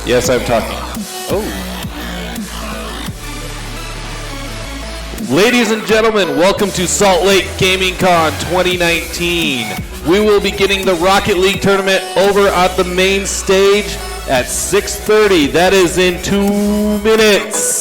Yes, I'm talking. Oh. Ladies and gentlemen, welcome to Salt Lake Gaming Con 2019. We will be getting the Rocket League tournament over at the main stage at 6:30. That is in 2 minutes.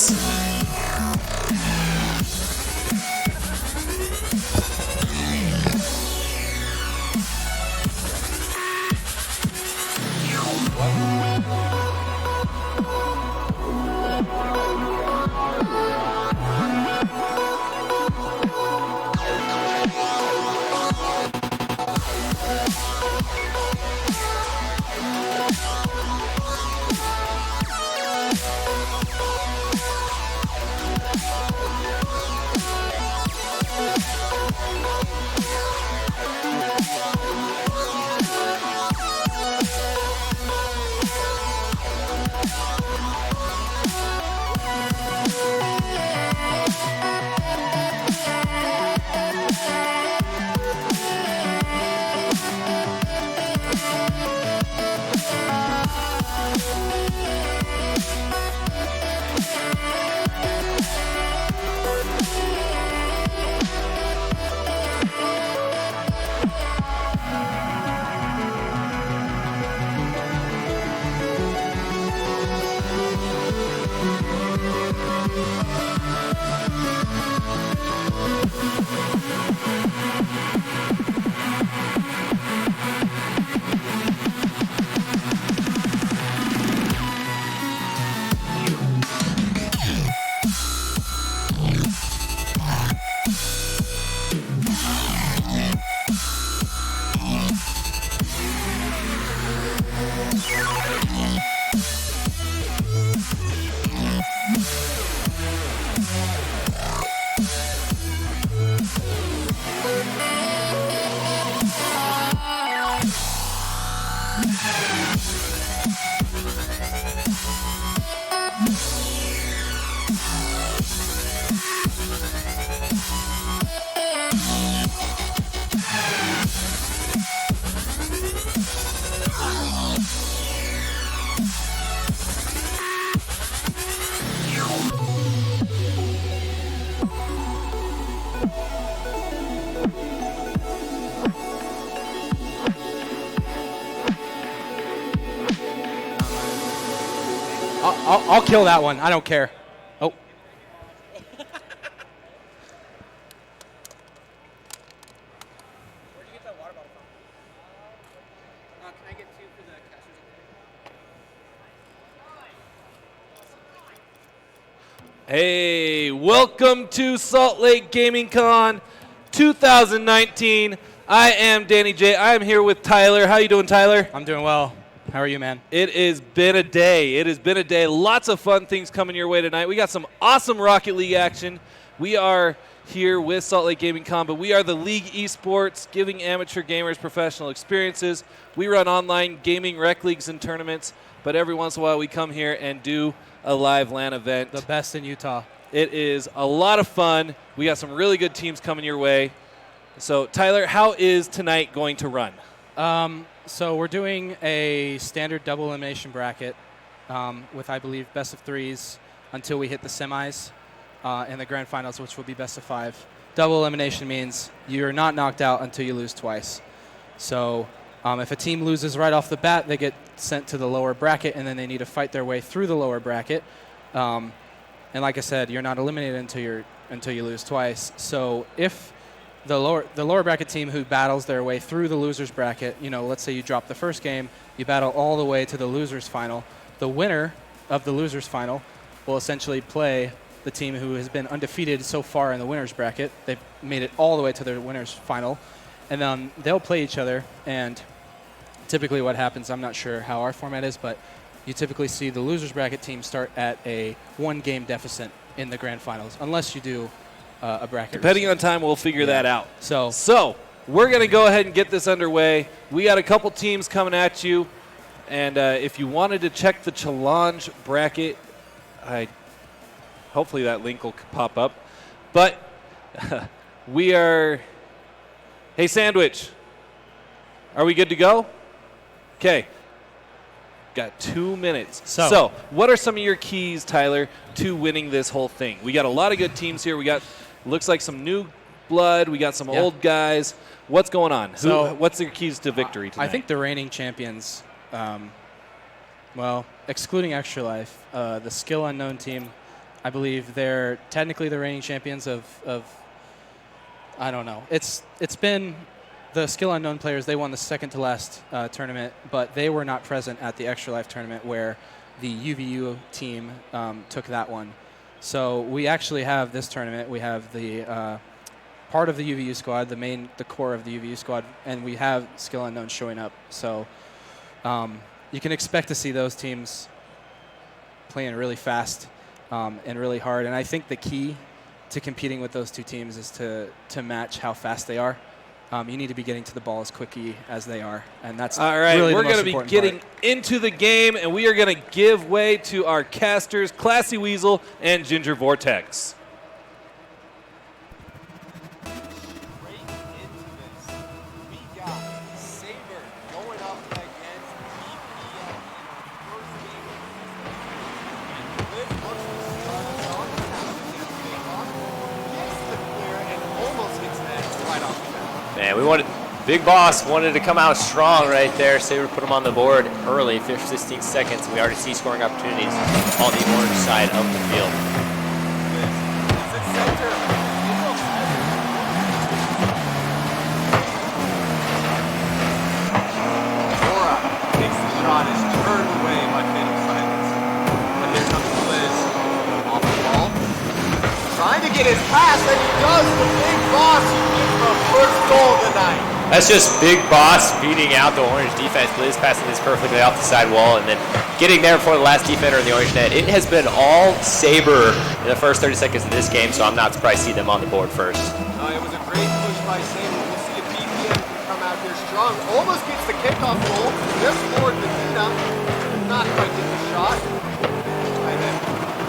I'll kill that one. I don't care. Oh. Where'd you get that water bottle from? Can I get 2 for the casters? Hey, welcome to Salt Lake Gaming Con 2019. I am Danny J. I am here with Tyler. How you doing, Tyler? I'm doing well. How are you, man? It has been a day. It has been a day. Lots of fun things coming your way tonight. We got some awesome Rocket League action. We are here with Salt Lake Gaming Con, but we are the League Esports, giving amateur gamers professional experiences. We run online gaming rec leagues and tournaments, but every once in a while we come here and do a live LAN event. The best in Utah. It is a lot of fun. We got some really good teams coming your way. So, Tyler, how is tonight going to run? So we're doing a standard double elimination bracket with, I believe, best of 3s until we hit the semis and the grand finals, which will be best of 5. Double elimination means you're not knocked out until you lose twice. So if a team loses right off the bat, they get sent to the lower bracket, and then they need to fight their way through the lower bracket. And like I said, you're not eliminated until you lose twice. So if the lower bracket team who battles their way through the losers bracket, let's say you drop the first game, you battle all the way to the losers final. The winner of the losers final will essentially play the team who has been undefeated so far in the winners bracket. They've made it all the way to their winners final, and then they'll play each other. And typically what happens, I'm not sure how our format is, but you typically see the losers bracket team start at a 1-game deficit in the grand finals, unless you do a bracket. Depending on time, we'll figure that out. So we're going to go ahead and get this underway. We got a couple teams coming at you, and if you wanted to check the challenge bracket, hopefully that link will pop up. But we are. Hey, Sandwich, are we good to go? Okay. Got 2 minutes. So, what are some of your keys, Tyler, to winning this whole thing? We got a lot of good teams here. We got, looks like some new blood. We got some old guys. What's going on? What's your keys to victory tonight? I think the reigning champions, excluding Extra Life, the Skill Unknown team, I believe they're technically the reigning champions of I don't know. It's been the Skill Unknown players. They won the second to last tournament, but they were not present at the Extra Life tournament where the UVU team took that one. So we actually have this tournament. We have the part of the UVU squad, the core of the UVU squad, and we have Skill Unknown showing up. So you can expect to see those teams playing really fast and really hard. And I think the key to competing with those two teams is to match how fast they are. You need to be getting to the ball as quickly as they are, and that's all right. Really we're going to be getting into the game, and we are going to give way to our casters, Classy Weasel and Ginger Vortex. Straight into this, we got Saber going up against BPM in our first game of the season. And Liz looks to start us off. Gets the clear and almost hits that right off the bat. Man, Big Boss wanted to come out strong right there. Saber put him on the board early, 16 seconds. We already see scoring opportunities on the orange side of the field. This is center. Dora takes the shot, is turned away by Fatal Silence. But here comes Liz off the ball. Trying to get his pass, and he does. The Big Boss gets the first goal of the night. That's just Big Boss beating out the orange defense. Liz passing this perfectly off the side wall and then getting there before the last defender in the orange net. It has been all Saber in the first 30 seconds of this game, so I'm not surprised to see them on the board first. It was a great push by Saber. We'll see if BPM can come out here strong. Almost gets the kickoff goal. Just forward to Medina. Not quite get the shot. And then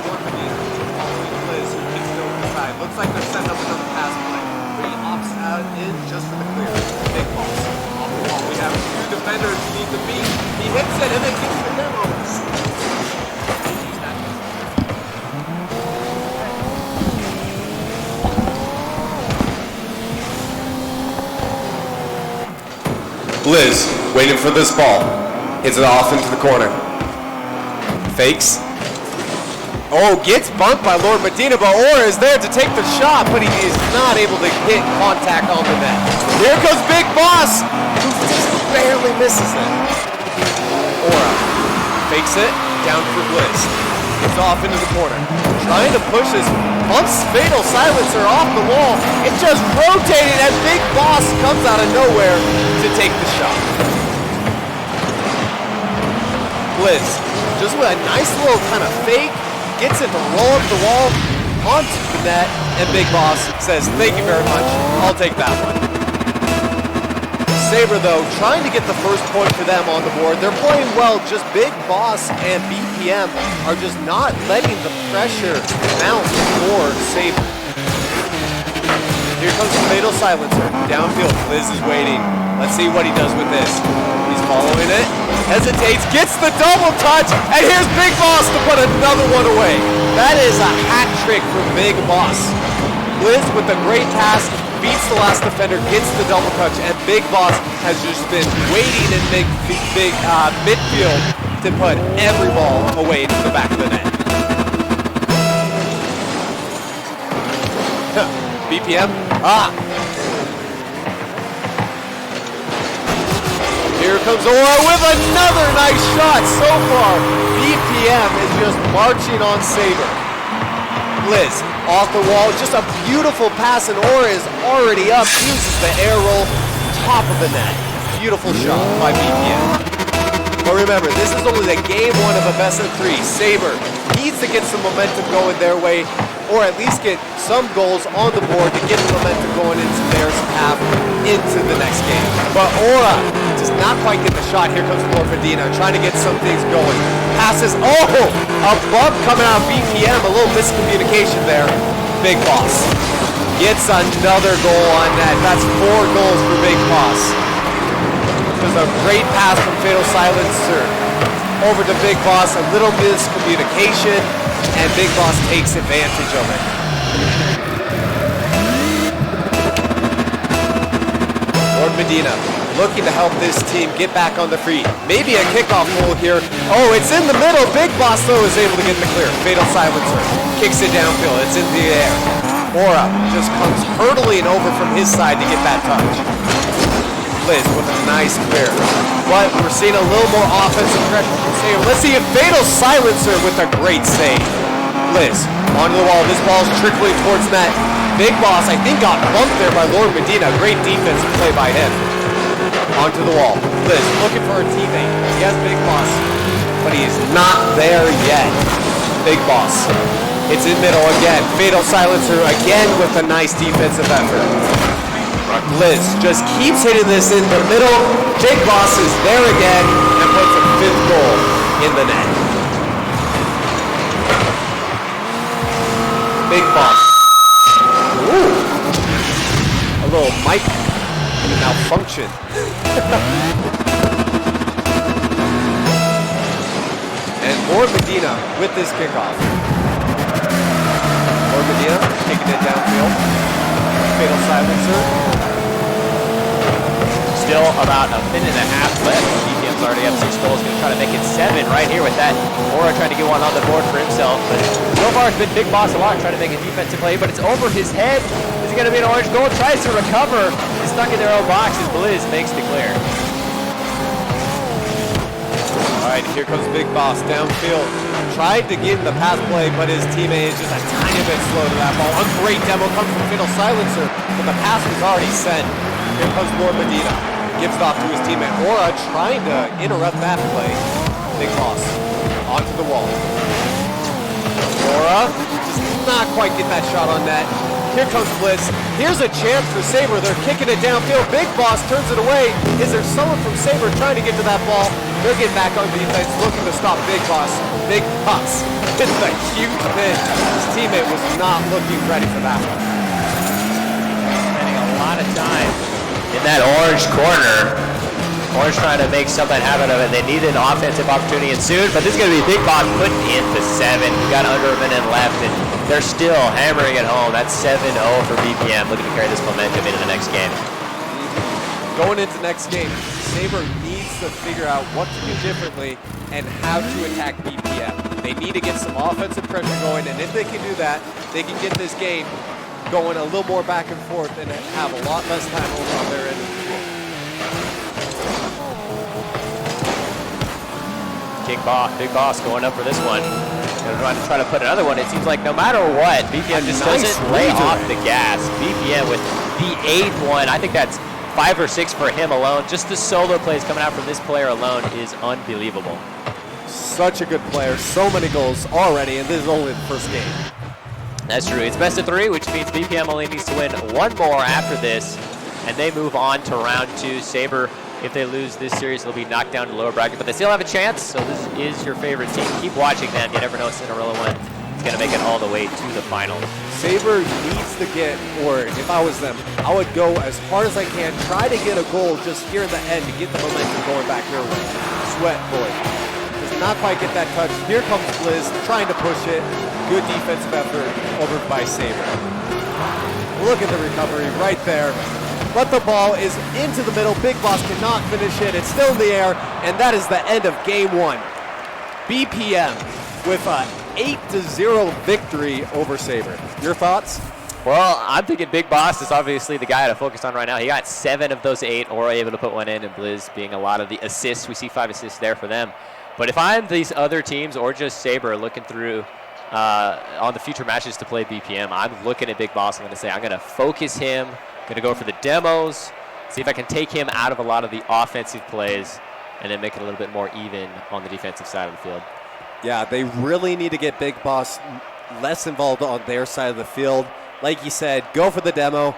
one for Liz, who kicks it over the side. Looks like they're setting up another pass play. Three opts out in just for the clear. Big Boss off the wall. We have two defenders who need to beat. He hits it and then gets the demo. Liz, waiting for this ball. Hits it off into the corner. Fakes. Oh, gets bumped by Lord Medina, but Aura is there to take the shot, but he is not able to get contact on the net. Here comes Big Boss, who just barely misses it. Aura fakes it, down for Blizz. Gets off into the corner. Trying to push his bumps Fatal Silencer off the wall. It just rotated as Big Boss comes out of nowhere to take the shot. Blizz, just with a nice little kind of fake, gets it to roll up the wall onto the net, and Big Boss says, thank you very much, I'll take that one. Saber, though, trying to get the first point for them on the board. They're playing well, just Big Boss and BPM are just not letting the pressure mount for Saber. Here comes the Fatal Silencer, downfield, Blizz is waiting. Let's see what he does with this. He's following it, hesitates, gets the double touch, and here's Big Boss to put another one away. That is a hat trick for Big Boss. Blizz with a great pass, beats the last defender, gets the double touch, and Big Boss has just been waiting in midfield to put every ball away to the back of the net. BPM, Here comes Aura with another nice shot. So far, BPM is just marching on Saber. Blizz off the wall, just a beautiful pass, and Aura is already up, uses the air roll, top of the net. Beautiful shot by BPM. But remember, this is only the game one of a best of three. Saber needs to get some momentum going their way, or at least get some goals on the board to get the momentum going into their half into the next game. But Aura does not quite get the shot. Here comes Lord Medina trying to get some things going. Passes, a bump coming out of BPM, a little miscommunication there. Big Boss gets another goal on that. That's 4 goals for Big Boss. There's a great pass from Fatal Silencer over to Big Boss, a little miscommunication, and Big Boss takes advantage of it. Lord Medina looking to help this team get back on the feet. Maybe a kickoff goal here. Oh, it's in the middle. Big Boss, though, is able to get the clear. Fatal Silencer kicks it downfield. It's in the air. Aura just comes hurtling over from his side to get that touch. Blizz with a nice clear. But we're seeing a little more offensive pressure from Saber. Let's see if Fatal Silencer with a great save. Blizz onto the wall. This ball's trickling towards net. Big Boss, I think, got bumped there by Lord Medina. Great defensive play by him. Onto the wall. Blizz looking for a teammate. He has Big Boss, but he's not there yet. Big Boss. It's in middle again. Fatal Silencer again with a nice defensive effort. Blizz just keeps hitting this in the middle. Big Boss is there again and puts a 5th goal in the net. Big Boss. Ooh. A little mic malfunction. And Lord Medina with this kickoff. Lord Medina taking it downfield. Fatal Silencer. Still about a minute and a half left. BPM's already up 6 goals. Going to try to make it 7 right here with that. Aura trying to get one on the board for himself. But so far it's been Big Boss a lot trying to make a defensive play, but it's over his head. Is it going to be an orange goal? Tries to recover. He's stuck in their own box as Blizz makes the clear. All right, here comes Big Boss downfield. Tried to get the pass play, but his teammate is just a tiny bit slow to that ball. A great demo comes from Fatal Silencer, but the pass was already sent. Here comes Lord Medina. Gives it off to his teammate. Aura trying to interrupt that play. Big Boss onto the wall. Aura does not quite get that shot on net. Here comes Blizz. Here's a chance for Saber. They're kicking it downfield. Big Boss turns it away. Is there someone from Saber trying to get to that ball? They're getting back on defense, looking to stop Big Boss. Big Boss gets a huge pitch. His teammate was not looking ready for that one. Spending a lot of time in that orange corner. Orange trying to make something happen of it. They need an offensive opportunity and soon, but this is going to be Big Boss putting in the 7. We got under a minute left, and they're still hammering it home. That's 7-0 for BPM, looking to carry this momentum into the next game. Going into next game, Saber needs to figure out what to do differently and how to attack BPM. BPM. They need to get some offensive pressure going, and if they can do that, they can get this game going a little more back and forth and have a lot less time over on their end of the field. Big Boss going up for this one. Gonna try to put another one. It seems like no matter what, BPM just doesn't lay off the gas. BPM with the 8th one. I think that's 5 or 6 for him alone. Just the solo plays coming out from this player alone is unbelievable. Such a good player. So many goals already, and this is only the first game. That's true. It's best of 3, which means BPM only needs to win 1 more after this, and they move on to round 2. Sabre, if they lose this series, they'll be knocked down to the lower bracket, but they still have a chance, so this is your favorite team. Keep watching them. You never know, Cinderella one is going to make it all the way to the final. Sabre needs to get, or if I was them, I would go as hard as I can, try to get a goal just here in the end to get the momentum going back your way. Sweat boy does not quite get that touch. Here comes Blizz trying to push it. Good defensive effort over by Sabre. Look at the recovery right there. But the ball is into the middle. Big Boss cannot finish it. It's still in the air, and that is the end of game 1. BPM with an 8-0 victory over Sabre. Your thoughts? Well, I'm thinking Big Boss is obviously the guy to focus on right now. He got 7 of those 8, or able to put one in, and Blizz being a lot of the assists. We see 5 assists there for them. But if I'm these other teams or just Sabre looking through on the future matches to play BPM, I'm looking at Big Boss. I'm going to say I'm going to focus him. Going to go for the demos, see if I can take him out of a lot of the offensive plays and then make it a little bit more even on the defensive side of the field. Yeah, they really need to get Big Boss less involved on their side of the field. Like you said, go for the demo.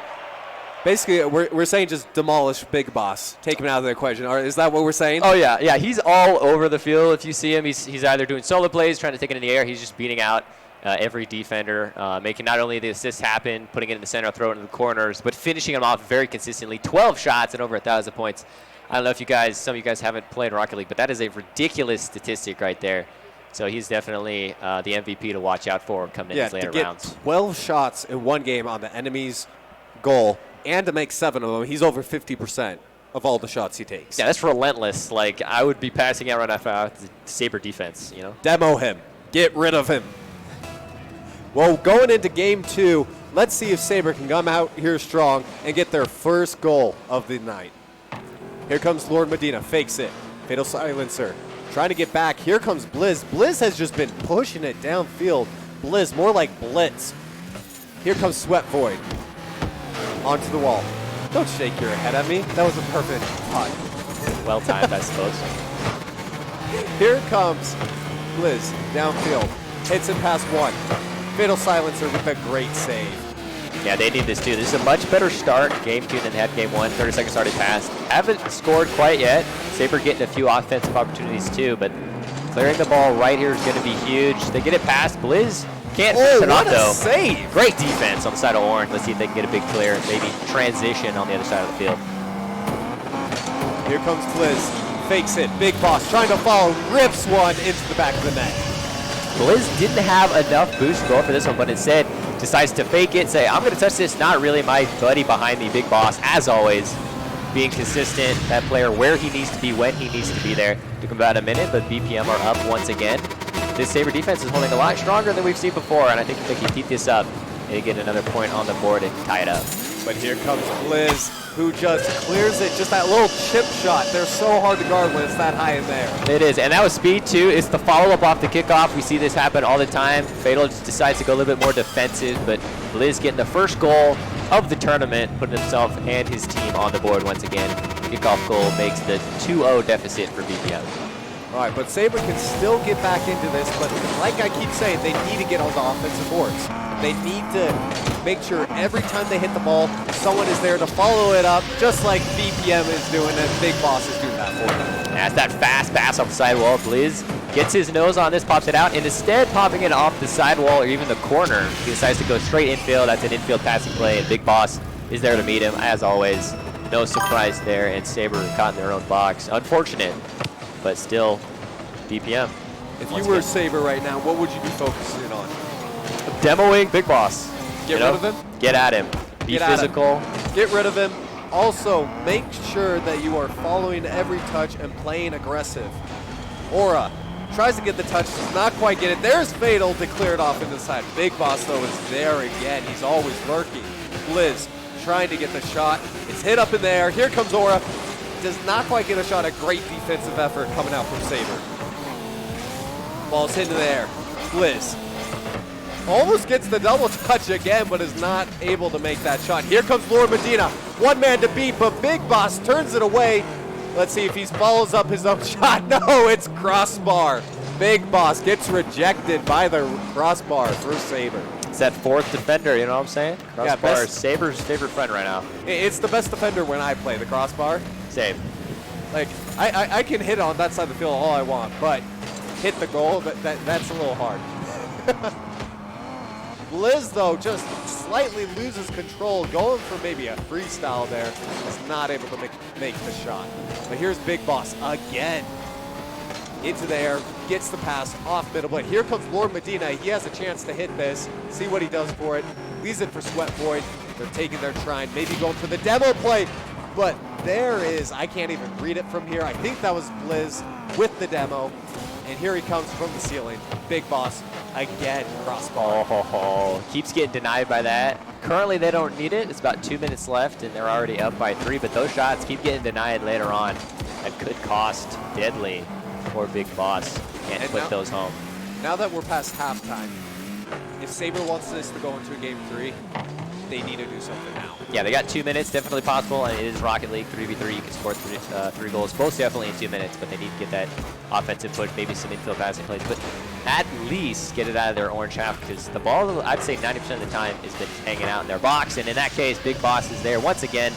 Basically, we're saying just demolish Big Boss. Take him out of the equation. Is that what we're saying? Oh, yeah. Yeah, he's all over the field. If you see him, he's either doing solo plays, trying to take it in the air. He's just beating out every defender, making not only the assists happen, putting it in the center, throw it in the corners, but finishing them off very consistently. 12 shots and over 1,000 points. I don't know if some of you guys haven't played Rocket League, but that is a ridiculous statistic right there. So he's definitely the MVP to watch out for coming in these later rounds. 12 shots in one game on the enemy's goal, and to make 7 of them, he's over 50% of all the shots he takes. Yeah, that's relentless. Like, I would be passing out right after the Sabre defense, you know? Demo him. Get rid of him. Well, going into game 2, let's see if Sabre can come out here strong and get their first goal of the night. Here comes Lord Medina, fakes it. Fatal Silencer, trying to get back. Here comes Blizz. Blizz has just been pushing it downfield. Blizz, more like Blitz. Here comes Sweat Void. Onto the wall. Don't shake your head at me. That was a perfect putt. Well timed, I suppose. Here comes Blizz, downfield. Hits it past 1. Fatal Silencer with a great save. Yeah, they need this too. This is a much better start, game 2, than they had game 1. 30 seconds already passed. Haven't scored quite yet. Sabre getting a few offensive opportunities too, but clearing the ball right here is going to be huge. They get it past Blizz. Can't finish it off though. Save! Great defense on the side of Orange. Let's see if they can get a big clear, maybe transition on the other side of the field. Here comes Blizz. Fakes it. Big Boss trying to follow. Rips one into the back of the net. Blizz didn't have enough boost to go for this one, but instead decides to fake it, say, I'm going to touch this. Not really my buddy behind me, Big Boss, as always, being consistent, that player where he needs to be, when he needs to be there. Took him about a minute, but BPM are up once again. This Sabre defense is holding a lot stronger than we've seen before, and I think if they can keep this up, they get another point on the board and tie it up. But here comes Blizz, who just clears it, just that little chip shot. They're so hard to guard when it's that high in there. It is, and that was speed too. It's the follow-up off the kickoff. We see this happen all the time. Fatal just decides to go a little bit more defensive, but Blizz getting the first goal of the tournament, putting himself and his team on the board once again. Kickoff goal makes the 2-0 deficit for BPM. All right, but Sabre can still get back into this, but like I keep saying, they need to get on the offensive boards. They need to make sure every time they hit the ball, someone is there to follow it up, just like BPM is doing and Big Boss is doing that for them. That's that fast pass off the sidewall. Blizz gets his nose on this, pops it out, and instead popping it off the sidewall or even the corner, he decides to go straight infield. That's an infield passing play, and Big Boss is there to meet him, as always. No surprise there, and Sabre caught in their own box. Unfortunate, but still BPM. If you were Sabre right now, what would you be focusing on? Demoing Big Boss. Get rid of him? Get at him. Be physical. Get rid of him. Also, make sure that you are following every touch and playing aggressive. Aura Tries to get the touch, does not quite get it. There's Fatal to clear it off in the side. Big Boss, though, is there again. He's always lurking. Blizz trying to get the shot. It's hit up in the air. Here comes Aura. Does not quite get a shot. A great defensive effort coming out from Saber. Ball's hit in the air. Blizz almost gets the double touch again, but is not able to make that shot. Here comes Lord Medina. One man to beat, but Big Boss turns it away. Let's see if he follows up his own shot. No, it's crossbar. Big Boss gets rejected by the crossbar for Saber. It's that fourth defender, you know what I'm saying? Crossbar Yeah, is Saber's favorite friend right now. It's the best defender when I play the crossbar. Same. Like, I can hit on that side of the field all I want, but hit the goal, that's a little hard. Blizz, though, just slightly loses control, going for maybe a freestyle there. Is not able to make the shot. But here's Big Boss again. Into there, gets the pass off middle, but here comes Lord Medina. He has a chance to hit this, see what he does for it. Leaves it for Sweat Void. They're taking their trying, maybe going for the demo play, but there is, I can't even read it from here. I think that was Blizz with the demo, and here he comes from the ceiling. Big Boss again, crossbar. Oh, keeps getting denied by that. Currently, they don't need it. It's about 2 minutes left, and they're already up by 3, but those shots keep getting denied later on. That could cost deadly for Big Boss. Can't put those home. Now that we're past halftime, if Saber wants this to go into a game 3, they need to do something now. Yeah, they got 2 minutes, definitely possible, and it is Rocket League 3v3. You can score three goals, both definitely in 2 minutes, but they need to get that offensive push, maybe some infield passing plays, but at least get it out of their orange half, because the ball, I'd say 90% of the time, has been hanging out in their box, and in that case, Big Boss is there once again.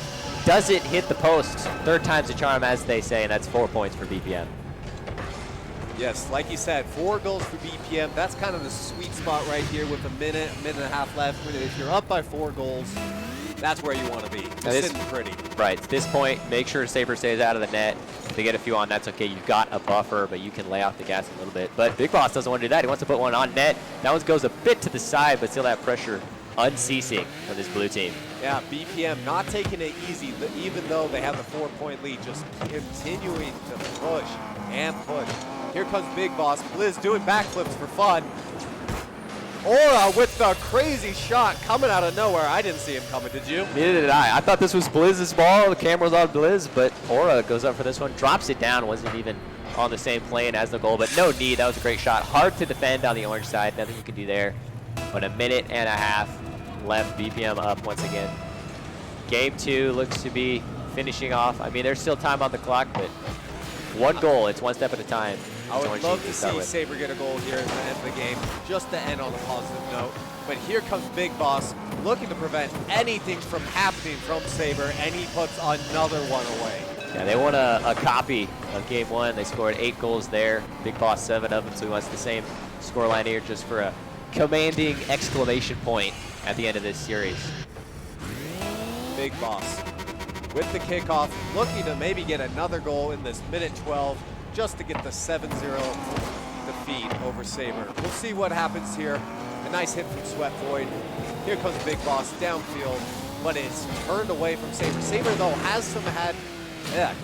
Does it hit the post? Third time's a charm, as they say, and that's 4 points for BPM. Yes, like you said, 4 goals for BPM. That's kind of the sweet spot right here with a minute and a half left. If you're up by 4 goals, that's where you want to be. Just sitting pretty. Right, at this point, make sure Saber stays out of the net. If they get a few on, that's okay. You've got a buffer, but you can lay off the gas a little bit. But Big Boss doesn't want to do that. He wants to put one on net. That one goes a bit to the side, but still that pressure unceasing for this blue team. Yeah, BPM not taking it easy, even though they have the 4-point lead, just continuing to push and push. Here comes Big Boss. Blizz doing backflips for fun. Aura with the crazy shot coming out of nowhere. I didn't see him coming, did you? Neither did I. I thought this was Blizz's ball. The camera's on Blizz, but Aura goes up for this one, drops it down, wasn't even on the same plane as the goal, but no need. That was a great shot. Hard to defend on the orange side. Nothing you can do there. But a minute and a half left. BPM up once again. Game 2 looks to be finishing off. I mean, there's still time on the clock, but one goal. It's one step at a time. I would love to see Saber get a goal here at the end of the game, just to end on a positive note. But here comes Big Boss, looking to prevent anything from happening from Saber, and he puts another one away. Yeah, they want a copy of Game 1. They scored 8 goals there. Big Boss 7 of them, so he wants the same scoreline here just for a commanding exclamation point at the end of this series. Big Boss with the kickoff, looking to maybe get another goal in this minute 12, just to get the 7-0 defeat over Saber. We'll see what happens here. A nice hit from Sweat Void. Here comes Big Boss downfield, but it's turned away from Saber. Saber, though,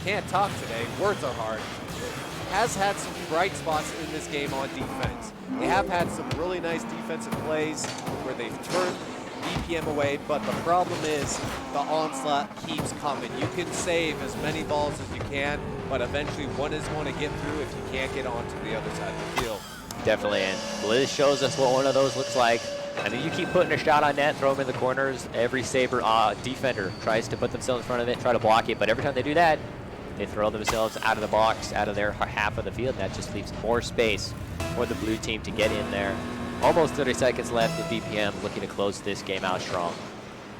can't talk today. Words are hard. Has had some bright spots in this game on defense. They have had some really nice defensive plays where they've turned BPM away, but the problem is the onslaught keeps coming. You can save as many balls as you can, but eventually one is going to get through if you can't get onto the other side of the field. Definitely, and Blizz shows us what one of those looks like. I mean, you keep putting a shot on net, throw them in the corners. Every Saber defender tries to put themselves in front of it, try to block it, but every time they do that, they throw themselves out of the box, out of their half of the field. That just leaves more space for the blue team to get in there. Almost 30 seconds left with BPM looking to close this game out strong.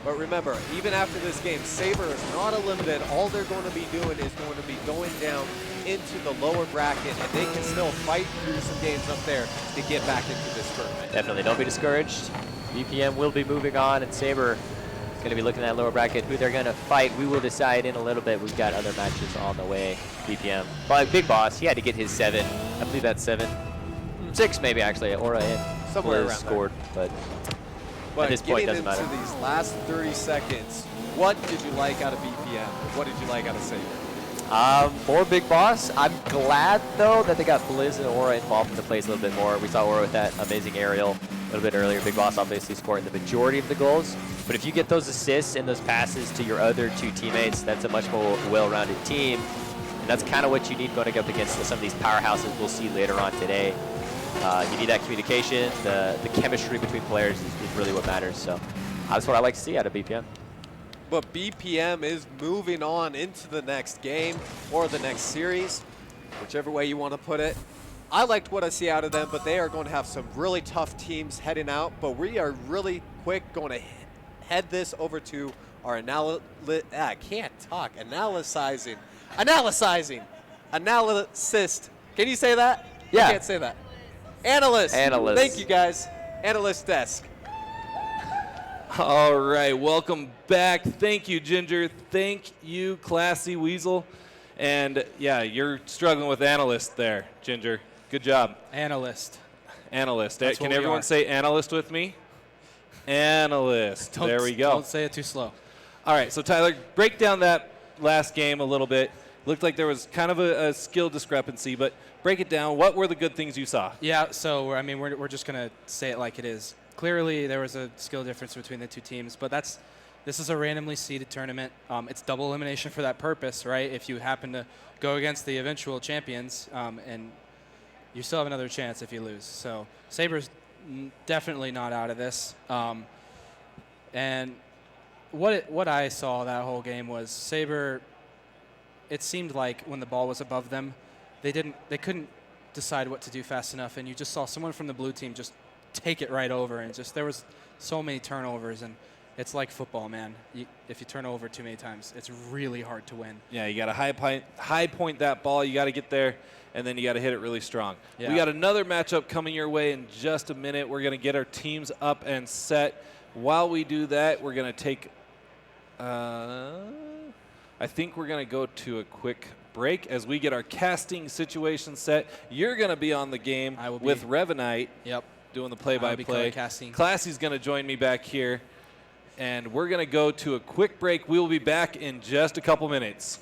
But remember, even after this game, Saber is not eliminated. All they're going to be doing is going to be going down into the lower bracket, and they can still fight through some games up there to get back into this tournament. Definitely, don't be discouraged. BPM will be moving on, and Saber is going to be looking at that lower bracket. Who they're going to fight, we will decide in a little bit. We've got other matches on the way. BPM. But Big Boss, he had to get his 7. I believe that's 7. 6 maybe, actually. Aura in. Somewhere around scored, there. But at this point, it doesn't matter. Getting into these last 30 seconds, what did you like out of BPM? What did you like out of Saber? More Big Boss. I'm glad, though, that they got Blizz and Aura involved in the plays a little bit more. We saw Aura with that amazing aerial a little bit earlier. Big Boss obviously scoring the majority of the goals. But if you get those assists and those passes to your other two teammates, that's a much more well-rounded team. And that's kind of what you need going up against some of these powerhouses we'll see later on today. You need that communication. The chemistry between players is really what matters. So that's what I like to see out of BPM. But BPM is moving on into the next game or the next series, whichever way you want to put it. I liked what I see out of them, but they are going to have some really tough teams heading out. But we are really quick going to head this over to our analysis. Can you say that? Yeah. I can't say that. Analyst. Analyst. Thank you, guys. Analyst desk. All right, welcome back. Thank you, Ginger. Thank you, Classy Weasel. And yeah, you're struggling with analyst there, Ginger. Good job. Analyst. Analyst. That's Can what we everyone are. say analyst with me? Analyst. There we go. Don't say it too slow. All right, so Tyler, break down that last game a little bit. Looked like there was kind of a skill discrepancy, but break it down. What were the good things you saw? Yeah, so I mean, we're just gonna say it like it is. Clearly, there was a skill difference between the two teams, but this is a randomly seeded tournament. It's double elimination for that purpose, right? If you happen to go against the eventual champions, and you still have another chance if you lose. So Saber's definitely not out of this. And what I saw that whole game was Saber. It seemed like when the ball was above them, they couldn't decide what to do fast enough, and you just saw someone from the blue team just take it right over, and there was so many turnovers, and it's like football, man. If you turn over too many times, it's really hard to win. Yeah, you got to high point that ball. You got to get there, and then you got to hit it really strong. Yeah. We got another matchup coming your way in just a minute. We're going to get our teams up and set. While we do that, we're going to take I think we're going to go to a quick break as we get our casting situation set. You're going to be on the game with Revanite. Yep. Doing the play-by-play. Casting. Classy's going to join me back here, and we're going to go to a quick break. We will be back in just a couple minutes.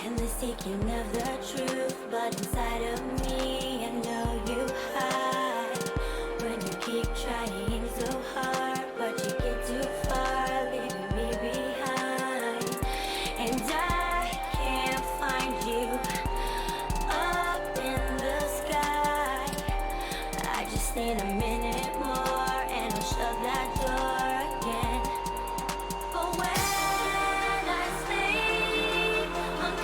Endless seeking of the truth, but inside of me I know you hide. When you keep trying so hard, but you get too far, leaving me behind. And I can't find you up in the sky. I just need a minute more and I'll shut that door again. But when I sleep, I'm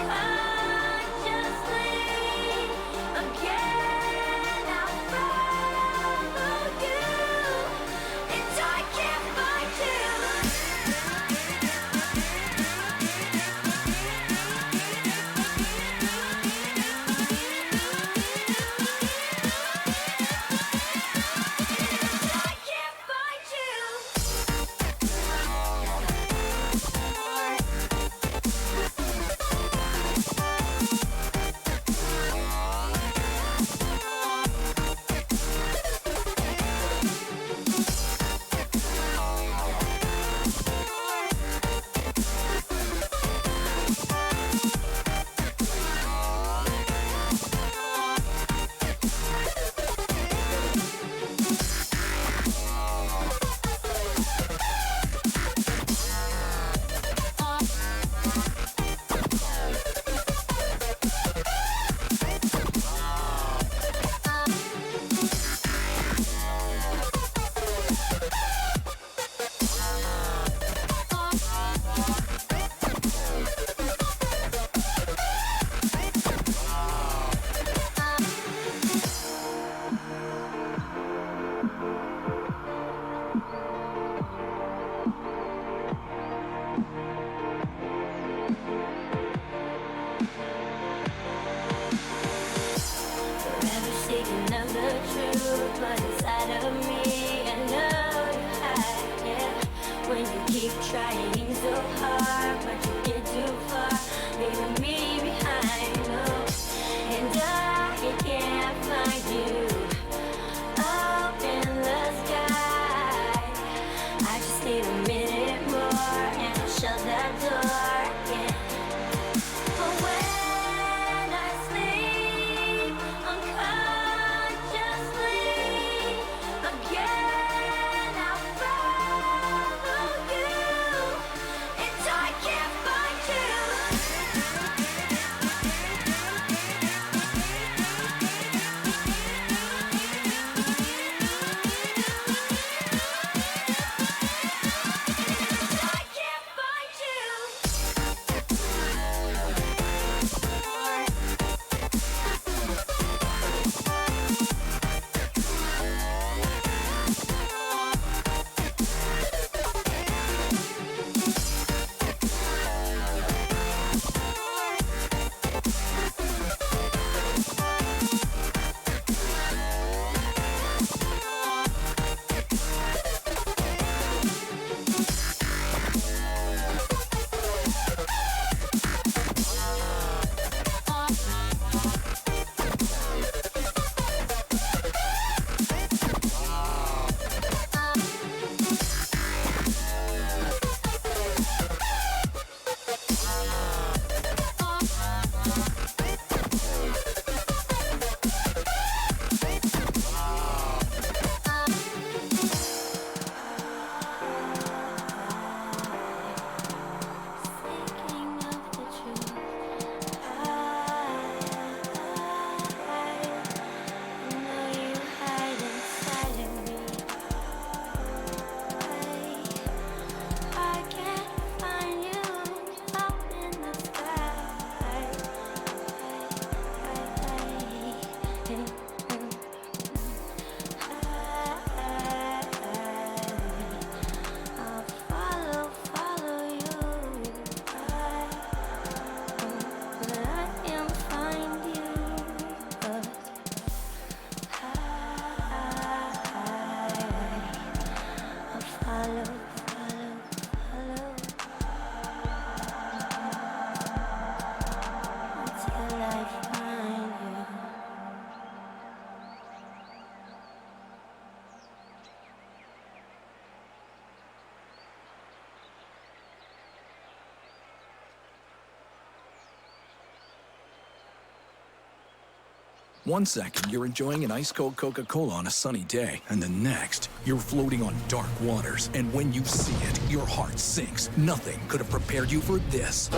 One second, you're enjoying an ice-cold Coca-Cola on a sunny day, and the next, you're floating on dark waters. And when you see it, your heart sinks. Nothing could have prepared you for this.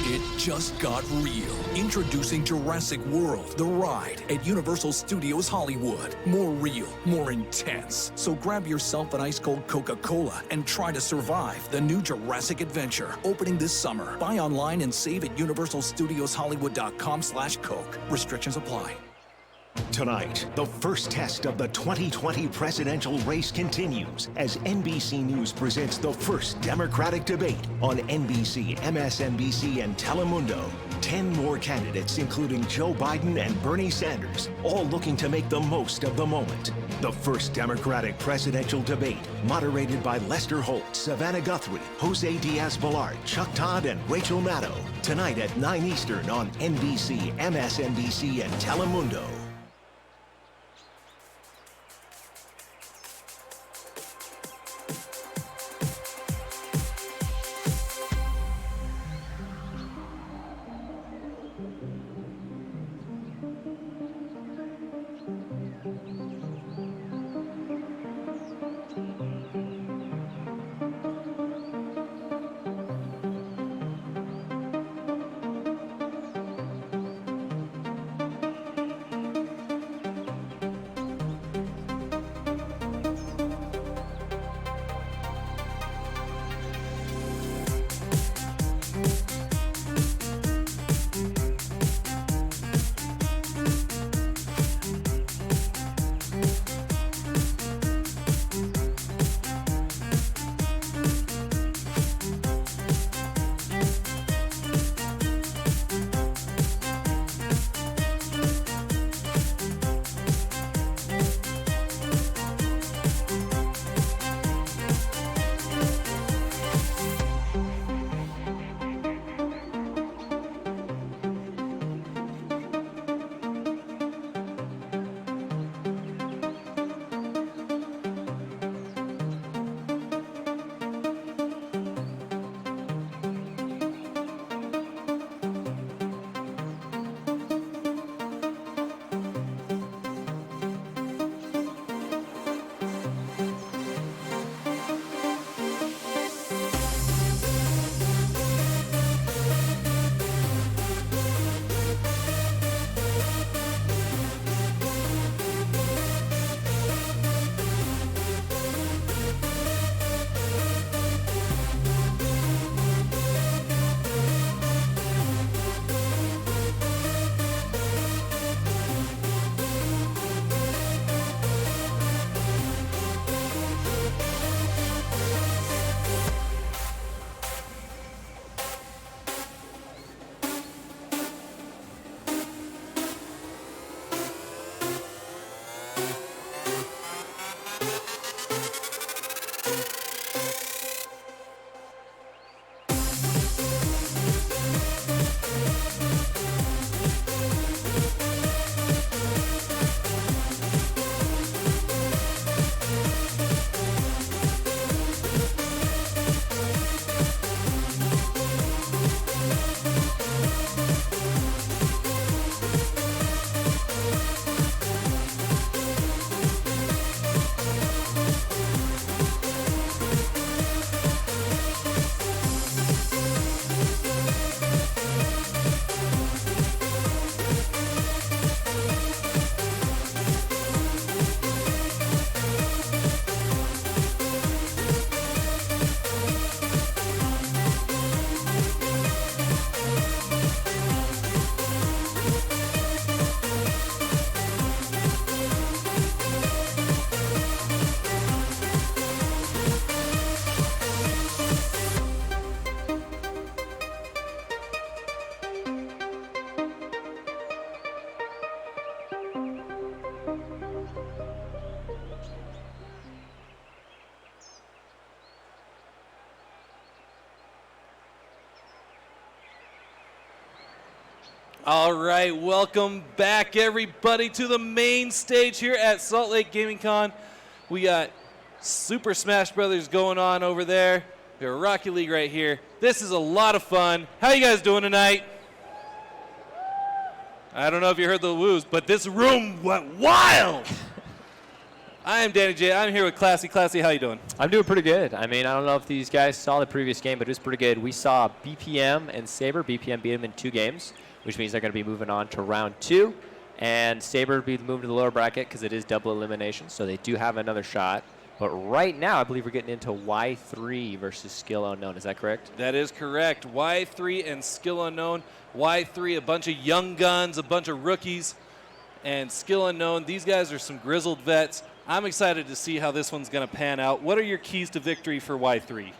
It just got real. Introducing Jurassic World, the ride at Universal Studios Hollywood. More real, more intense. So grab yourself an ice-cold Coca-Cola and try to survive the new Jurassic Adventure. Opening this summer. Buy online and save at universalstudioshollywood.com/Coke. Restrictions apply. Tonight, the first test of the 2020 presidential race continues as NBC News presents the first Democratic debate on NBC, MSNBC, and Telemundo. 10 more candidates, including Joe Biden and Bernie Sanders, all looking to make the most of the moment. The first Democratic presidential debate, moderated by Lester Holt, Savannah Guthrie, Jose Diaz-Balart, Chuck Todd, and Rachel Maddow. Tonight at 9 Eastern on NBC, MSNBC, and Telemundo. All right, welcome back, everybody, to the main stage here at Salt Lake Gaming Con. We got Super Smash Brothers going on over there. We got Rocket League right here. This is a lot of fun. How you guys doing tonight? I don't know if you heard the woos, but this room went wild. I am Danny J. I'm here with Classy. Classy, how you doing? I'm doing pretty good. I mean, I don't know if these guys saw the previous game, but it was pretty good. We saw BPM and Saber. BPM beat them in 2 games, which means they're going to be moving on to round 2. And Saber will be moved to the lower bracket because it is double elimination, so they do have another shot. But right now, I believe we're getting into Y3 versus Skill Unknown. Is that correct? That is correct. Y3 and Skill Unknown. Y3, a bunch of young guns, a bunch of rookies. And Skill Unknown, these guys are some grizzled vets. I'm excited to see how this one's going to pan out. What are your keys to victory for Y3?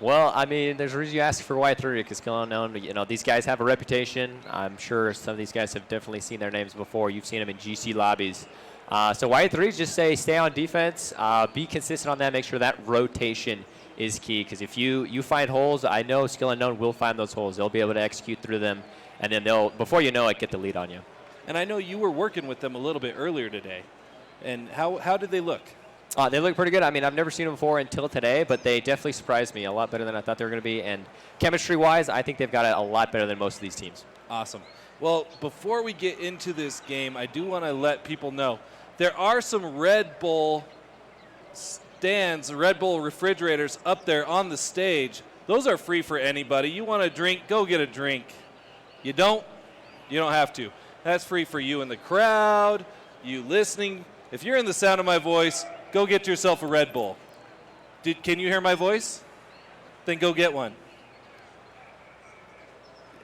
Well, I mean, there's a reason you ask for Y3 because Skill Unknown, you know, these guys have a reputation. I'm sure some of these guys have definitely seen their names before. You've seen them in GC lobbies. So Y3 just say stay on defense, be consistent on that, make sure that rotation is key because if you find holes, I know Skill Unknown will find those holes. They'll be able to execute through them, and then they'll, before you know it, get the lead on you. And I know you were working with them a little bit earlier today. And how did they look? They look pretty good. I mean, I've never seen them before until today, but they definitely surprised me a lot better than I thought they were going to be. And chemistry-wise, I think they've got it a lot better than most of these teams. Awesome. Well, before we get into this game, I do want to let people know there are some Red Bull stands, Red Bull refrigerators up there on the stage. Those are free for anybody. You want a drink, go get a drink. You don't have to. That's free for you in the crowd, you listening. If you're in the sound of my voice, go get yourself a Red Bull. Can you hear my voice? Then go get one.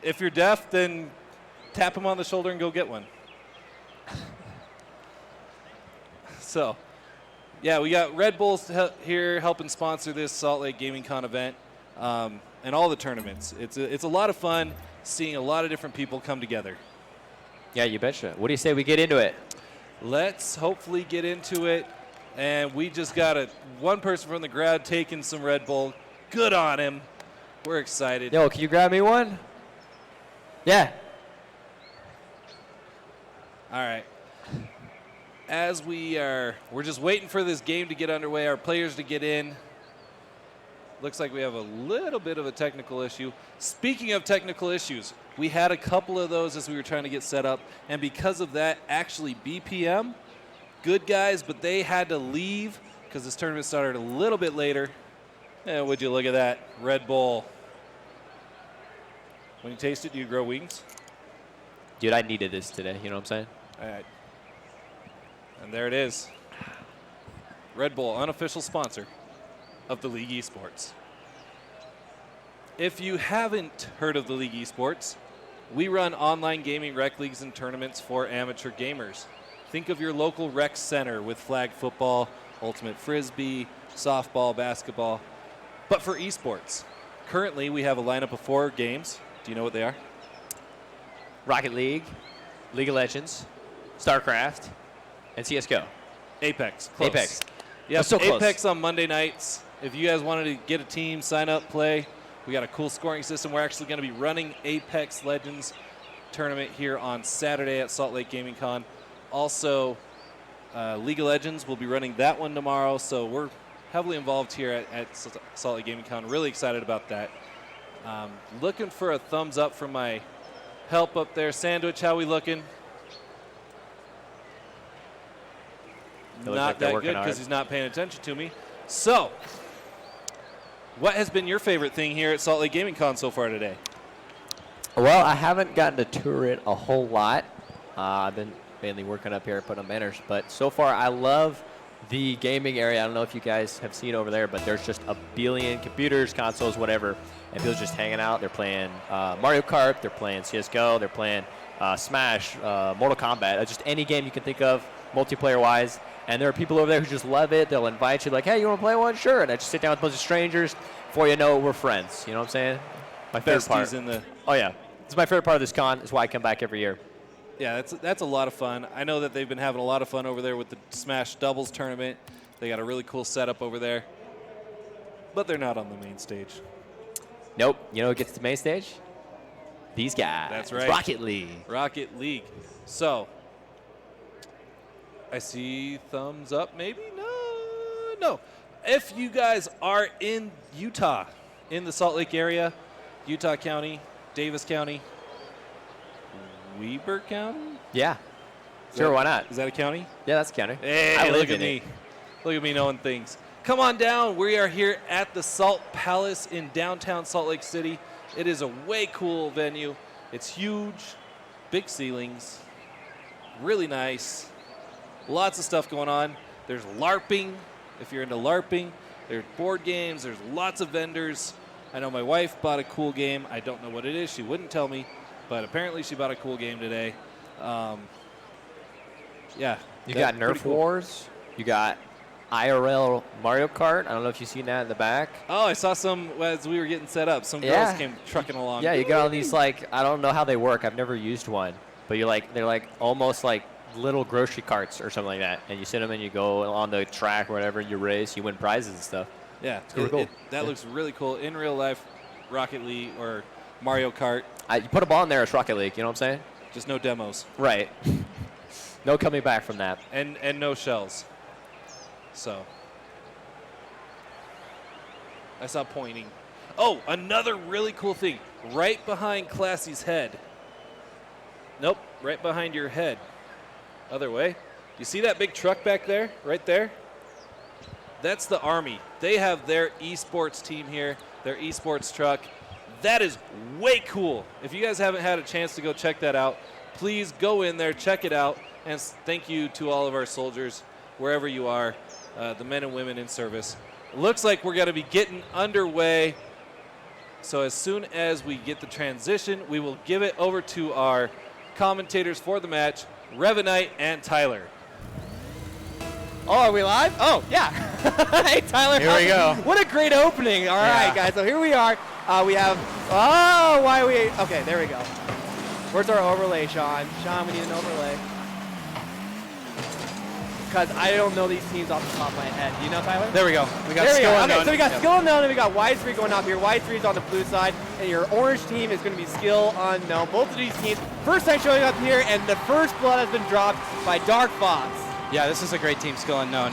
If you're deaf, then tap him on the shoulder and go get one. So, yeah, we got Red Bulls here helping sponsor this Salt Lake Gaming Con event and all the tournaments. It's a lot of fun seeing a lot of different people come together. Yeah, you betcha. What do you say we get into it? Let's hopefully get into it. And we just got one person from the crowd taking some Red Bull. Good on him. We're excited. Yo, can you grab me one? Yeah. All right. As we're just waiting for this game to get underway, our players to get in. Looks like we have a little bit of a technical issue. Speaking of technical issues, we had a couple of those as we were trying to get set up, and because of that, actually BPM, good guys, but they had to leave because this tournament started a little bit later. And would you look at that, Red Bull. When you taste it, do you grow wings? Dude, I needed this today, you know what I'm saying? All right. And there it is. Red Bull, unofficial sponsor of the League Esports. If you haven't heard of the League Esports, we run online gaming rec leagues and tournaments for amateur gamers. Think of your local rec center with flag football, ultimate frisbee, softball, basketball, but for esports. Currently, we have a lineup of 4 games. Do you know what they are? Rocket League, League of Legends, StarCraft, and CSGO. Apex. Close. Apex. Yeah, so close. Apex on Monday nights. If you guys wanted to get a team, sign up, play. We got a cool scoring system. We're actually going to be running Apex Legends tournament here on Saturday at Salt Lake Gaming Con. Also, League of Legends, we'll be running that one tomorrow. So we're heavily involved here at Salt Lake Gaming Con. Really excited about that. Looking for a thumbs up from my help up there. Sandwich, how we looking? Not that good because he's not paying attention to me. So, what has been your favorite thing here at Salt Lake Gaming Con so far today? Well, I haven't gotten to tour it a whole lot. I've been mainly working up here putting on banners. But so far, I love the gaming area. I don't know if you guys have seen over there, but there's just a billion computers, consoles, whatever. And people just hanging out. They're playing Mario Kart. They're playing CSGO. They're playing Smash, Mortal Kombat. Just any game you can think of, multiplayer-wise. And there are people over there who just love it. They'll invite you, like, hey, you want to play one? Sure. And I just sit down with a bunch of strangers. Before you know it, we're friends. You know what I'm saying? My favorite part. Oh, yeah. It's my favorite part of this con. It's why I come back every year. Yeah, that's a lot of fun. I know that they've been having a lot of fun over there with the Smash Doubles tournament. They got a really cool setup over there. But they're not on the main stage. Nope. You know who gets to the main stage? These guys. That's right. It's Rocket League. Rocket League. So, I see thumbs up, maybe? No. If you guys are in Utah, in the Salt Lake area, Utah County, Davis County, Weber County? Yeah. Is Sure, that- why not? Is that a county? Yeah, that's county. Hey, I look lived at in me. it. Look at me knowing things. Come on down. We are here at the Salt Palace in downtown Salt Lake City. It is a way cool venue. It's huge, big ceilings, really nice. Lots of stuff going on. There's LARPing, if you're into LARPing. There's board games. There's lots of vendors. I know my wife bought a cool game. I don't know what it is. She wouldn't tell me, but apparently she bought a cool game today. Yeah. You that's got pretty Nerf cool. Wars. You got IRL Mario Kart. I don't know if you've seen that in the back. Oh, I saw some as we were getting set up. Some Yeah. girls came trucking along. Yeah, you got all these like, I don't know how they work. I've never used one, but they're like almost like little grocery carts or something like that. And you sit them and you go on the track or whatever, and you race, you win prizes and stuff. Yeah, really cool. That looks really cool. In real life, Rocket League or Mario Kart, You put a ball in there, it's Rocket League. You know what I'm saying? just no demos Right. No coming back from that. and no shells. So I saw pointing. Oh, another really cool thing right behind Classy's head. Nope, right behind your head. Other way. You see that big truck back there? Right there? That's the Army. They have their esports team here, their esports truck. That is way cool. If you guys haven't had a chance to go check that out, please go in there, check it out, and thank you to all of our soldiers, wherever you are, the men and women in service. It looks like we're going to be getting underway. So as soon as we get the transition, we will give it over to our commentators for the match, Revanite and Tyler. Oh, are we live? Oh, yeah. Hey, Tyler. Here we go. What a great opening. All right, guys. So here we are. We have. Oh, why are we? Okay, there we go. Where's our overlay, Sean? Sean, we need an overlay. Because I don't know these teams off the top of my head. Do you know, Tyler? There we go. We got There we skill go. Okay, unknown. so we got Yep. skill unknown and we got Y3 going up here. Y3 is on the blue side, and your orange team is going to be skill unknown. Both of these teams, first time showing up here, and the first blood has been dropped by Dark Fox. Yeah, this is a great team, skill unknown.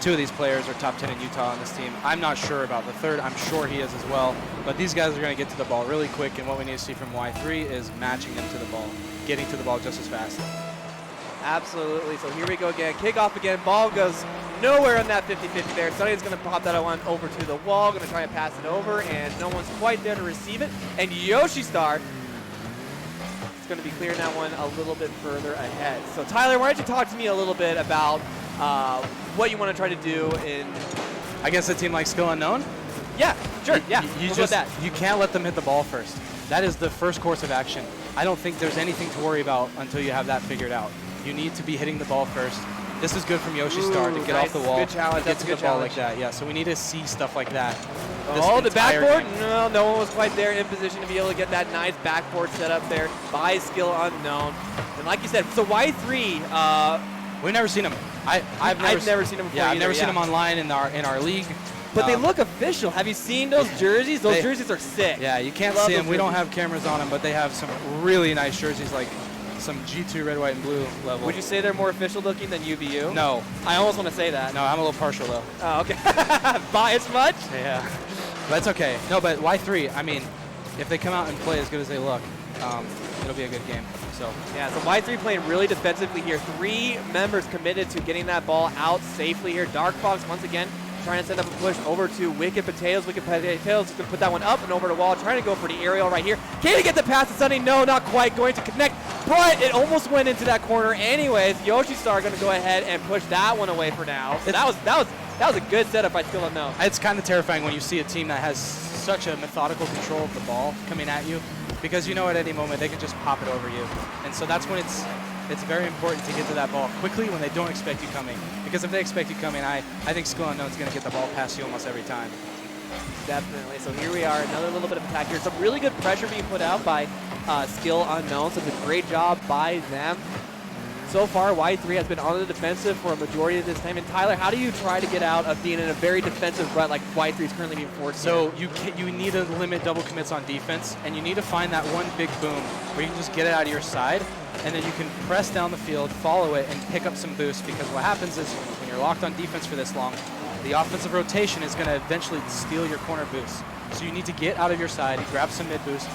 Two of these players are top 10 in Utah on this team. I'm not sure about the third. I'm sure he is as well. But these guys are going to get to the ball really quick, and what we need to see from Y3 is matching them to the ball, getting to the ball just as fast. Absolutely. So here we go again. Kickoff again. Ball goes nowhere on that 50-50 there. Sonny's going to pop that one over to the wall. Going to try and pass it over, and no one's quite there to receive it. And Yoshi Star is going to be clearing that one a little bit further ahead. So Tyler, why don't you talk to me a little bit about what you want to try to do in... Against a team like skill unknown? Yeah, sure. Yeah, You we'll go with just that. you can't let them hit the ball first. That is the first course of action. I don't think there's anything to worry about until you have that figured out. You need to be hitting the ball first. This is good from Yoshi Star to get nice. off the wall. Good challenge. Get That's to a the good ball challenge. like that. Yeah, so we need to see stuff like that. Oh, the entire backboard? game. No one was quite there in position to be able to get that nice backboard set up there by skill unknown. And like you said, so Y3, We've never seen him. I've never seen him before Yeah, I've either, never seen yeah. him online in our league. but they look official. Have you seen those jerseys? Those jerseys are sick. Yeah, you can't Love see those them. We don't jerseys. have cameras on them, but they have some really nice jerseys, like some G2 red, white, and blue level. Would you say they're more official looking than UVU? No. I almost want to say that. No, I'm a little partial though. Oh, okay. Biased much? Yeah. That's okay. No, but Y3, I mean, if they come out and play as good as they look, it'll be a good game. So Yeah, so Y3 playing really defensively here. 3 members committed to getting that ball out safely here. Dark Fox once again trying to set up a push over to Wicked Potatoes. Wicked Potatoes is going to put that one up and over the wall, trying to go for the aerial right here. Can he get the pass to Sunny? No, not quite going to connect, but it almost went into that corner anyways. Yoshi Star going to go ahead and push that one away for now. So that was a good setup by Skill Unknown. it's kind of terrifying when you see a team that has such a methodical control of the ball coming at you, because you know at any moment they can just pop it over you. And so that's when it's very important to get to that ball quickly when they don't expect you coming. Because if they expect you coming, I think Skill Unknown's going to get the ball past you almost every time. Definitely. So here we are, another little bit of attack here. Some really good pressure being put out by Skill Unknown. So it's a great job by them. So far, Y3 has been on the defensive for a majority of this time. And Tyler, how do you try to get out of being in a very defensive rut like Y3 is currently being forced? So you need to limit double commits on defense, and you need to find that one big boom where you can just get it out of your side, and then you can press down the field, follow it, and pick up some boost. Because what happens is when you're locked on defense for this long, the offensive rotation is going to eventually steal your corner boost. So you need to get out of your side, grab some mid boost,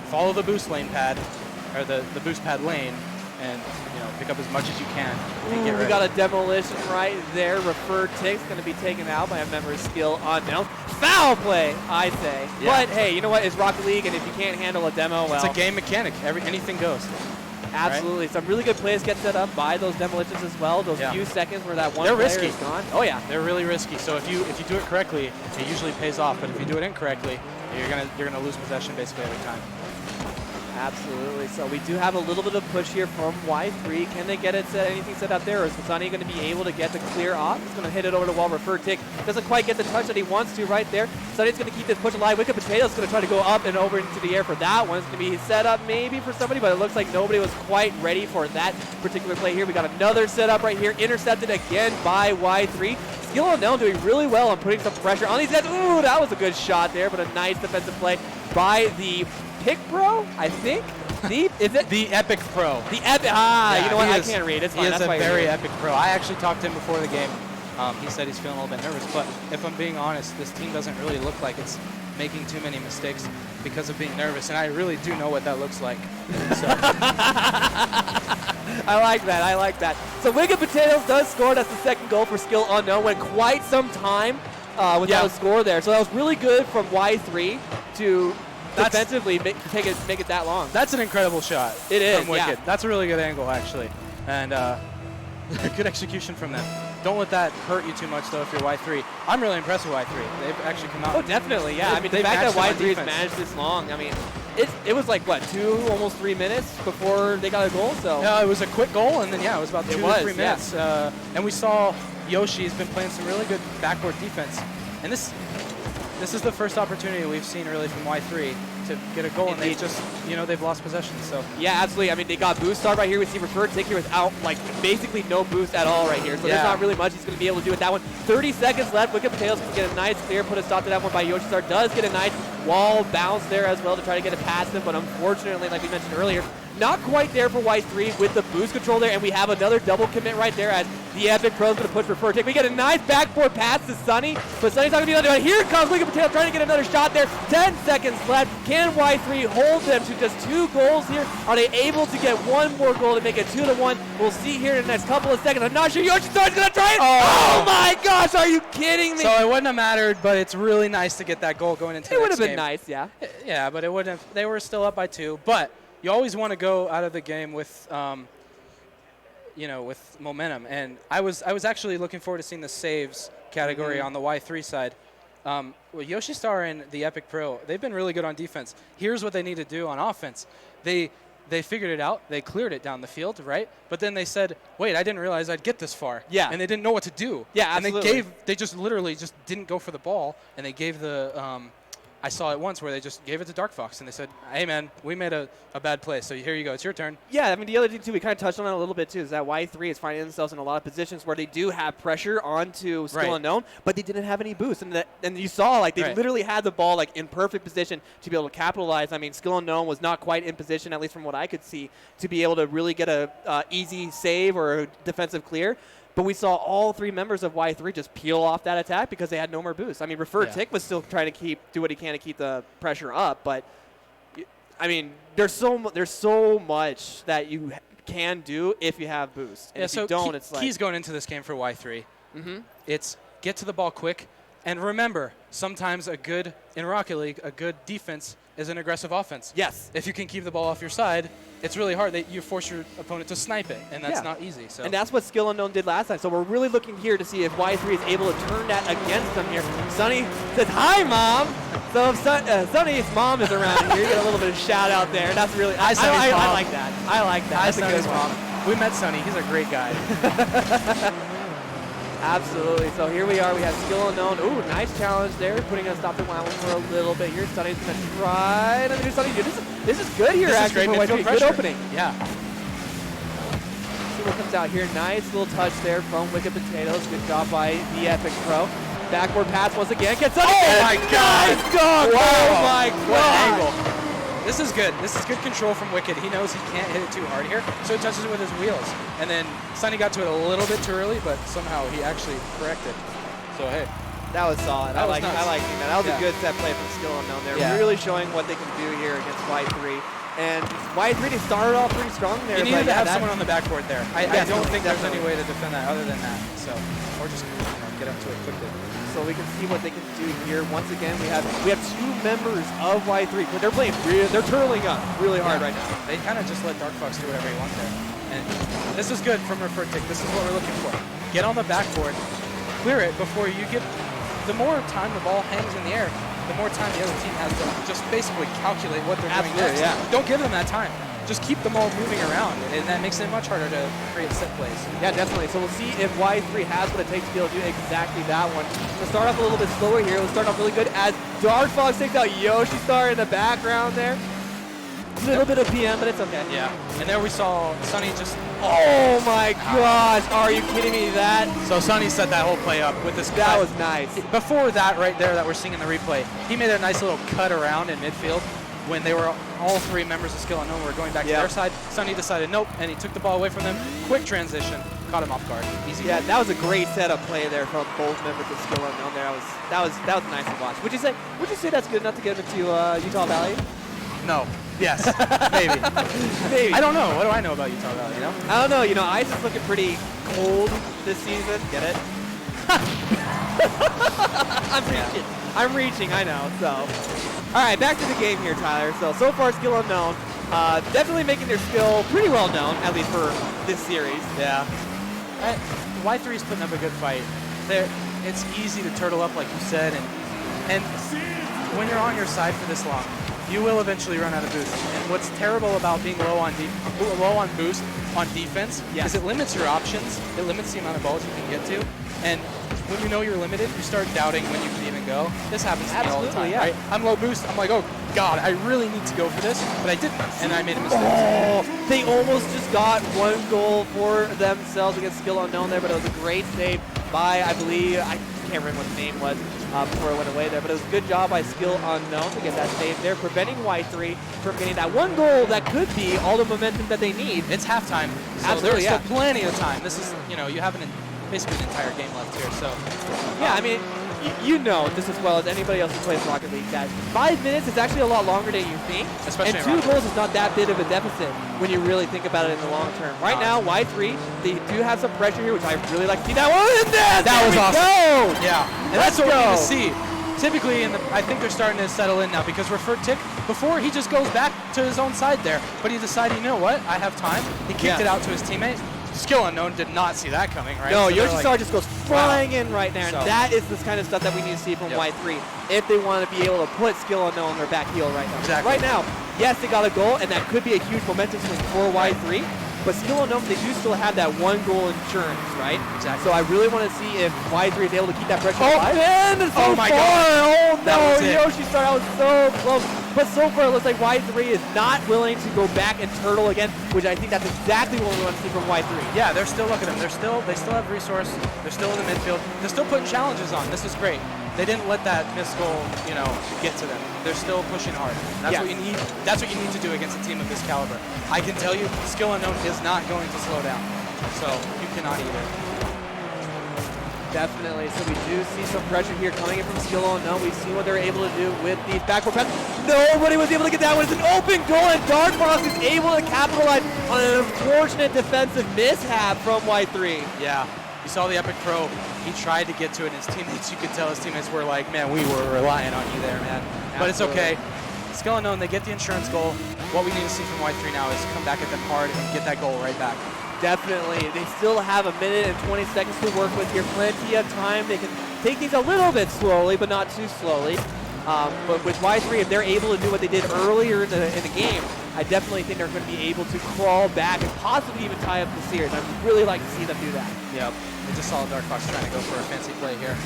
follow the boost lane pad, or the boost pad lane, and pick up as much as you can and get ready. We got a demolition right there. Referred Tick's going to be taken out by a member of skill unknown. Foul play, I say. Yeah. But hey, you know what? It's Rocket League, and if you can't handle a demo, well, It's a game mechanic. Anything goes. absolutely. Some really good plays get set up by those demolitions as well. Those few seconds where that one They're player risky. is gone. Oh yeah, They're really risky. So if you do it correctly, it usually pays off. But if you do it incorrectly, you're gonna lose possession basically every time. absolutely. So we do have a little bit of push here from Y3. Can they get anything set up there, or is Sunny going to be able to get the clear off? He's going to hit it over the wall. Referred Tick doesn't quite get the touch that he wants to right there. Sunny's going to keep this push alive. Wicked Potato's going to try to go up and over into the air for that one. It's going to be set up maybe for somebody, but it looks like nobody was quite ready for that particular play here. We got another setup right here, intercepted again by Y3. Skill Unknown doing really well on putting some pressure on these guys. Ooh, that was a good shot there, but a nice defensive play by the Pick Pro, I think. Is it? The Epic Pro. The Epic. You know what? he I is- can't read. It's He fine. is That's a why you're very here. epic pro. I actually talked to him before the game. He said he's feeling a little bit nervous, but if I'm being honest, this team doesn't really look like it's making too many mistakes because of being nervous, and I really do know what that looks like. So. I like that. I like that. So Wicked Potatoes does score. That's the second goal for Skill Unknown. Went quite some time without a score there. So that was really good from Y3 to defensively make it that long. That's an incredible shot. It is, from Wicked. yeah. That's a really good angle, actually, and good execution from them. Don't let that hurt you too much, though, if you're Y3. I'm really impressed with Y3. They've actually come out. Oh, definitely, yeah. I mean, the they've fact that matched them on Y3 has defense. managed this long, I mean, it was like, what, almost 3 minutes before they got a goal? So Yeah, it was a quick goal, and then, it was about 2 was, to 3 minutes. And we saw Yoshi's been playing some really good backboard defense. And this is the first opportunity we've seen, really, from Y3 to get a goal, and they've just, they've lost possession. So yeah, absolutely. I mean, they got boost start right here. We see Referred Tick here without, basically no boost at all right here. So there's not really much he's going to be able to do with that one. 30 seconds left. Wicked Potatoes can get a nice clear, put a stop to that one by Yoshistar. Does get a nice wall bounce there as well to try to get it past him, but unfortunately, like we mentioned earlier, not quite there for Y3 with the boost control there, and we have another double commit right there as the Epic Pro's going to push Referred Tick. We get a nice backboard pass to Sunny, but Sunny's not going to be able to do it. Here comes Wicked Potato trying to get another shot there. 10 seconds left. Can Y3 hold them to just 2 goals here? Are they able to get one more goal to make it 2-1? We'll see here in the next couple of seconds. I'm not sure Yoshistar's going to try it. Oh my gosh, are you kidding me? So it wouldn't have mattered, but it's really nice to get that goal going into the It would next have been game. nice, yeah. Yeah, but it wouldn't have. They were still up by 2. But you always want to go out of the game with, with momentum. And I was actually looking forward to seeing the saves category on the Y3 side. Well, Yoshistar and the Epic Pro, they've been really good on defense. Here's what they need to do on offense. They figured it out. They cleared it down the field, right? But then they said, wait, I didn't realize I'd get this far. Yeah. And they didn't know what to do. Yeah, absolutely. And they just literally just didn't go for the ball, and they gave the I saw it once where they just gave it to Dark Fox, and they said, hey, man, we made a bad play, so here you go. It's your turn. Yeah, I mean, the other thing, too, we kind of touched on it a little bit, too, is that Y3 is finding themselves in a lot of positions where they do have pressure onto Skill Unknown, but they didn't have any boost. And you saw, they literally had the ball, in perfect position to be able to capitalize. I mean, Skill Unknown was not quite in position, at least from what I could see, to be able to really get a easy save or a defensive clear. But we saw all 3 members of Y3 just peel off that attack because they had no more boost. I mean, Referred Tick was still trying to do what he can to keep the pressure up, but I mean, there's so much that you can do if you have boost. And if you don't, it's like keys going into this game for Y3. It's get to the ball quick, and remember, sometimes in Rocket League, a good defense is an aggressive offense. Yes. If you can keep the ball off your side, it's really hard that you force your opponent to snipe it, and that's not easy. So. And that's what Skill Unknown did last time. So we're really looking here to see if Y3 is able to turn that against them here. Sunny says, hi, Mom. So if Sunny's mom is around here, you get a little bit of shout out there. That's really, I like that. I like that. That's a good mom. one. We met Sunny. He's a great guy. Absolutely. So here we are. We have Skill Unknown. Ooh, nice challenge there. Putting a stop to Wyland for a little bit here. Sunny's going to try. Let me do something. This is good here, actually, for Y3. Good opening. Yeah. See what comes out here. Nice little touch there from Wicked Potatoes. Good job by the Epic Pro. Backward pass once again. Gets up. Oh, my God. Nice dunk. Wow. Oh, my What God. angle. This is good. This is good control from Wicked. He knows he can't hit it too hard here, so he touches it with his wheels. And then Sunny got to it a little bit too early, but somehow he actually corrected. So, hey. That was solid. I like nice. that. That was a good set play from Skill Unknown there. Yeah. Really showing what they can do here against Y3. And Y3, they started off pretty strong there. You needed to but have someone on the backboard there. I Yes, don't think there's definitely. any way to defend that other than that. So, or just get up to it quickly. So we can see what they can do here. Once again, we have 2 members of Y3, but they're playing they're turtling up really hard right now. They kind of just let Dark Fox do whatever he wants there. And this is good from Refer Tick. This is what we're looking for. Get on the backboard, clear it before you get. The more time the ball hangs in the air, the more time the other team has to just basically calculate what they're doing Absolutely, next. yeah. Don't give them that time. Just keep them all moving around, and that makes it much harder to create set plays. Yeah, definitely. So we'll see if Y3 has what it takes to be able to do exactly that one. We'll start off a little bit slower here. We'll start off really good as Dark Fox takes out Yoshi Star in the background there. A little bit of PM, but it's okay. Yeah. And there we saw Sonny just. Oh my gosh, are you kidding me? So Sonny set that whole play up with this. That cut. was nice. Before that, right there, that we're seeing in the replay, he made a nice little cut around in midfield when they were all 3 members of Skill Unknown were going back to their side. Sonny decided nope, and he took the ball away from them. Quick transition, caught him off guard. Easy. Yeah, that was a great setup play there from both members of Skill Unknown. There, that was nice to watch. Would you say that's good enough to get into Utah Valley? No. Yes. Maybe. Maybe. I don't know. What do I know about Utah Valley? You know? I don't know. You know, ice is looking pretty cold this season. Get it? I'm reaching. I know. So, all right, back to the game here, Tyler. So far, Skill Unknown, definitely making their skill pretty well known, at least for this series. Yeah. Y3's putting up a good fight. It's easy to turtle up, like you said, and when you're on your side for this long, you will eventually run out of boost. And what's terrible about being low on boost on defense is it limits your options. It limits the amount of balls you can get to. And when you know you're limited, you start doubting when you can even go. This happens to me all the time, right? I'm low boost. I'm like, oh, God, I really need to go for this. But I didn't, and I made a mistake. Oh, they almost just got 1 goal for themselves against Skill Unknown there, but it was a great save by, I believe, I can't remember what the name was before it went away there, but it was a good job by Skill Unknown to get that save there, preventing Y3 from getting that 1 goal that could be all the momentum that they need. It's halftime, so there's still plenty of time. This is, you know, you have basically an entire game left here, so. Yeah, I mean, you know just as well as anybody else who plays Rocket League that 5 minutes is actually a lot longer than you think. Especially and 2 goals is not that bit of a deficit when you really think about it in the long term. Right now, Y3, they do have some pressure here, which I really like to see. That one in there! That was awesome. Go! Yeah, and that's what we need to see. Typically, I think they're starting to settle in now because Refer Tick, before he just goes back to his own side there, but he decided, you know what, I have time. He kicked it out to his teammate. Skill Unknown did not see that coming, right? No, so Yoshi Star just goes flying in right there, and So- that is this kind of stuff that we need to see from Y3 if they want to be able to put Skill Unknown on their back heel right now. Exactly. Right now, yes, they got a goal, and that could be a huge momentum swing for Y3, but Skill Unknown, they do still have that 1 goal insurance, right? Exactly. So I really want to see if Y3 is able to keep that pressure alive. man! So my far. God. Oh That no, was it. Yoshi Star, that was so close. But so far, it looks like Y3 is not willing to go back and turtle again, which I think that's exactly what we want to see from Y3. Yeah, they're still looking at them. They still have resource. They're still in the midfield. They're still putting challenges on. This is great. They didn't let that miss goal, you know, get to them. They're still pushing hard. That's what you need. That's what you need to do against a team of this caliber. I can tell you, Skill Unknown is not going to slow down. So you cannot either. Definitely. So we do see some pressure here coming in from Skill Unknown. We've seen what they're able to do with these backward passes. Nobody was able to get that one. It's an open goal, and Dark Fox is able to capitalize on an unfortunate defensive mishap from Y3. Yeah. You saw the epic throw. He tried to get to it, and his teammates, you could tell his teammates were like, man, we were relying on you there, man. But it's okay. Skill Unknown, they get the insurance goal. What we need to see from Y3 now is come back at them hard and get that goal right back. Definitely. They still have 1 minute and 20 seconds to work with here. Plenty of time. They can take things a little bit slowly, but not too slowly. But with Y3, if they're able to do what they did earlier in the game, I definitely think they're going to be able to crawl back and possibly even tie up the series. I'd really like to see them do that. Yep. We just saw Dark Fox trying to go for a fancy play here.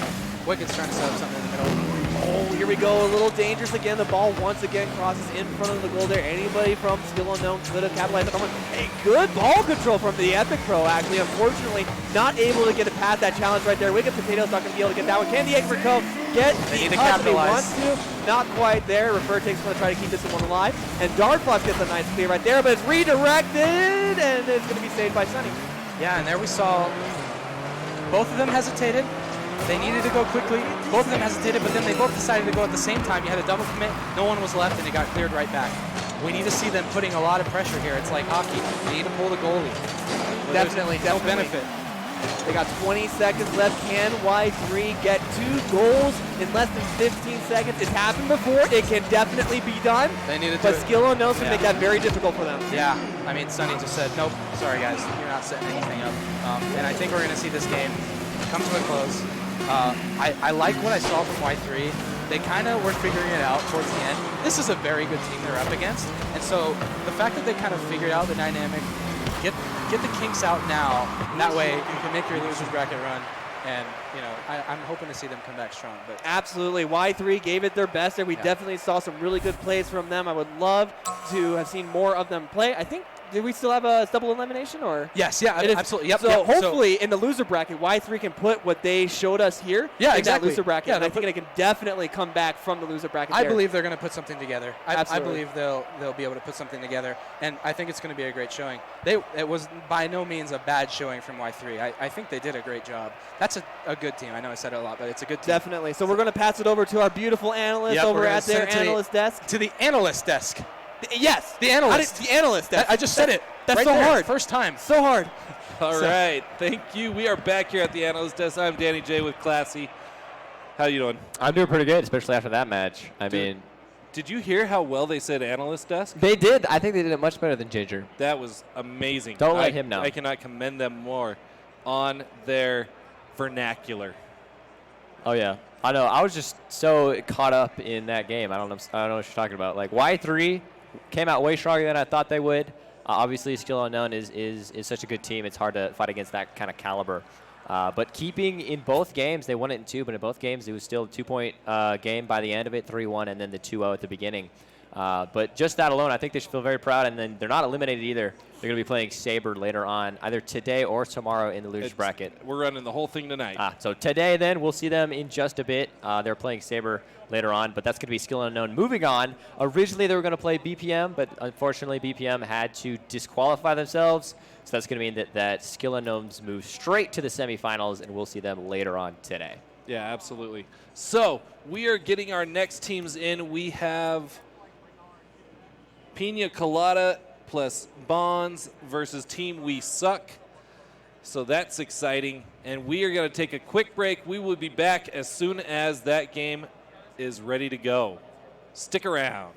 Wicked's trying to set up something in the middle. Oh, here we go. A little dangerous again. The ball once again crosses in front of the goal there. Anybody from Skill Unknown could have capitalized on that one. A good ball control from the Epic Pro, actually. Unfortunately, not able to get it past that challenge right there. Wicked Potato's not going to be able to get that one. Can the Epic Pro get They need the to touch they want capitalize. to? Not quite there. Refer Take's going to try to keep this one alive. And Dark Fox gets a nice clear right there, but it's redirected, and it's going to be saved by Sunny. Yeah, and there we saw both of them hesitated. They needed to go quickly. Both of them hesitated, but then they both decided to go at the same time. You had a double commit. No one was left, and it got cleared right back. we need to see them putting a lot of pressure here. It's like hockey. They need to pull the goalie. Where there's Definitely, no definitely. benefit. They got 20 seconds left. Can Y3 get 2 goals in less than 15 seconds? It's happened before. It can definitely be done. They need to do But it. skill unknowns can Yeah. make that very difficult for them. Yeah, I mean, Sonny just said, nope, sorry guys, you're not setting anything up. And I think we're going to see this game come to a close. I like what I saw from Y3. They kind of were figuring it out towards the end. This is a very good team they're up against. And so the fact that they kind of figured out the dynamic, get the kinks out now, and that way you can make your losers bracket run. And, I'm hoping to see them come back strong. But Absolutely. Y3 gave it their best, and we definitely saw some really good plays from them. I would love to have seen more of them play. I think, do we still have a double elimination? Or yes, yeah, It is. absolutely. Yep, So yep. hopefully in the loser bracket, Y3 can put what they showed us here Yeah, in exactly. that loser bracket. Yeah, and I they'll think they can definitely come back from the loser bracket I there. believe they're going to put something together. I Absolutely. believe they'll be able to put something together, and I think it's going to be a great showing. It was by no means a bad showing from Y3. I think they did a great job. That's a good team. I know I said it a lot, but it's a good team. Definitely. So we're going to pass it over to our beautiful analyst Yep, over we're gonna at their send it to the- analyst desk. To the analyst desk. Yes, The analyst. The analyst desk. I just said it. That's right so there, hard. First time. So hard. All right, thank you. We are back here at the analyst desk. I'm Danny J with Classy. How you doing? I'm doing pretty good, especially after that match. I Dude. mean, Did you hear how well they said analyst desk? they did. I think they did it much better than Ginger. That was amazing. Don't let him know. I cannot commend them more on their vernacular. Oh yeah, I know. I was just so caught up in that game. I don't know what you're talking about. Like Y3 came out way stronger than I thought they would. Obviously, Skill Unknown is such a good team. It's hard to fight against that kind of caliber. But keeping in both games, they won it in 2, but in both games it was still a 2-point game by the end of it, 3-1, and then the 2-0 at the beginning. But just that alone, I think they should feel very proud. And then they're not eliminated either. They're going to be playing Sabre later on, either today or tomorrow in the losers bracket. We're running the whole thing tonight. So today, then, we'll see them in just a bit. They're playing Sabre later on, but that's going to be Skill Unknown. Moving on, originally they were going to play BPM, but unfortunately BPM had to disqualify themselves. So that's going to mean that Skill Unknowns move straight to the semifinals, and we'll see them later on today. Yeah, absolutely. So we are getting our next teams in. We have Pina Colada plus Bonds versus Team We Suck. So that's exciting. And we are going to take a quick break. We will be back as soon as that game is ready to go. Stick around.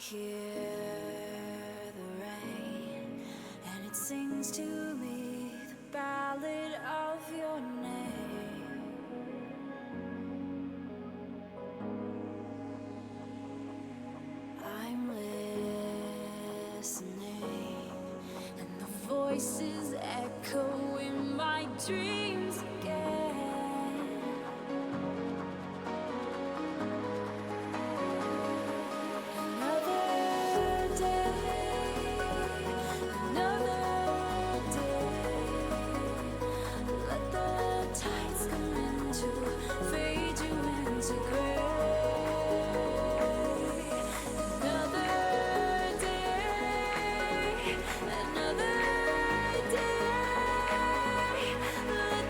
hear the rain, and it sings to me the ballad of your name. I'm listening, and the voices echo in my dreams again. Let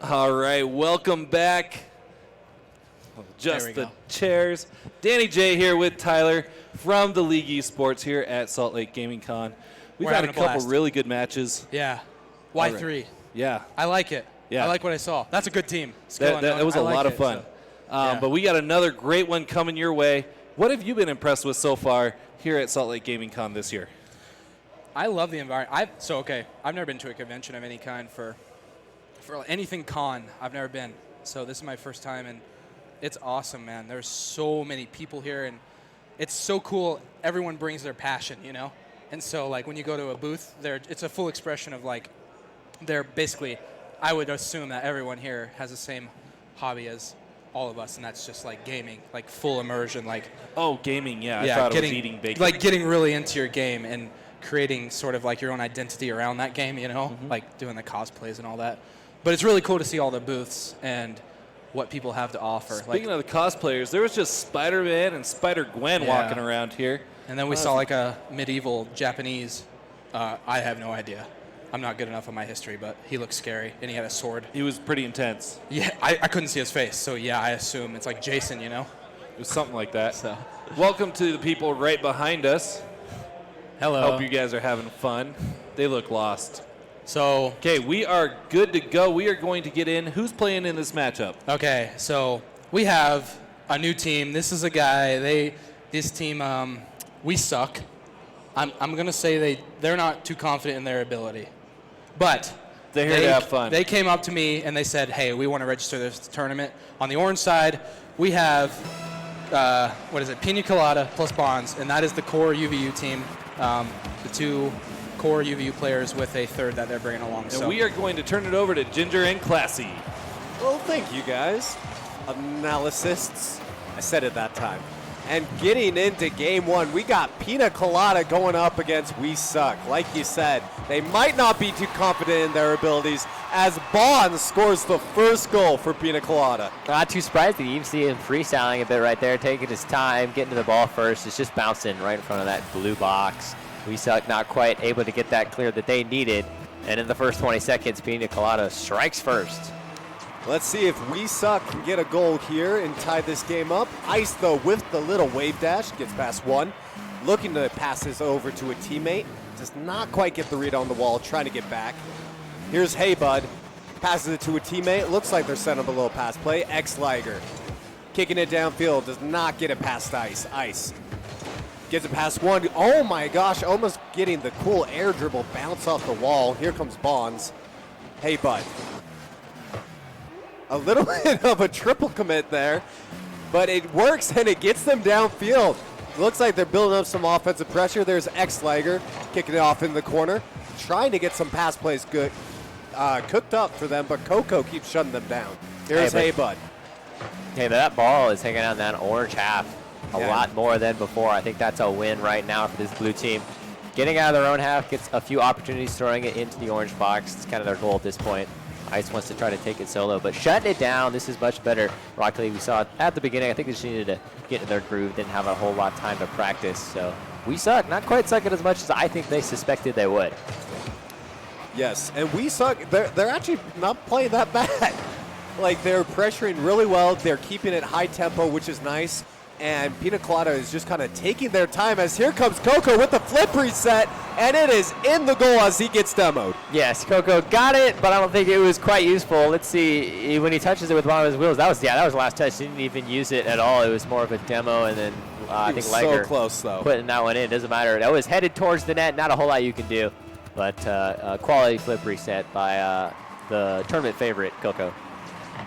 All right, welcome back. Just we the go. chairs. Danny J here with Tyler from the League Esports here at Salt Lake Gaming Con. We've We're had a having a couple blast. really good matches. Yeah. All Y3. right. Yeah, I like it. Yeah. I like what I saw. That's a good team. Skill that unknown. was I a like lot of it, fun. so, yeah. But we got another great one coming your way. What have you been impressed with so far here at Salt Lake Gaming Con this year? I love the environment. I've never been to a convention of any kind for anything con. I've never been. So this is my first time, and it's awesome, man. There's so many people here, and it's so cool. Everyone brings their passion, you know? And so, like, when you go to a booth, it's a full expression of, like, they're basically, I would assume that everyone here has the same hobby as all of us, and that's just, like, gaming, like, full immersion, like, Oh, gaming, yeah. I thought it was eating bacon. like getting really into your game and creating sort of like your own identity around that game, you know, Mm-hmm. like doing the cosplays and all that. But it's really cool to see all the booths and what people have to offer. Speaking of the cosplayers, there was just Spider-Man and Spider-Gwen Yeah. walking around here. and then we saw like a medieval Japanese. I have no idea. I'm not good enough on my history, but he looked scary and he had a sword. He was pretty intense. Yeah, I couldn't see his face, so yeah, I assume it's like Jason, you know. It was something like that. So Welcome to the people right behind us. hello. Hope you guys are having fun. They look lost. So Okay, we are good to go. We are going to get in. Who's playing in this matchup? okay, so we have a new team. This is a guy. This team, we suck. I'm gonna say they're not too confident in their ability, but They're here to have fun. They came up to me and they said, "Hey, we want to register this tournament." On the orange side, we have Pina Colada plus Bonds, and that is the core UVU team. The two core UVU players with a third that they're bringing along. And so we are going to turn it over to Ginger and Classy. Well, thank you guys. Analysts. I said it that time. And getting into game one, we got Pina Colada going up against We Suck. Like you said, they might not be too confident in their abilities as Bond scores the first goal for Pina Colada. Not too surprising. You even see him freestyling a bit right there, taking his time, getting to the ball first. It's just bouncing right in front of that blue box. We Suck not quite able to get that clear that they needed. And in the first 20 seconds, Pina Colada strikes first. Let's see if We Suck can get a goal here and tie this game up. Ice, though, with the little wave dash, gets past one. Looking to pass this over to a teammate. Does not quite get the read on the wall, trying to get back. Here's Hey Bud. Passes it to a teammate. Looks like they're setting up a little pass play. X-Liger. Kicking it downfield. Does not get it past Ice. Ice. Gets it past one. Oh my gosh, almost getting the cool air dribble bounce off the wall. Here comes Bonds. Hey Bud. A little bit of a triple commit there, but it works and it gets them downfield. Looks like they're building up some offensive pressure. There's X-Liger kicking it off in the corner, trying to get some pass plays good, cooked up for them, but Coco keeps shutting them down. Here's Hey Bud. Hey, but that ball is hanging out in that orange half a lot more than before. I think that's a win right now for this blue team. Getting out of their own half, gets a few opportunities, throwing it into the orange box. It's kind of their goal at this point. Ice wants to try to take it solo, but shutting it down, this is much better. Rocket League, we saw it at the beginning. I think they just needed to get into their groove, didn't have a whole lot of time to practice. So We Suck, not quite sucking as much as I think they suspected they would. Yes, and We Suck, they're actually not playing that bad. Like, they're pressuring really well. They're keeping it high tempo, which is nice. And Pina Colada is just kind of taking their time as here comes Coco with the flip reset, and it is in the goal as he gets demoed. Yes, Coco got it, but I don't think it was quite useful. Let's see, when he touches it with one of his wheels, that was the last touch. He didn't even use it at all. It was more of a demo, and then I think Liger so close, though. putting that one in. Doesn't matter. That was headed towards the net. Not a whole lot you can do, but quality flip reset by the tournament favorite, Coco.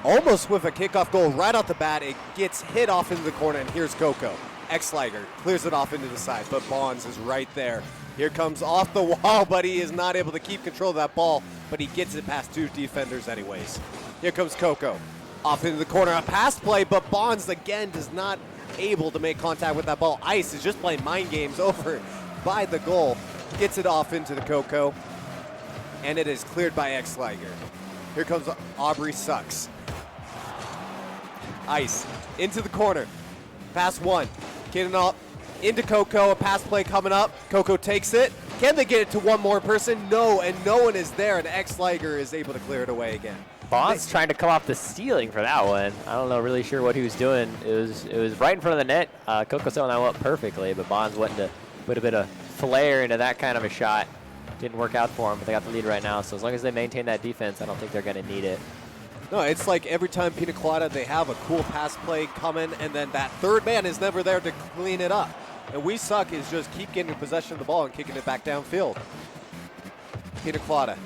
Almost with a kickoff goal right off the bat. It gets hit off into the corner, and here's Coco. X-Liger clears it off into the side, but Bonds is right there. Here comes off the wall, but he is not able to keep control of that ball, but he gets it past two defenders anyways. Here comes Coco. Off into the corner, a pass play, but Bonds again does not able to make contact with that ball. Ice is just playing mind games over by the goal. Gets it off into the Coco, and it is cleared by X-Liger. Here comes Aubrey Sucks. Ice into the corner. Pass one. Getting up into Coco. A pass play coming up. Coco takes it. Can they get it to one more person? No, and no one is there, and X-Liger is able to clear it away again. Bond's trying to come off the ceiling for that one. I don't know, really sure what he was doing. It was right in front of the net. Coco set that one up perfectly, but Bond's wanting to put a bit of flair into that kind of a shot. Didn't work out for him, but they got the lead right now. So as long as they maintain that defense, I don't think they're going to need it. No, it's like every time Pina Colada, they have a cool pass play coming, and then that third man is never there to clean it up. And We Suck is just keep getting possession of the ball and kicking it back downfield. Pina Colada.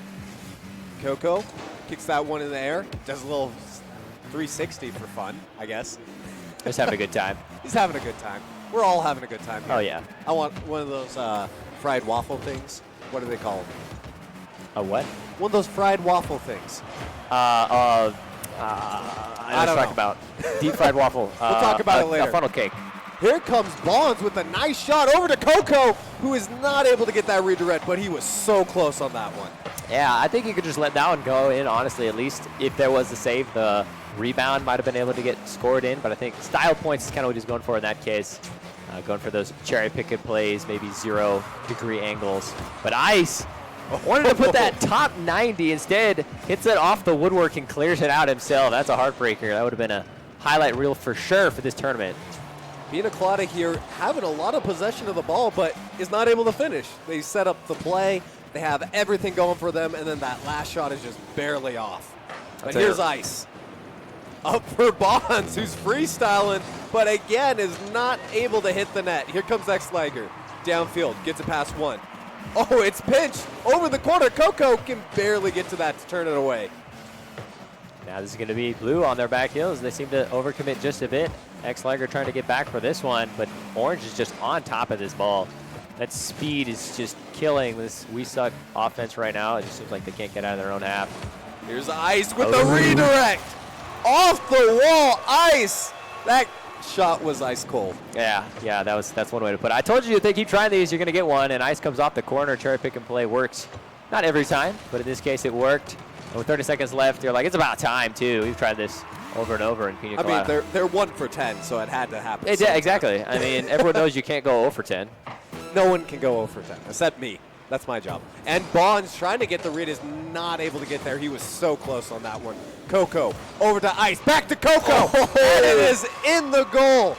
Coco kicks that one in the air, does a little 360 for fun, I guess. Just having a good time. He's having a good time. We're all having a good time here. Oh, yeah. I want one of those fried waffle things. What do they call them? A what? One of those fried waffle things. I don't know. talk about deep fried waffle. We'll talk about it later. A funnel cake. Here comes Bonds with a nice shot over to Coco, who is not able to get that redirect, but he was so close on that one. Yeah, I think you could just let that one go in, honestly. At least if there was a save, the rebound might have been able to get scored in. But I think style points is kind of what he's going for in that case. Going for those cherry picking plays, maybe 0-degree angles. But Ice wanted to put that top 90. Instead, hits it off the woodwork and clears it out himself. That's a heartbreaker. That would have been a highlight reel for sure for this tournament. Pina Colada here having a lot of possession of the ball, but is not able to finish. They set up the play. They have everything going for them, and then that last shot is just barely off. But here's Ice. Up for Bonds, who's freestyling, but again is not able to hit the net. Here comes X-Liger. Downfield, gets it past one. Oh, it's pinched over the corner. Coco can barely get to that to turn it away. Now this is going to be Blue on their back heels. They seem to overcommit just a bit. X-Liger trying to get back for this one, but Orange is just on top of this ball. That speed is just killing this We Suck offense right now. It just seems like they can't get out of their own half. Here's Ice with the redirect. Off the wall, Ice. That shot was ice cold. Yeah, that's one way to put it. I told you if they keep trying these, you're going to get one, and Ice comes off the corner. Cherry pick and play works. Not every time, but in this case it worked. And with 30 seconds left, you're like, it's about time, too. We've tried this over and over in Pina Colada. I mean, they're 1 for 10, so it had to happen. Yeah, exactly. I mean, everyone knows you can't go 0 for 10. No one can go 0 for 10, except me. That's my job. And Bonds trying to get the read is not able to get there. He was so close on that one. Coco over to Ice. Back to Coco. And it is in the goal.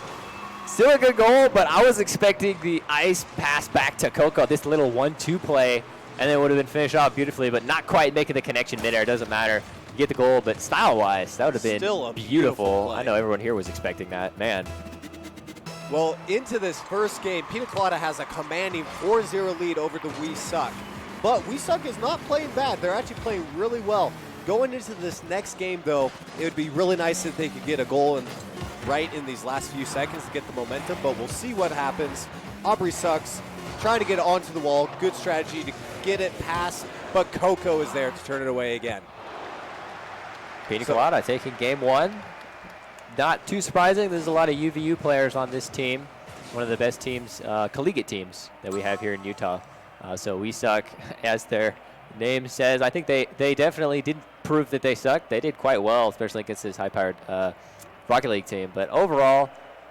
Still a good goal, but I was expecting the Ice pass back to Coco. This little 1-2 play, and then it would have been finished off beautifully, but not quite making the connection midair. It doesn't matter. You get the goal, but style-wise, that would have been still a beautiful. play. I know everyone here was expecting that. Man. Well, into this first game, Pina Colada has a commanding 4-0 lead over the We Suck. But We Suck is not playing bad. They're actually playing really well. Going into this next game, though, it would be really nice if they could get a goal right in these last few seconds to get the momentum, but we'll see what happens. Aubrey Sucks trying to get it onto the wall. Good strategy to get it past, but Coco is there to turn it away again. Pina Colada taking game one. Not too surprising. There's a lot of UVU players on this team. One of the best teams, collegiate teams that we have here in Utah. So We Suck, as their name says. I think they definitely didn't prove that they suck. They did quite well, especially against this high-powered Rocket League team. But overall,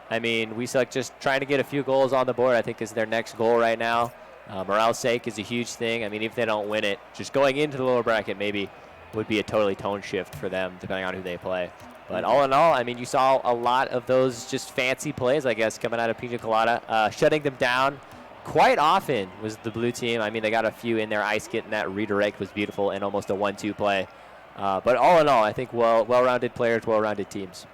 I mean, We Suck just trying to get a few goals on the board, I think, is their next goal right now. Morale's sake is a huge thing. I mean, if they don't win it, just going into the lower bracket maybe would be a totally tone shift for them, depending on who they play. But all in all, I mean, you saw a lot of those just fancy plays, I guess, coming out of Pina Colada. Shutting them down quite often was the blue team. I mean, they got a few in there. Ice getting that redirect was beautiful and almost a 1-2 play. But all in all, I think well-rounded players, well-rounded teams.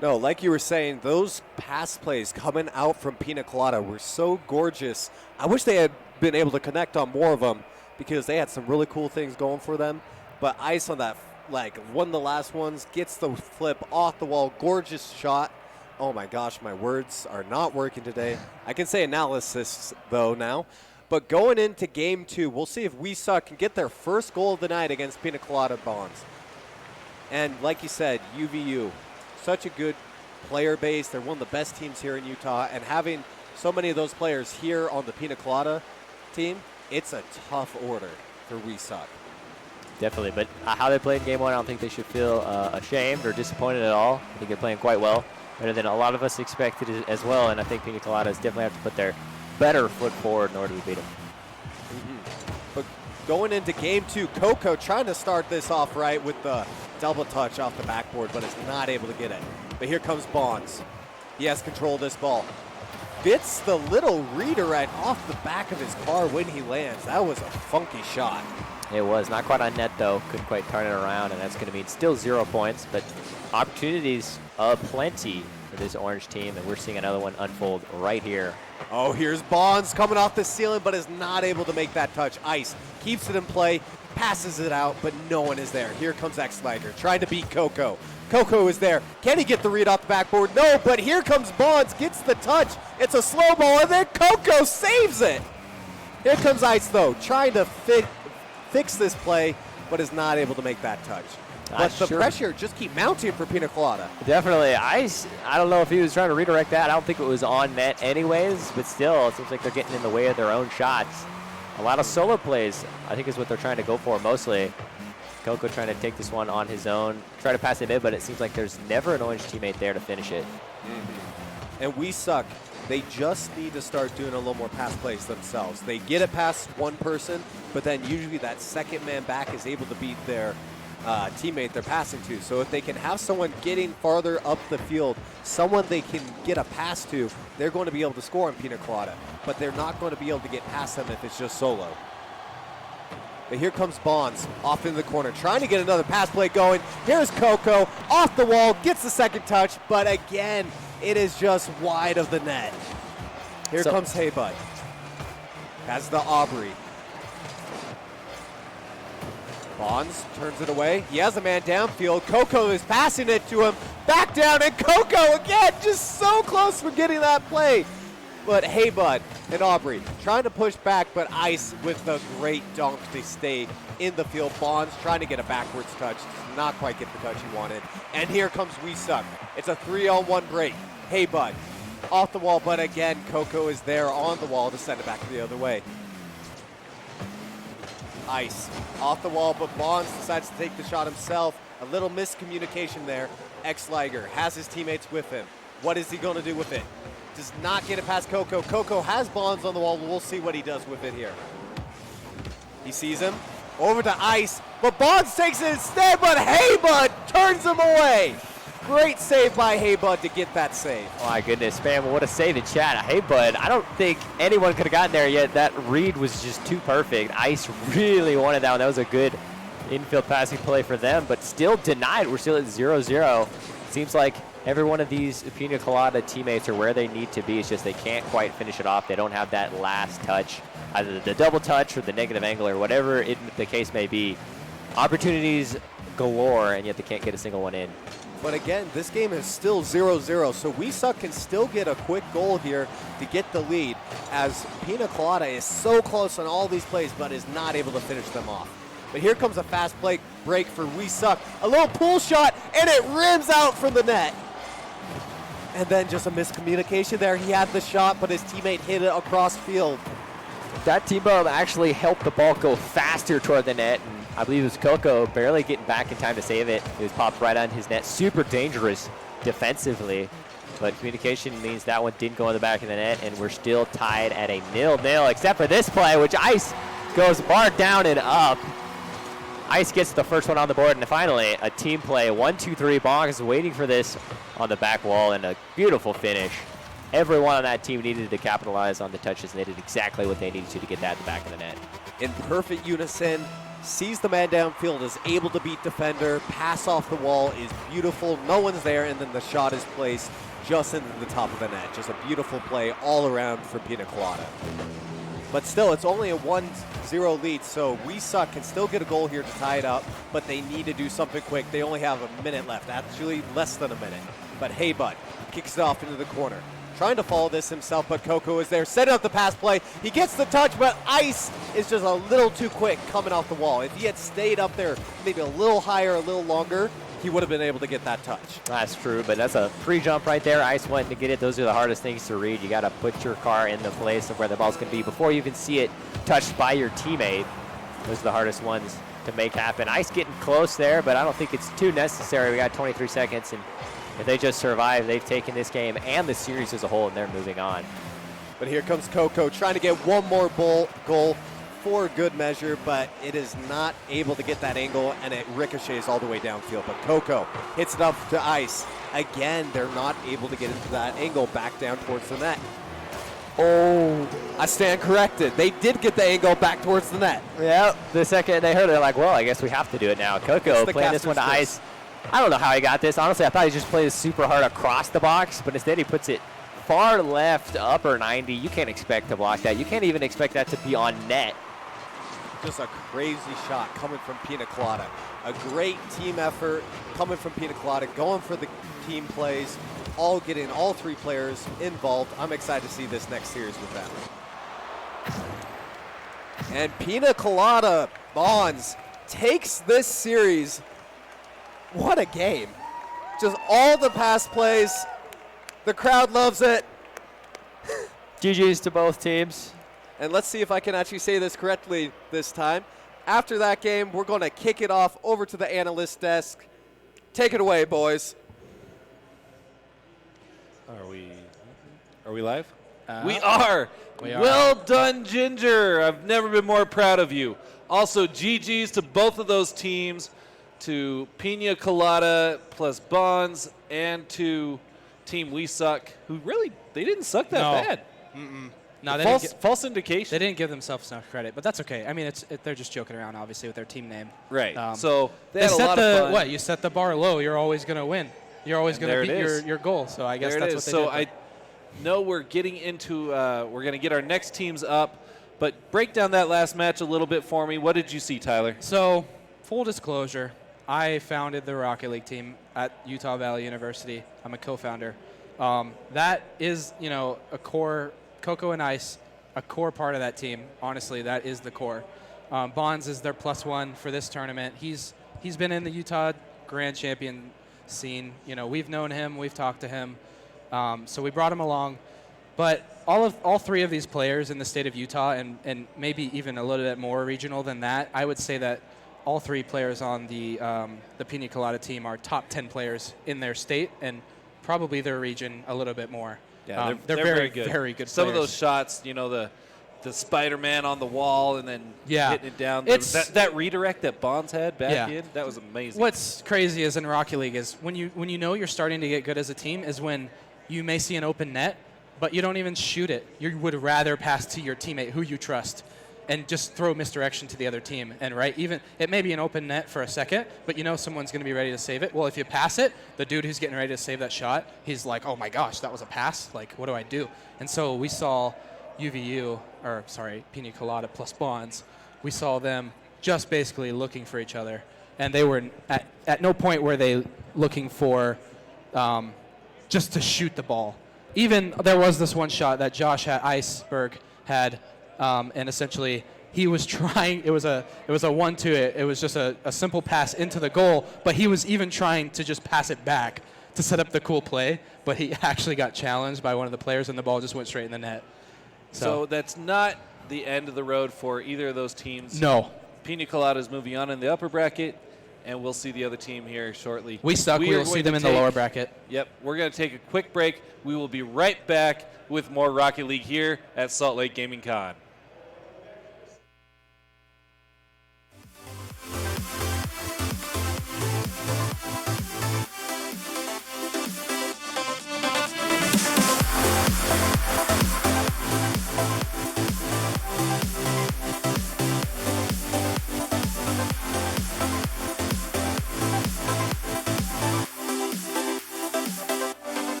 No, like you were saying, those pass plays coming out from Pina Colada were so gorgeous. I wish they had been able to connect on more of them because they had some really cool things going for them. But Ice on that, like one of the last ones, gets the flip off the wall. Gorgeous shot. Oh my gosh, my words are not working today. I can say analysis, though, now. But going into game two, we'll see if We Suck can get their first goal of the night against Pina Colada Bonds. And like you said, UVU, such a good player base. They're one of the best teams here in Utah. And having so many of those players here on the Pina Colada team, it's a tough order for We Suck. Definitely, but how they played in game one, I don't think they should feel ashamed or disappointed at all. I think they're playing quite well, better than a lot of us expected as well, and I think Pina Coladas definitely have to put their better foot forward in order to beat them. But Going into game 2, Coco trying to start this off right with the double touch off the backboard, but is not able to get it. But here comes Bonds. He has control of this ball. Gets the little redirect off the back of his car when he lands. That was a funky shot. It was not quite on net though. Couldn't quite turn it around, and that's going to mean still 0 points, but opportunities plenty for this orange team, and we're seeing another one unfold right here. Oh, here's Bonds coming off the ceiling, but is not able to make that touch. Ice keeps it in play, passes it out, but no one is there. Here comes X-Liger trying to beat Coco. Coco is there. Can he get the read off the backboard? No, but here comes Bonds, gets the touch. It's a slow ball, and then Coco saves it. Here comes Ice, though, trying to fix this play, but is not able to make that touch. But the pressure just keep mounting for Pina Colada. Definitely. I don't know if he was trying to redirect that. I don't think it was on net anyways, but still, it seems like they're getting in the way of their own shots. A lot of solo plays, I think, is what they're trying to go for mostly. Coco trying to take this one on his own, try to pass it in, but it seems like there's never an orange teammate there to finish it. And we suck. They just need to start doing a little more pass plays themselves. They get it past one person, but then usually that second man back is able to beat their teammate they're passing to. So if they can have someone getting farther up the field, someone they can get a pass to, they're going to be able to score on Pina Colada. But they're not going to be able to get past them if it's just solo. But here comes Bonds off in the corner, trying to get another pass play going. Here's Coco off the wall, gets the second touch, but again, it is just wide of the net. Here comes Heybud. Has the Aubrey. Bonds turns it away. He has a man downfield. Coco is passing it to him. Back down, and Coco again, just so close from getting that play. But Heybud and Aubrey trying to push back, but Ice with the great dunk to stay in the field. Bonds trying to get a backwards touch. Does not quite get the touch he wanted. And here comes We Suck. It's a 3-on-1 break. Heybud off the wall, but again, Coco is there on the wall to send it back the other way. Ice off the wall, but Bonds decides to take the shot himself. A little miscommunication there. X-Liger has his teammates with him. What is he going to do with it? Does not get it past Coco. Coco has Bonds on the wall. We'll see what he does with it here. He sees him. Over to Ice, but Bonds takes it instead, but Heybud turns him away. Great save by Heybud to get that save. Oh my goodness, man, what a save in chat. Heybud, I don't think anyone could have gotten there yet. That read was just too perfect. Ice really wanted that one. That was a good infield passing play for them, but still denied. We're still at 0-0. Seems like every one of these Pina Colada teammates are where they need to be. It's just they can't quite finish it off. They don't have that last touch, either the double touch or the negative angle or whatever the case may be. Opportunities galore, and yet they can't get a single one in. But again, this game is still 0-0, so We Suck can still get a quick goal here to get the lead, as Pina Colada is so close on all these plays, but is not able to finish them off. But here comes a fast break for We Suck. A little pull shot, and it rims out from the net. And then just a miscommunication there. He had the shot, but his teammate hit it across field. That T-Bomb actually helped the ball go faster toward the net, and I believe it was Coco barely getting back in time to save it. It was popped right on his net. Super dangerous defensively, but communication means that one didn't go in the back of the net, and we're still tied at a 0-0, except for this play, which Ice goes bar down and up. Ice gets the first one on the board, and finally a team play. 1-2-3. Bongs waiting for this on the back wall, and a beautiful finish. Everyone on that team needed to capitalize on the touches, and they did exactly what they needed to get that in the back of the net. In perfect unison, sees the man downfield, is able to beat defender, pass off the wall is beautiful, no one's there, and then the shot is placed just into the top of the net. Just a beautiful play all around for Pina Colada. But still, it's only a 1-0 lead, so We Suck can still get a goal here to tie it up, but they need to do something quick. They only have a minute left, actually less than a minute. But Heybud kicks it off into the corner. Trying to follow this himself, but Coco is there, setting up the pass play. He gets the touch, but Ice is just a little too quick coming off the wall. If he had stayed up there maybe a little higher, a little longer, he would have been able to get that touch. That's true, but that's a free jump right there. Ice went to get it. Those are the hardest things to read. You got to put your car in the place of where the ball's going to be before you even see it touched by your teammate. Those are the hardest ones to make happen. Ice getting close there, but I don't think it's too necessary. We got 23 seconds, and if they just survive, they've taken this game and the series as a whole, and they're moving on. But here comes Coco trying to get one more goal. for good measure, but it is not able to get that angle, and it ricochets all the way downfield. But Coco hits it up to ice. Again, they're not able to get into that angle back down towards the net. Oh, I stand corrected. They did get the angle back towards the net. Yep. The second they heard it, they're like, well, I guess we have to do it now. Coco playing this one to ice. I don't know how he got this. Honestly, I thought he just played it super hard across the box, but instead he puts it far left, upper 90. You can't expect to block that. You can't even expect that to be on net. Just a crazy shot coming from Pina Colada. A great team effort coming from Pina Colada, going for the team plays, getting all three players involved. I'm excited to see this next series with them. And Pina Colada Bonds takes this series. What a game. Just all the pass plays. The crowd loves it. GG's to both teams. And let's see if I can actually say this correctly this time. After that game, we're going to kick it off over to the analyst desk. Take it away, boys. Are we live? We are. Well done, Ginger. I've never been more proud of you. Also, GG's to both of those teams, to Pina Colada plus Bonds, and to Team We Suck, who really, they didn't suck that bad. No, they False indication. They didn't give themselves enough credit, but that's okay. I mean, they're just joking around, obviously, with their team name. Right. So they had a set lot of fun. What? You set the bar low, you're always going to win. You're always going to beat your goal. So I guess that's what they did. So I know we're getting into, we're going to get our next teams up, but break down that last match a little bit for me. What did you see, Tyler? So, full disclosure, I founded the Rocket League team at Utah Valley University. I'm a co-founder. That is, a core, Coco and Ice, a core part of that team. Honestly, that is the core. Bonds is their +1 for this tournament. He's been in the Utah Grand Champion scene. We've known him, we've talked to him, so we brought him along. But all three of these players in the state of Utah, and maybe even a little bit more regional than that, I would say that all three players on the Pina Colada team are top 10 players in their state and probably their region a little bit more. Yeah, they're very good. Very good. Some players. of those shots, the Spider-Man on the wall and then hitting it down. That redirect that Bonds had back in, that was amazing. What's crazy is in Rocket League is when you know you're starting to get good as a team is when you may see an open net, but you don't even shoot it. You would rather pass to your teammate who you trust and just throw misdirection to the other team. And even it may be an open net for a second, but someone's going to be ready to save it. Well, if you pass it, the dude who's getting ready to save that shot, he's like, oh my gosh, that was a pass? Like, what do I do? And so we saw Pina Colada plus Bonds, we saw them just basically looking for each other. And they were at no point were they looking for just to shoot the ball. Even there was this one shot that Josh Iceberg had, and essentially he was trying. It was a 1-2. It was just a simple pass into the goal, but he was even trying to just pass it back to set up the cool play. But he actually got challenged by one of the players, and the ball just went straight in the net. So that's not the end of the road for either of those teams. No. Pina Colada is moving on in the upper bracket, and we'll see the other team here shortly. We will see them in the lower bracket. Yep. We're going to take a quick break. We will be right back with more Rocket League here at Salt Lake Gaming Con.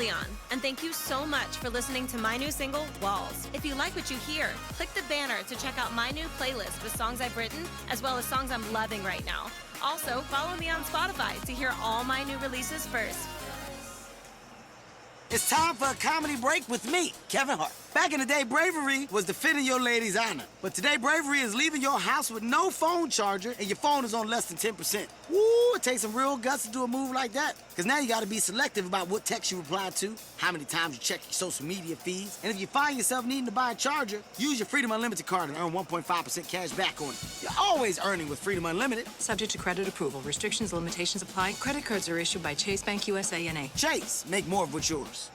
Leon, and thank you so much for listening to my new single, Walls. If you like what you hear, click the banner to check out my new playlist with songs I've written, as well as songs I'm loving right now. Also, follow me on Spotify to hear all my new releases first. It's time for a comedy break with me, Kevin Hart. Back in the day, bravery was defending your lady's honor. But today, bravery is leaving your house with no phone charger and your phone is on less than 10%. Woo, it takes some real guts to do a move like that. Because now you got to be selective about what text you reply to, how many times you check your social media feeds, and if you find yourself needing to buy a charger, use your Freedom Unlimited card and earn 1.5% cash back on it. You're always earning with Freedom Unlimited. Subject to credit approval. Restrictions, limitations apply. Credit cards are issued by Chase Bank USA N.A. Chase, make more of what's yours.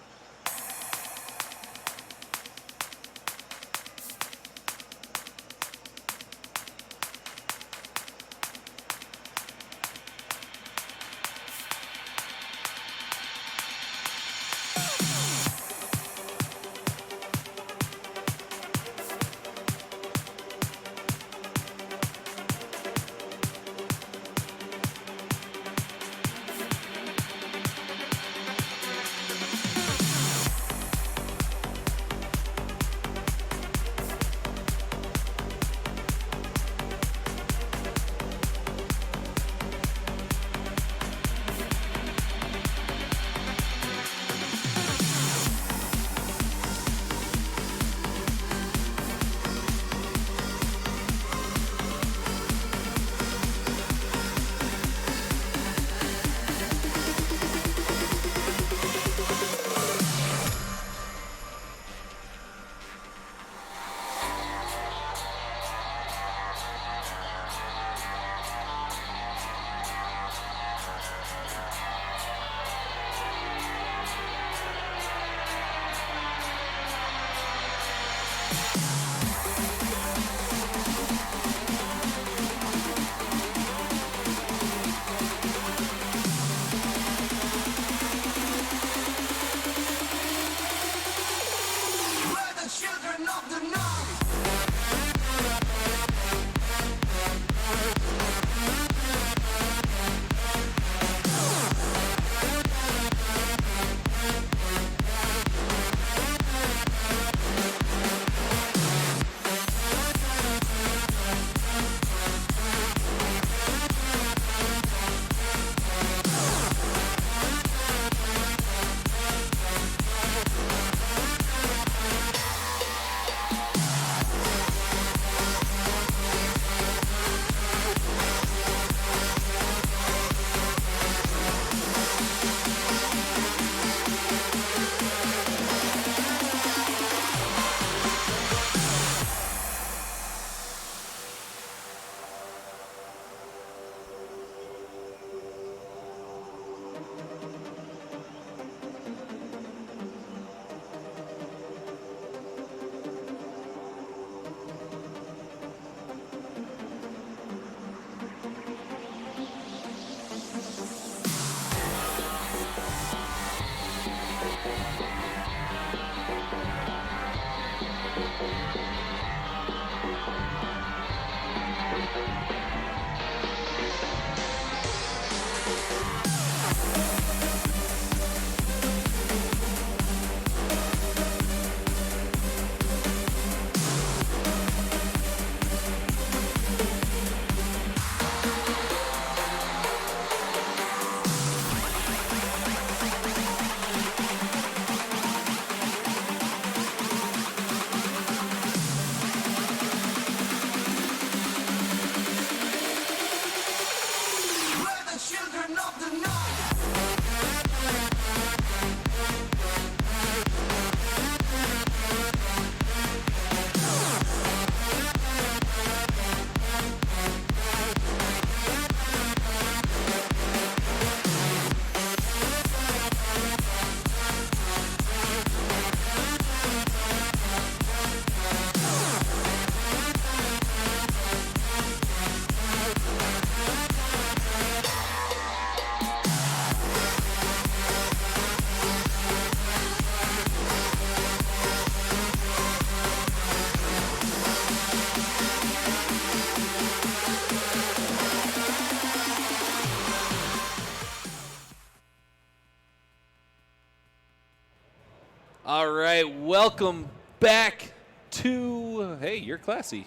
All right, welcome back to, hey, you're classy.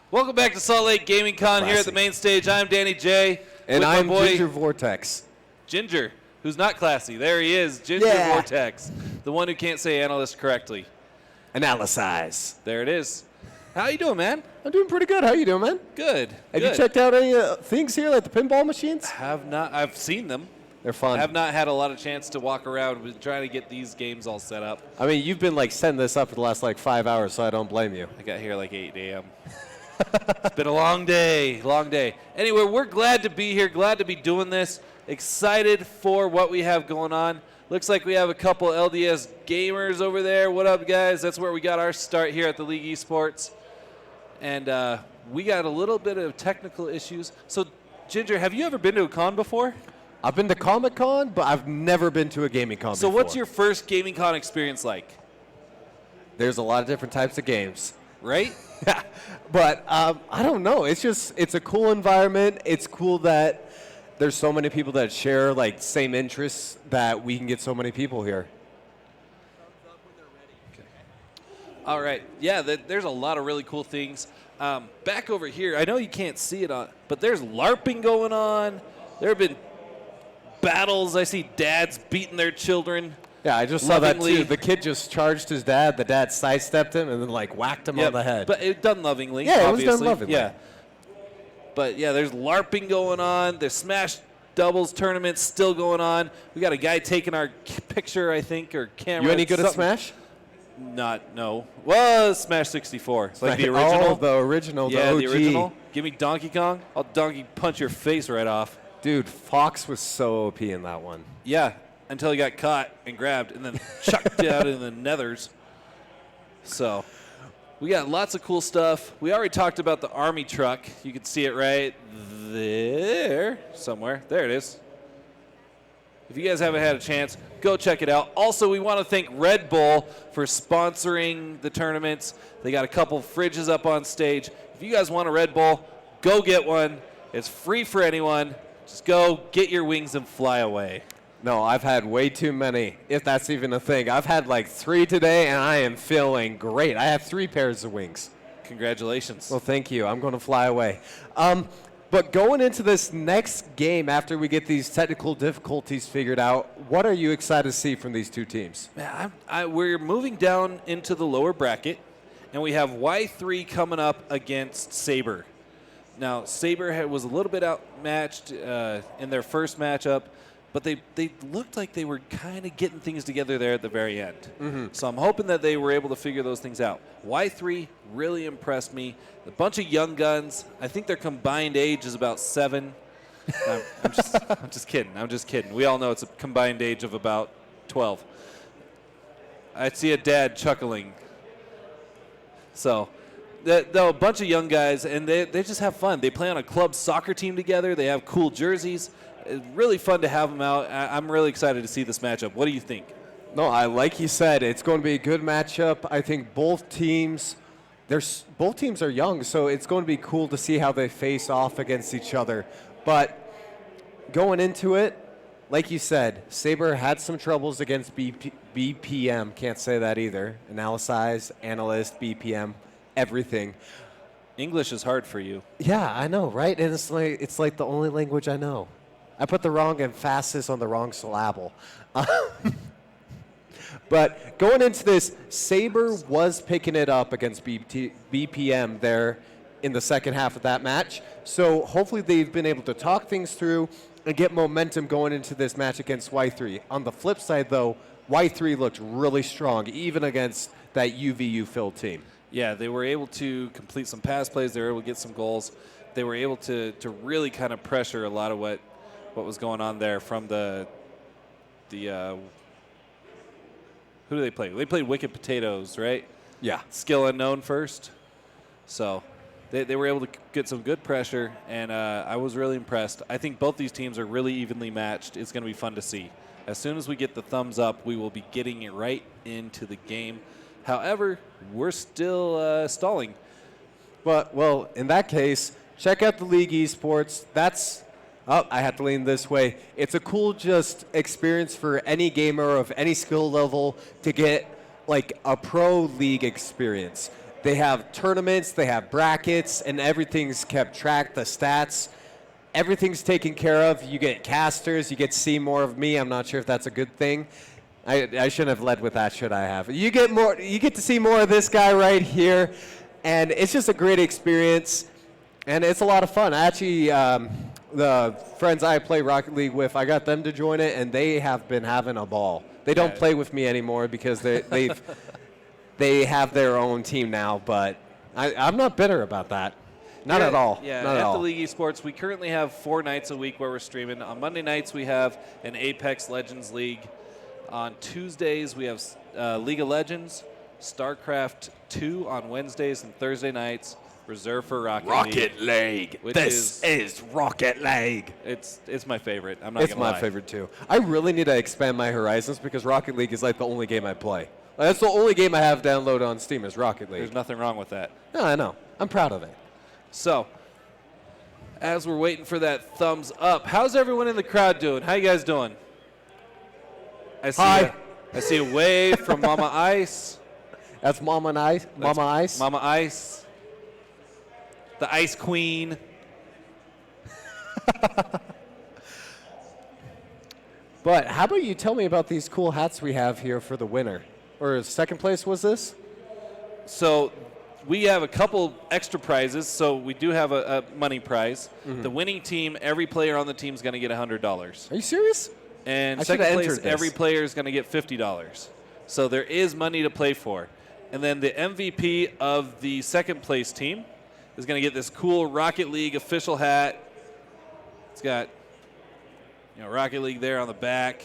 Welcome back to Salt Lake Gaming Con here at the main stage. I'm Danny J. And I'm my boy, Ginger Vortex. Ginger, who's not classy. There he is, Ginger Vortex, the one who can't say analyst correctly. Analyze. There it is. How you doing, man? I'm doing pretty good. How you doing, man? Good. Have you checked out any things here, like the pinball machines? Have not. I've seen them. They're fun. I have not had a lot of chance to walk around. We're trying to get these games all set up. I mean, you've been like setting this up for the last like 5 hours, so I don't blame you. I got here like 8 a.m. It's been a long day, long day. Anyway, we're glad to be here, glad to be doing this. Excited for what we have going on. Looks like we have a couple LDS gamers over there. What up, guys? That's where we got our start here at the League Esports. And we got a little bit of technical issues. So, Ginger, have you ever been to a con before? I've been to Comic-Con, but I've never been to a gaming con So before. what's your first gaming con experience like? There's a lot of different types of games. Right? But I don't know. It's a cool environment. It's cool that there's so many people that share like same interests that we can get so many people here. All right. Yeah, there's a lot of really cool things. Back over here, I know you can't see it on, but there's LARPing going on. There have been battles. I see dads beating their children. Yeah, I just saw that too. The kid just charged his dad. The dad sidestepped him and then like whacked him on the head. But it done lovingly. Yeah, obviously. it was done lovingly. Yeah. But yeah, there's LARPing going on. There's Smash doubles tournaments still going on. We got a guy taking our picture, I think, or camera. You any good at Smash? No. Was Smash 64. Like the original? Oh, the original, yeah, the OG. the original. Give me Donkey Kong. I'll Donkey punch your face right off. Dude, Fox was so OP in that one. Yeah, until he got caught and grabbed and then chucked out in the nethers. So we got lots of cool stuff. We already talked about the Army truck. You can see it right there somewhere. There it is. If you guys haven't had a chance, go check it out. Also, we want to thank Red Bull for sponsoring the tournaments. They got a couple fridges up on stage. If you guys want a Red Bull, go get one. It's free for anyone. Just go, get your wings, and fly away. No, I've had way too many, if that's even a thing. I've had like 3 today, and I am feeling great. I have 3 pairs of wings. Congratulations. Well, thank you. I'm going to fly away. But going into this next game, after we get these technical difficulties figured out, what are you excited to see from these two teams? Man, we're moving down into the lower bracket, and we have Y3 coming up against Sabre. Now, Sabre was a little bit outmatched in their first matchup, but they looked like they were kind of getting things together there at the very end. Mm-hmm. So I'm hoping that they were able to figure those things out. Y3 really impressed me. A bunch of young guns. I think their combined age is about 7. I'm just kidding. I'm just kidding. We all know it's a combined age of about 12. I see a dad chuckling. So, a bunch of young guys, and they just have fun. They play on a club soccer team together. They have cool jerseys. It's really fun to have them out. I'm really excited to see this matchup. What do you think? No, like you said, it's going to be a good matchup. I think both teams are young, so it's going to be cool to see how they face off against each other. But going into it, like you said, Sabre had some troubles against BPM. Can't say that either. Analyze, analyst, BPM, everything. English is hard for you. Yeah, I know, right? And it's like the only language I know. I put the wrong emphasis on the wrong syllable. But going into this, Sabre was picking it up against BPM there in the second half of that match. So hopefully they've been able to talk things through and get momentum going into this match against Y3. On the flip side, though, Y3 looked really strong, even against that UVU-filled team. Yeah, they were able to complete some pass plays. They were able to get some goals. They were able to really kind of pressure a lot of what was going on there from the who do they play? They played Wicked Potatoes, right? Yeah. Skill Unknown first. So they were able to get some good pressure, and I was really impressed. I think both these teams are really evenly matched. It's going to be fun to see. As soon as we get the thumbs up, we will be getting it right into the game. However, we're still stalling. But, well, in that case, check out the League Esports. I have to lean this way. It's a cool just experience for any gamer of any skill level to get like a pro league experience. They have tournaments, they have brackets, and everything's kept track, the stats. Everything's taken care of. You get casters, you get to see more of me. I'm not sure if that's a good thing. I shouldn't have led with that, should I have? You get to see more of this guy right here, and it's just a great experience, and it's a lot of fun. Actually, the friends I play Rocket League with, I got them to join it, and they have been having a ball. They don't play with me anymore because they have their own team now, but I'm not bitter about that. Not at all. Yeah, not at all. the League Esports, we currently have 4 nights a week where we're streaming. On Monday nights, we have an Apex Legends League. On Tuesdays, we have League of Legends, StarCraft 2 on Wednesdays and Thursday nights, reserved for Rocket League. This is Rocket League. It's my favorite. I'm not It's gonna lie. my favorite too. I really need to expand my horizons because Rocket League is like the only game I play. That's the only game I have downloaded on Steam is Rocket League. There's nothing wrong with that. No, I know. I'm proud of it. So, as we're waiting for that thumbs up, how's everyone in the crowd doing? How you guys doing? I see a wave from Mama Ice. That's Mama Ice. Mama Ice. Mama Ice. The Ice Queen. But how about you tell me about these cool hats we have here for the winner? Or second place was this? So we have a couple extra prizes. So we do have a money prize. Mm-hmm. The winning team, every player on the team is going to get $100. Are you serious? And I second should've place, entered this. every player is going to get $50. So there is money to play for. And then the MVP of the second place team is going to get this cool Rocket League official hat. It's got Rocket League there on the back.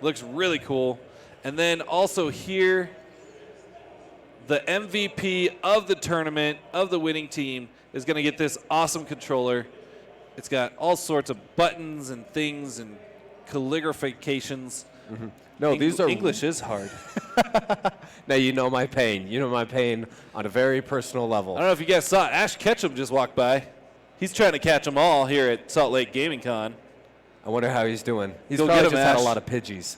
Looks really cool. And then also here, the MVP of the tournament, of the winning team, is going to get this awesome controller. It's got all sorts of buttons and things and calligraphications. Mm-hmm. No, these are English is hard. Now you know my pain. You know my pain on a very personal level. I don't know if you guys saw it. Ash Ketchum just walked by. He's trying to catch them all here at Salt Lake Gaming Con. I wonder how he's doing. He's Go probably get him, just had a Ash. lot of Pidgeys.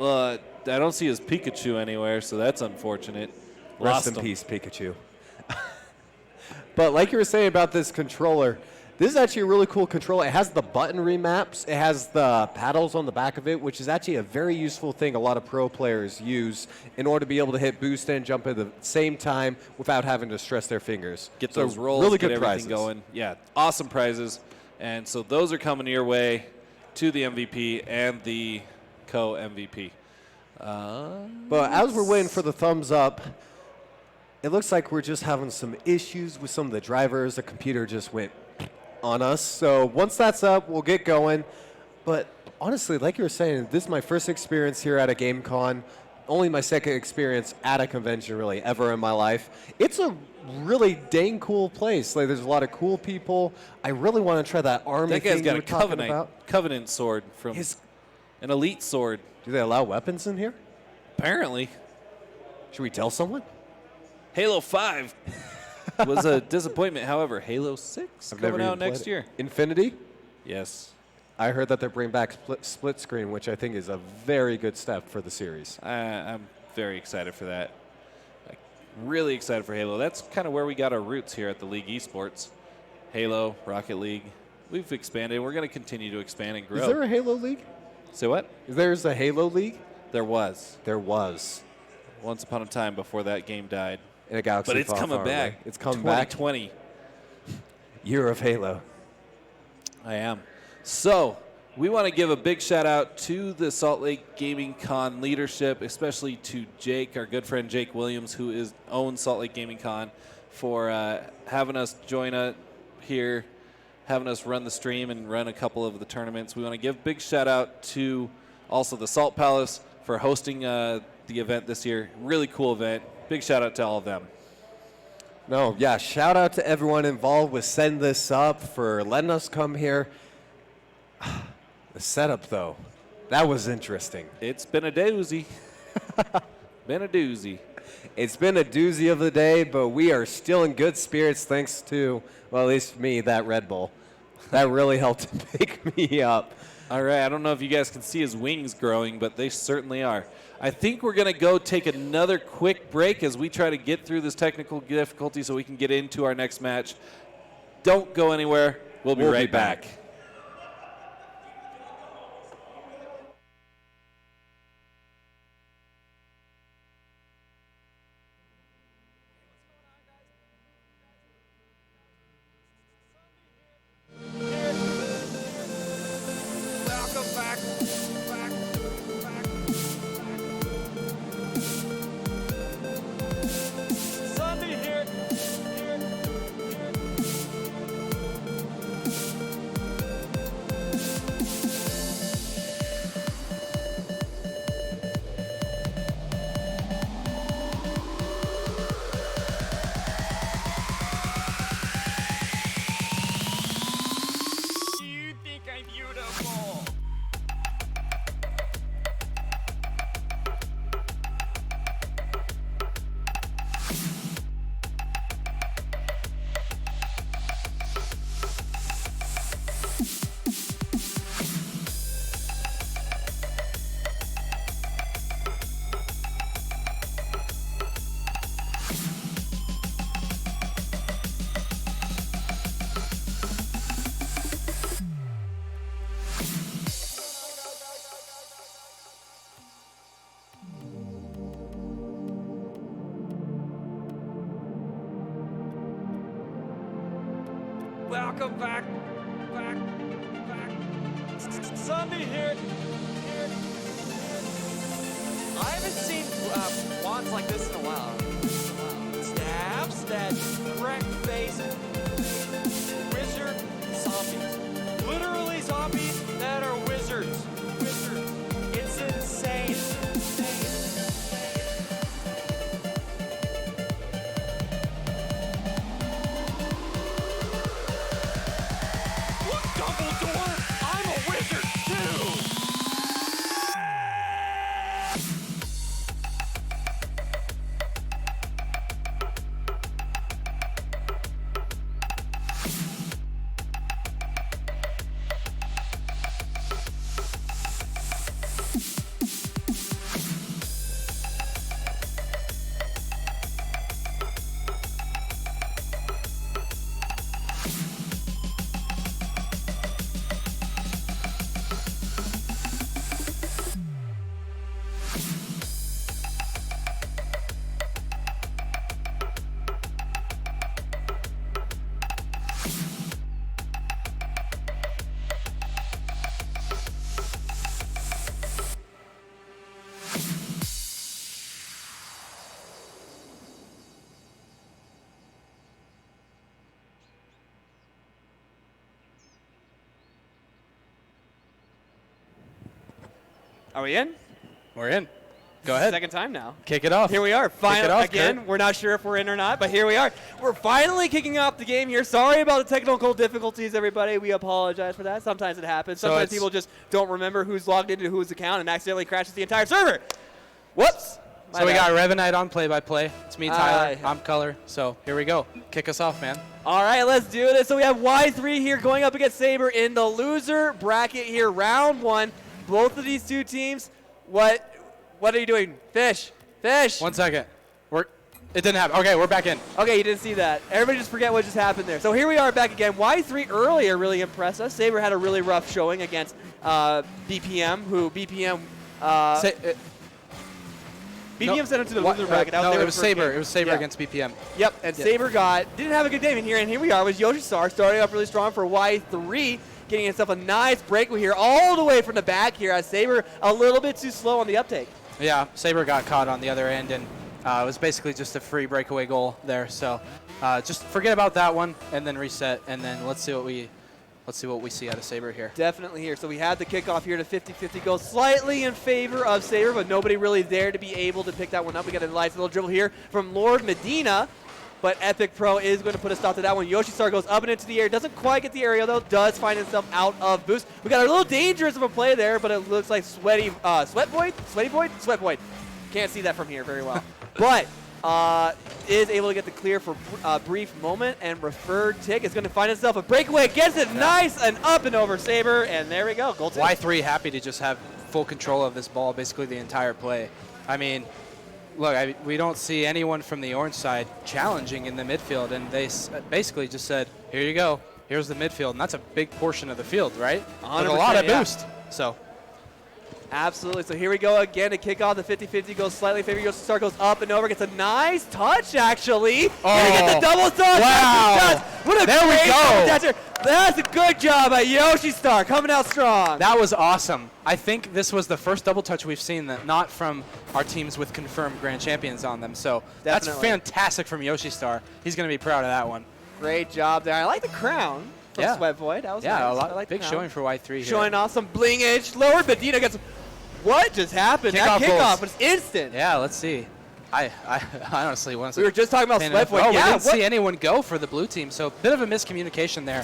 I don't see his Pikachu anywhere, so that's unfortunate. Rest in peace, Pikachu. But like you were saying about this controller, this is actually a really cool controller. It has the button remaps. It has the paddles on the back of it, which is actually a very useful thing a lot of pro players use in order to be able to hit boost and jump at the same time without having to stress their fingers. Get So those rolls, really get good everything prizes. going. Yeah, awesome prizes. And so those are coming your way to the MVP and the co-MVP. But as we're waiting for the thumbs up, it looks like we're just having some issues with some of the drivers. The computer just went on us. So once that's up, we'll get going. But honestly, like you were saying, this is my first experience here at a GameCon. Only my second experience at a convention, really, ever in my life. It's a really dang cool place. Like, there's a lot of cool people. I really want to try that army That guy's thing got you a were talking about. covenant sword from an elite sword. Do they allow weapons in here? Apparently. Should we tell someone? Halo 5 was a disappointment. However, Halo 6 I've never coming even out next played it. year. Infinity? Yes. I heard that they're bringing back split screen, which I think is a very good step for the series. I'm very excited for that. Really excited for Halo. That's kind of where we got our roots here at the League Esports. Halo, Rocket League. We've expanded. We're going to continue to expand and grow. Is there a Halo League? Say what? There's a Halo League? There was. There was. Once upon a time before that game died. In a galaxy But it's far, coming far back. away. It's coming back. 2020. Year of Halo. I am. So, we want to give a big shout out to the Salt Lake Gaming Con leadership, especially to Jake, our good friend Jake Williams, who owns Salt Lake Gaming Con, for having us join here, having us run the stream and run a couple of the tournaments. We want to give a big shout out to also the Salt Palace for hosting the event this year. Really cool event. Big shout out to all of them. No, yeah, shout out to everyone involved with setting this up, for letting us come here. The setup, though, that was interesting. It's been a doozy. Been a doozy. It's been a doozy of the day, but we are still in good spirits thanks to, well, at least me, that Red Bull. That really helped pick me up. All right, I don't know if you guys can see his wings growing, but they certainly are. I think we're going to go take another quick break as we try to get through this technical difficulty so we can get into our next match. Don't go anywhere. We'll be right back. Welcome back. Sunday here. I haven't seen wands like this in a while. Stabs that wreck-faced wizard zombies. Literally zombies that are wizards. It's insane. Look, Dumbledore! I'm a wizard too! Are we in? We're in. Go ahead. Second time now. Kick it off. Here we are. Finally, off, again, Kurt. we're not sure if we're in or not, but here we are. We're finally kicking off the game here. Sorry about the technical difficulties, everybody. We apologize for that. Sometimes it happens. So Sometimes people just don't remember who's logged into whose account and accidentally crashes the entire server. Whoops. So we got Revanite on play-by-play. It's me, Tyler. I'm Color. So here we go. Kick us off, man. All right, let's do this. So we have Y3 here going up against Saber in the loser bracket here, round one. Both of these two teams, what are you doing? Fish. 1 second. It didn't happen. Okay, we're back in. Okay, you didn't see that. Everybody just forget what just happened there. So here we are back again. Y3 earlier really impressed us. Saber had a really rough showing against BPM, who BPM BPM sent him to the loser bracket. No, it was Saber. It was Saber against BPM. Yep, and Saber didn't have a good game in here, and here we are with Yoshisar starting off really strong for Y3, getting himself a nice breakaway here all the way from the back here as Saber a little bit too slow on the uptake. Yeah, Saber got caught on the other end, and it was basically just a free breakaway goal there. So just forget about that one and then reset, and then let's see what we see out of Saber here. Definitely here. So we had the kickoff here to 50-50 goal, slightly in favor of Saber, but nobody really there to be able to pick that one up. We got a nice little dribble here from Lord Medina, but Epic Pro is going to put a stop to that one. Yoshisar goes up and into the air. Doesn't quite get the area, though. Does find himself out of boost. We got a little dangerous of a play there, but it looks like Sweat Void. Can't see that from here very well. But is able to get the clear for a brief moment, and Referred Tick is going to find himself a breakaway, gets it nice and up and over Saber, and there we go, goal two. Y3 happy to just have full control of this ball basically the entire play. I mean, look, we don't see anyone from the orange side challenging in the midfield, and they basically just said, here you go, here's the midfield, and that's a big portion of the field, right? With a lot of boost. So. Absolutely. So here we go again to kick off. The 50-50 goes slightly in favor. Yoshi Star goes up and over. Gets a nice touch, actually. Oh. Gonna get the double touch. Wow. What a there great we go. toucher. That's a good job by Yoshi Star coming out strong. That was awesome. I think this was the first double touch we've seen that not from our teams with confirmed grand champions on them. So that's fantastic from Yoshi Star. He's going to be proud of that one. Great job there. I like the crown from Sweat Void. That was nice. A I like big showing for Y3 here. Showing off some bling edge lowered, but Dino gets. What just happened? That kickoff was instant. Yeah, let's see. I honestly wasn't. We were just talking about Sweat Void. We didn't see anyone go for the blue team, so a bit of a miscommunication there.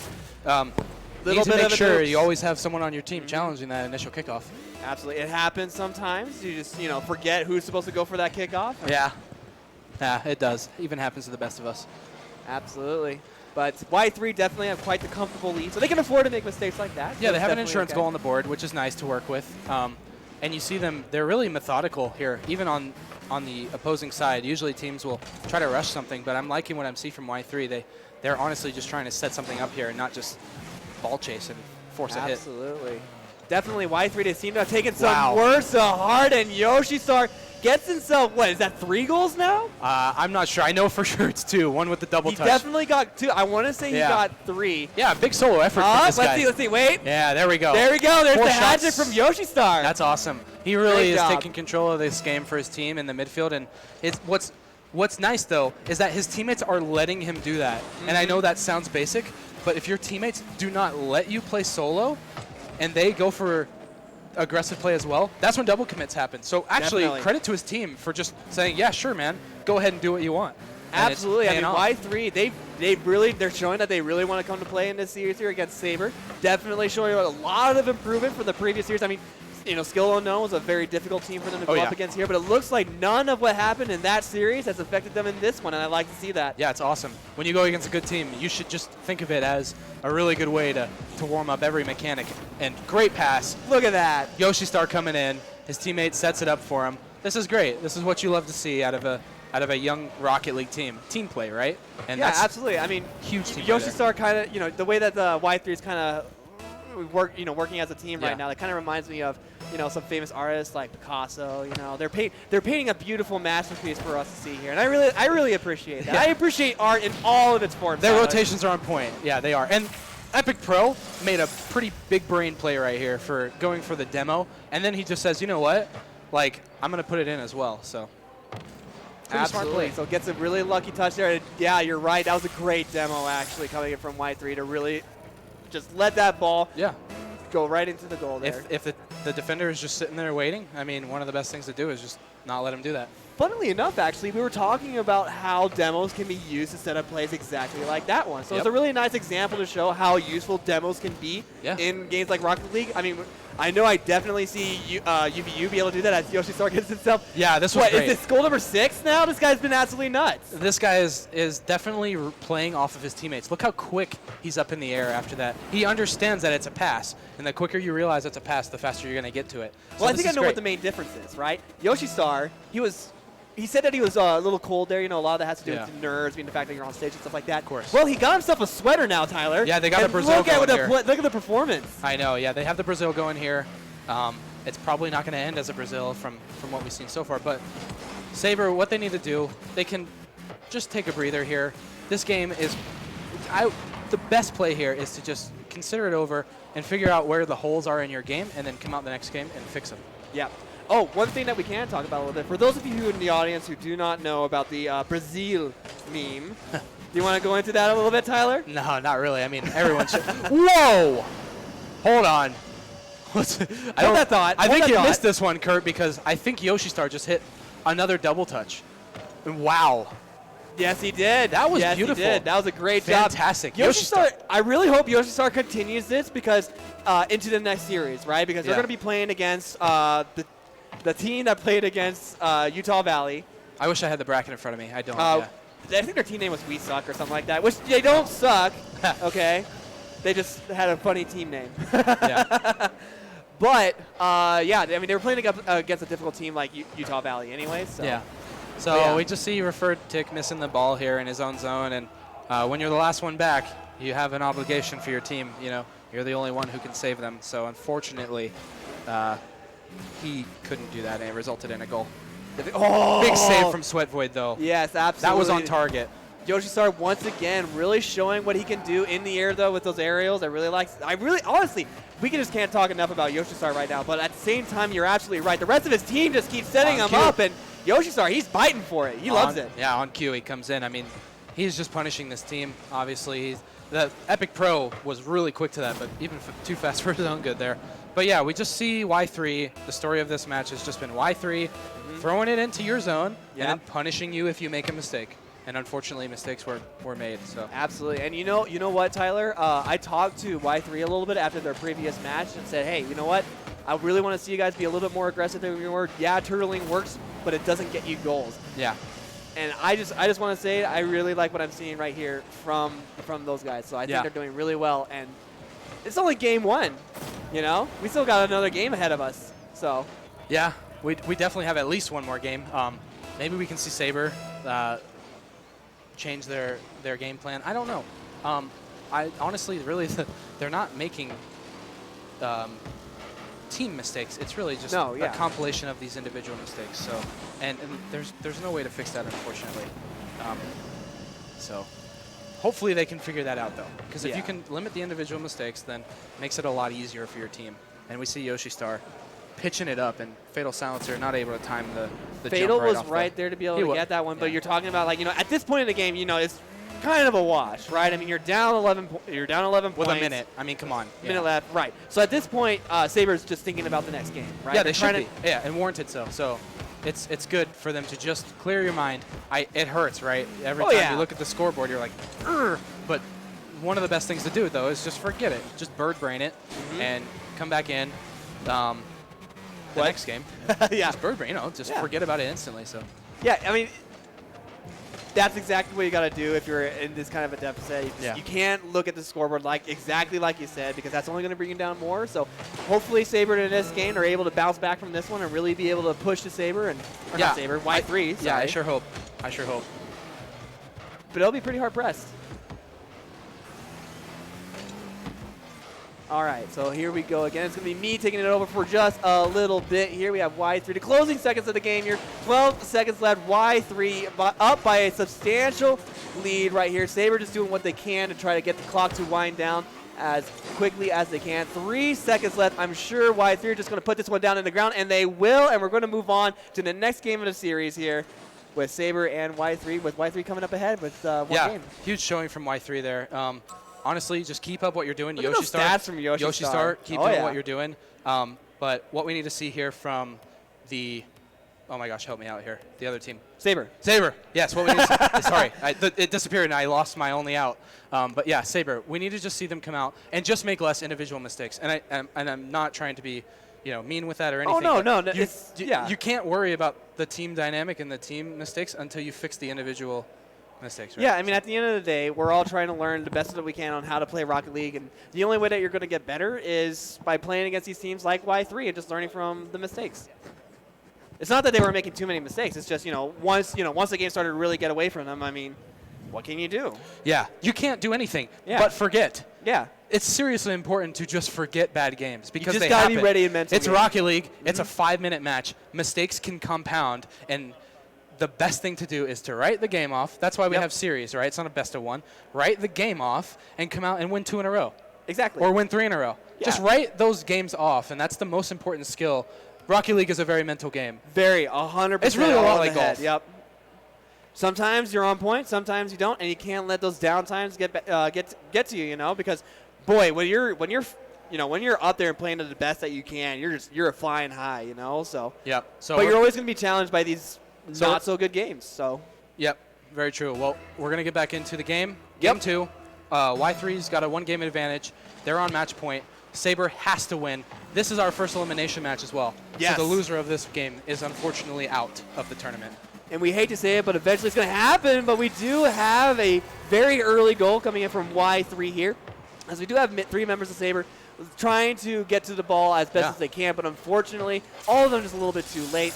You need to make sure you always have someone on your team challenging that initial kickoff. Absolutely. It happens sometimes. You just, forget who's supposed to go for that kickoff. Yeah. Yeah, it does. It even happens to the best of us. Absolutely. But Y3 definitely have quite the comfortable lead, so they can afford to make mistakes like that. Yeah, they have an insurance goal on the board, which is nice to work with. And you see them, they're really methodical here, even on the opposing side. Usually teams will try to rush something, but I'm liking what I'm seeing from Y3. They're honestly just trying to set something up here and not just ball chase and force a hit. Absolutely. Definitely Y3, they seem to have taken some worse to heart, and Yoshi Star gets himself, what, is that 3 goals now? I'm not sure. I know for sure it's 2. One with the double touch. He definitely got 2. I want to say he got 3. Yeah, big solo effort from this guy. Let's see. Wait. Yeah, there we go. There we go. There's 4 the shots. hatchet from Yoshi Star. That's awesome. He really is taking control of this game for his team in the midfield. And what's nice, though, is that his teammates are letting him do that. And I know that sounds basic, but if your teammates do not let you play solo and they go for aggressive play as well, that's when double commits happen. So actually, credit to his team for just saying, yeah, sure, man, go ahead and do what you want. Absolutely. I mean, Y3, they're showing that they really want to come to play in this series here against Saber. Definitely showing a lot of improvement from the previous series. I mean, Skill Unknown was a very difficult team for them to go up against here, but it looks like none of what happened in that series has affected them in this one, and I like to see that. Yeah, it's awesome. When you go against a good team, you should just think of it as a really good way to warm up every mechanic. And great pass. Look at that. Yoshi Star coming in. His teammate sets it up for him. This is great. This is what you love to see out of a young Rocket League team. Team play, right? And yeah, absolutely. I mean, huge team. Yoshi Star kind of, the way that the Y3 is kind of working as a team right now, that kind of reminds me of, some famous artists like Picasso. They're painting a beautiful masterpiece for us to see here, and I really appreciate that. Yeah. I appreciate art in all of its forms. Their rotations are on point. Yeah, they are. And Epic Pro made a pretty big brain play right here for going for the demo, and then he just says, you know what, I'm going to put it in as well. So. Absolutely. So gets a really lucky touch there. Yeah, you're right. That was a great demo actually coming in from Y3 to really just let that ball go right into the goal there. If the defender is just sitting there waiting, I mean, one of the best things to do is just not let him do that. Funnily enough, actually, we were talking about how demos can be used to set up plays exactly like that one. So it's a really nice example to show how useful demos can be in games like Rocket League. I mean, I know I definitely see UVU be able to do that as Yoshi Star gets himself. Yeah, this was great. Is this goal number 6 now? This guy's been absolutely nuts. This guy is definitely playing off of his teammates. Look how quick he's up in the air after that. He understands that it's a pass, and the quicker you realize it's a pass, the faster you're going to get to it. Well, I think I know what the main difference is, right? Yoshi Star, he said that he was a little cold there. A lot of that has to do with nerves, the fact that you're on stage and stuff like that. Of course. Well, he got himself a sweater now, Tyler. Yeah, they got the Brazil going here. Look at the performance. I know, yeah. They have the Brazil going here. It's probably not going to end as a Brazil from what we've seen so far. But Saber, what they need to do, they can just take a breather here. This game is the best play here is to just consider it over and figure out where the holes are in your game and then come out the next game and fix them. Yeah. Oh, one thing that we can talk about a little bit. For those of you who in the audience who do not know about the Brazil meme, do you want to go into that a little bit, Tyler? No, not really. I mean, everyone should. Whoa! Hold on. I think you missed this one, Kurt, because I think Yoshi Star just hit another double touch. Wow. Yes, he did. That was beautiful. He did. That was a great Fantastic. job. Yoshi Star, I really hope Yoshi Star continues this because into the next series, right? Because they're going to be playing against the team that played against Utah Valley I wish I had the bracket in front of me. I don't. I think their team name was We Suck or something like that, which they don't suck, okay? They just had a funny team name. Yeah. But, yeah, I mean, they were playing against a difficult team like Utah Valley anyway. So. Yeah. So we just see referred Tick missing the ball here in his own zone, and when you're the last one back, you have an obligation for your team. You know, you're the only one who can save them. So unfortunately, he couldn't do that, and it resulted in a goal. Oh! Big save from Sweat Void, though. Yes, absolutely. That was on target. Yoshistar once again really showing what he can do in the air though with those aerials. Honestly, we just can't talk enough about Yoshistar right now. But at the same time, you're absolutely right. The rest of his team just keeps setting him up, and Yoshistar, he's fighting for it. He loves it. Yeah, on cue he comes in. I mean, he's just punishing this team. Obviously, the Epic Pro was really quick to that, but even too fast for his own good there. But yeah, we just see Y3. The story of this match has just been Y3 throwing it into your zone and then punishing you if you make a mistake. And unfortunately, mistakes were made. So absolutely. And you know what, Tyler? I talked to Y3 a little bit after their previous match and said, hey, you know what? I really want to see you guys be a little bit more aggressive than you were. Yeah, turtling works, but it doesn't get you goals. Yeah. And I just want to say I really like what I'm seeing right here from those guys. So I think they're doing really well. And it's only game one. You know, we still got another game ahead of us. So yeah, we definitely have at least one more game. Maybe we can see Saber change their game plan. I don't know. I honestly, really, they're not making team mistakes. It's really just a compilation of these individual mistakes. So, and there's no way to fix that, unfortunately. So, hopefully they can figure that out, though. Because if you can limit the individual mistakes, then it makes it a lot easier for your team. And we see Yoshistar pitching it up, and Fatal Silencer not able to time the Fatal jump was right there to be able to get that one, but you're talking about, like, you know, at this point in the game, you know, it's kind of a wash, right? I mean, you're down 11 points. With a minute. I mean, come on. Minute left, right. So at this point, Saber's just thinking about the next game, right? Yeah, they should be. Yeah, and warranted so. So it's good for them to just clear your mind. It hurts, right? Every time you look at the scoreboard, you're like, ugh. But one of the best things to do, though, is just forget it. Just bird brain it and come back in. The next game. Just bird brain, just forget about it instantly. So yeah, I mean, that's exactly what you got to do if you're in this kind of a deficit. You can't look at the scoreboard exactly like you said, because that's only going to bring you down more. So hopefully Saber in this game are able to bounce back from this one and really be able to push the Saber not Saber, Y3. Yeah, I sure hope. But it'll be pretty hard pressed. All right, so here we go again. It's going to be me taking it over for just a little bit here. We have Y3. The closing seconds of the game here. 12 seconds left. Y3 up by a substantial lead right here. Saber just doing what they can to try to get the clock to wind down as quickly as they can. 3 seconds left. I'm sure Y3 are just going to put this one down in the ground, and they will. And we're going to move on to the next game of the series here with Saber and Y3, with Y3 coming up ahead with one game. Huge showing from Y3 there. Honestly, just keep up what you're doing. Look at those stats from Yoshistar. Keep up what you're doing. But what we need to see here from the, oh my gosh, help me out here. The other team. Saber. Yes, what we need to see. Sorry, it disappeared and I lost my only out. But yeah, Saber. We need to just see them come out and just make less individual mistakes. And I'm not trying to be, mean with that or anything. Oh no. You can't worry about the team dynamic and the team mistakes until you fix the individual mistakes, right? Yeah, I mean, at the end of the day, we're all trying to learn the best that we can on how to play Rocket League, and the only way that you're going to get better is by playing against these teams like Y3 and just learning from the mistakes. It's not that they were making too many mistakes. It's just, once the game started to really get away from them, I mean, what can you do? Yeah, you can't do anything but forget. Yeah. It's seriously important to just forget bad games because you just they gotta happen. be ready in mental It's game. Rocket League. It's a 5-minute match. Mistakes can compound, and the best thing to do is to write the game off. That's why we have series, right? It's not a best of one. Write the game off and come out and win 2 in a row. Exactly. Or win 3 in a row. Yeah. Just write those games off, and that's the most important skill. Rocket League is a very mental game. Very, 100%. It's really a lot like golf. Yep. Sometimes you're on point, sometimes you don't, and you can't let those down times get to you, because, boy, when you're up there and playing to the best that you can, you're flying high, So. Yep. So. But you're always going to be challenged by these not so good games. So. Yep. Very true. Well, we're going to get back into the game. Game 2. Y3's got a 1-game advantage. They're on match point. Saber has to win. This is our first elimination match as well. Yes. So the loser of this game is unfortunately out of the tournament. And we hate to say it, but eventually it's going to happen. But we do have a very early goal coming in from Y3 here, as we do have 3 members of Saber trying to get to the ball as best as they can. But unfortunately, all of them just a little bit too late.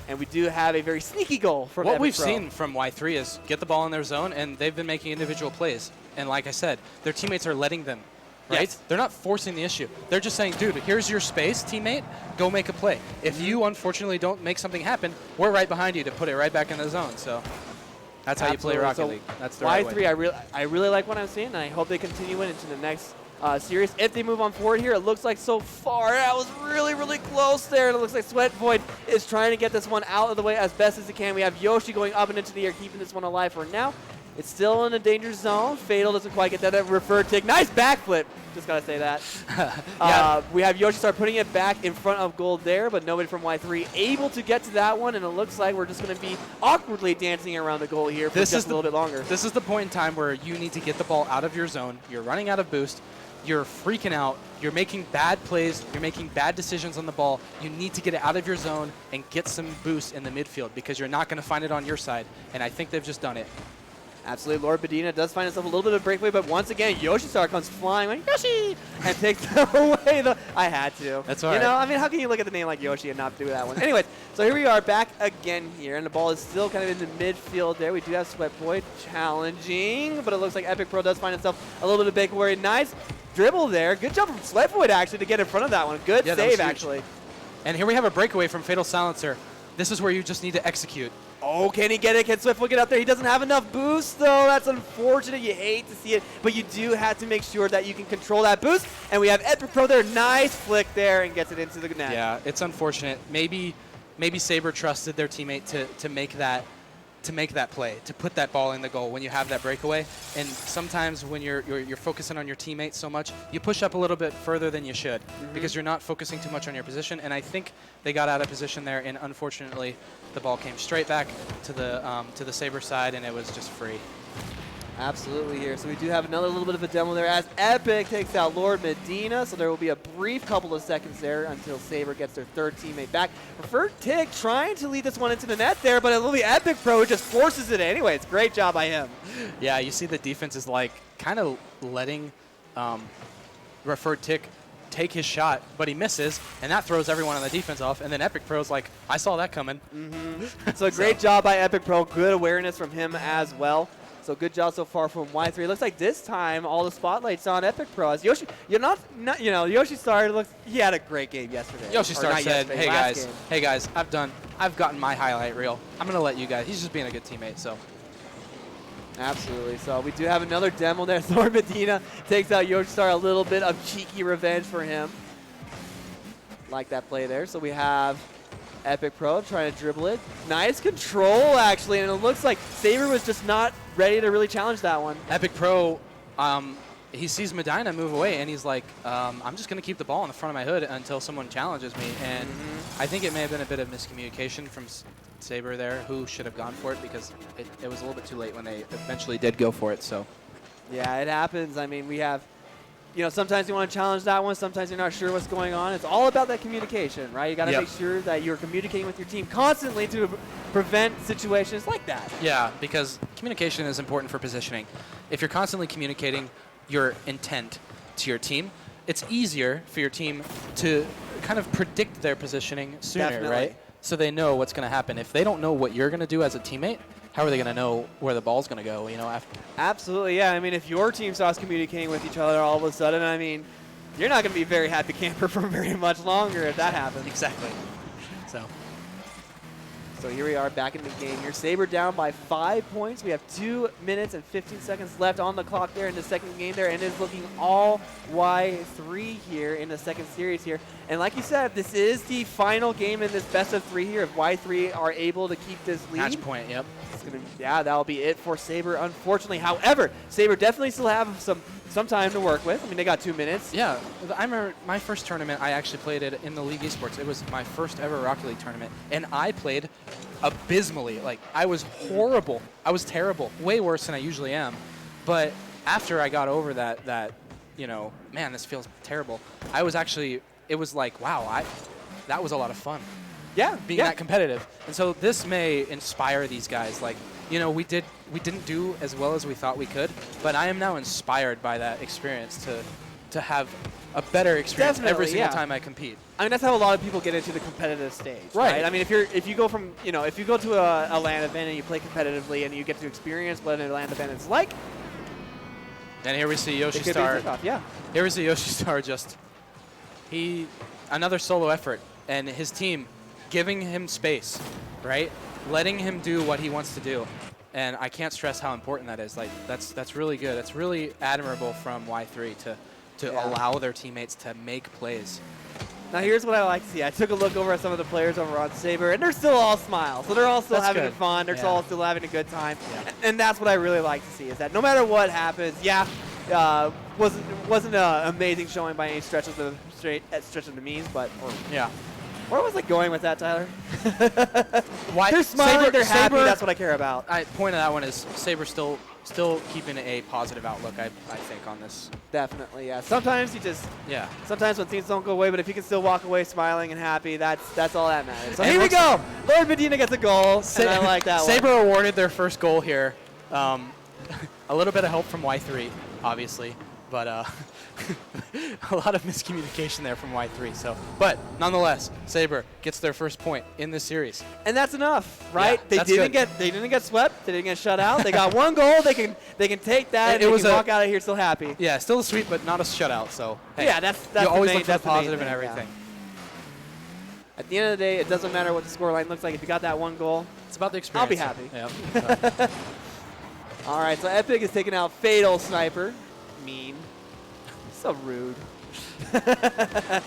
And we do have a very sneaky goal from What Epic we've Pro. seen from Y3 is get the ball in their zone, and they've been making individual plays. And like I said, their teammates are letting them, right? Yes. They're not forcing the issue. They're just saying, dude, here's your space, teammate. Go make a play. If you, unfortunately, don't make something happen, we're right behind you to put it right back in the zone. So that's how you play Rocket So League. That's the right Y3, way. I really like what I'm seeing, and I hope they continue it into the next series. If they move on forward here, it looks like so far that was really, really close there. And it looks like Sweat Void is trying to get this one out of the way as best as he can. We have Yoshi going up and into the air, keeping this one alive for now. It's still in a danger zone. Fatal doesn't quite get that referred tick. Nice backflip. Just got to say that. We have Yoshi start putting it back in front of gold there, but nobody from Y3 able to get to that one, and it looks like we're just going to be awkwardly dancing around the goal here for just a little bit longer. This is the point in time where you need to get the ball out of your zone. You're running out of boost. You're freaking out. You're making bad plays. You're making bad decisions on the ball. You need to get it out of your zone and get some boost in the midfield because you're not going to find it on your side, and I think they've just done it. Absolutely, Lord Bedina does find himself a little bit of breakaway, but once again, Yoshi-Star comes flying like, Yoshi! And takes away I had to. That's all right. You know, I mean, how can you look at the name like Yoshi and not do that one? Anyways, so here we are back again here, and the ball is still kind of in the midfield there. We do have Sweat Void challenging, but it looks like Epic Pro does find himself a little bit of breakaway. Nice dribble there. Good job from Sweat Void, actually, to get in front of that one. Good save, actually. And here we have a breakaway from Fatal Silencer. This is where you just need to execute. Oh, can he get it? Can Swiftfoot get up there? He doesn't have enough boost, though. That's unfortunate. You hate to see it, but you do have to make sure that you can control that boost. And we have Epic Pro there. Nice flick there and gets it into the net. Yeah, it's unfortunate. Maybe Saber trusted their teammate to make that play, to put that ball in the goal when you have that breakaway. And sometimes when you're focusing on your teammates so much, you push up a little bit further than you should because you're not focusing too much on your position. And I think they got out of position there, and unfortunately, the ball came straight back to the Saber side, and it was just free. Absolutely here. So we do have another little bit of a demo there as Epic takes out Lord Medina. So there will be a brief couple of seconds there until Saber gets their third teammate back. Preferred Tick trying to lead this one into the net there, but it will be Epic Pro who just forces it anyways. Great job by him. Yeah, you see the defense is like kind of letting Preferred Tick take his shot, but he misses, and that throws everyone on the defense off, and then Epic Pro's like, I saw that coming. So great job by Epic Pro. Good awareness from him as well. So good job so far from Y3. It looks like this time all the spotlight's on Epic Pro. As Yoshi, Yoshi Star he had a great game yesterday. Yoshi Star said, last game. hey guys, I've gotten my highlight reel. I'm gonna let you guys. He's just being a good teammate, so. Absolutely. So we do have another demo there. Lord Medina takes out Yoshi Star. A little bit of cheeky revenge for him. Like that play there. So we have Epic Pro trying to dribble it. Nice control, actually, and it looks like Saber was just not ready to really challenge that one. Epic Pro, he sees Medina move away, and he's like, I'm just going to keep the ball in the front of my hood until someone challenges me. And I think it may have been a bit of miscommunication from Saber there, who should have gone for it because it was a little bit too late when they eventually did go for it. So, yeah, it happens. I mean, we have, sometimes you want to challenge that one. Sometimes you're not sure what's going on. It's all about that communication, right? You got to make sure that you're communicating with your team constantly to prevent situations like that. Yeah, because communication is important for positioning. If you're constantly communicating your intent to your team, it's easier for your team to kind of predict their positioning sooner, Definitely. right? So they know what's going to happen. If they don't know what you're going to do as a teammate, how are they going to know where the ball's going to go, after? Absolutely, yeah. I mean, if your team starts communicating with each other all of a sudden, I mean, you're not going to be very happy camper for very much longer if that happens. Exactly. So here we are back in the game here. Saber down by 5 points. We have 2 minutes and 15 seconds left on the clock there in the second game there, and it's looking all Y3 here in the second series here. And like you said, this is the final game in this best of 3 here. If Y3 are able to keep this lead, Match point, yep. That'll be it for Saber, unfortunately. However, Saber definitely still have some time to work with. I mean, they got 2 minutes. Yeah, I remember my first tournament, I actually played it in the League Esports. It was my first ever Rocket League tournament, and I played abysmally. Like, I was horrible. I was terrible. Way worse than I usually am. But after I got over that man, this feels terrible, I was actually, it was like, wow, that was a lot of fun. being that competitive. And so this may inspire these guys. Like, we didn't do as well as we thought we could, but I am now inspired by that experience to have a better experience every single time I compete. I mean, that's how a lot of people get into the competitive stage, right? I mean, if you go from, if you go to a LAN event and you play competitively and you get to experience what a LAN event is like. And here we see Yoshi Star. Yeah. Here we see Yoshi Star another solo effort, and his team giving him space, right? Letting him do what he wants to do. And I can't stress how important that is. Like, that's really good. It's really admirable from Y3 to allow their teammates to make plays. Now here's what I like to see. I took a look over at some of the players over on Saber, and they're still all smiles. So they're all still having fun. They're all still having a good time. Yeah. And that's what I really like to see, is that no matter what happens, wasn't an amazing showing by any stretch of the means, but where was I going with that, Tyler? They're smiling, they're happy, that's what I care about. Point of that one is Saber still keeping a positive outlook, I think, on this. Definitely, yeah. Sometimes sometimes when things don't go away, but if you can still walk away smiling and happy, that's all that matters. So here we go. Lord Medina gets a goal, and I like that one. Saber awarded their first goal here. A little bit of help from Y3, obviously, but a lot of miscommunication there from Y3. But nonetheless, Saber gets their first point in this series, and that's enough, right? Yeah, they didn't get swept. They didn't get shut out. They got one goal. They can take that. And they can walk out of here still happy. Yeah, still a sweep, but not a shutout. So hey, that's you always look for the positive in everything. Yeah. At the end of the day, it doesn't matter what the scoreline looks like. If you got that one goal, it's about the experience. I'll be happy. Yeah. All right, so Epic is taking out Fatal Sniper. Mean. So rude.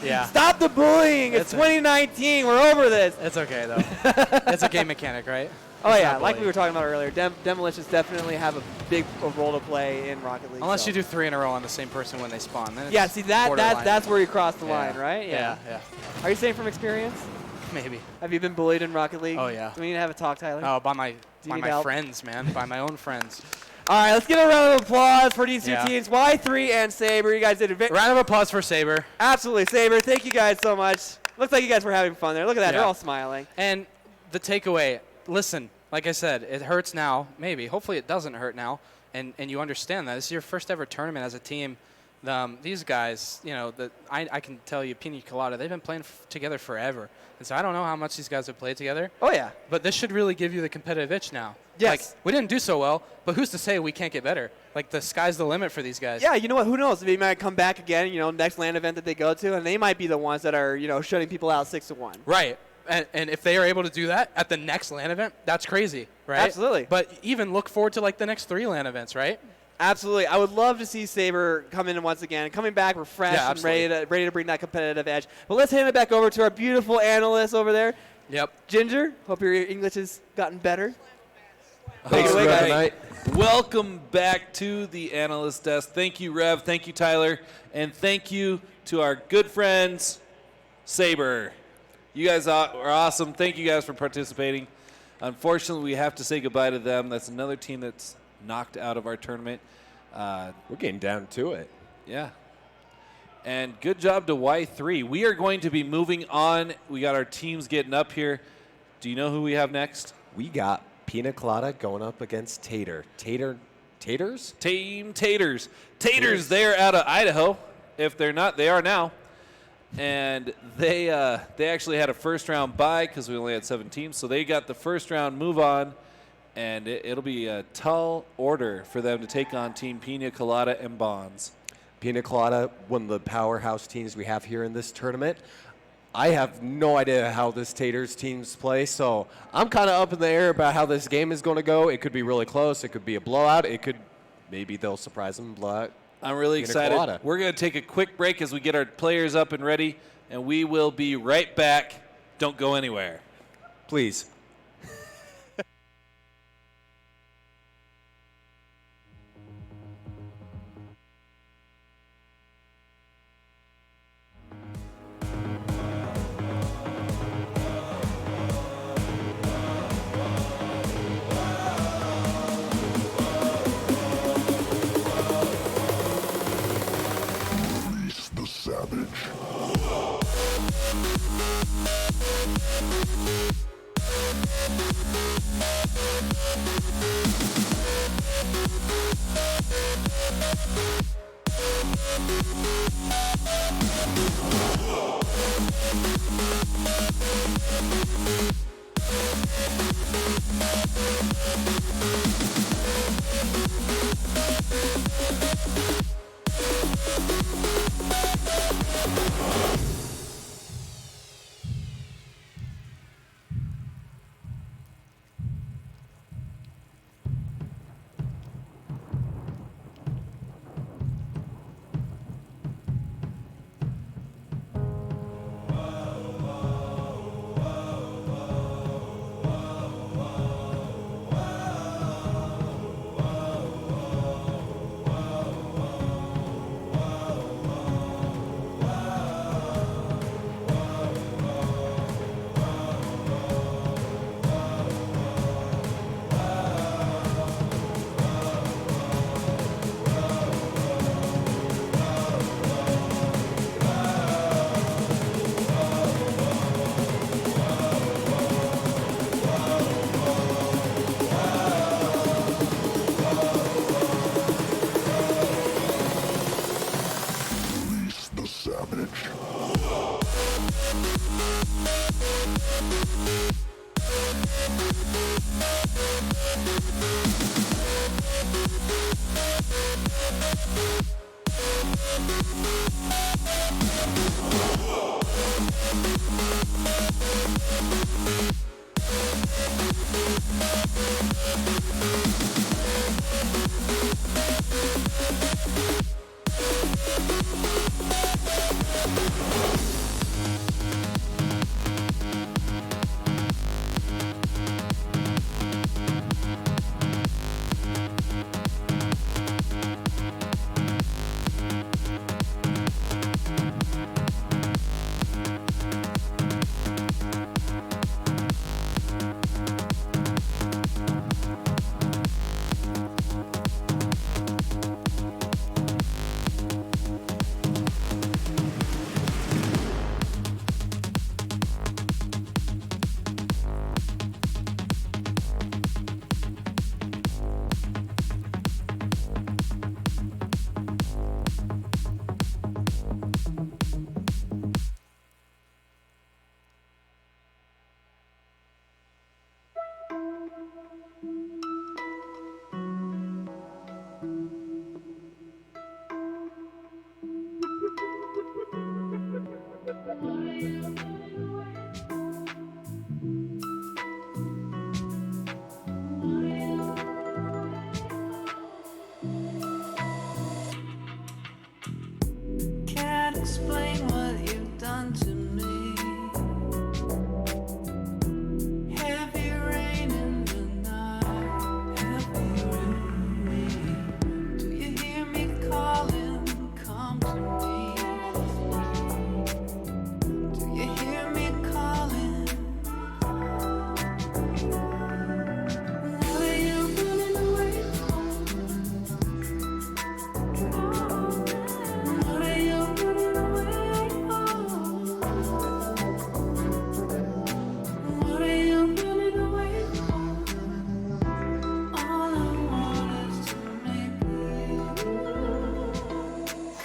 Yeah. Stop the bullying. It's 2019. We're over this. It's okay, though. It's a game mechanic, right? Oh, yeah. Like we were talking about earlier, Demolitions definitely have a big role to play in Rocket League. Unless you do 3 in a row on the same person when they spawn. Then yeah, see, that's where you cross the line, right? Yeah. Are you saying from experience? Maybe. Have you been bullied in Rocket League? Oh, yeah. Do we need to have a talk, Tyler? Oh, by my friends, man. By my own friends. All right, let's give a round of applause for these two teams, Y3 and Saber. You guys did a round of applause for Saber. Absolutely, Saber. Thank you guys so much. Looks like you guys were having fun there. Look at that. They're all smiling. And the takeaway, listen, like I said, it hurts now. Maybe. Hopefully it doesn't hurt now. And you understand that. This is your first ever tournament as a team. These guys, I can tell you, Pina Colada, they've been playing together forever. And so I don't know how much these guys have played together. Oh, yeah. But this should really give you the competitive itch now. Yes. Like, we didn't do so well, but who's to say we can't get better? Like, the sky's the limit for these guys. Yeah, you know what? Who knows? They might come back again, next LAN event that they go to, and they might be the ones that are, shutting people out 6-1. Right. And if they are able to do that at the next LAN event, that's crazy, right? Absolutely. But even look forward to, like, the next 3 LAN events, right? Absolutely. I would love to see Saber come in once again, coming back refreshed and ready to bring that competitive edge. But let's hand it back over to our beautiful analyst over there. Yep. Ginger, hope your English has gotten better. Take it away, guys. Welcome back to the analyst desk. Thank you, Rev. Thank you, Tyler. And thank you to our good friends, Saber. You guys are awesome. Thank you guys for participating. Unfortunately, we have to say goodbye to them. That's another team that's knocked out of our tournament. We're getting down to it. Yeah. And good job to Y3. We are going to be moving on. We got our teams getting up here. Do you know who we have next? We got Pina Colada going up against Taters? Team Taters. Taters, they're out of Idaho. If they're not, they are now. And they actually had a first-round bye because we only had 7 teams. So they got the first-round move on. And it'll be a tall order for them to take on Team Pina Colada and Bonds. Pina Colada, one of the powerhouse teams we have here in this tournament. I have no idea how this Taters teams play, so I'm kind of up in the air about how this game is going to go. It could be really close. It could be a blowout. Maybe they'll surprise them and blow out. I'm really excited. Colada. We're going to take a quick break as we get our players up and ready, and we will be right back. Don't go anywhere. Please. Savage. Can't explain what you've done to me. Heavy rain in the night, heavy rain. Do you hear me calling? Come to me. Do you hear me calling? What are you running away from? What are you running away from? What are you running away from? All I want is to make you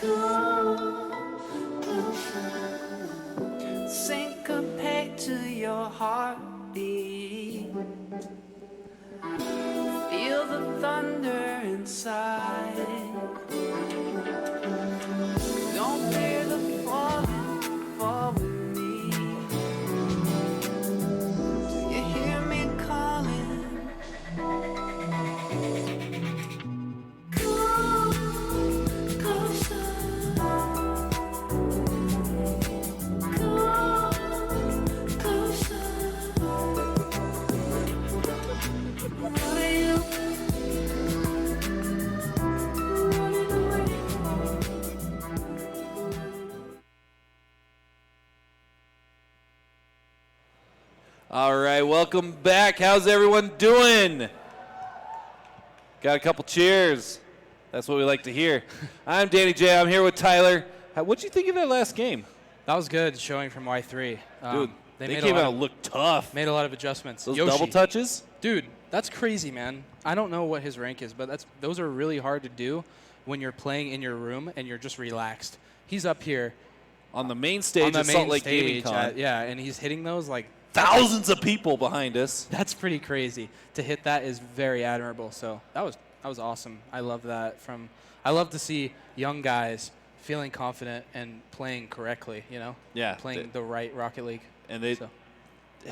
go. Syncopate to your heartbeat. Feel the thunder inside. Don't fear the falling, fall with me. Do you hear me calling? Come closer. Come closer. What are you running away from? All right, welcome back. How's everyone doing? Got a couple cheers. That's what we like to hear. I'm Danny J. I'm here with Tyler. What'd you think of that last game? That was good showing from Y3. Dude, They made came a lot out and looked tough. Made a lot of adjustments. Those Yoshi, double touches? dude, that's crazy, man. I don't know what his rank is, but those are really hard to do when you're playing in your room and you're just relaxed. He's up here on the main stage on the at main Salt Lake stage Gaming Con. yeah, and he's hitting those like thousands of people behind us. That's pretty crazy. To hit that is very admirable. So that was awesome. I love that. I love to see young guys feeling confident and playing correctly. You know, Yeah, playing the right Rocket League. And they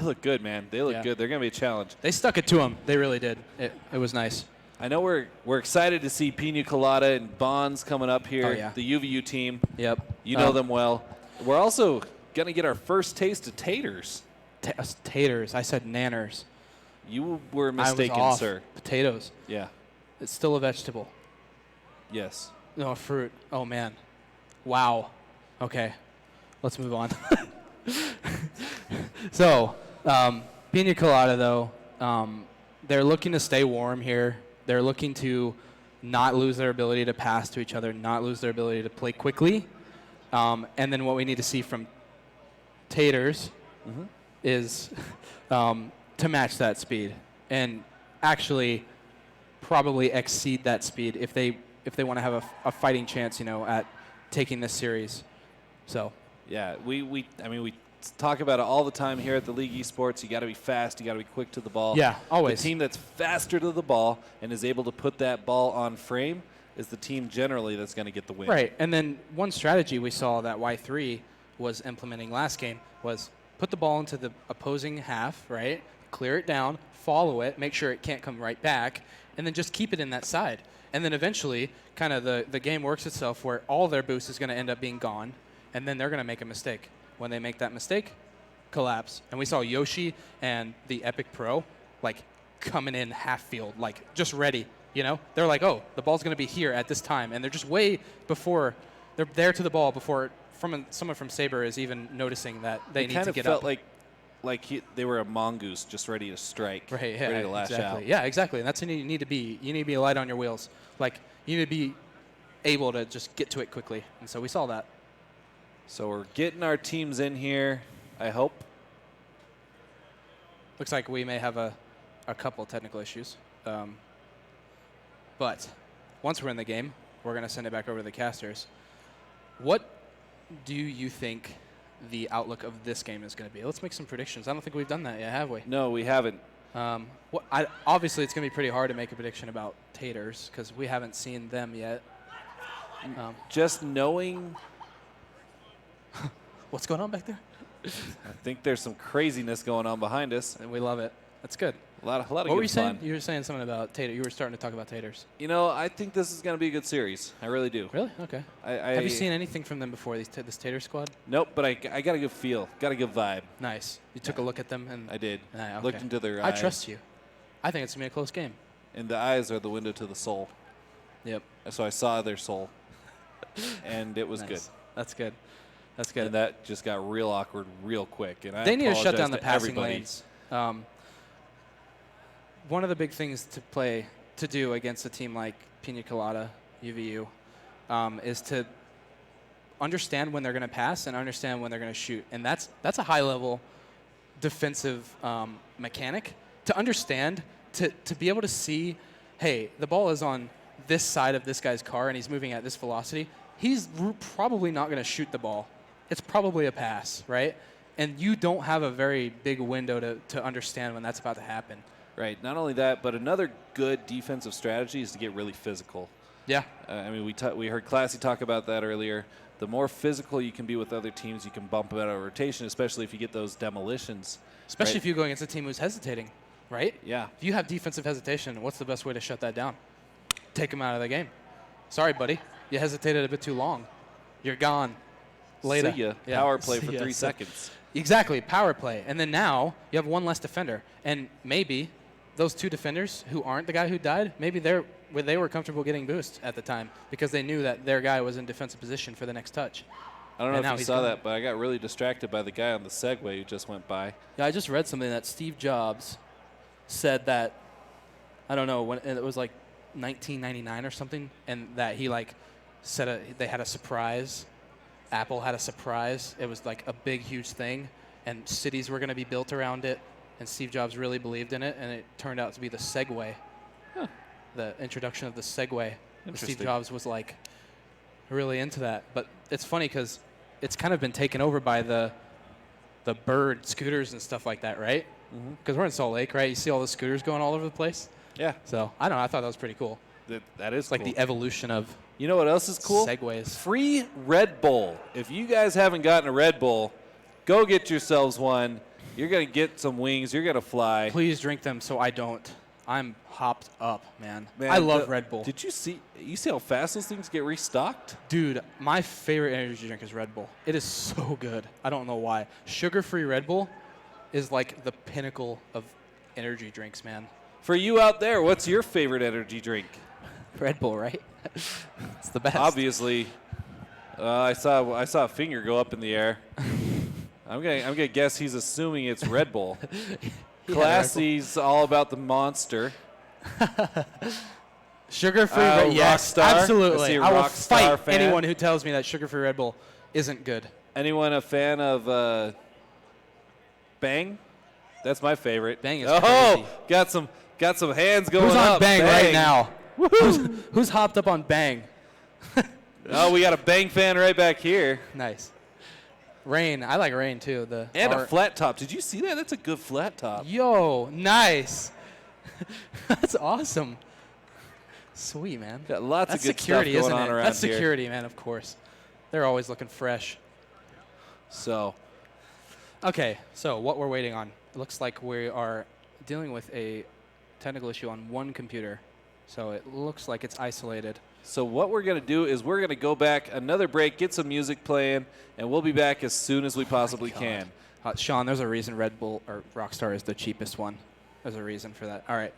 look good, man. They look good. They're going to be a challenge. They stuck it to them. They really did. It was nice. I know we're excited to see Pina Colada and Bonds coming up here. Oh, yeah. The UVU team. Yep. You know them well. We're also going to get our first taste of taters. Taters. I said nanners. You were I mistaken, was off. sir. Potatoes. Yeah. It's still a vegetable. Yes. No, a fruit. Oh, man. Wow. Okay. Let's move on. So, Pina Colada, though, they're looking to stay warm here. They're looking to not lose their ability to pass to each other, not lose their ability to play quickly. And then what we need to see from Taters is to match that speed and actually probably exceed that speed if they want to have a fighting chance, at taking this series. So yeah, we talk about it all the time here at the League Esports. You got to be fast. You got to be quick to the ball. Yeah, always. The team that's faster to the ball and is able to put that ball on frame is the team generally that's going to get the win. Right, and then one strategy we saw that Y3 was implementing last game was put the ball into the opposing half, right? Clear it down, follow it, make sure it can't come right back, and then just keep it in that side. And then eventually, kind of the game works itself where all their boost is going to end up being gone, and then they're going to make a mistake. When they make that mistake, collapse. And we saw Yoshi and the Epic Pro, like, coming in half field, like, just ready, They're like, oh, the ball's going to be here at this time. And they're just way before, they're there to the ball before someone from Saber is even noticing that they need to get up. It kind of felt like they were a mongoose just ready to strike, right, yeah, ready to lash exactly. out. Yeah, exactly. And that's what you need to be. You need to be light on your wheels. Like, you need to be able to just get to it quickly. And so we saw that. So we're getting our teams in here, I hope. Looks like we may have a couple technical issues. But once we're in the game, we're going to send it back over to the casters. What do you think the outlook of this game is going to be? Let's make some predictions. I don't think we've done that yet, have we? No, we haven't. Obviously, it's going to be pretty hard to make a prediction about Taters because we haven't seen them yet. Just knowing... What's going on back there? I think there's some craziness going on behind us. And we love it. That's good. A lot of what good were you fun. saying? You were saying something about Tater. You were starting to talk about Taters. I think this is going to be a good series. I really do. Really? Okay. Have you seen anything from them before, this Tater squad? Nope, but I got a good feel. Got a good vibe. Nice. You took a look at them? And I did. Okay. Looked into their eyes. I trust you. I think it's going to be a close game. And the eyes are the window to the soul. Yep. So I saw their soul. And it was Nice. good. That's good. That's good. And that just got real awkward real quick. And they need to shut down apologize the to passing everybody. lanes. One of the big things to do against a team like Pina Colada, UVU, is to understand when they're going to pass and understand when they're going to shoot. And that's a high-level defensive mechanic. To understand, to be able to see, hey, the ball is on this side of this guy's car and he's moving at this velocity, he's probably not going to shoot the ball. It's probably a pass, right? And you don't have a very big window to understand when that's about to happen. Right. Not only that, but another good defensive strategy is to get really physical. Yeah. We heard Classy talk about that earlier. The more physical you can be with other teams, you can bump them out of rotation, especially if you get those demolitions. Especially right? if you go against a team who's hesitating, right? Yeah. If you have defensive hesitation, what's the best way to shut that down? Take them out of the game. Sorry, buddy. You hesitated a bit too long. You're gone. Later. See ya. Yeah. Power play for See ya. 3 seconds. Exactly. Power play. And then now you have one less defender. And maybe those two defenders who aren't the guy who died, maybe they were comfortable getting boost at the time because they knew that their guy was in defensive position for the next touch. I don't know if you saw that, but I got really distracted by the guy on the Segway who just went by. Yeah, I just read something that Steve Jobs said that, I don't know, when it was like 1999 or something, and that he said they had a surprise. Apple had a surprise. It was like a big, huge thing. and cities were going to be built around it, and Steve Jobs really believed in it, and it turned out to be the Segway. The introduction of the Segway. Steve Jobs was like really into that. But it's funny because it's kind of been taken over by the bird scooters and stuff like that, right? Because we're in Salt Lake, right? You see all the scooters going all over the place. Yeah. So I don't know. I thought that was pretty cool. That is It's like the evolution of You know what else is cool? Segways. Free Red Bull. If you guys haven't gotten a Red Bull, go get yourselves one. You're going to get some wings. You're going to fly. Please drink them so I don't. I'm hopped up, man. I love Red Bull. Did you see how fast those things get restocked? Dude, my favorite energy drink is Red Bull. It is so good. I don't know why. Sugar-free Red Bull is like the pinnacle of energy drinks, man. For you out there, what's your favorite energy drink? Red Bull, right? It's the best. Obviously. I saw a finger go up in the air. I'm gonna guess he's assuming it's Red Bull. Classy's all about the monster. Sugar-free Red Bull. Yes, Rockstar. absolutely. I will fight fan. anyone who tells me that sugar-free Red Bull isn't good. Anyone a fan of Bang? That's my favorite. Bang is crazy. got some hands going up. Who's on Bang right now? Woohoo! Who's hopped up on Bang? Oh, we got a Bang fan right back here. Nice. Rain. I like Rain, too. A flat top. Did you see that? That's a good flat top. Yo, nice. That's awesome. Sweet, man. Got lots That's of good security, stuff going isn't on it? around That's here. security, man, of course. They're always looking fresh. So. Okay, so what we're waiting on. It looks like we are dealing with a technical issue on one computer. So it looks like it's isolated. So what we're going to do is we're going to go back another break, get some music playing, and we'll be back as soon as we possibly can. Sean, there's a reason Red Bull or Rockstar is the cheapest one. There's a reason for that. All right.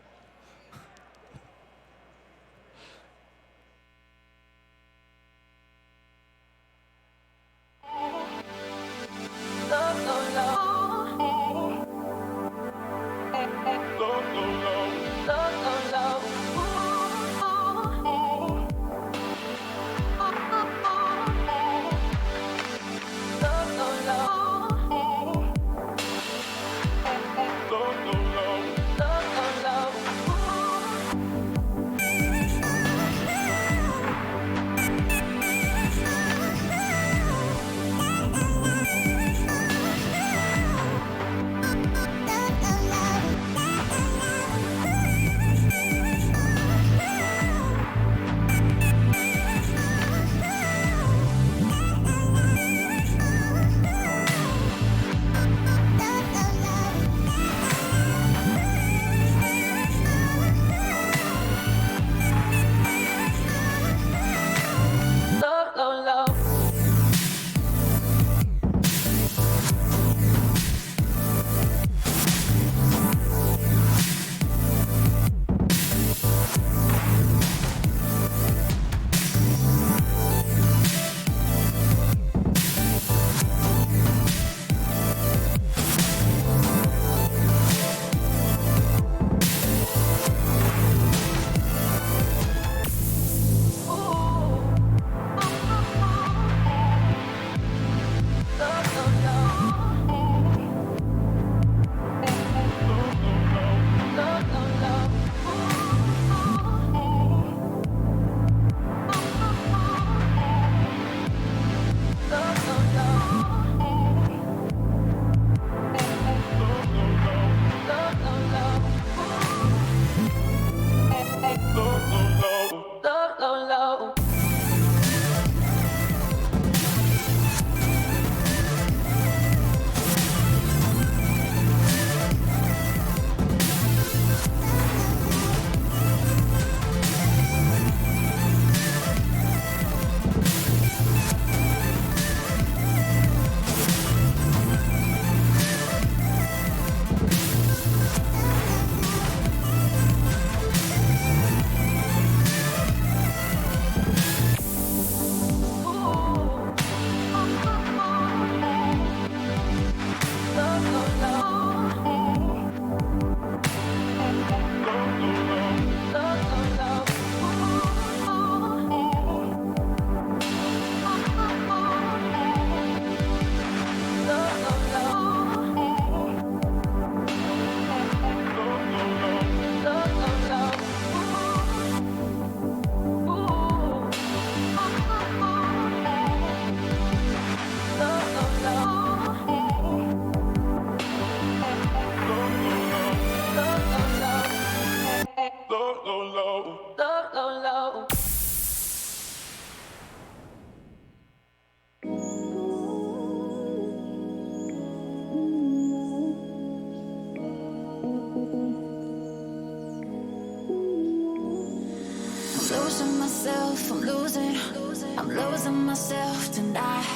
myself, I'm losing. I'm losing myself tonight.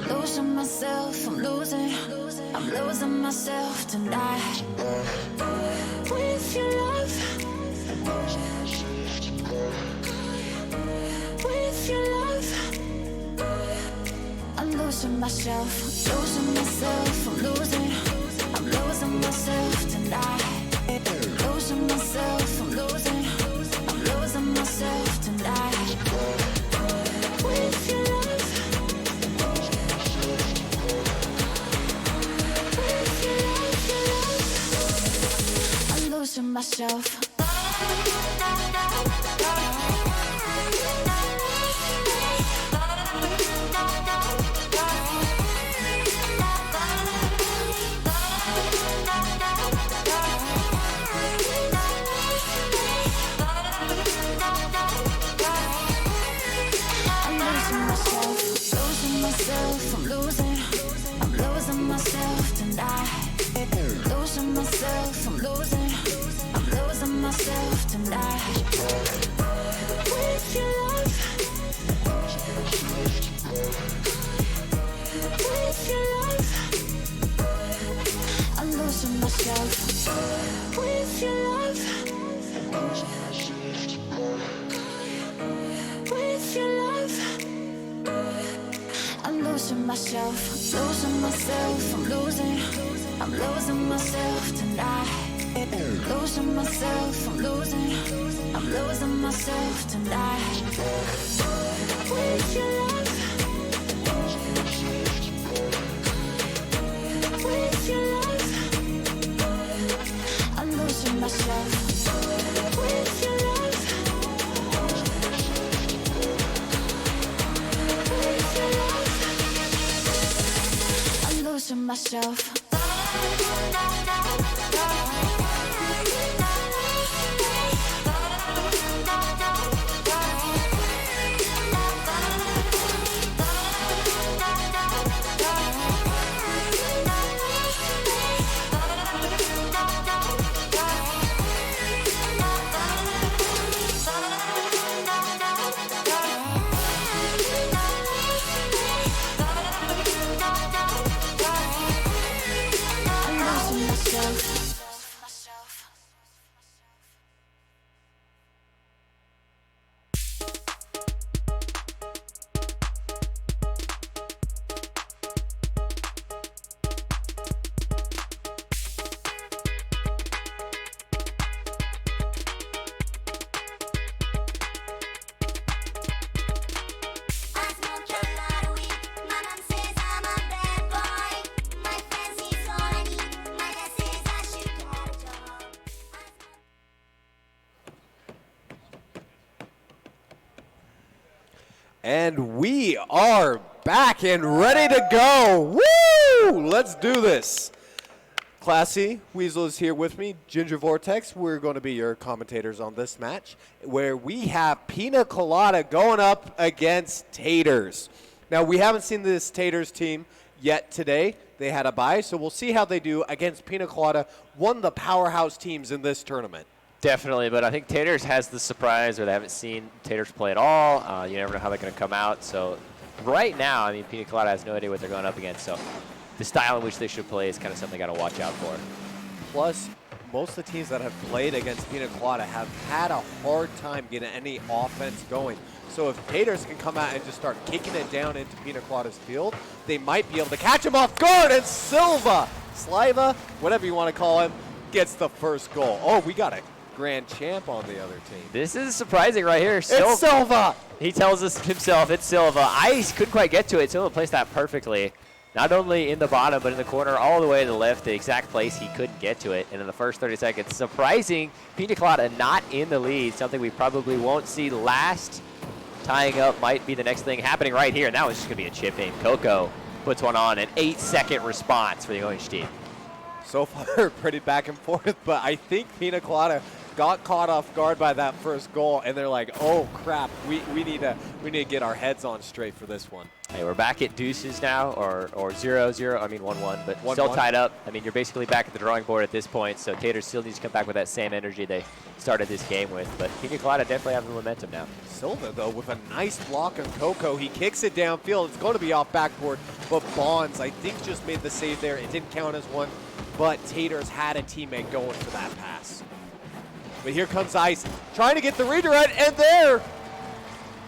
Losing myself, I'm losing. I'm losing myself tonight. With your love. With your love. I'm losing myself, losing myself, I'm losing. I'm losing myself tonight. Losing myself, I'm losing. I'm losing myself tonight. With your love. With your love, I'm losing myself. I'm losing. I'm losing myself tonight. Losing myself, I'm losing. I'm losing myself tonight. With your love. With your love. I'm losing myself. With your love. With your love. I'm losing myself, losing myself, I'm losing. I'm losing myself tonight. Losing myself, I'm losing. I'm losing myself tonight. With your love. With your love. I'm losing myself. With your love. Losing myself. And we are back and ready to go. Woo! Let's do this. Classy, Weasel is here with me. Ginger Vortex, we're going to be your commentators on this match, where we have Pina Colada going up against Taters. Now, we haven't seen this Taters team yet today. They had a bye, so we'll see how they do against Pina Colada, one of the powerhouse teams in this tournament. Definitely, but I think Taters has the surprise, or they haven't seen Taters play at all. You never know how they're going to come out. So right now, I mean, Pina Colada has no idea what they're going up against. So the style in which they should play is kind of something they got to watch out for. Plus, most of the teams that have played against Pina Colada have had a hard time getting any offense going. So if Taters can come out and just start kicking it down into Pina Colada's field, they might be able to catch him off guard. And Sliva, whatever you want to call him, gets the first goal. Oh, we got a grand champ on the other team. This is surprising right here. It's Silva. He tells us himself, it's Silva. I couldn't quite get to it. Silva placed that perfectly. Not only in the bottom, but in the corner, all the way to the left, the exact place he couldn't get to it. And in the first 30 seconds, surprising, Pina Colada not in the lead, something we probably won't see last. Tying up might be the next thing happening right here. And that was just going to be a chip in. Coco puts one on, an 8-second response for the Orange team. So far, pretty back and forth, but I think Pina Colada got caught off guard by that first goal, and they're like, oh crap, we need to get our heads on straight for this one. Hey, we're back at deuces now, or 0-0. I mean 1-1, but 1-1. still tied up. I mean, you're basically back at the drawing board at this point, so Taters still needs to come back with that same energy they started this game with. But Pina Colada definitely have the momentum now. Silva, though, with a nice block on Coco. He kicks it downfield. It's going to be off backboard, but Bonds, I think, just made the save there. It didn't count as one, but Taters had a teammate going for that pass. But here comes Ice, trying to get the redirect, and there!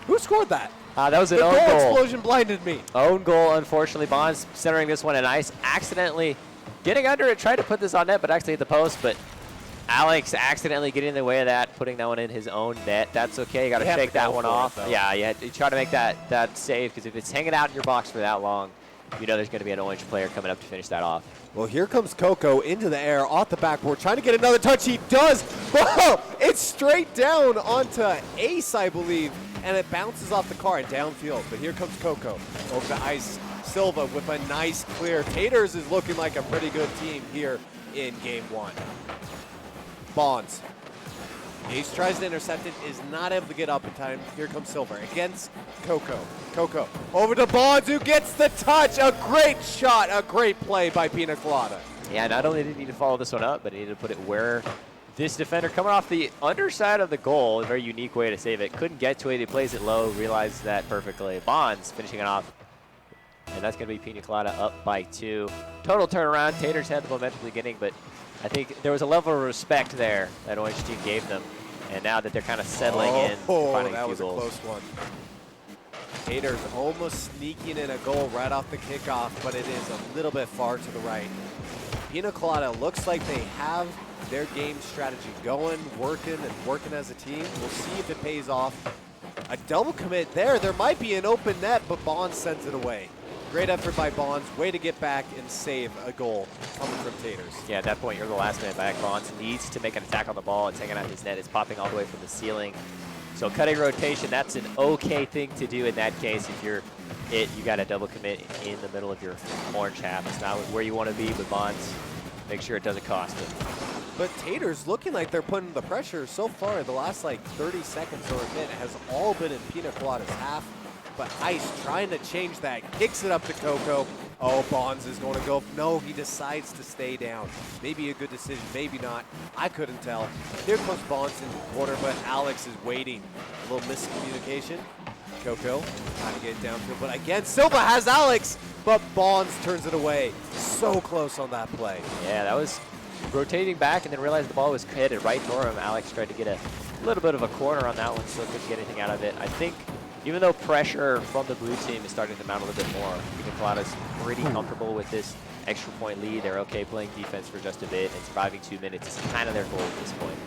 Who scored that? That was an the own goal goal. explosion blinded me. Own goal, unfortunately. Bonds centering this one, and Ice accidentally getting under it, tried to put this on net, but actually hit the post. But Alex accidentally getting in the way of that, putting that one in his own net. That's okay. You got to shake that one off. Yeah, you try to make that save, because if it's hanging out in your box for that long, you know there's going to be an orange player coming up to finish that off. Well, here comes Coco into the air, off the backboard, trying to get another touch. He does. Whoa! It's straight down onto Ace, I believe, and it bounces off the car and downfield. But here comes Coco over to Ice. Silva with a nice clear. Taters is looking like a pretty good team here in game one. Bonds. Ace tries to intercept it, is not able to get up in time. Here comes Silver against Coco. Coco over to Bonds, who gets the touch. A great shot, a great play by Pina Colada. Yeah, not only did he need to follow this one up, but he needed to put it where this defender, coming off the underside of the goal, a very unique way to save it. Couldn't get to it. He plays it low, realized that perfectly. Bonds finishing it off. And that's going to be Pina Colada up by 2. Total turnaround. Taters had the momentum at the beginning, but I think there was a level of respect there that Orange team gave them. And now that they're kind of settling in, finding that a was few a goals. close one. Taters almost sneaking in a goal right off the kickoff, but it is a little bit far to the right. Pina Colada looks like they have their game strategy going, working as a team. We'll see if it pays off. A double commit there. There might be an open net, but Bonds sends it away. Great effort by Bonds. Way to get back and save a goal coming from Taters. Yeah, at that point, you're the last man back. Bonds needs to make an attack on the ball. It's hanging out his net. It's popping all the way from the ceiling. So cutting rotation, that's an okay thing to do in that case. If you're it, you got a double commit in the middle of your orange half. It's not where you want to be, but Bonds, make sure it doesn't cost it. But Taters looking like they're putting the pressure so far. The last like 30 seconds or a minute has all been in Pina Colada's half. But Ice trying to change that, kicks it up to Coco. Oh, Bonds is going to go. No, he decides to stay down. Maybe a good decision, maybe not. I couldn't tell. Here comes Bonds in the corner, but Alex is waiting. A little miscommunication. Coco trying to get it downfield, but again, Silva has Alex, but Bonds turns it away. So close on that play. Yeah, that was rotating back and then realized the ball was headed right for him. Alex tried to get a little bit of a corner on that one, so couldn't get anything out of it. I think even though pressure from the blue team is starting to mount a little bit more, Pina Colada's pretty comfortable with this extra point lead. They're okay playing defense for just a bit, and surviving 2 minutes is kind of their goal at this point.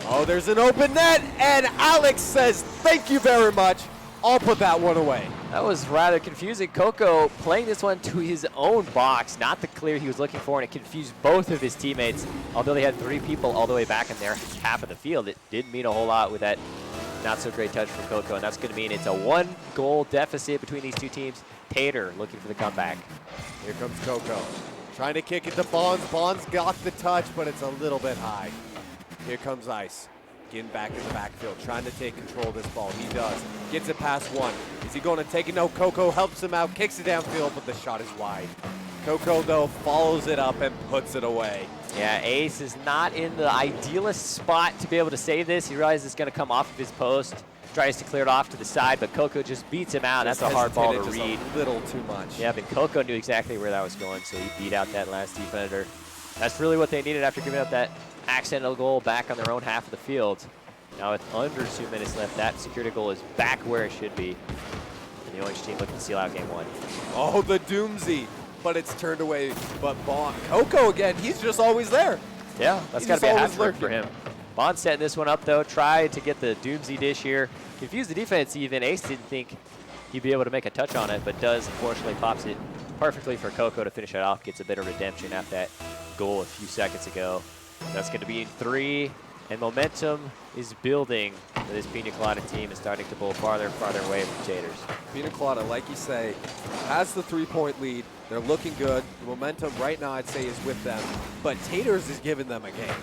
Oh, there's an open net, and Alex says, thank you very much. I'll put that one away. That was rather confusing. Coco playing this one to his own box, not the clear he was looking for, and it confused both of his teammates. Although they had 3 people all the way back in their half of the field, it didn't mean a whole lot with that not so great touch from Coco, and that's going to mean it's a 1-goal deficit between these two teams. Tater looking for the comeback. Here comes Coco, trying to kick it to Bonds. Bonds got the touch, but it's a little bit high. Here comes Ice, getting back in the backfield, trying to take control of this ball. He does. Gets it past 1. Is he going to take it? No, Coco helps him out, kicks it downfield, but the shot is wide. Coco, though, follows it up and puts it away. Yeah, Ace is not in the idealist spot to be able to save this. He realizes it's going to come off of his post, tries to clear it off to the side, but Coco just beats him out. That's a hard ball to read. A little too much. Yeah, but Coco knew exactly where that was going, so he beat out that last defender. That's really what they needed after giving up that accidental goal back on their own half of the field. Now with under 2 minutes left, that security goal is back where it should be. And the Orange team looking to seal out game 1. Oh, the doomsday. But it's turned away. But Coco again, he's just always there. Yeah, that's got to be a hat trick for him. Bond setting this one up, though, tried to get the doomsday dish here. Confused the defense even. Ace didn't think he'd be able to make a touch on it, but does, unfortunately, pops it perfectly for Coco to finish it off. Gets a bit of redemption after that goal a few seconds ago. That's going to be in 3, and momentum is building. This Pina Colada team is starting to pull farther and farther away from Taters. Pina Colada, like you say, has the 3-point lead. They're looking good. The momentum right now, I'd say, is with them. But Taters is giving them a game.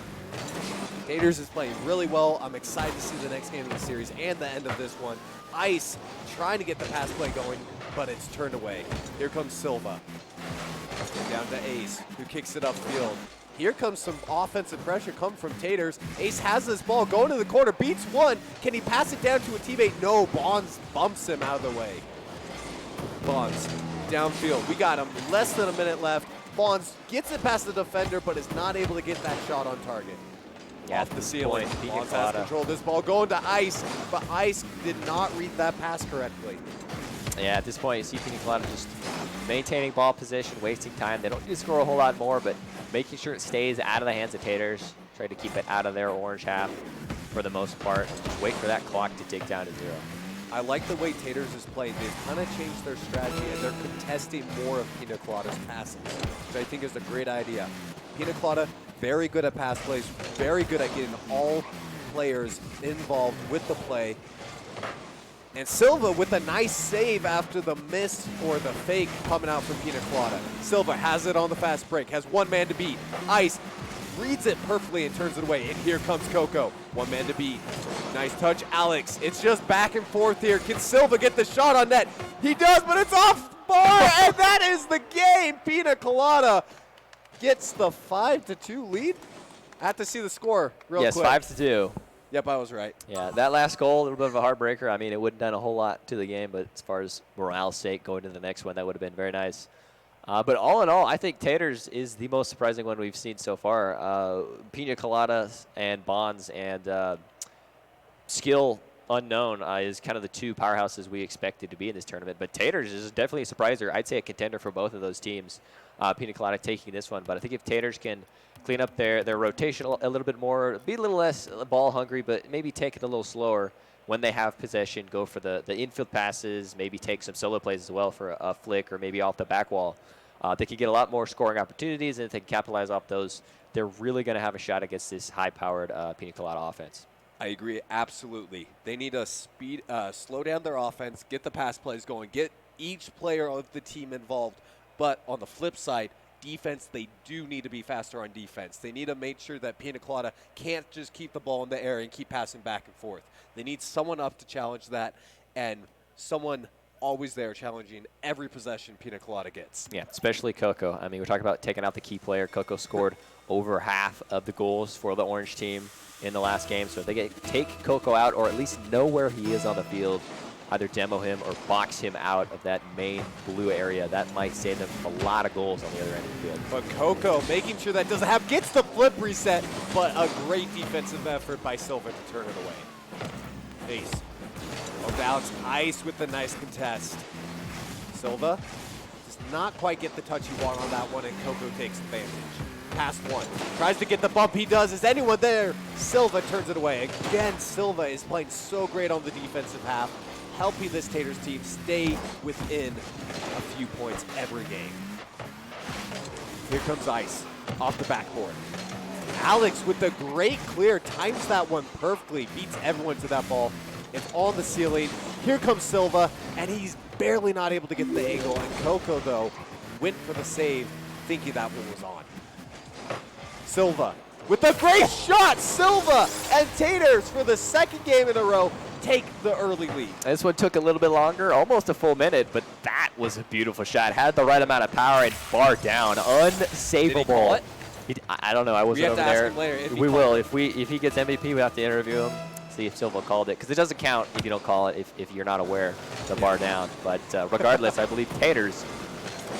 Taters is playing really well. I'm excited to see the next game of the series and the end of this one. Ice trying to get the pass play going, but it's turned away. Here comes Silva. Down to Ace, who kicks it upfield. Here comes some offensive pressure come from Taters. Ace has this ball going to the corner, beats one. Can he pass it down to a teammate? No, Bonds bumps him out of the way. Bonds downfield. We got him. Less than a minute left. Bonds gets it past the defender, but is not able to get that shot on target. Yeah, Off the ceiling. point, Bonds has control of this ball going to Ice, but Ice did not read that pass correctly. Yeah, at this point, you see Pina Colada just maintaining ball position, wasting time. They don't need to score a whole lot more, but making sure it stays out of the hands of Taters. Try to keep it out of their orange half for the most part. Just wait for that clock to tick down to 0. I like the way Taters is playing. They've kind of changed their strategy, and they're contesting more of Pina Colada's passes, which I think is a great idea. Pina Colada, very good at pass plays, very good at getting all players involved with the play. And Silva with a nice save after the miss or the fake coming out from Pina Colada. Silva has it on the fast break, has one man to beat. Ice reads it perfectly and turns it away. And here comes Coco, one man to beat. Nice touch, Alex. It's just back and forth here. Can Silva get the shot on net? He does, but it's off bar, and that is the game. Pina Colada gets the 5-2 lead. I have to see the score real quick. Yes, 5-2. Yep, I was right. Yeah, that last goal, a little bit of a heartbreaker. I mean, it wouldn't have done a whole lot to the game, but as far as morale's sake, going to the next one, that would have been very nice. But all in all, I think Taters is the most surprising one we've seen so far. Pina Colada and Bonds and skill unknown is kind of the two powerhouses we expected to be in this tournament. But Taters is definitely a surpriser. I'd say a contender for both of those teams. Pina Colada taking this one. But I think if Taters can clean up their rotation a little bit more, be a little less ball hungry, but maybe take it a little slower when they have possession, go for the infield passes, maybe take some solo plays as well for a flick or maybe off the back wall. They can get a lot more scoring opportunities, and if they can capitalize off those, they're really going to have a shot against this high-powered Pina Colada offense. I agree, absolutely. They need to slow down their offense, get the pass plays going, get each player of the team involved. But on the flip side, defense, they do need to be faster on defense. They need to make sure that Pina Colada can't just keep the ball in the air and keep passing back and forth. They need someone up to challenge that, and someone always there challenging every possession Pina Colada gets. Yeah, especially Coco. I mean, we're talking about taking out the key player. Coco scored over half of the goals for the orange team in the last game. So if they take Coco out, or at least know where he is on the field, either demo him or box him out of that main blue area, that might save them a lot of goals on the other end of the field. But Coco making sure that doesn't happen, gets the flip reset, but a great defensive effort by Silva to turn it away. Ace. Oh, Alex Ice with the nice contest. Silva does not quite get the touch he wanted on that one, and Coco takes advantage. Past one. Tries to get the bump. He does. Is anyone there? Silva turns it away. Again, Silva is playing so great on the defensive half, helping this Taters team stay within a few points every game. Here comes Ice off the backboard. Alex with the great clear, times that one perfectly, beats everyone to that ball. It's on the ceiling. Here comes Silva, and he's barely not able to get the angle. And Coco, though, went for the save, thinking that one was on. Silva with a great shot. Silva and Taters for the second game in a row take the early lead. This one took a little bit longer, almost a full minute, but that was a beautiful shot. Had the right amount of power and bar down. Unsavable. Did he call it? I don't know. I wasn't over there. We have to ask him later if he We called will. it. If he gets MVP, we have to interview him, see if Silva called it, because it doesn't count if you don't call it if you're not aware the bar down. But regardless, I believe Taters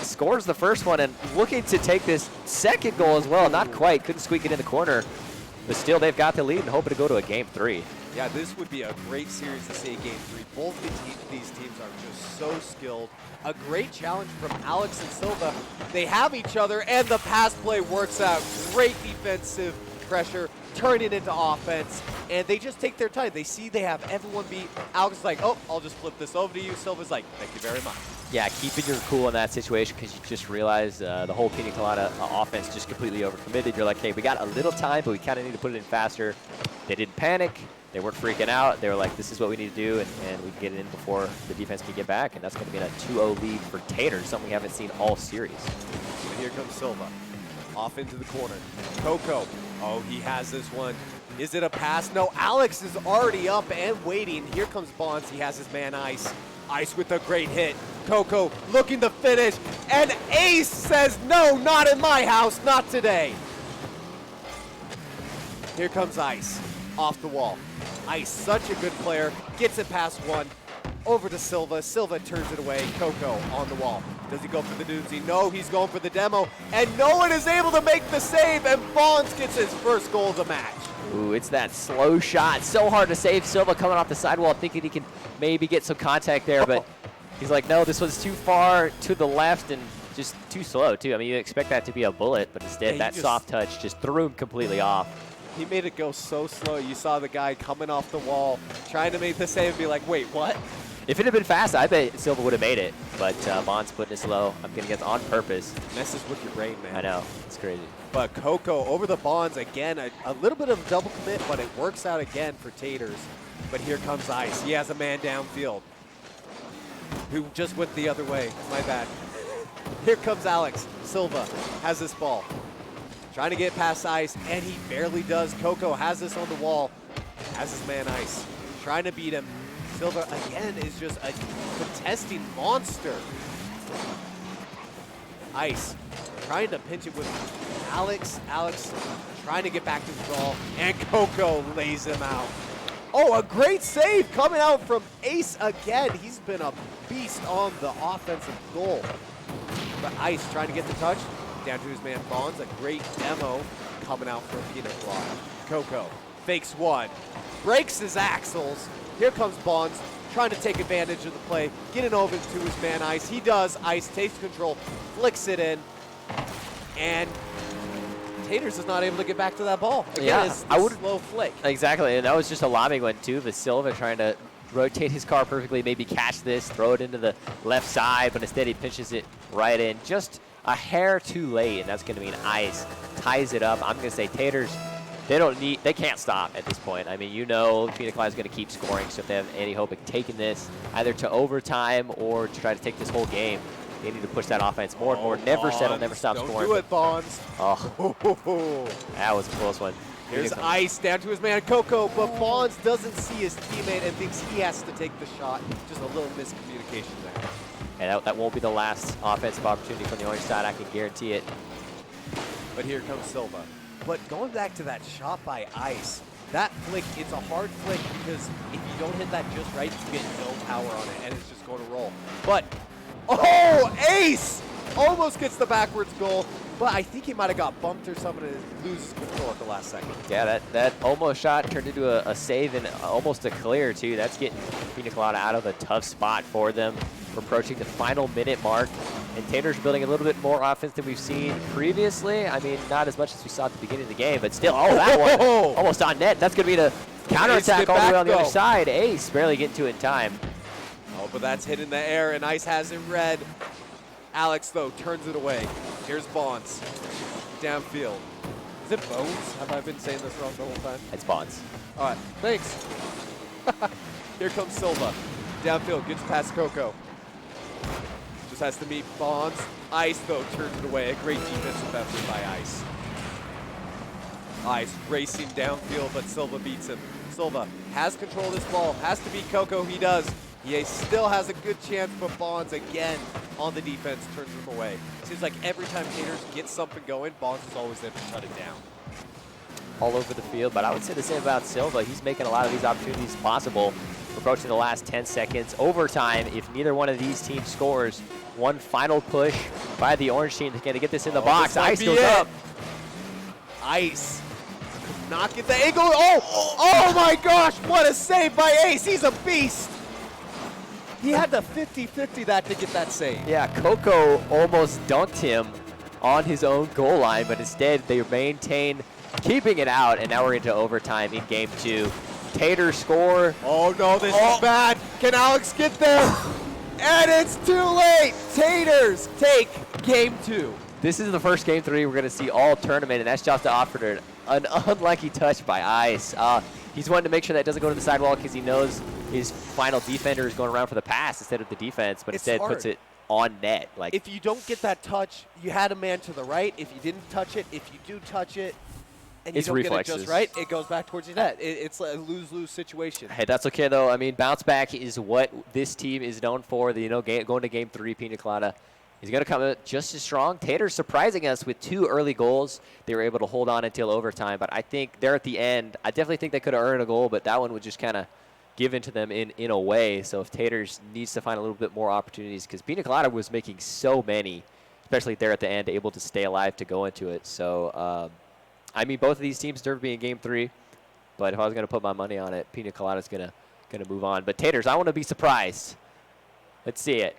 scores the first one and looking to take this second goal as well. Not quite. Couldn't squeak it in the corner. But still, they've got the lead and hoping to go to a Game 3. Yeah, this would be a great series to see in Game 3. Both these teams are just so skilled. A great challenge from Alex and Silva. They have each other, and the pass play works out. Great defensive pressure, turn it into offense, and they just take their time. They see they have everyone beat. Alex is like, oh, I'll just flip this over to you. Silva's like, thank you very much. Yeah, keeping your cool in that situation, because you just realize the whole Pina Colada offense just completely overcommitted. You're like, hey, we got a little time, but we kind of need to put it in faster. They didn't panic. They weren't freaking out. They were like, this is what we need to do, and we can get it in before the defense can get back, and that's going to be a 2-0 lead for Taters, something we haven't seen all series. And here comes Silva. Off into the corner. Coco. Oh, he has this one. Is it a pass? No, Alex is already up and waiting. Here comes Bonds. He has his man Ice. Ice with a great hit. Coco looking to finish. And Ace says, no, not in my house, not today. Here comes Ice off the wall. Ice, such a good player, gets it past one. Over to Silva. Silva turns it away. Coco on the wall. Does he go for the doozy? No, he's going for the demo. And no one is able to make the save, and Bonds gets his first goal of the match. Ooh, it's that slow shot. So hard to save. Silva coming off the sidewall thinking he can maybe get some contact there, but he's like, no, this was too far to the left and just too slow, too. I mean, you expect that to be a bullet, but instead that soft touch just threw him completely off. He made it go so slow. You saw the guy coming off the wall, trying to make the save and be like, wait, what? If it had been fast, I bet Silva would have made it, but Bonds putting it slow. I'm going to get on purpose. Messes with your brain, man. I know. It's crazy. But Coco over the Bonds again. A little bit of double commit, but it works out again for Taters. But here comes Ice. He has a man downfield who just went the other way. My bad. Here comes Alex. Silva has this ball. Trying to get past Ice, and he barely does. Coco has this on the wall. Has his man Ice. Trying to beat him. Silva, again, is just a contesting monster. Ice trying to pinch it with Alex. Alex trying to get back to the ball, and Coco lays him out. Oh, a great save coming out from Ace again. He's been a beast on the offensive goal. But Ice trying to get the touch. Down to his man Bonds. A great demo coming out from Pina Colada. Coco fakes one. Breaks his axles. Here comes Bonds trying to take advantage of the play. Getting over to his man Ice. He does. Ice takes control. Flicks it in. And Taters is not able to get back to that ball. Again, it's a slow flick. Exactly, and that was just a lobbing one too. But Silva trying to rotate his car perfectly, maybe catch this, throw it into the left side, but instead he pinches it right in. Just a hair too late, and that's going to mean Ice ties it up. I'm going to say Taters, they can't stop at this point. I mean, you know Pina Colada is going to keep scoring, so if they have any hope of taking this either to overtime or to try to take this whole game, they need to push that offense more and more. Never settle, never stop scoring. Don't do it, Bonds. Oh, that was a close one. Here's Ice down to his man Coco, but Bonds doesn't see his teammate and thinks he has to take the shot. Just a little miscommunication there. And that won't be the last offensive opportunity from the orange side, I can guarantee it. But here comes Silva. But going back to that shot by Ice, that flick, it's a hard flick because if you don't hit that just right, you get no power on it, and it's just going to roll. But, oh, Ace almost gets the backwards goal, but I think he might have got bumped or something and loses control at the last second. Yeah, that almost shot turned into a save and almost a clear, too. That's getting Pina Colada out of a tough spot for them. We're approaching the final minute mark, and Taters building a little bit more offense than we've seen previously. I mean, not as much as we saw at the beginning of the game, but still, oh, that one almost on net. That's going to be the counterattack all the way on the other side. Ace barely getting to it in time. Oh, but that's hit in the air, and Ice has it red. Alex, though, turns it away. Here's Bonds. Downfield. Is it Bones? Have I been saying this wrong the whole time? It's Bonds. All right, thanks. Here comes Silva. Downfield, gets past Coco. Just has to meet Bonds. Ice, though, turns it away. A great defensive effort by Ice. Ice racing downfield, but Silva beats him. Silva has control of this ball. Has to beat Coco. He does. He still has a good chance, but Bonds again on the defense turns him away. Seems like every time Taters get something going, Bonds is always there to shut it down. All over the field, but I would say the same about Silva. He's making a lot of these opportunities possible. We're approaching the last 10 seconds. Overtime, if neither one of these teams scores, one final push by the orange team to get this in the box. Ice goes up. Ice could not get the angle. Oh my gosh, what a save by Ace. He's a beast. He had the 50-50 that to get that save. Yeah, Coco almost dunked him on his own goal line, but instead they maintain keeping it out, and now we're into overtime in game 2. Taters score. Oh no, this is bad. Can Alex get there? And it's too late. Taters take game 2. This is the first game 3 we're going to see all tournament, and that's just offered an unlucky touch by Ice. He's wanting to make sure that doesn't go to the sidewall because he knows his final defender is going around for the pass instead of the defense, but instead puts it on net. Like, if you don't get that touch, you had a man to the right. If you didn't touch it, if you do touch it, and you It's don't reflexes. get it just right, it goes back towards your net. It's a lose-lose situation. Hey, that's okay though. I mean, bounce back is what this team is known for. Going to game 3, Pina Colada. He's going to come out just as strong. Tater's surprising us with 2 early goals. They were able to hold on until overtime, but I think they're at the end. I definitely think they could have earned a goal, but that one would just kind of given to them in a way. So if Taters needs to find a little bit more opportunities, because Pina Colada was making so many, especially there at the end, able to stay alive to go into it. So, I mean, both of these teams deserve to be in game 3, but if I was going to put my money on it, Pina Colada's going to move on. But Taters, I want to be surprised. Let's see it.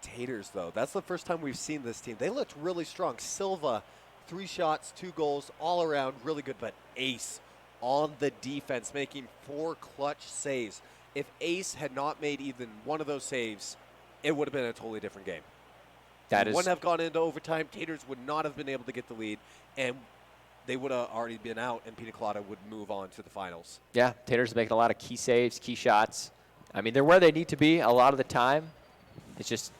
Taters, though, that's the first time we've seen this team. They looked really strong. Silva, 3 shots, 2 goals, all around, really good. But Ace on the defense, making 4 clutch saves. If Ace had not made even one of those saves, it would have been a totally different game. That It is, wouldn't have gone into overtime. Taters would not have been able to get the lead, and they would have already been out, and Pina Colada would move on to the finals. yeah, Taters making a lot of key saves, key shots. I mean, they're where they need to be a lot of the time. It's just,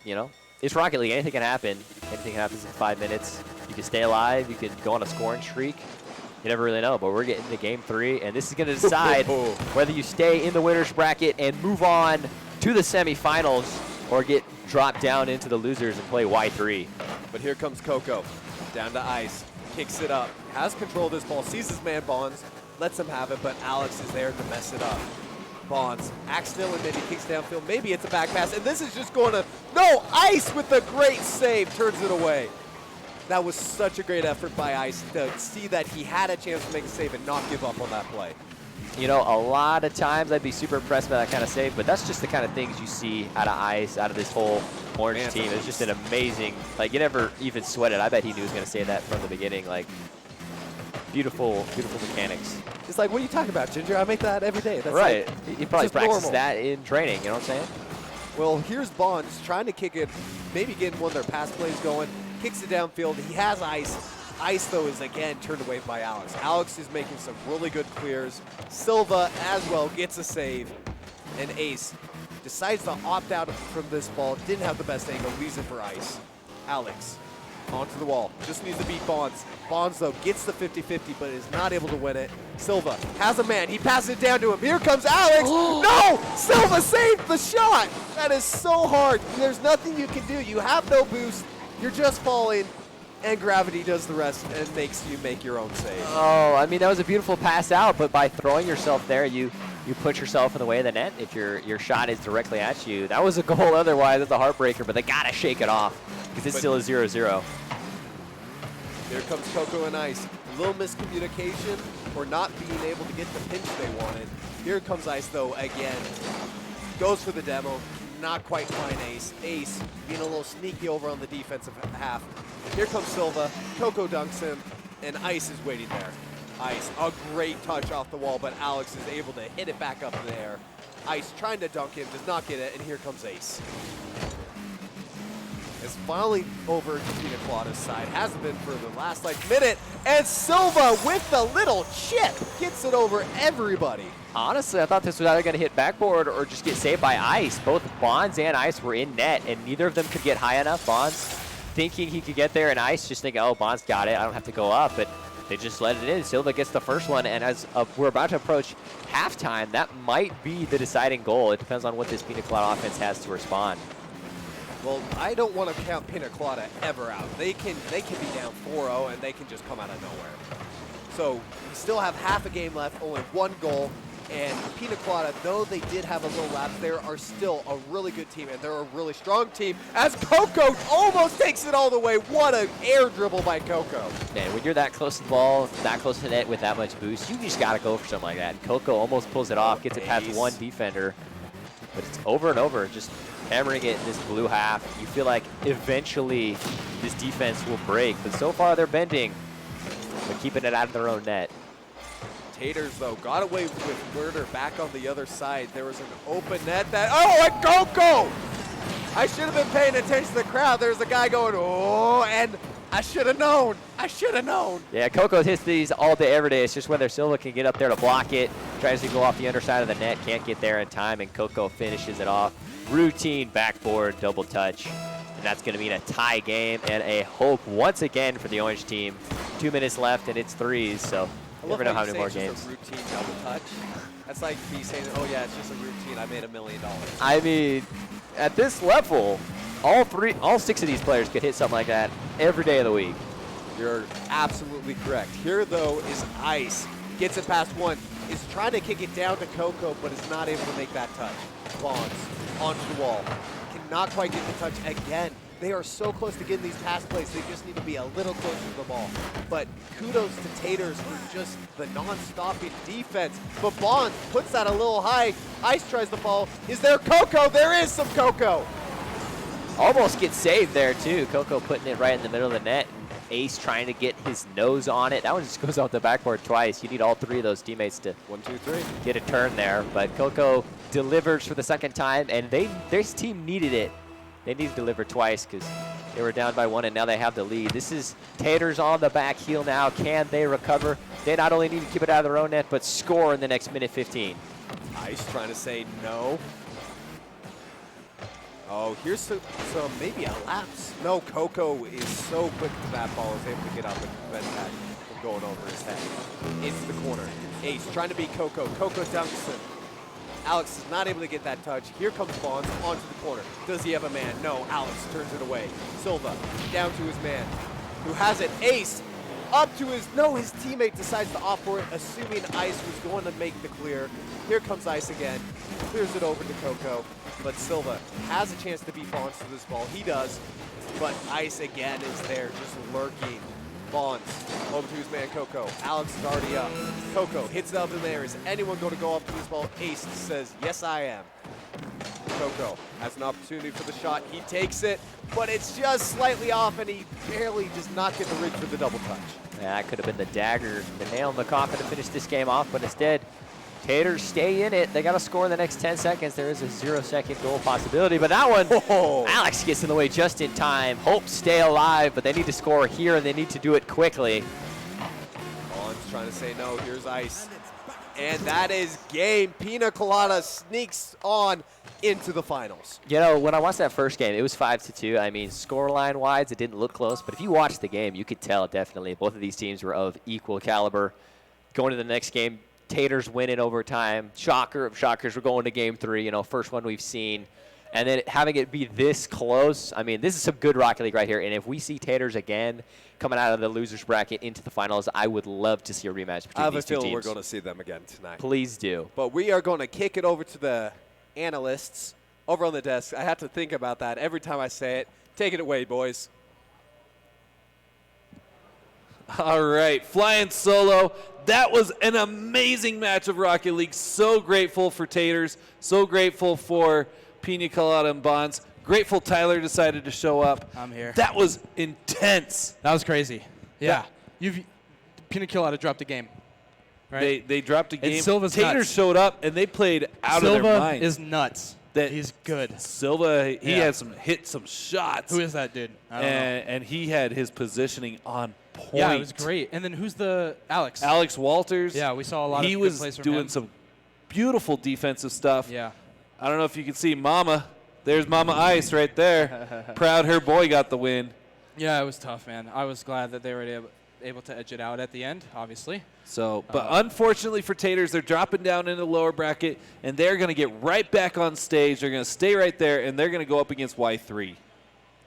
it's Rocket League. Anything can happen. Anything happens in 5 minutes. You can stay alive. You can go on a scoring streak. You never really know, but we're getting to game 3, and this is going to decide whether you stay in the winner's bracket and move on to the semifinals or get dropped down into the losers and play Y3. But here comes Coco, down to ice, kicks it up, has control of this ball, sees his man Bonds, lets him have it, but Alex is there to mess it up. Bonds accidentally maybe kicks downfield, maybe it's a back pass, and this is just going to, no, Ice with a great save, turns it away. That was such a great effort by Ice to see that he had a chance to make a save and not give up on that play. A lot of times I'd be super impressed by that kind of save, but that's just the kind of things you see out of Ice, out of this whole Orange team. It's just an amazing, you never even sweat it. I bet he knew he was going to say that from the beginning. Beautiful, beautiful mechanics. It's like, what are you talking about, Ginger? I make that every day. That's right. He probably practices normal. that in training, you know what I'm saying? Well, here's Bonds trying to kick it, maybe getting one of their pass plays going, kicks it downfield. He has Ice. Ice, though, is again turned away by Alex. Alex is making some really good clears. Silva, as well, gets a save. And Ace decides to opt out from this ball. Didn't have the best angle. Leaves it for Ice. Alex, onto the wall. Just needs to beat Bonds. Bonds, though, gets the 50-50, but is not able to win it. Silva has a man. He passes it down to him. Here comes Alex. No! Silva saved the shot. That is so hard. There's nothing you can do. You have no boost. You're just falling. And gravity does the rest and makes you make your own save. Oh, I mean, that was a beautiful pass out, but by throwing yourself there, you put yourself in the way of the net if your shot is directly at you. That was a goal otherwise. It's a heartbreaker, but they got to shake it off because it's still a 0-0. Here comes Coco and Ice. A little miscommunication or not being able to get the pinch they wanted. Here comes Ice, though, again. Goes for the demo. Not quite find Ace. Ace being a little sneaky over on the defensive half. Here comes Silva. Coco dunks him, and Ice is waiting there. Ice, a great touch off the wall, but Alex is able to hit it back up there. Ice trying to dunk him, does not get it, and here comes Ace. It's finally over to Pina Colada's side. Hasn't been for the last minute, and Silva with the little chip gets it over everybody. Honestly, I thought this was either going to hit backboard or just get saved by Ice. Both Bonds and Ice were in net, and neither of them could get high enough. Bonds thinking he could get there, and Ice just thinking, oh, Bonds got it. I don't have to go up, but they just let it in. Silva gets the first one, and as we're about to approach halftime, that might be the deciding goal. It depends on what this Pina Colada offense has to respond. Well, I don't want to count Pina Colada ever out. They can be down 4-0, and they can just come out of nowhere. So we still have half a game left, only 1 goal. And Pina Colada, though they did have a little lapse, they are still a really good team, and they're a really strong team, as Coco almost takes it all the way. What an air dribble by Coco. Man, when you're that close to the ball, that close to the net with that much boost, you just got to go for something like that. And Coco almost pulls it off, gets it past one defender, but it's over and over, just hammering it in this blue half. You feel like eventually this defense will break, but so far they're bending, but keeping it out of their own net. Taters, though, got away with Murder back on the other side. There was an open net that, oh, and Coco! I should have been paying attention to the crowd. There's a guy going, oh, and I should have known. I should have known. Yeah, Coco hits these all day, every day. It's just whether Silva can get up there to block it, tries to go off the underside of the net, can't get there in time, and Coco finishes it off. Routine backboard double touch, and that's going to mean a tie game and a hope once again for the Orange team 2 minutes left, and it's threes, so I you love never know how you many say more it's just games. a routine double touch. That's like me saying, oh yeah, it's just a routine. I made $1 million. I mean, at this level, all 6 of these players could hit something like that every day of the week. You're absolutely correct. Here, though, is Ice. Gets it past one. Is trying to kick it down to Coco, but is not able to make that touch. Bonds onto the wall. Cannot quite get the touch again. They are so close to getting these pass plays. They just need to be a little closer to the ball. But kudos to Taters for just the non-stopping defense. But Bonds puts that a little high. Ice tries the ball. Is there Coco? There is some Coco. Almost gets saved there, too. Coco putting it right in the middle of the net. Ace trying to get his nose on it. That one just goes off the backboard twice. You need all 3 of those teammates to 1, 2, 3. get a turn there. But Coco delivers for the second time, and this team needed it. They needed to deliver twice because they were down by 1, and now they have the lead. This is Taters on the back heel now. Can they recover? They not only need to keep it out of their own net, but score in the next minute 15. Ice trying to say no. Oh, here's some maybe a lapse. No, Coco is so quick to that ball, is able to get up and prevent that from going over his head. Into the corner. Ace trying to beat Coco. Coco dunks him. Alex is not able to get that touch. Here comes Bonds onto the corner. Does he have a man? No, Alex turns it away. Silva down to his man, who has it. Ace up to his teammate decides to opt for it, assuming Ice was going to make the clear. Here comes Ice again. Clears it over to Coco. But Silva has a chance to beat Bonds to this ball. He does. But Ice again is there, just lurking. Bonds over to his man Coco. Alex is already up. Coco hits it up in there. Is anyone going to go up to this ball? Ace says, yes, I am. Coco has an opportunity for the shot. He takes it, but it's just slightly off, and he barely does not get the rig for the double touch. Yeah, that could have been the dagger, the nail in the coffin to finish this game off, but instead, Taters stay in it. They got to score in the next 10 seconds. There is a 0-second goal possibility, but that one, Alex gets in the way just in time. Hopes stay alive, but they need to score here, and they need to do it quickly. Bonds trying to say no. Here's Ice. And that is game. Pina Colada sneaks on into the finals. You know, when I watched that first game, it was 5-2. I mean, scoreline-wise, it didn't look close, but if you watched the game, you could tell definitely both of these teams were of equal caliber. Going to the next game, Taters win in overtime. Shocker of shockers, we're going to game 3, you know, first one we've seen. And then having it be this close, I mean, this is some good Rocket League right here. And if we see Taters again coming out of the losers bracket into the finals, I would love to see a rematch between these two teams. I have a feeling we're going to see them again tonight. Please do. But we are going to kick it over to the analysts over on the desk. I have to think about that every time I say it. Take it away, boys. All right, flying solo. That was an amazing match of Rocket League. So grateful for Taters. So grateful for Pina Colada and Bonds. Grateful Tyler decided to show up. I'm here. That was intense. That was crazy. Yeah. Pina Colada dropped a game. Right? They dropped a game. And Silva's Taters nuts. showed up, and they played out of their mind. Silva is nuts. He's good. Silva, he had hit some shots. Who is that dude? I don't know. And he had his positioning on point. Yeah, it was great. And then who's the Alex? Alex Walters. Yeah, we saw a lot of good plays from him. He was doing some beautiful defensive stuff. Yeah. I don't know if you can see Mama. There's Mama Ice right there. Proud her boy got the win. Yeah, it was tough, man. I was glad that they were able to edge it out at the end, obviously. So, but unfortunately for Taters, they're dropping down in the lower bracket, and they're going to get right back on stage. They're going to stay right there, and they're going to go up against Y3.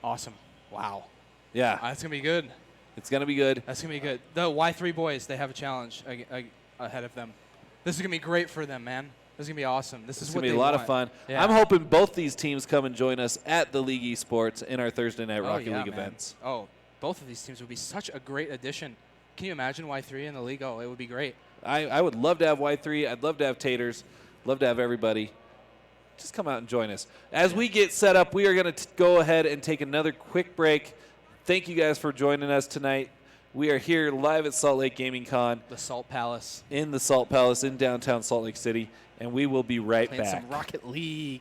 Awesome. Wow. Yeah. That's going to be good. It's going to be good. That's going to be good. The Y3 boys, they have a challenge ahead of them. This is going to be great for them, man. This is going to be awesome. This is what going to be a lot of fun. Yeah. I'm hoping both these teams come and join us at the League Esports in our Thursday Night Rocket League events. Oh, both of these teams would be such a great addition. Can you imagine Y3 in the league? Oh, it would be great. I would love to have Y3. I'd love to have Taters. Love to have everybody. Just come out and join us. As we get set up, we are going to go ahead and take another quick break. Thank you guys for joining us tonight. We are here live at Salt Lake Gaming Con. The Salt Palace. In the Salt Palace in downtown Salt Lake City. And we will be right Playing back. some Rocket League.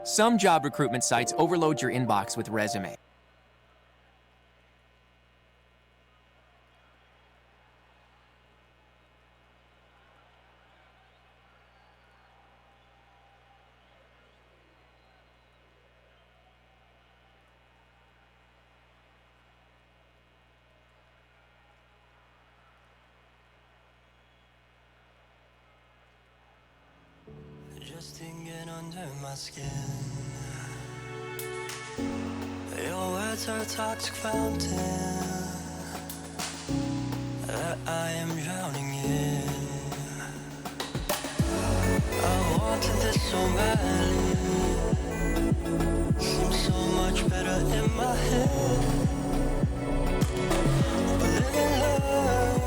Some job recruitment sites overload your inbox with resume. Just to get under my skin. Your words are a toxic fountain that I am drowning in. I wanted this so badly. Seems so much better in my head. But living love,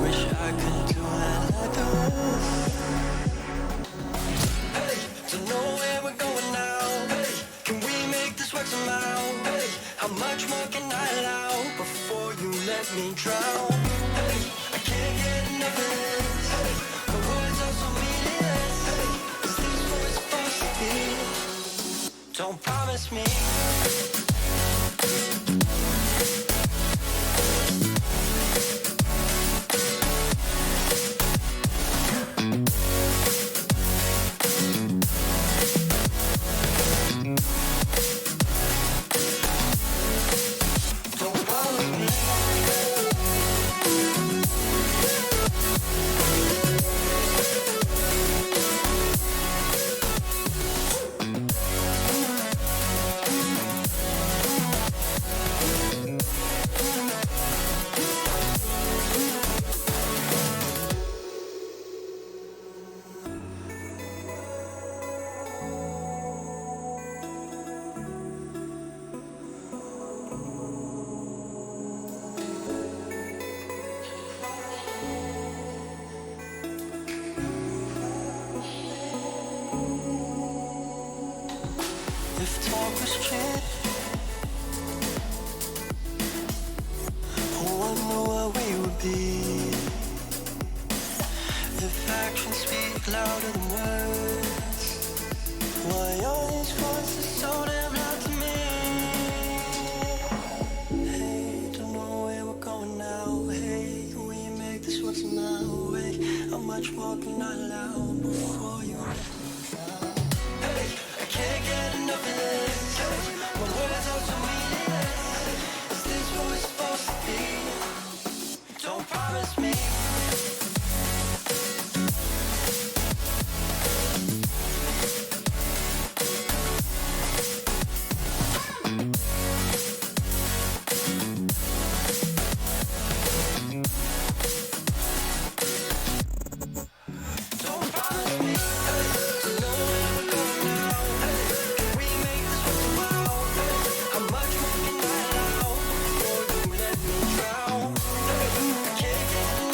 wish I could do that like the rest. Hey, don't know where we're going now. Hey, can we make this work somehow? Hey, how much more can I allow before you let me drown? Hey, I can't get enough of this. Hey, my words are so meaningless. Hey, is this what it's supposed to be? Don't promise me. If talk was cheap, I wonder where we would be. If actions speak louder than words, why are these voices so damn loud to me? Hey, don't know where we're going now. Hey, can we make this work somehow? Hey, how much more can I allow before you let me drown? Hey, I can't get enough of this. Hey, my words are so meaningless. Is this what we're supposed to be? Don't promise me. Can't get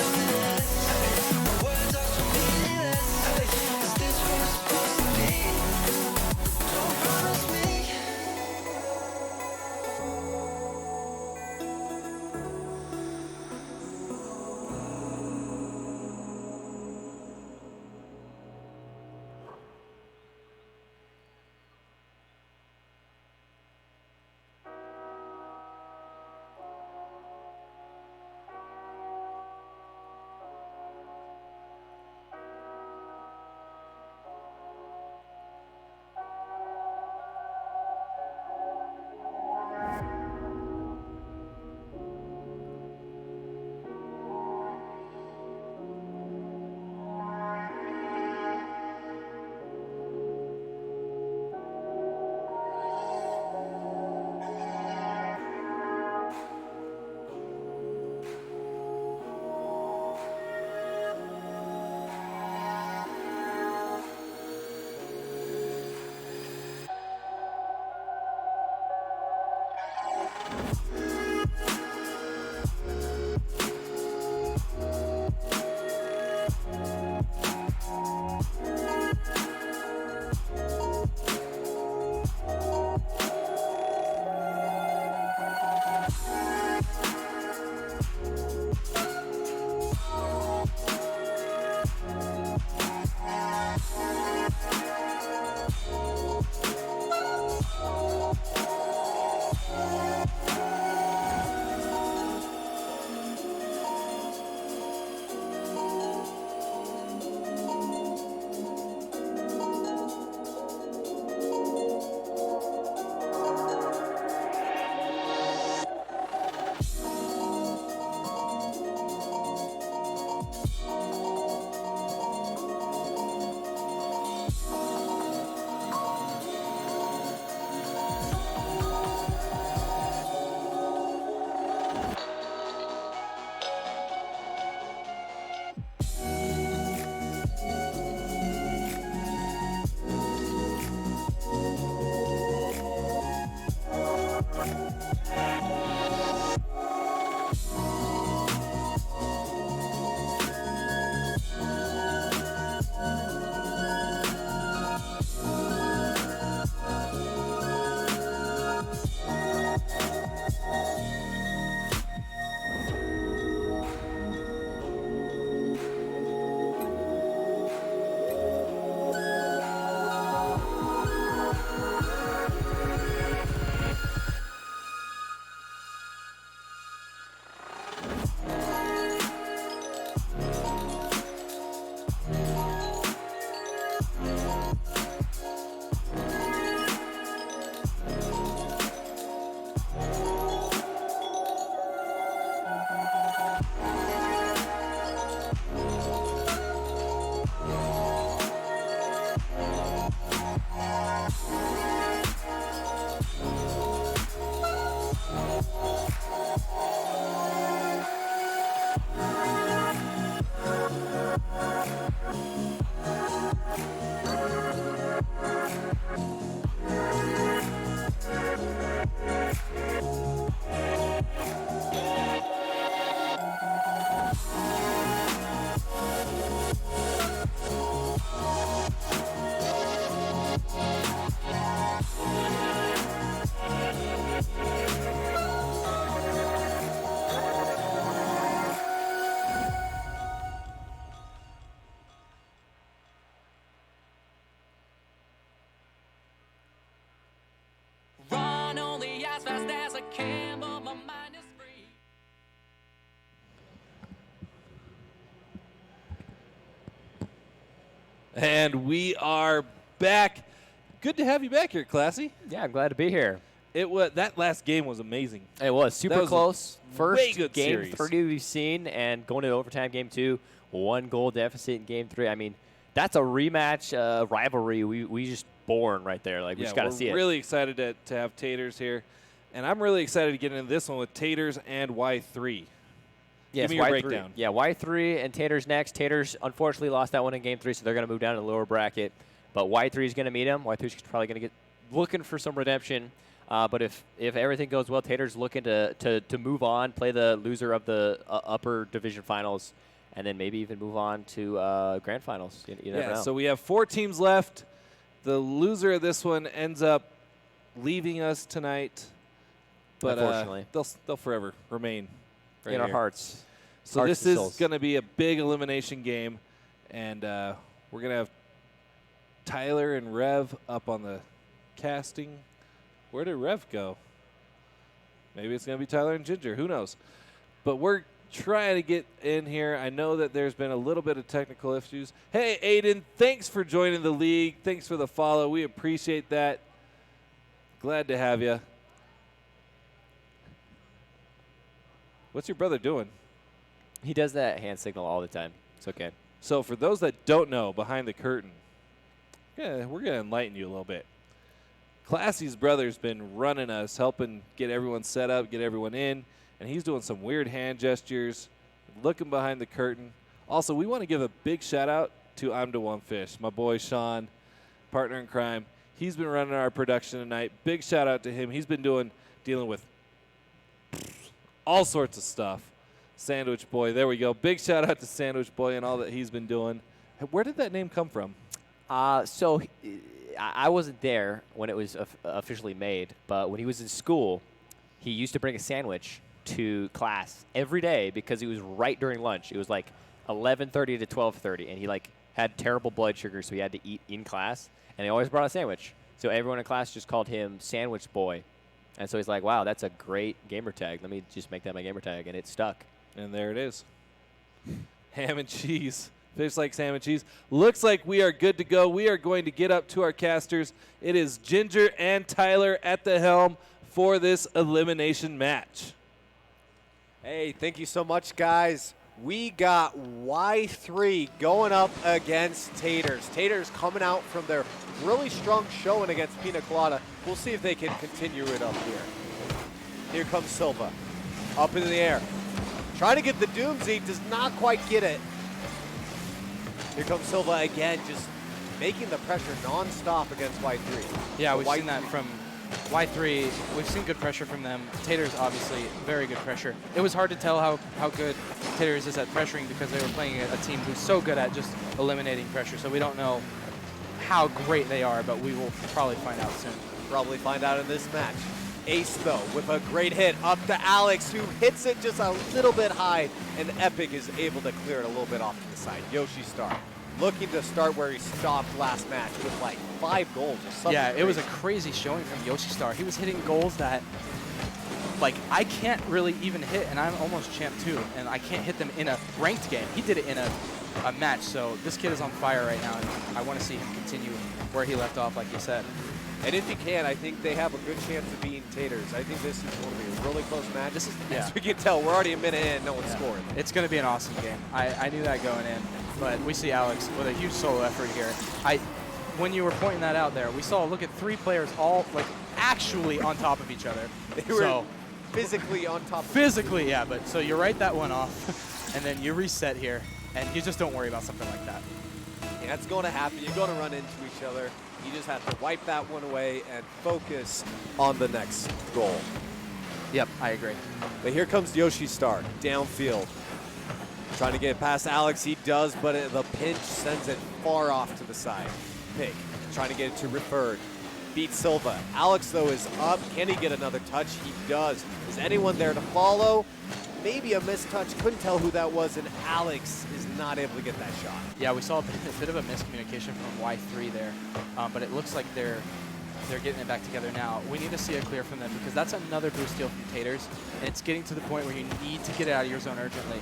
And we are back. Good to have you back here, Classy. Yeah, I'm glad to be here. That last game was amazing. It was super close. First good game series. 30 we've seen, and going to overtime game 2, 1 goal deficit in game 3. I mean, that's a rematch rivalry we just born right there. Like, we just got to see it. We're really excited to have Taters here. And I'm really excited to get into this one with Taters and Y3. Yes, Give me your Y3. breakdown. Yeah, Y3 and Taters next. Taters unfortunately lost that one in game 3, so they're going to move down to the lower bracket. But Y3 is going to meet them. Y3 is probably going to get looking for some redemption. But if everything goes well, Taters looking to move on, play the loser of the upper division finals, and then maybe even move on to grand finals. You never know. So we have 4 teams left. The loser of this one ends up leaving us tonight. But unfortunately, they'll forever remain right in our here. hearts. So Hearts this and is souls. going to be a big elimination game, and we're going to have Tyler and Rev up on the casting. Where did Rev go? Maybe it's going to be Tyler and Ginger. Who knows? But we're trying to get in here. I know that there's been a little bit of technical issues. Hey, Aiden, thanks for joining the league. Thanks for the follow. We appreciate that. Glad to have you. What's your brother doing? He does that hand signal all the time. It's okay. So for those that don't know, behind the curtain, we're going to enlighten you a little bit. Classy's brother's been running us, helping get everyone set up, get everyone in, and he's doing some weird hand gestures, looking behind the curtain. Also, we want to give a big shout-out to I'm to One Fish, my boy Sean, partner in crime. He's been running our production tonight. Big shout-out to him. He's been dealing with all sorts of stuff. Sandwich Boy, there we go. Big shout-out to Sandwich Boy and all that he's been doing. Where did that name come from? So I wasn't there when it was officially made, but when he was in school, he used to bring a sandwich to class every day because it was right during lunch. It was like 11:30 to 12:30, and he had terrible blood sugar, so he had to eat in class, and he always brought a sandwich. So everyone in class just called him Sandwich Boy. And so he's like, wow, that's a great gamer tag. Let me just make that my gamer tag, and it stuck. And there it is. Ham and cheese. Fish like ham and cheese. Looks like we are good to go. We are going to get up to our casters. It is Ginger and Tyler at the helm for this elimination match. Hey, thank you so much, guys. We got Y3 going up against Taters. Taters coming out from their really strong showing against Pina Colada. We'll see if they can continue it up here. Here comes Silva. Up in the air. Trying to get the Doomsy, does not quite get it. Here comes Silva again, just making the pressure non-stop against Y3. Yeah, we've seen that from Y3. We've seen good pressure from them. Taters, obviously, very good pressure. It was hard to tell how good Taters is at pressuring because they were playing a team who's so good at just eliminating pressure. So we don't know how great they are, but we will probably find out soon. Probably find out in this match. Ace, though, with a great hit up to Alex, who hits it just a little bit high, and Epic is able to clear it a little bit off to the side. Yoshi Star looking to start where he stopped last match with like 5 goals or something. Yeah, it was a crazy showing from Yoshi Star. He was hitting goals that, I can't really even hit, and I'm almost champ 2, and I can't hit them in a ranked game. He did it in a match, so this kid is on fire right now, and I want to see him continue where he left off, like you said. And if he can, I think they have a good chance of beating Taters. I think this is going to be a really close match. As we can tell, we're already a minute in, no one's scored. It's going to be an awesome game. I knew that going in, but we see Alex with a huge solo effort here. When you were pointing that out there, we saw, look at 3 players all, actually on top of each other. They were physically on top of Physically, yeah, but so you write that one off, and then you reset here, and you just don't worry about something like that. Yeah, it's going to happen. You're going to run into each other. You just have to wipe that one away and focus on the next goal. Yep, I agree. But here comes Yoshi Star, downfield. Trying to get past Alex, he does, but the pinch sends it far off to the side. Pig trying to get it to Referred. Beats Silva. Alex, though, is up. Can he get another touch? He does. Is anyone there to follow? Maybe a missed touch. Couldn't tell who that was, and Alex is not able to get that shot. Yeah, we saw a bit of a miscommunication from Y3 there, but it looks like they're getting it back together now. We need to see a clear from them because that's another boost steal from Taters, and it's getting to the point where you need to get it out of your zone urgently.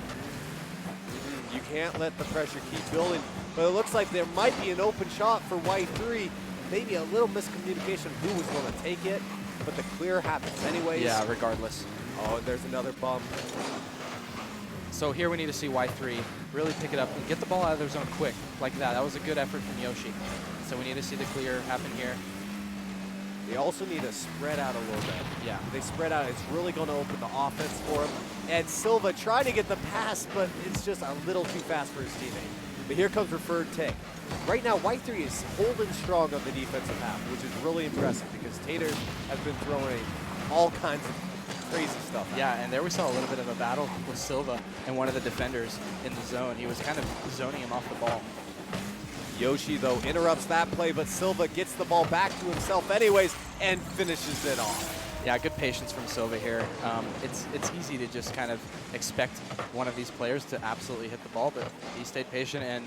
You can't let the pressure keep building. But it looks like there might be an open shot for Y3. Maybe a little miscommunication who was going to take it, but the clear happens anyways. Yeah, regardless. Oh, there's another bump. So here we need to see Y3 really pick it up and get the ball out of their zone quick, like that. That was a good effort from Yoshi. So we need to see the clear happen here. They also need to spread out a little bit. Yeah. If they spread out, it's really going to open the offense for him. And Silva trying to get the pass, but it's just a little too fast for his teammate. But here comes Referred Take. Right now, Y3 is holding strong on the defensive half, which is really impressive because Tater has been throwing all kinds of crazy stuff. Yeah, and there we saw a little bit of a battle with Silva and one of the defenders in the zone. He was kind of zoning him off the ball. Yoshi, though, interrupts that play, but Silva gets the ball back to himself anyways and finishes it off. Yeah, good patience from Silva here. It's easy to just kind of expect one of these players to absolutely hit the ball, but he stayed patient and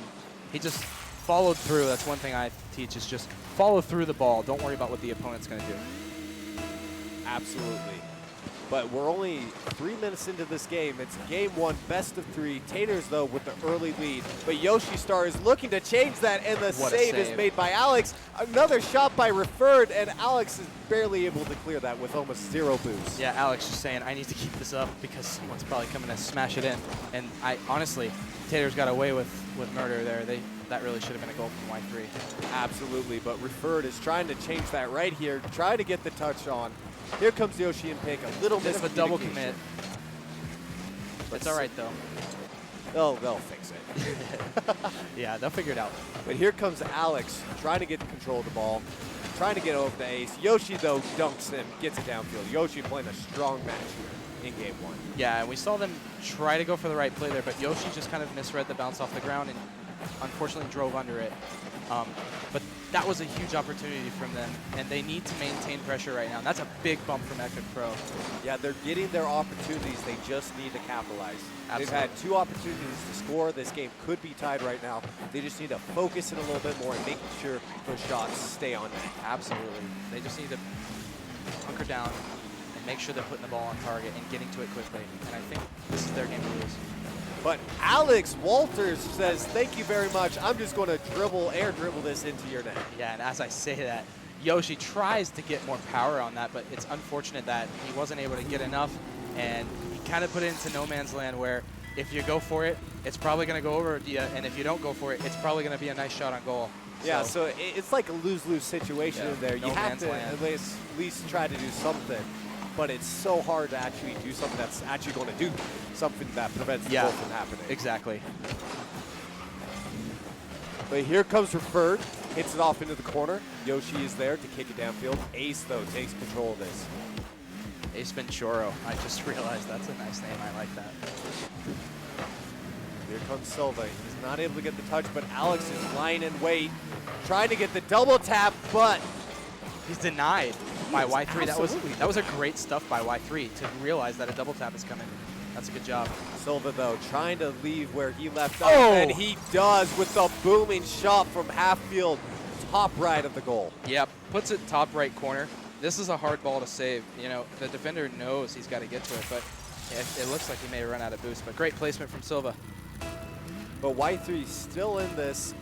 he just followed through. That's one thing I teach is just follow through the ball. Don't worry about what the opponent's going to do. Absolutely. But we're only 3 minutes into this game. It's game one, best of three. Taters, though, with the early lead. But Yoshi Star is looking to change that, and the save is made by Alex. Another shot by Referred, and Alex is barely able to clear that with almost zero boost. Yeah, Alex just saying, I need to keep this up because someone's probably coming to smash it in. And honestly, Taters got away with murder there. That really should have been a goal from Y3. Absolutely, but Referred is trying to change that right here, trying to get the touch on. Here comes Yoshi and Pick, a little bit of a double commit. It's all right, though. They'll fix it. Yeah, they'll figure it out. But here comes Alex trying to get control of the ball, trying to get over the ace. Yoshi, though, dunks him, gets it downfield. Yoshi playing a strong match here in game one. Yeah, and we saw them try to go for the right play there, but Yoshi just kind of misread the bounce off the ground and unfortunately drove under it. But that was a huge opportunity from them, and they need to maintain pressure right now. And that's a big bump from Epic Pro. Yeah, they're getting their opportunities. They just need to capitalize. Absolutely. They've had 2 opportunities to score. This game could be tied right now. They just need to focus it a little bit more and making sure those shots stay on net. Absolutely. They just need to hunker down and make sure they're putting the ball on target and getting to it quickly. And I think this is their game to lose. But Alex Walters says, thank you very much. I'm just going to air dribble this into your net. Yeah, and as I say that, Yoshi tries to get more power on that, but it's unfortunate that he wasn't able to get enough, and he kind of put it into no man's land where if you go for it, it's probably going to go over you, and if you don't go for it, it's probably going to be a nice shot on goal. Yeah, so it's like a lose-lose situation in there. No you have man's to land. at least try to do something. But it's so hard to actually do something that's actually going to do something that prevents the goal from happening. Exactly. But here comes Referred, hits it off into the corner. Yoshi is there to kick it downfield. Ace, though, takes control of this. Ace Venchoro. I just realized that's a nice name. I like that. Here comes Silva. He's not able to get the touch, but Alex is lying in wait, trying to get the double tap, but he's denied by Y3. That was a great stuff by Y3 to realize that a double tap is coming. That's a good job. Silva, though, trying to leave where he left off, and he does with the booming shot from half field, top right of the goal. Yep, puts it top right corner. This is a hard ball to save. You know, the defender knows he's got to get to it, but it looks like he may run out of boost. But great placement from Silva. But Y3 still in this.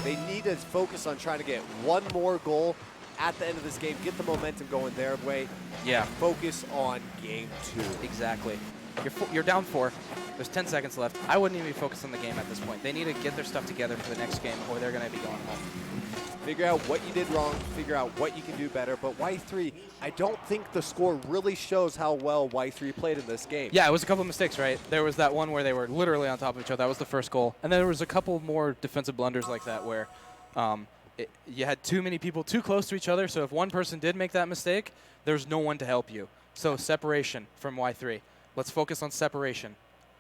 They need to focus on trying to get one more goal at the end of this game, get the momentum going their way. Yeah. Focus on game 2. Exactly. You're down 4. There's 10 seconds left. I wouldn't even be focused on the game at this point. They need to get their stuff together for the next game, or they're going to be going home. Figure out what you did wrong, figure out what you can do better. But Y3, I don't think the score really shows how well Y3 played in this game. Yeah, it was a couple of mistakes, right? There was that one where they were literally on top of each other. That was the first goal. And then there was a couple more defensive blunders like that where you had too many people too close to each other. So if one person did make that mistake, there's no one to help you. So separation from Y3. Let's focus on separation.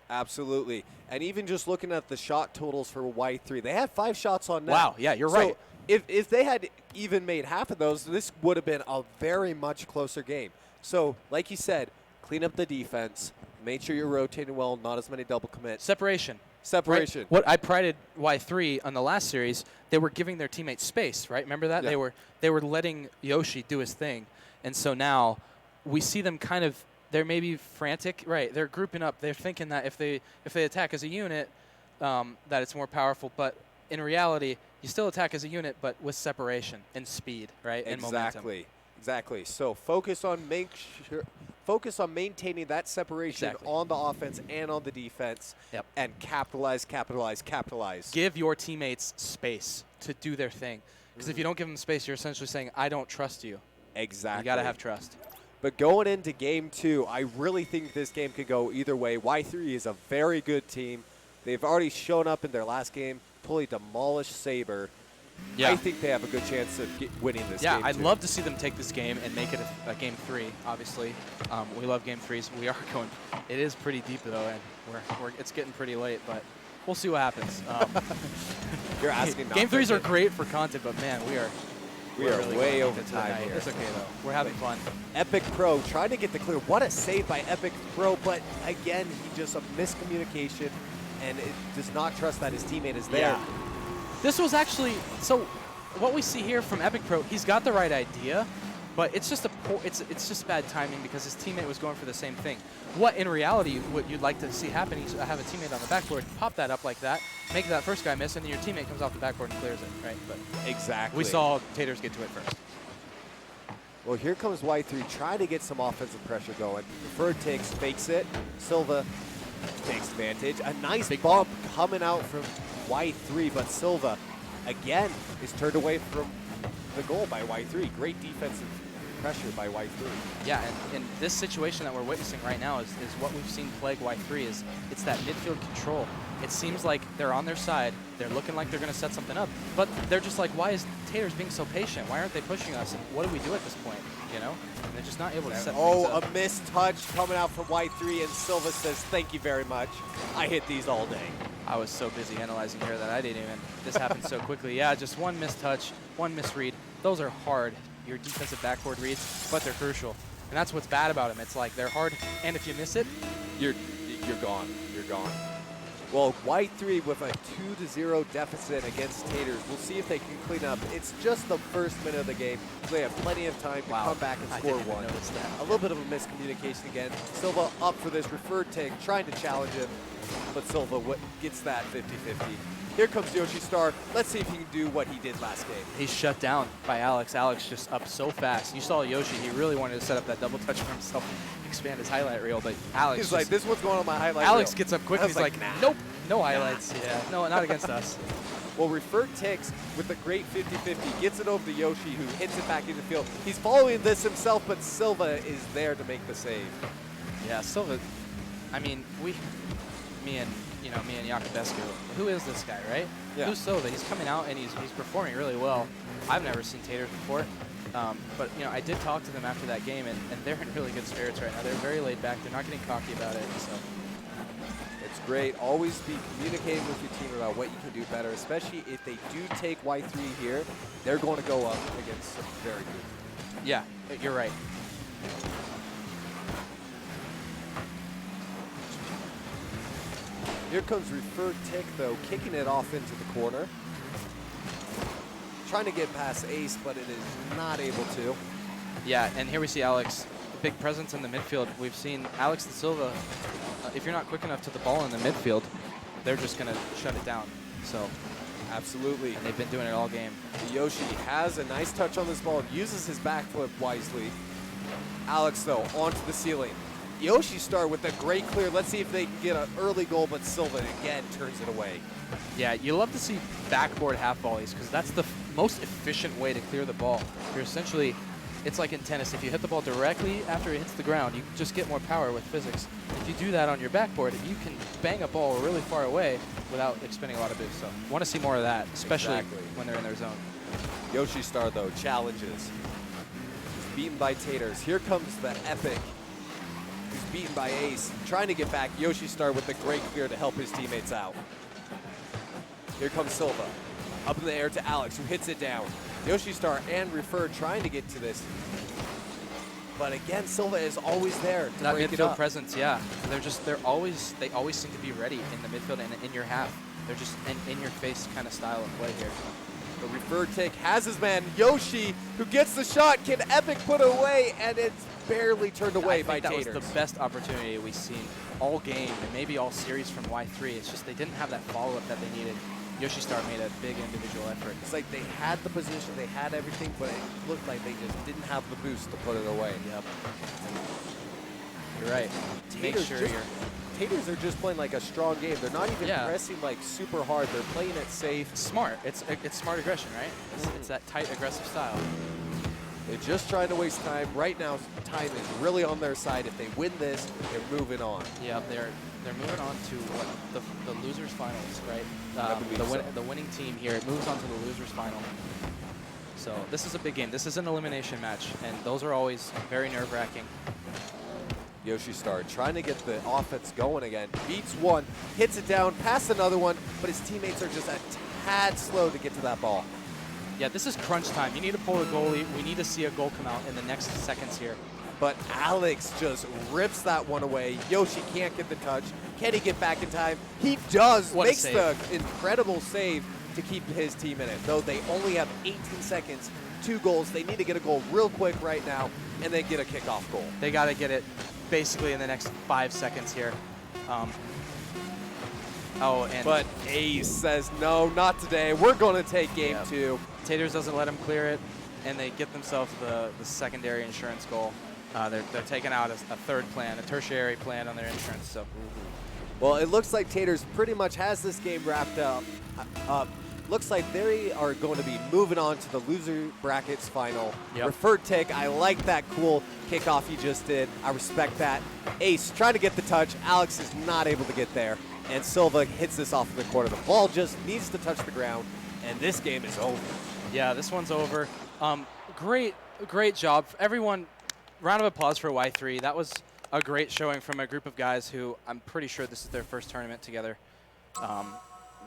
Absolutely. And even just looking at the shot totals for Y3, they had 5 shots on net. Wow, yeah, you're right. If they had even made half of those, this would have been a very much closer game. So, like you said, clean up the defense, make sure you're rotating well, not as many double commits. Separation. Separation. Right? What I prided Y3 on the last series, they were giving their teammates space, right? Remember that? Yeah. They were letting Yoshi do his thing. And so now we see them kind of, they're maybe frantic, right? They're grouping up. They're thinking that if they attack as a unit, that it's more powerful, but in reality, you still attack as a unit, but with separation and speed, right? And momentum. Exactly. So focus on maintaining that separation on the offense and on the defense, and capitalize. Give your teammates space to do their thing, because if you don't give them space, you're essentially saying, I don't trust you. Exactly. You got to have trust. But going into game 2, I really think this game could go either way. Y3 is a very good team. They've already shown up in their last game, totally demolished Saber. Yeah. I think they have a good chance of winning this game. Yeah, I'd love to see them take this game and make it a game 3, obviously. We love game 3s. We are going. It is pretty deep, though, and it's getting pretty late, but we'll see what happens. You're asking not Game to 3s are get- great for content, but, man, we are really way going over into the time night. here. It's okay, though. We're having fun. Epic Pro trying to get the clear. What a save by Epic Pro, but again, he just a miscommunication, and it does not trust that his teammate is there. Yeah. This was actually, so what we see here from Epic Pro, he's got the right idea, but it's just it's just bad timing because his teammate was going for the same thing. What in reality, what you'd like to see happen is have a teammate on the backboard, pop that up like that, make that first guy miss, and then your teammate comes off the backboard and clears it, right? But exactly. we saw Taters get to it first. Well, here comes Y3 trying to get some offensive pressure going. Preferred takes, fakes it. Silva takes advantage. A nice big bump coming out from Y3, but Silva, again, is turned away from the goal by Y3. Great defensive pressure by Y3. Yeah, and this situation that we're witnessing right now is what we've seen plague Y3 is it's that midfield control. It seems like they're on their side. They're looking like they're going to set something up, but they're just like, why is Taters being so patient? Why aren't they pushing us? And what do we do at this point? You know, and they're just not able to set things up. A missed touch coming out from Y3, and Silva says, thank you very much. I hit these all day. I was so busy analyzing here that I didn't even, this happened so quickly. Yeah, just one missed touch, one misread. Those are hard, your defensive backboard reads, but they're crucial. And that's what's bad about them. It's like they're hard, and if you miss it, you're gone. You're gone. Well, Y3 with a 2-0 deficit against Taters. We'll see if they can clean up. It's just the first minute of the game, so they have plenty of time to come back and score one. A little bit of a miscommunication again. Silva up for this referred take, trying to challenge him, but Silva gets that 50-50. Here comes Yoshi Star. Let's see if he can do what he did last game. he's shut down by Alex. Alex just up so fast. You saw Yoshi, he really wanted to set up that double touch for himself, expand his highlight reel, but Alex He's like, this is what's going on my highlight Alex reel. gets up quick, I he's was like, nah. nope, no highlights. Yeah, no, not against us. Well, referred takes with a great 50-50, gets it over to Yoshi, who hits it back into the field. He's following this himself, but Silva is there to make the save. Yeah, Silva, I mean, me and Jakubescu, who is this guy, right? Yeah. Who's Silva? He's coming out and he's performing really well. I've never seen Taters before, but I did talk to them after that game, and they're in really good spirits right now. They're very laid back. They're not getting cocky about it. So it's great. Always be communicating with your team about what you can do better, especially if they do take Y3 here. They're going to go up against some very good. Yeah, you're right. Here comes referred tick, though, kicking it off into the corner. Trying to get past Ace, but it is not able to. Yeah, and here we see Alex, a big presence in the midfield. We've seen Alex and Silva, if you're not quick enough to the ball in the midfield, they're just going to shut it down. So, absolutely. And they've been doing it all game. Yoshi has a nice touch on this ball, uses his back flip wisely. Alex, though, onto the ceiling. Yoshi Star with a great clear. Let's see if they can get an early goal, but Silva again turns it away. Yeah, you love to see backboard half volleys because that's the most efficient way to clear the ball. You're essentially, it's like in tennis. If you hit the ball directly after it hits the ground, you just get more power with physics. If you do that on your backboard, you can bang a ball really far away without expending a lot of boost. So want to see more of that, especially when they're in their zone. Yoshi Star, though, challenges. He's beaten by Taters. Here comes the Epic. He's beaten by Ace. Trying to get back. Yoshi Star with the great clear to help his teammates out. Here comes Silva. Up in the air to Alex, who hits it down. Yoshi Star and Referred trying to get to this. But again, Silva is always there to that break it midfield up. presence, yeah. They always seem to be ready in the midfield and in your half. They're just an in-your-face kind of style of play here. The referred take has his man, Yoshi, who gets the shot. Can Epic put it away? And it's barely turned away by Taters. That was the best opportunity we've seen all game and maybe all series from Y3. It's just they didn't have that follow-up that they needed. Yoshi Star made a big individual effort. It's like they had the position, they had everything, but it looked like they just didn't have the boost to put it away. Yep. You're right. Make sure you're... Taters are just playing like a strong game. They're not even pressing like super hard. They're playing it safe. Smart. It's smart aggression, right? It's that tight, aggressive style. They're just trying to waste time. Right now, time is really on their side. If they win this, they're moving on. Yeah, they're moving on to what the losers finals, right? The winning team here moves on to the losers final. So this is a big game. This is an elimination match, and those are always very nerve-wracking. Yoshi Star trying to get the offense going again. Beats one, hits it down, past another one, but his teammates are just a tad slow to get to that ball. Yeah, this is crunch time. You need to pull a goalie. We need to see a goal come out in the next seconds here. But Alex just rips that one away. Yoshi can't get the touch. Can he get back in time? He does. What a Makes save. the incredible save to keep his team in it. Though they only have 18 seconds, 2 goals. They need to get a goal real quick right now and then get a kickoff goal. They got to get it basically in the next 5 seconds here. But Ace says, no, not today. We're going to take game 2. Taters doesn't let him clear it, and they get themselves the secondary insurance goal. They're taking out a third plan, a tertiary plan on their insurance. So, Well, it looks like Taters pretty much has this game wrapped up. Looks like they are going to be moving on to the loser brackets final. Referred take. I like that cool kickoff you just did. I respect that. Ace trying to get the touch. Alex is not able to get there. And Silva hits this off in the corner. The ball just needs to touch the ground, and this game is over. yeah, this one's over. Great job. Everyone, round of applause for Y3. That was a great showing from a group of guys who I'm pretty sure this is their first tournament together.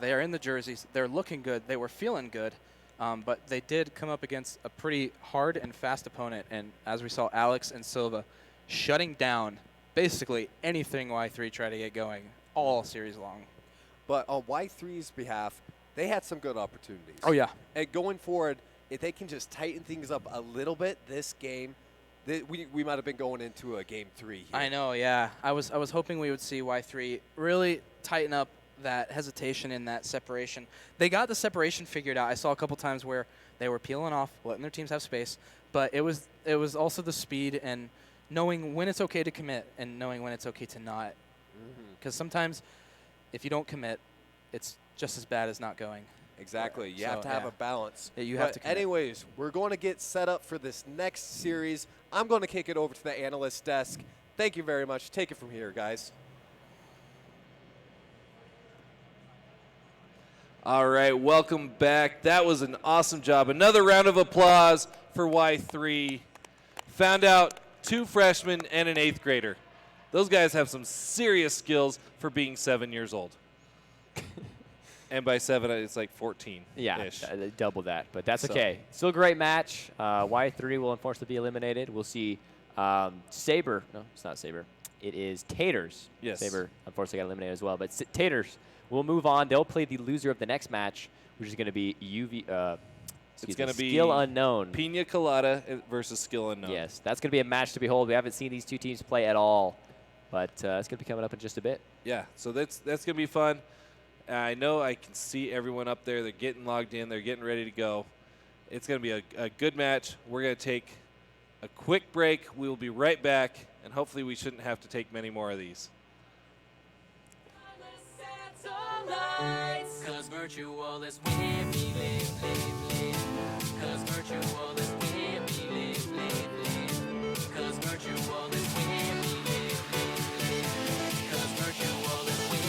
They are in the jerseys. They're looking good. They were feeling good. But they did come up against a pretty hard and fast opponent. And as we saw, Alex and Silva shutting down basically anything Y3 tried to get going all series long. But on Y3's behalf, they had some good opportunities. Oh, yeah. And going forward, if they can just tighten things up a little bit, this game, we might have been going into a game 3 here. I know, yeah. I was hoping we would see Y3 really tighten up that hesitation in that separation. They got the separation figured out. I saw a couple times where they were peeling off, letting their teams have space, but it was also the speed and knowing when it's okay to commit and knowing when it's okay to not. Because sometimes if you don't commit, it's just as bad as not going. Exactly. You have to have a balance. Yeah, you have to commit. Anyways, we're going to get set up for this next series. I'm going to kick it over to the analyst desk. Thank you very much. Take it from here, guys. All right, welcome back. That was an awesome job. Another round of applause for Y3. Found out 2 freshmen and an 8th grader. Those guys have some serious skills for being 7 years old. And by 7, it's like 14-ish. Yeah, double that, but that's okay. Still a great match. Y3 will unfortunately be eliminated. We'll see Saber. No, it's not Saber. It is Taters. Yes. Saber unfortunately got eliminated as well, but Taters will move on. They'll play the loser of the next match, which is going to be It's going to be Skill Unknown. Pina Colada versus Skill Unknown. Yes, that's going to be a match to behold. We haven't seen these two teams play at all, but it's going to be coming up in just a bit. Yeah, so that's going to be fun. I know I can see everyone up there. They're getting logged in. They're getting ready to go. It's going to be a good match. We're going to take a quick break. We will be right back, and hopefully we shouldn't have to take many more of these. Cause virtual is where we live, live, live. Cause virtual is where we live, live, live. Cause virtual is where we live, live, live. Cause virtual is where we live,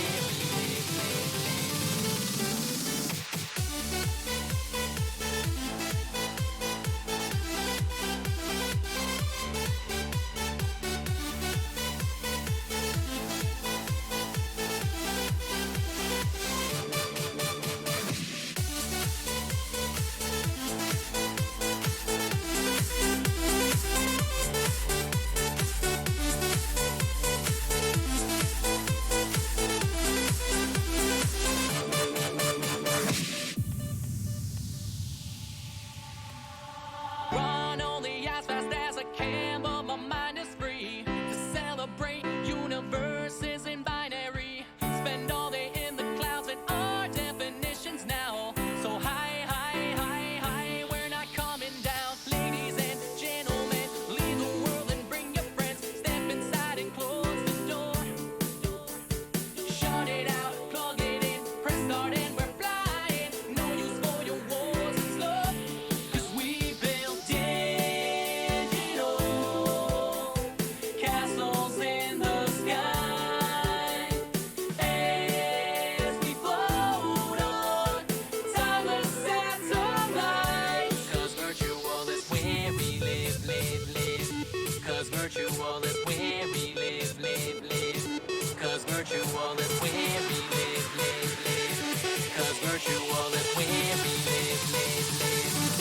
is where we live, live, live. 'Cause virtual is where we live, live, live.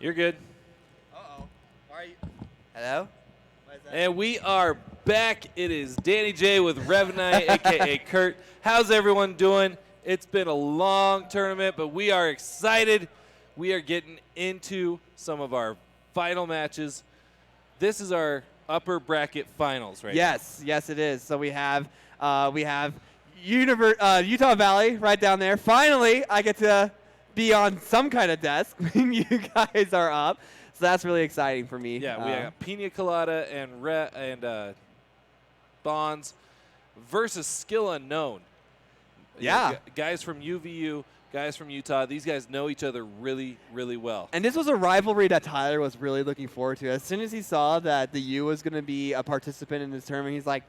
You're good. Uh-oh. Are you? Hello? And we are back. It is Danny J with Revnite, a.k.a. Kurt. How's everyone doing? It's been a long tournament, but we are excited. We are getting into some of our final matches. This is our upper bracket finals, right? Yes, yes, it is. So we have Utah Valley right down there. Finally, I get to be on some kind of desk when you guys are up. So that's really exciting for me. Yeah, we got Pina Colada and Bonds versus Skill Unknown. Yeah. Guys from UVU, guys from Utah. These guys know each other really, really well. And this was a rivalry that Tyler was really looking forward to. As soon as he saw that the U was going to be a participant in this tournament, he's like,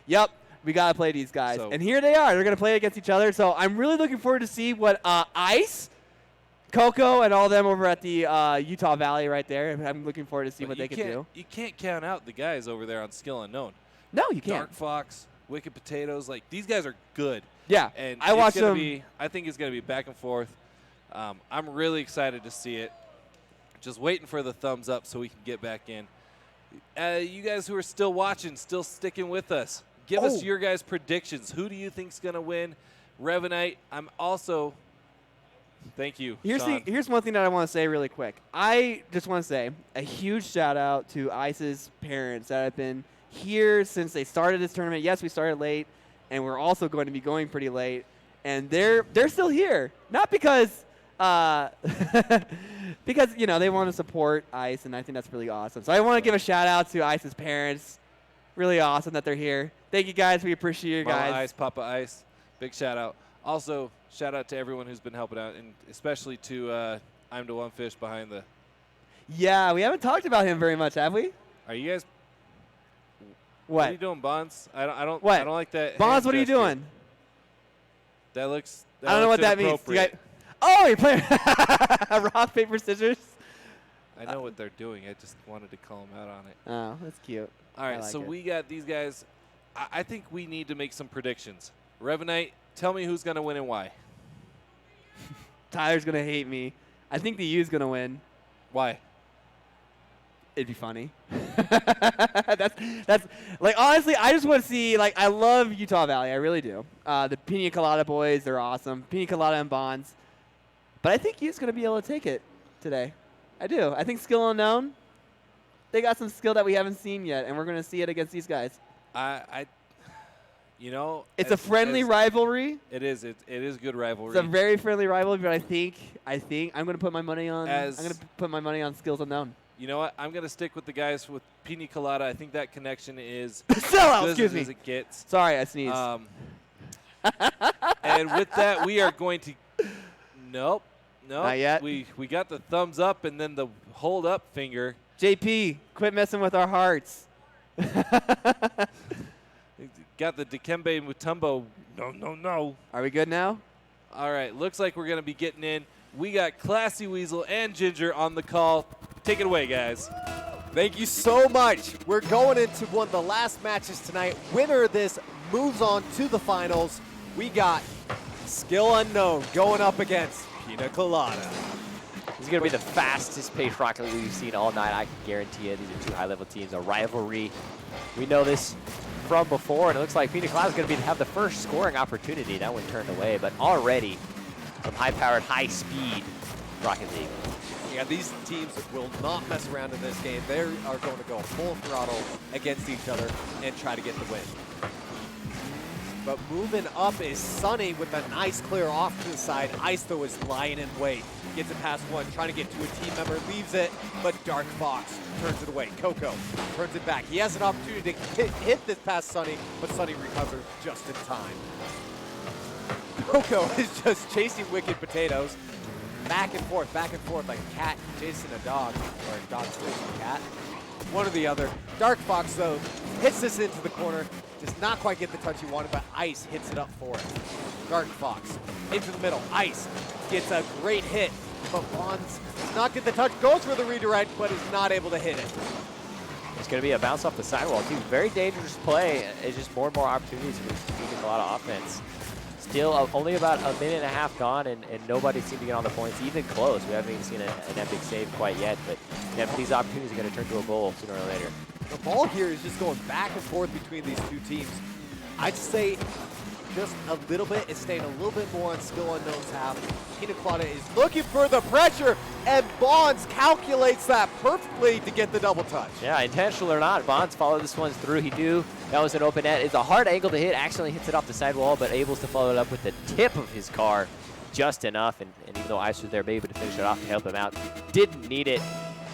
yep, we got to play these guys. So and here they are. They're going to play against each other. So I'm really looking forward to see what Ice, Coco, and all them over at the Utah Valley right there. I'm looking forward to see what they can do. You can't count out the guys over there on Skill Unknown. No, you can't. Dark Fox, Wicked Potatoes, like these guys are good. Yeah, and I watched them. I think it's going to be back and forth. I'm really excited to see it. Just waiting for the thumbs up so we can get back in. You guys who are still watching, still sticking with us, give us your guys' predictions. Who do you think's going to win? Revenite. I'm also. Thank you. Here's one thing that I want to say really quick. I just want to say a huge shout out to Ice's parents that have been here since they started this tournament. Yes, we started late, and we're also going to be going pretty late. And they're still here, not because because they want to support Ice, and I think that's really awesome. So I want to give a shout out to Ice's parents. Really awesome that they're here. Thank you guys. We appreciate you guys. Mama Ice, Papa Ice, big shout out. Also, shout out to everyone who's been helping out, and especially to I'm the One Fish behind the. Yeah, we haven't talked about him very much, have we? Are you guys? What are you doing, Bonds? I don't What? I don't like that. Bonds, what are you gesture. doing? That looks. I don't know what that means. You're playing rock, paper, scissors. I know what they're doing. I just wanted to call them out on it. Oh, that's cute. All right, like so it. we got these guys. I think we need to make some predictions. Revenite, tell me who's going to win and why. Tyler's gonna hate me. I think the U's gonna win. Why? It'd be funny. that's like honestly, I just want to see I love Utah Valley, I really do. The Pina Colada boys, they're awesome. Pina Colada and Bonds, but I think U's gonna be able to take it today. I do. I think Skill Unknown. They got some skill that we haven't seen yet, and we're gonna see it against these guys. It's a friendly rivalry. It is. It is good rivalry. It's a very friendly rivalry, but I think I'm gonna put my money on. I'm gonna put my money on Skills Unknown. You know what? I'm going to stick with the guys with Pina Colada. I think that connection is sellout. as Excuse good me. as it gets. Sorry, I sneezed. And with that, we are going to. Nope. Not yet. We got the thumbs up and then the hold up finger. JP, quit messing with our hearts. Got the Dikembe Mutombo. No. Are we good now? All right. Looks like we're going to be getting in. We got Classy Weasel and Ginger on the call. Take it away, guys. Thank you so much. We're going into one of the last matches tonight. Winner of this moves on to the finals. We got Skill Unknown going up against Pina Colada. This is going to be the fastest paced Rocket League we've seen all night. I can guarantee you. These are two high-level teams, a rivalry. We know this from before, and it looks like Pina Colada is going to have the first scoring opportunity. That one turned away, but already some high-powered, high-speed Rocket League. Yeah, these teams will not mess around in this game. They are going to go full throttle against each other and try to get the win. But moving up is Sunny with a nice clear off to the side. Ice, though, is lying in wait. Gets it past one, trying to get to a team member, leaves it, but Dark Fox turns it away. Coco turns it back. He has an opportunity to hit this past Sunny, but Sunny recovers just in time. Coco is just chasing Wicked Potatoes. Back and forth like a cat chasing a dog, or a dog chasing a cat. One or the other. Dark Fox, though, hits this into the corner. Does not quite get the touch he wanted, but Ice hits it up for it. Dark Fox into the middle. Ice gets a great hit, but Bonds does not get the touch. Goes for the redirect, but is not able to hit it. It's going to be a bounce off the sidewall, too. Very dangerous play. It's just more and more opportunities for Pina Colada offense. Still only about a minute and a half gone, and nobody seemed to get on the points, even close. We haven't even seen an epic save quite yet, but these opportunities are going to turn to a goal sooner or later. The ball here is just going back and forth between these two teams. I'd say just a little bit. It's staying a little bit more on Skill Unknown's half. Pina Colada is looking for the pressure, and Bonds calculates that perfectly to get the double touch. Yeah, intentional or not, Bonds followed this one through. He knew that was an open net. It's a hard angle to hit. Accidentally hits it off the sidewall, but able to follow it up with the tip of his car. just enough, and even though Ice was there, maybe to finish it off to help him out, didn't need it.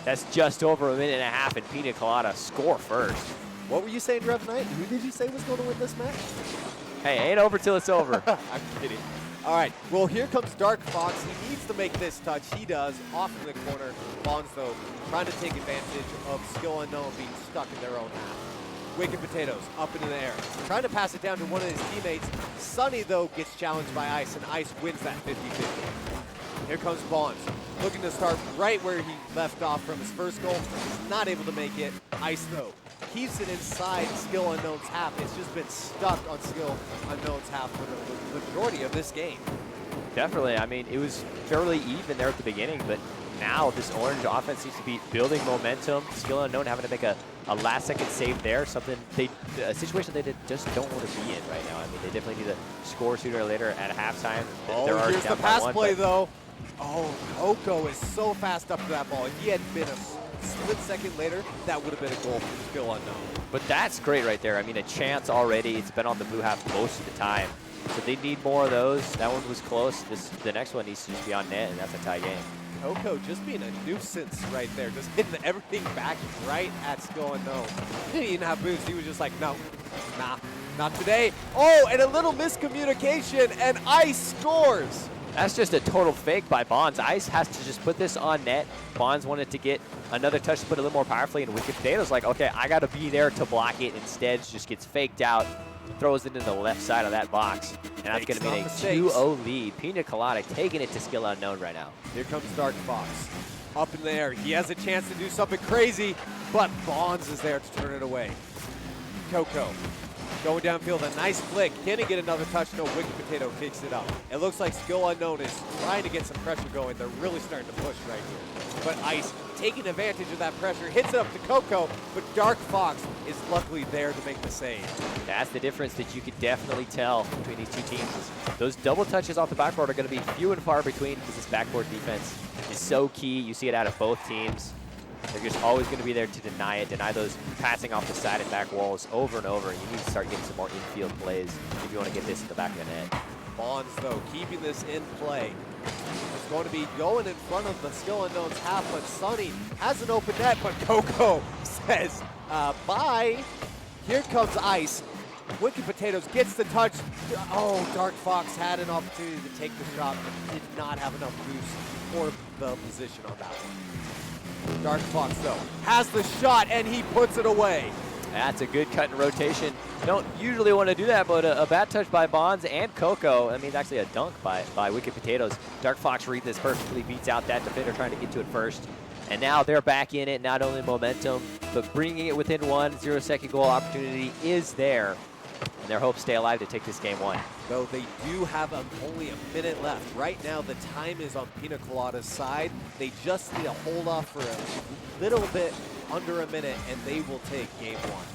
That's just over a minute and a half, and Pina Colada score first. What were you saying, Rev Knight? Who did you say was going to win this match? Hey, ain't over till it's over. I'm kidding. All right, well, here comes Dark Fox. He needs to make this touch. He does. Off in the corner. Bonds, though, trying to take advantage of Skill Unknown being stuck in their own half. Wicked Potatoes up into the air. Trying to pass it down to one of his teammates. Sunny, though, gets challenged by Ice, and Ice wins that 50-50. Here comes Bonds, looking to start right where he left off from his first goal. He's not able to make it. Ice, though, keeps it inside Skill Unknown's half. It's just been stuck on Skill Unknown's half for the majority of this game. Definitely. I mean, it was fairly even there at the beginning, but now this Orange offense seems to be building momentum. Skill Unknown having to make a last-second save there, a situation they just don't want to be in right now. I mean, they definitely need to score sooner or later at halftime. Oh, here's the pass play, though. Oh, Coco is so fast up to that ball. If he had been a split second later, that would have been a goal for Skill Unknown. But that's great right there. I mean, a chance already. It's been on the blue half most of the time. So they need more of those. That one was close. The next one needs to just be on net, and that's a tie game. Coco just being a nuisance right there, just hitting everything back right at Skill Unknown. He didn't even have boost. He was just like, no, nah, not today. Oh, and a little miscommunication, and Ice scores. That's just a total fake by Bonds. Ice has to just put this on net. Bonds wanted to get another touch to put it a little more powerfully, and Wicked Potatoes like, okay, I got to be there to block it. Instead, just gets faked out, throws it into the left side of that box, and that's going to be a 2-0 lead. Pina Colada taking it to Skill Unknown right now. Here comes Dark Fox. Up in the air. He has a chance to do something crazy, but Bonds is there to turn it away. Coco going downfield, a nice flick. Can he get another touch? No, Wicked Potato kicks it up. It looks like Skill Unknown is trying to get some pressure going. They're really starting to push right here. But Ice taking advantage of that pressure, hits it up to Coco, but Dark Fox is luckily there to make the save. That's the difference that you could definitely tell between these two teams. Those double touches off the backboard are going to be few and far between because this backboard defense is so key. You see it out of both teams. They're just always going to be there to deny those passing off the side and back walls over and over. You need to start getting some more infield plays if you want to get this in the back of the net. Bonds, though, keeping this in play. It's going to be going in front of the Skill Unknown's half, but Sunny has an open net, but Coco says, bye. Here comes Ice. Wicked Potatoes gets the touch. Oh, Dark Fox had an opportunity to take the shot, but did not have enough boost for the position on that one. Dark Fox, though, has the shot, and he puts it away. That's a good cut and rotation. Don't usually want to do that, but a bad touch by Bonds and Coco. I mean, it's actually a dunk by Wicked Potatoes. Dark Fox read this perfectly, beats out that defender trying to get to it first. And now they're back in it, not only momentum, but bringing it within 0-second goal opportunity is there. And their hopes stay alive to take this game one. Though they do have only a minute left. Right now, the time is on Pina Colada's side. They just need to hold off for a little bit under a minute, and they will take game one.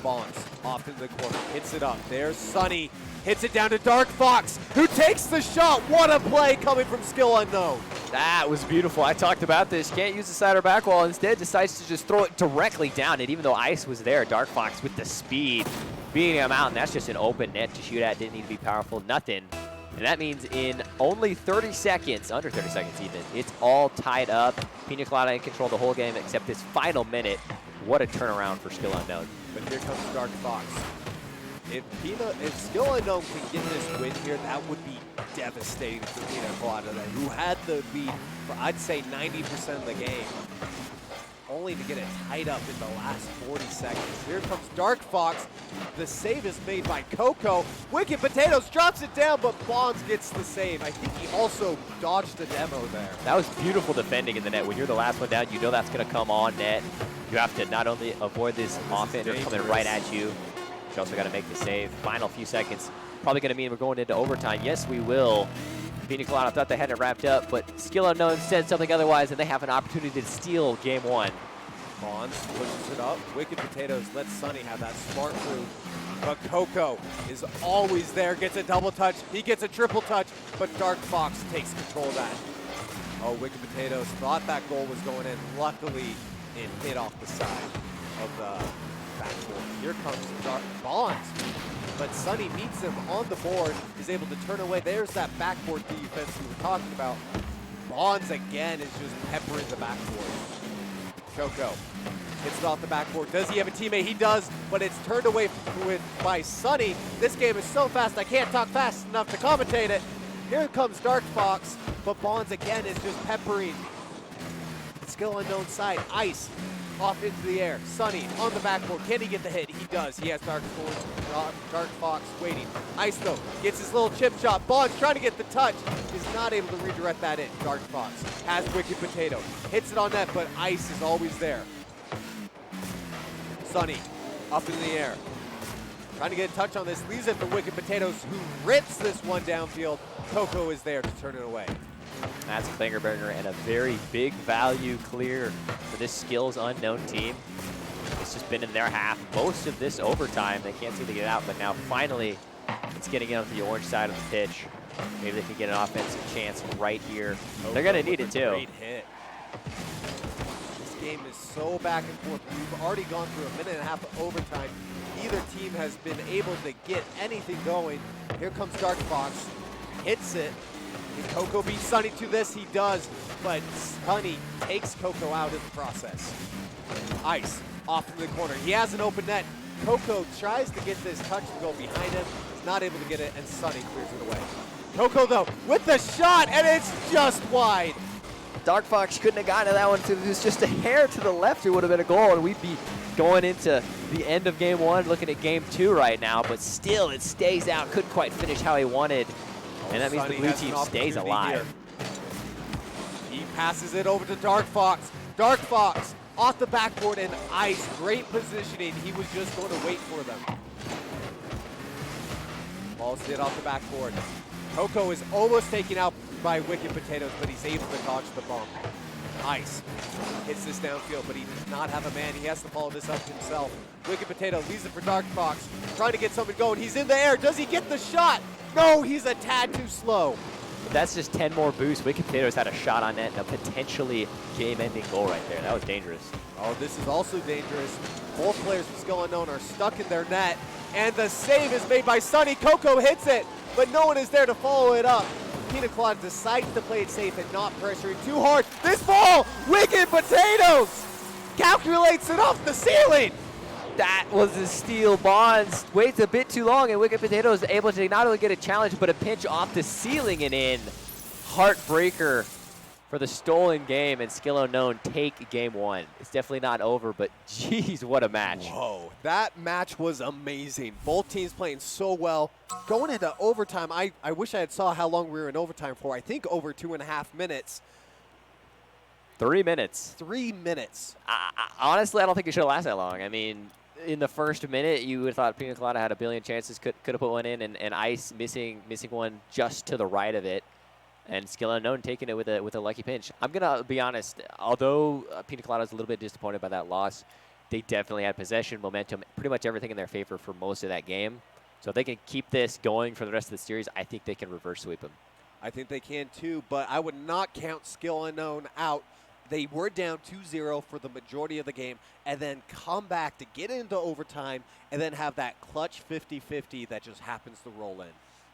Bonds off in the corner, hits it up. There's Sunny, hits it down to Dark Fox, who takes the shot. What a play coming from Skill Unknown. That was beautiful. I talked about this. Can't use the side or back wall. Instead, decides to just throw it directly down. And even though Ice was there, Dark Fox with the speed, beating him out. And that's just an open net to shoot at. Didn't need to be powerful. Nothing. And that means in only 30 seconds, under 30 seconds even, it's all tied up. Pina Colada in control the whole game except this final minute. What a turnaround for Skill Unknown. But here comes Dark Fox. If Skill Unknown can get this win here, that would be devastating for Pina Colada, who had the lead for, I'd say, 90% of the game, only to get it tied up in the last 40 seconds. Here comes Dark Fox. The save is made by Coco. Wicked Potatoes drops it down, but Bonds gets the save. I think he also dodged the demo there. That was beautiful defending in the net. When you're the last one down, you know that's going to come on net. You have to not only avoid this offender coming right at you, you also got to make the save. Final few seconds. Probably going to mean we're going into overtime. Yes, we will. Pina Colada thought they had it wrapped up, but Skill Unknown said something otherwise, and they have an opportunity to steal game one. Bonds pushes it up. Wicked Potatoes lets Sunny have that smart move. But Coco is always there, gets a double touch. He gets a triple touch, but Dark Fox takes control of that. Oh, Wicked Potatoes thought that goal was going in. Luckily, it hit off the side of the backboard. Here comes Dark Bonds. but Sunny meets him on the board, is able to turn away. There's that backboard defense we were talking about. Bonds again is just peppering the backboard. Coco hits it off the backboard. Does he have a teammate? He does, but it's turned away by Sunny. This game is so fast, I can't talk fast enough to commentate it. Here comes Dark Fox, but Bonds again is just peppering. Skill unknown side, Ice off into the air. Sunny on the backboard. Can he get the hit? He does. He has Dark Fox waiting. Ice though gets his little chip shot. Bonds trying to get the touch. Is not able to redirect that in. Dark Fox has Wicked Potato. Hits it on net, but Ice is always there. Sunny up in the air. Trying to get a touch on this. Leaves it for Wicked Potatoes, who rips this one downfield. Coco is there to turn it away. That's a finger burner and a very big value clear for this skills unknown team. It's just been in their half most of this overtime. They can't seem to get it out, but now finally it's getting it on the orange side of the pitch. Maybe they can get an offensive chance right here. They're going to need it too. Great hit. This game is so back and forth. We've already gone through a minute and a half of overtime. Neither team has been able to get anything going. Here comes Dark Fox. Hits it. Can Coco beat Sunny to this? He does, but Sunny takes Coco out in the process. Ice off in the corner. He has an open net. Coco tries to get this touch to go behind him. He's not able to get it, and Sunny clears it away. Coco, though, with the shot, and it's just wide. Dark Fox couldn't have gotten to that one. If it was just a hair to the left, it would have been a goal, and we'd be going into the end of game one, looking at game two right now, but still it stays out. Couldn't quite finish how he wanted. And that means the blue team stays alive. He passes it over to Dark Fox. Dark Fox off the backboard and Ice. Great positioning. He was just going to wait for them. Ball slid off the backboard. Coco is almost taken out by Wicked Potatoes, but he's able to dodge the bump. Ice hits this downfield, but he does not have a man. He has to follow this up himself. Wicked Potato leaves it for Dark Fox. Trying to get something going. He's in the air. Does he get the shot? No, he's a tad too slow. That's just 10 more boosts. Wicked Potatoes had a shot on net and a potentially game-ending goal right there. That was dangerous. Oh, this is also dangerous. Both players with skill unknown are stuck in their net, and the save is made by Sunny. Coco hits it, but no one is there to follow it up. Pina Colada decides to play it safe and not pressuring too hard. This ball, Wicked Potatoes calculates it off the ceiling. That was a steal. Bonds waits a bit too long, and Wicked Potatoes able to not only get a challenge, but a pinch off the ceiling and in. Heartbreaker for the stolen game, and Skill Unknown take game one. It's definitely not over, but geez, what a match. Whoa, that match was amazing. Both teams playing so well. Going into overtime, I wish I had saw how long we were in overtime for. I think over 2.5 minutes. 3 minutes. 3 minutes. Honestly, I don't think it should have lasted that long. I mean, in the first minute, you would have thought Pina Colada had a billion chances, could have put one in, and Ice missing one just to the right of it, and Skill Unknown taking it with a lucky pinch. I'm gonna be honest. Although Pina Colada is a little bit disappointed by that loss, they definitely had possession, momentum, pretty much everything in their favor for most of that game. So if they can keep this going for the rest of the series, I think they can reverse sweep them. I think they can too, but I would not count Skill Unknown out. They were down 2-0 for the majority of the game and then come back to get into overtime and then have that clutch 50-50 that just happens to roll in.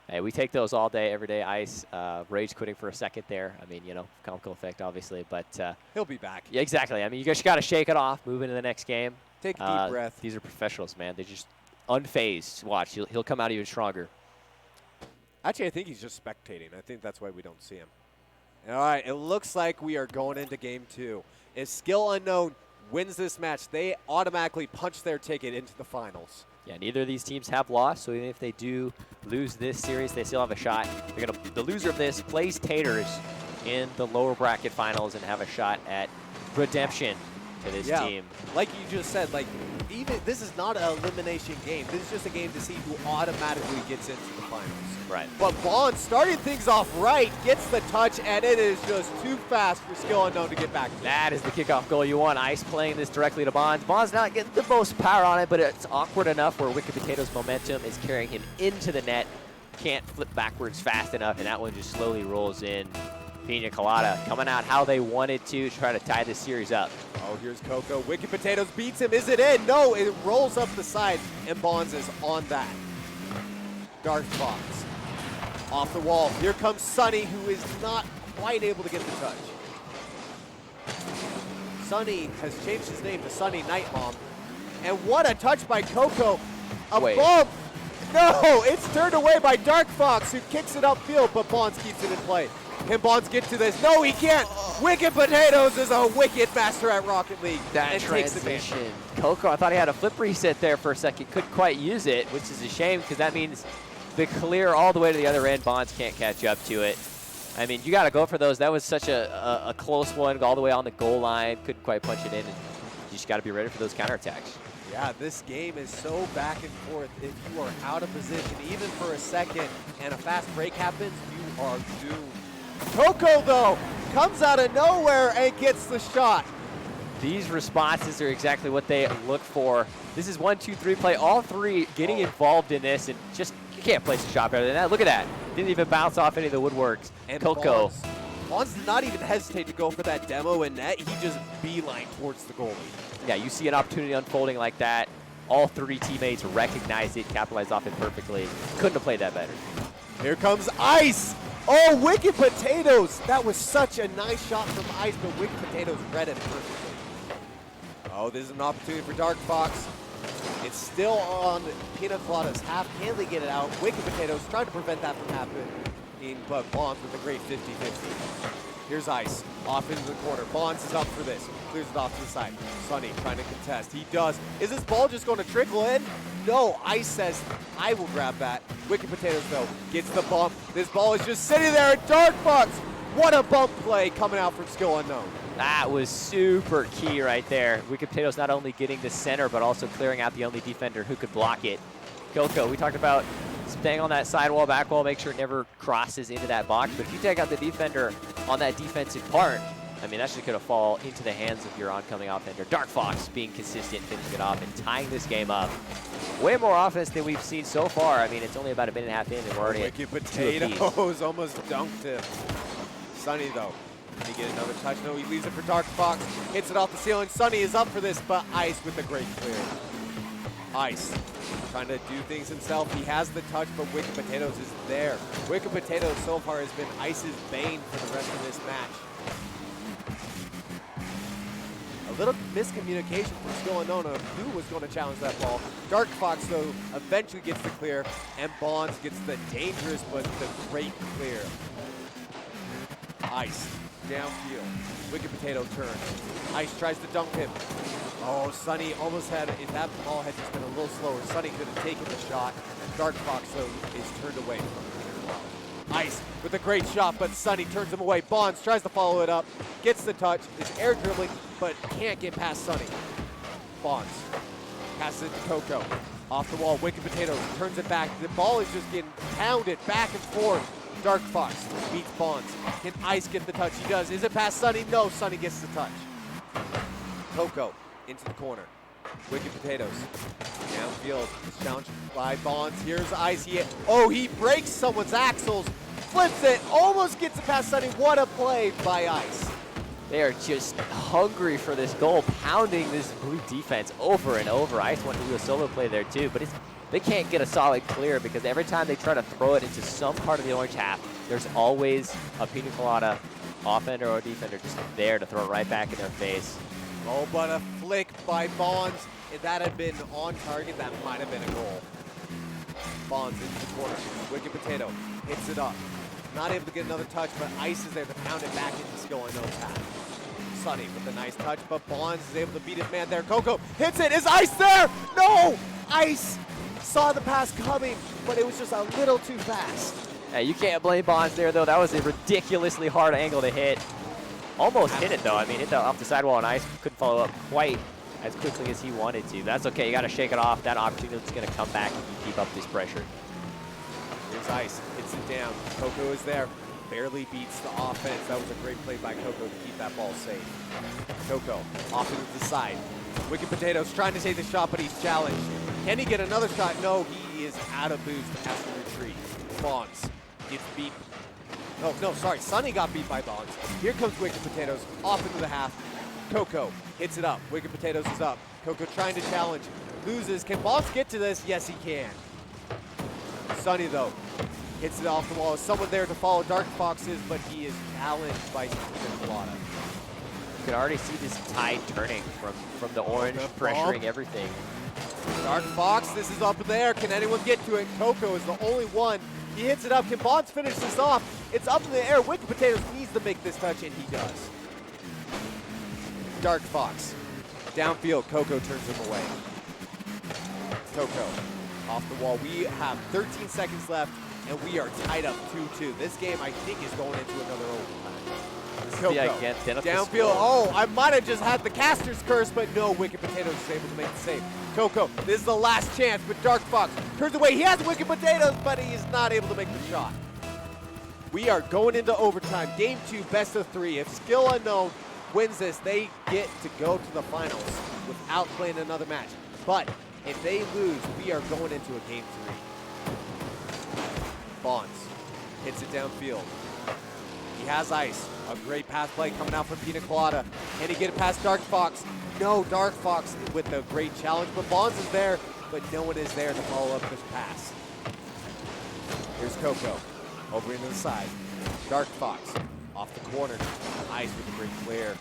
Hey, we take those all day, every day. Ice, rage quitting for a second there. I mean, you know, comical effect, obviously, but he'll be back. Yeah, exactly. I mean, you just got to shake it off, move into the next game. Take a deep breath. These are professionals, man. They're just unfazed. Watch, he'll come out even stronger. Actually, I think he's just spectating. I think that's why we don't see him. All right, it looks like we are going into game two. If Skill Unknown wins this match, they automatically punch their ticket into the finals. Yeah, neither of these teams have lost, so even if they do lose this series, they still have a shot. The loser of this plays Taters in the lower bracket finals and have a shot at redemption to this team. Like you just said, like even this is not an elimination game. This is just a game to see who automatically gets into the finals. Right. But Bond starting things off right, gets the touch, and it is just too fast for Skill Unknown to get back. That is the kickoff goal you want. Ice playing this directly to Bonds. Bonds not getting the most power on it, but it's awkward enough where Wicked Potato's momentum is carrying him into the net. Can't flip backwards fast enough, and that one just slowly rolls in. Pina Colada coming out how they wanted to try to tie this series up. Oh, here's Coco. Wicked Potatoes beats him. Is it in? No, it rolls up the side, and Bonds is on that. Dark Fox. Off the wall, here comes Sunny, who is not quite able to get the touch. Sunny has changed his name to Sunny Nightmom. And what a touch by Coco. A bump. No, it's turned away by Dark Fox, who kicks it upfield, but Bonds keeps it in play. Can Bonds get to this? No, he can't. Wicked Potatoes is a wicked master at Rocket League. That transition. Coco, I thought he had a flip reset there for a second. Couldn't quite use it, which is a shame because that means the clear all the way to the other end. Bonds can't catch up to it. I mean, you got to go for those. That was such a close one all the way on the goal line. Couldn't quite punch it in. And you just got to be ready for those counterattacks. Yeah, this game is so back and forth. If you are out of position, even for a second, and a fast break happens, you are doomed. Coco, though, comes out of nowhere and gets the shot. These responses are exactly what they look for. This is 1-2-3 play. All three getting involved in this, and just you can't place a shot better than that. Look at that. Didn't even bounce off any of the woodworks. And Coco. Bonds did not even hesitate to go for that demo in net. He just beeline towards the goalie. Yeah, you see an opportunity unfolding like that. All three teammates recognize it, capitalize off it perfectly. Couldn't have played that better. Here comes Ice. Oh, Wicked Potatoes. That was such a nice shot from Ice, but Wicked Potatoes read it perfectly. Oh, this is an opportunity for Dark Fox. It's still on Peanut Colada's half. Can they get it out? Wicked Potatoes trying to prevent that from happening, but Bonds with a great 50-50. Here's Ice, off into the corner. Bonds is up for this. Clears it off to the side. Sunny trying to contest. He does. Is this ball just going to trickle in? No, Ice says, I will grab that. Wicked Potatoes, though, gets the bump. This ball is just sitting there at Dark Fox. What a bump play coming out from Skill Unknown. That was super key right there. Wicked Potatoes not only getting the center, but also clearing out the only defender who could block it. Coco, we talked about staying on that sidewall, back wall, make sure it never crosses into that box. But if you take out the defender on that defensive part, I mean, that should could have fall into the hands of your oncoming offender. Dark Fox being consistent, finishing it off, and tying this game up. Way more offense than we've seen so far. I mean, it's only about a minute and a half in, and we're already Wicked at 2 Potatoes almost dunked him. Sunny, though. Can he get another touch? No, he leaves it for Dark Fox. Hits it off the ceiling. Sunny is up for this, but Ice with the great clear. Ice trying to do things himself. He has the touch, but Wicked Potatoes is there. Wicked Potatoes so far has been Ice's bane for the rest of this match. A little miscommunication from Skill Unknown of who was going to challenge that ball. Dark Fox, though, eventually gets the clear, and Bonds gets the dangerous but the great clear. Ice downfield. Wicked Potato turns. Ice tries to dunk him. Oh, Sunny almost had, if that ball had just been a little slower, Sunny could have taken the shot. Dark Fox, though, is turned away from it. Ice with a great shot, but Sunny turns him away. Bonds tries to follow it up, gets the touch, is air dribbling, but can't get past Sunny. Bonds passes it to Coco. Off the wall, Wicked Potatoes turns it back. The ball is just getting pounded back and forth. Dark Fox beats Bonds. Can Ice get the touch? He does. Is it past Sunny? No, Sunny gets the touch. Coco into the corner. Wicked Potatoes. Downfield is challenged by Bonds. Here's Ice. He breaks someone's axles. Flips it. Almost gets it past Sunny. What a play by Ice. They are just hungry for this goal, pounding this blue defense over and over. Ice wanted to do a solo play there too, but they can't get a solid clear because every time they try to throw it into some part of the orange half, there's always a Pina Colada offender or defender just there to throw it right back in their face. Oh, but a flick by Bonds. If that had been on target, that might have been a goal. Bonds into the corner. Wicked Potato hits it up. Not able to get another touch, but Ice is there to pound it back into Skill Unknown's half. Sunny with a nice touch, but Bonds is able to beat his man there. Coco hits it. Is Ice there? No! Ice saw the pass coming, but it was just a little too fast. Hey, you can't blame Bonds there, though. That was a ridiculously hard angle to hit. Almost hit it, though. I mean, hit that off the sidewall, and Ice couldn't follow up quite as quickly as he wanted to. That's okay. You got to shake it off. That opportunity is going to come back if you keep up this pressure. Here's Ice. Hits it down. Coco is there. Barely beats the offense. That was a great play by Coco to keep that ball safe. Coco off into the side. Wicked Potatoes trying to take the shot, but he's challenged. Can he get another shot? No, he is out of boost. Has to retreat. Bonds gets beat. No, sorry. Sunny got beat by Bonds. Here comes Wicked Potatoes off into the half. Coco hits it up. Wicked Potatoes is up. Coco trying to challenge. Loses. Can Bonds get to this? Yes, he can. Sunny, though, hits it off the wall. Someone there to follow Dark Foxes, but he is challenged by Pina Colada. You can already see this tide turning from the orange pressuring everything. Dark Fox, this is up in the air. Can anyone get to it? Coco is the only one. He hits it up. Can Bonds finish this off? It's up in the air. Wicked Potatoes needs to make this touch, and he does. Dark Fox. Downfield, Coco turns him away. Coco off the wall. We have 13 seconds left, and we are tied up 2-2. This game, I think, is going into another overtime. Coco. Downfield. Oh, I might have just had the caster's curse, but no, Wicked Potatoes is able to make the save. Coco, this is the last chance, but Dark Fox turns away. He has Wicked Potatoes, but he is not able to make the shot. We are going into overtime. Game 2, best of 3. If Skill Unknown wins this, they get to go to the finals without playing another match. But if they lose, we are going into a game 3. Bonds hits it downfield. He has ice. A great pass play coming out from Pina Colada. Can he get it past Dark Fox? No, Dark Fox with a great challenge, but Bonds is there, but no one is there to follow up this pass. Here's Coco, over into the side. Dark Fox, off the corner. Ice with a great clear.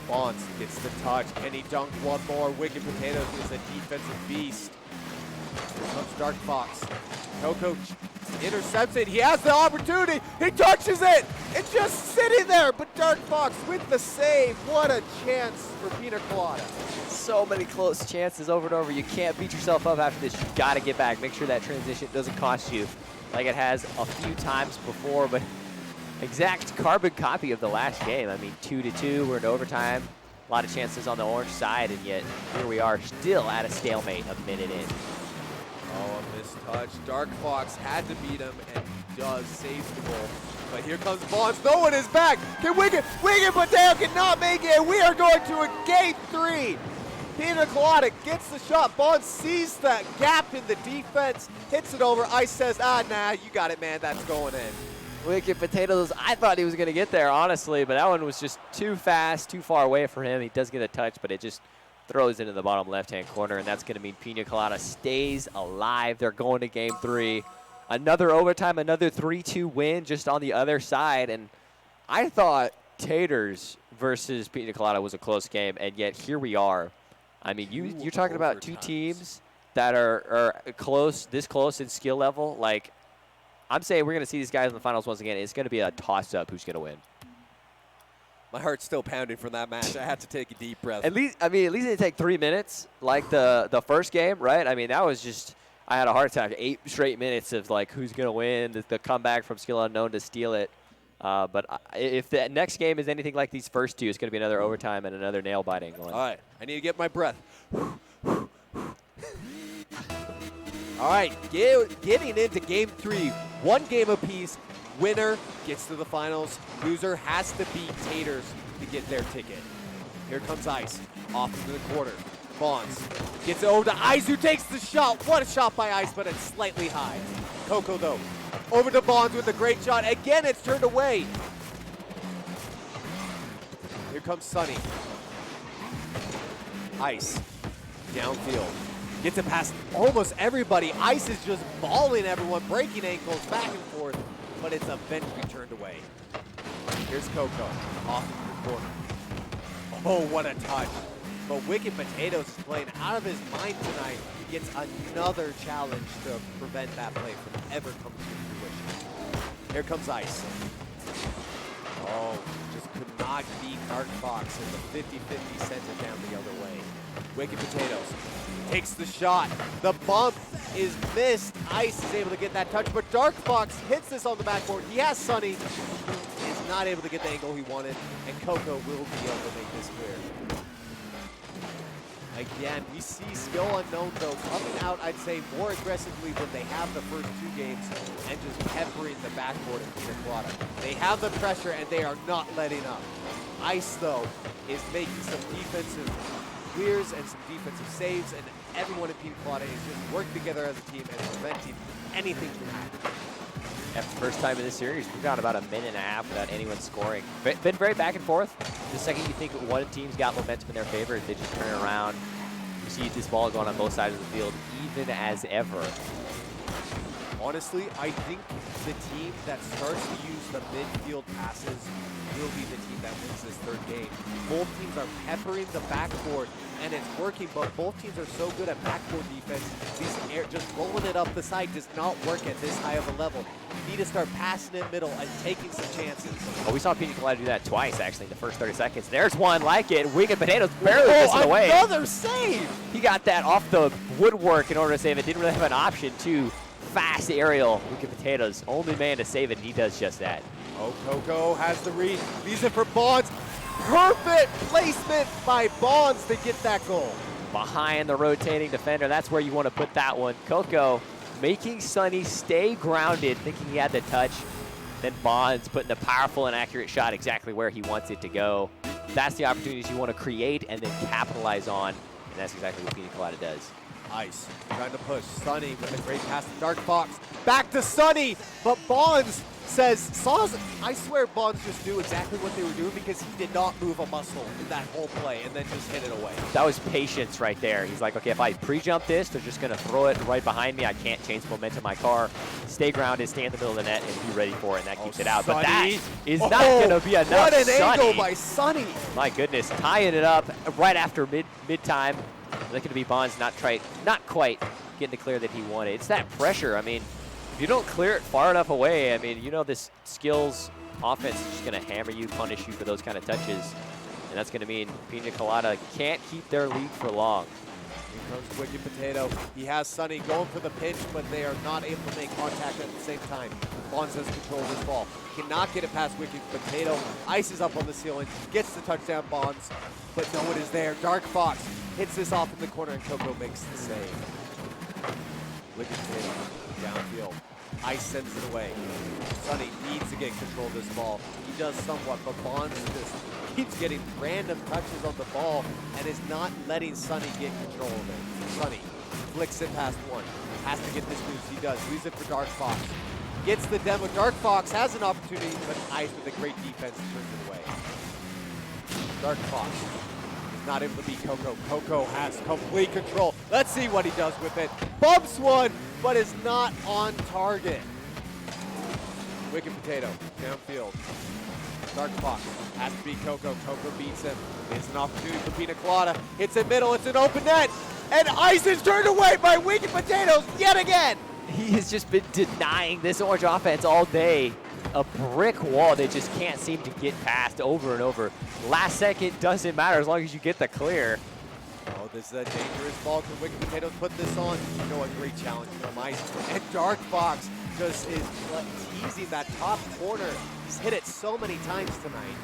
Bonds gets the touch. Can he dunk one more? Wicked Potatoes is a defensive beast. Here comes Dark Fox. Coco intercepts it. He has the opportunity. He touches it. It's just sitting there. But Dark Fox with the save. What a chance for Pina Colada. So many close chances over and over. You can't beat yourself up after this. You got to get back. Make sure that transition doesn't cost you like it has a few times before. But exact carbon copy of the last game. I mean, 2-2. We're in overtime. A lot of chances on the orange side, and yet here we are still at a stalemate a minute in. Oh, a missed touch. Dark Fox had to beat him and does save the goal. But here comes Bonds. No one is back. Can Wicked Potato cannot make it. We are going to a game 3. Pina Colada gets the shot. Bonds sees that gap in the defense, hits it over. Ice says, nah, you got it, man. That's going in. Wicked Potatoes, I thought he was going to get there, honestly, but that one was just too fast, too far away for him. He does get a touch, but it just throws into the bottom left-hand corner, and that's going to mean Pina Colada stays alive. They're going to game 3. Another overtime, another 3-2 win just on the other side, and I thought Taters versus Pina Colada was a close game, and yet here we are. I mean, you're talking about two teams that are this close in skill level. Like, I'm saying we're going to see these guys in the finals once again. It's going to be a toss-up who's going to win. My heart's still pounding from that match. I had to take a deep breath. At least it didn't take 3 minutes like the first game, right? I mean, that was just, I had a heart attack. 8 straight minutes of like who's going to win, the comeback from Skill Unknown to steal it. But if the next game is anything like these first two, it's going to be another overtime and another nail-biting one. All right, I need to get my breath. All right, getting into game 3, 1 game apiece. Winner gets to the finals. Loser has to beat Taters to get their ticket. Here comes Ice, off into the corner. Bonds gets it over to Ice, who takes the shot. What a shot by Ice, but it's slightly high. Coco, though, over to Bonds with a great shot. Again, it's turned away. Here comes Sunny. Ice, downfield. Gets it past almost everybody. Ice is just balling everyone, breaking ankles back and forth, but it's eventually turned away. Here's Coco, off in the corner. Oh, what a touch. But Wicked Potatoes is playing out of his mind tonight. He gets another challenge to prevent that play from ever coming to fruition. Here comes Ice. Oh, just could not beat Dark Fox, and the 50-50 sends it down the other way. Wicked Potatoes takes the shot. The bump is missed. Ice is able to get that touch, but Dark Fox hits this on the backboard. He has Sunny. Is not able to get the angle he wanted, and Coco will be able to make this clear. Again, we see Skill Unknown, though, coming out, I'd say, more aggressively than they have the first 2 games and just peppering the backboard of Pina Colada. They have the pressure, and they are not letting up. Ice, though, is making some defensive clears and some defensive saves, and everyone in Pina Colada is just working together as a team and preventing anything from happening. After the first time in this series, we've gone about a minute and a half without anyone scoring. Been very back and forth. The second you think one team's got momentum in their favor, they just turn it around. You see this ball going on both sides of the field. even as ever. Honestly, I think the team that starts to use the midfield passes will be the team that wins this third game. Both teams are peppering the backboard, and it's working, but both teams are so good at backboard defense. Just rolling it up the side does not work at this high of a level. You need to start passing in middle and taking some chances. Oh, we saw Pina Colada do that twice, actually, in the first 30 seconds. There's one like it. Wicked Potatoes barely missing away. Another save! He got that off the woodwork in order to save it. Didn't really have an option to fast aerial. Wicked Potatoes, only man to save it, and he does just that. Oh, Coco has the read. Leaves it for Bonds. Perfect placement by Bonds to get that goal. Behind the rotating defender, that's where you want to put that one. Coco making Sonny stay grounded, thinking he had the touch. Then Bonds putting the powerful and accurate shot exactly where he wants it to go. That's the opportunities you want to create and then capitalize on, and that's exactly what Pina Colada does. Ice trying to push. Sonny with a great pass to Dark Fox. Back to Sonny, but Bonds says, I swear Bonds just knew exactly what they were doing because he did not move a muscle in that whole play and then just hit it away. That was patience right there. He's like, okay, if I pre-jump this, they're just going to throw it right behind me. I can't change the momentum of my car. Stay grounded, stay in the middle of the net, and be ready for it, and that keeps it out. Sonny. But that is not going to be enough. What an Sonny. angle by Sonny. My goodness, tying it up right after mid-time. Looking to be Bonds not quite getting the clear that he wanted. It's that pressure. I mean, if you don't clear it far enough away, I mean, you know this skills offense is just going to hammer you, punish you for those kind of touches. And that's going to mean Pina Colada can't keep their lead for long. Here comes Wicked Potato. He has Sonny going for the pinch, but they are not able to make contact at the same time. Bonds has control of this ball. Cannot get it past Wicked Potato. Ice is up on the ceiling. Gets the touchdown, Bonds. But no one is there. Dark Fox hits this off in the corner, and Coco makes the save. Wicked Potato downfield. Ice sends it away. Sonny needs to get control of this ball. He does somewhat, but Bonds just keeps getting random touches on the ball and is not letting Sonny get control of it. Sonny flicks it past one. Has to get this boost. He does. Leaves it for Dark Fox. Gets the demo. Dark Fox has an opportunity, but Ice with a great defense turns it away. Dark Fox is not able to beat Coco. Coco has complete control. Let's see what he does with it. Bumps one, but is not on target. Wicked Potato, downfield. Dark Fox has to beat Coco. Coco beats him. It's an opportunity for Pina Colada. It's in middle. It's an open net. And Ice is turned away by Wicked Potatoes yet again. He has just been denying this Orange offense all day. A brick wall they just can't seem to get past over and over. Last second doesn't matter as long as you get the clear. Oh, this is a dangerous ball. Can Wicked Potatoes put this on? You know, a great challenge from Ice. And Dark Fox just is teasing that top corner. He's hit it so many times tonight.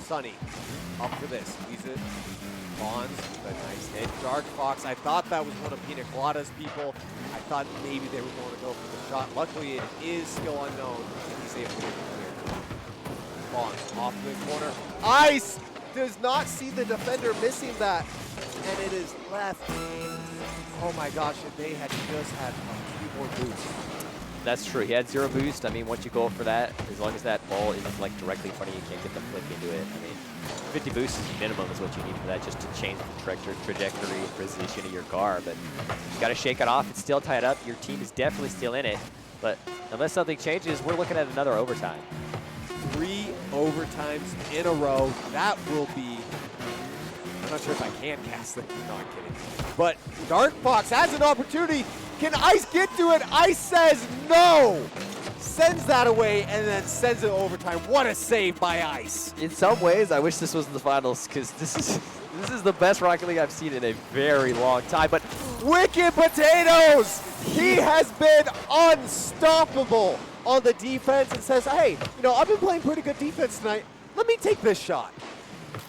Sonny up for this. Leaves it. Bonds with a nice hit. Dark Fox, I thought that was one of Pina Colada's people. I thought maybe they were going to go for the shot. Luckily, it is still unknown, and he's able to get it clear. Bonds off the corner. Ice does not see the defender missing that, and it is left. Oh my gosh, if they had just had a few more boosts. That's true. He had 0 boost. I mean, once you go for that, as long as that ball isn't like directly in front of you, you can't get the flick into it. I mean, 50 boosts is minimum is what you need for that, just to change the trajectory and position of your car. But you got to shake it off. It's still tied up. Your team is definitely still in it. But unless something changes, we're looking at another overtime. 3 overtimes in a row. That will be, I'm not sure if I can cast it. No, I'm kidding. But Dark Fox has an opportunity. Can Ice get to it? Ice says no. Sends that away and then sends it overtime. What a save by Ice. In some ways, I wish this was the finals because this is the best Rocket League I've seen in a very long time. But Wicked Potatoes! He has been unstoppable on the defense and says, hey, you know, I've been playing pretty good defense tonight. Let me take this shot.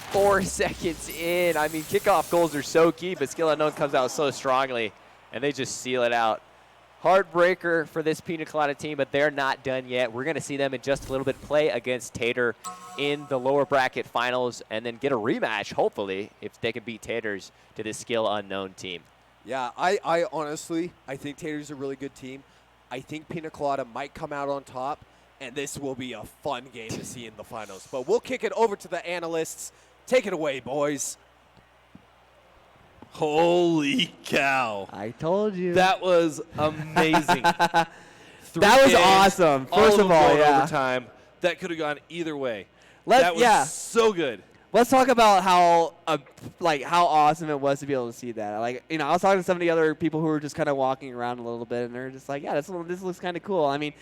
4 seconds in. I mean, kickoff goals are so key, but Skill Unknown comes out so strongly, and they just seal it out. Heartbreaker for this Pina Colada team, but they're not done yet. We're going to see them in just a little bit play against Tater in the lower bracket finals and then get a rematch, hopefully, if they can beat Taters to this Skill Unknown team. Yeah, I honestly, I think Tater's a really good team. I think Pina Colada might come out on top, and this will be a fun game to see in the finals. But we'll kick it over to the analysts. Take it away, boys. Holy cow. I told you. That was amazing. That was awesome. First of all, going yeah. overtime. That could have gone either way. Let's- that was yeah. so good. Let's talk about how awesome it was to be able to see that. Like, you know, I was talking to some of the other people who were just kind of walking around a little bit, and they're just like, yeah, this looks kind of cool. I mean,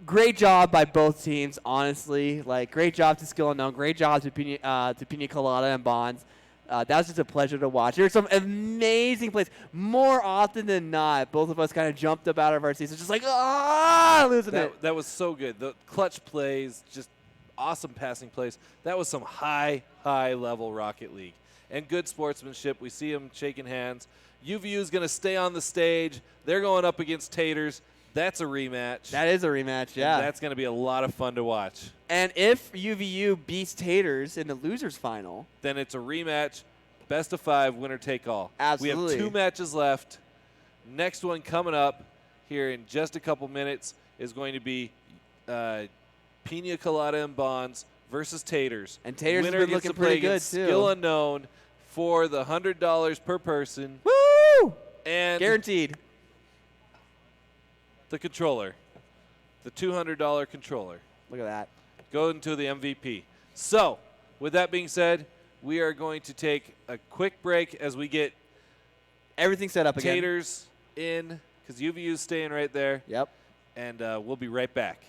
great job by both teams, honestly. Like, great job to Skill Unknown. Great job to Pina Colada and Bonds. That was just a pleasure to watch. There's some amazing plays. More often than not, both of us kind of jumped up out of our seats, just like, losing it. That was so good. The clutch plays, just awesome passing plays. That was some high level Rocket League. And good sportsmanship. We see them shaking hands. UVU is going to stay on the stage. They're going up against Taters. That's a rematch. That is a rematch, yeah. And that's going to be a lot of fun to watch. And if UVU beats Taters in the losers final, then it's a rematch, best of 5, winner take all. Absolutely. We have 2 matches left. Next one coming up here in just a couple minutes is going to be Pina Colada and Bonds versus Taters. And Taters winner has been gets looking to play pretty good, against too. Skill Unknown for the $100 per person. Woo! And guaranteed. The controller. The $200 controller. Look at that. Going to the MVP. So, with that being said, we are going to take a quick break as we get everything set up again. Taters in, because UVU is staying right there. Yep. And we'll be right back.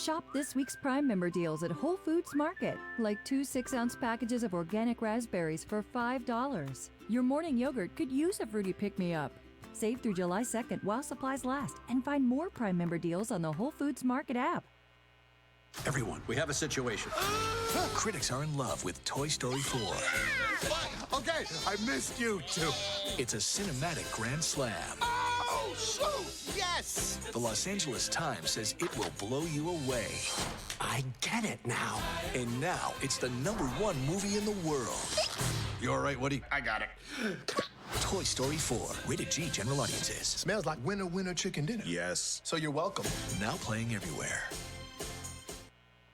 Shop this week's Prime member deals at Whole Foods Market, like 2 6-ounce packages of organic raspberries for $5. Your morning yogurt could use a fruity pick-me-up. Save through July 2nd while supplies last, and find more Prime member deals on the Whole Foods Market app. Everyone, we have a situation. Critics are in love with Toy Story 4. Okay, I missed you too. It's a cinematic grand slam. Oh, shoot! Yes! The Los Angeles Times says it will blow you away. I get it now. And now it's the #1 movie in the world. You all right, Woody? I got it. Toy Story 4, rated G, general audiences. Smells like winner, winner, chicken dinner. Yes. So you're welcome. Now playing everywhere.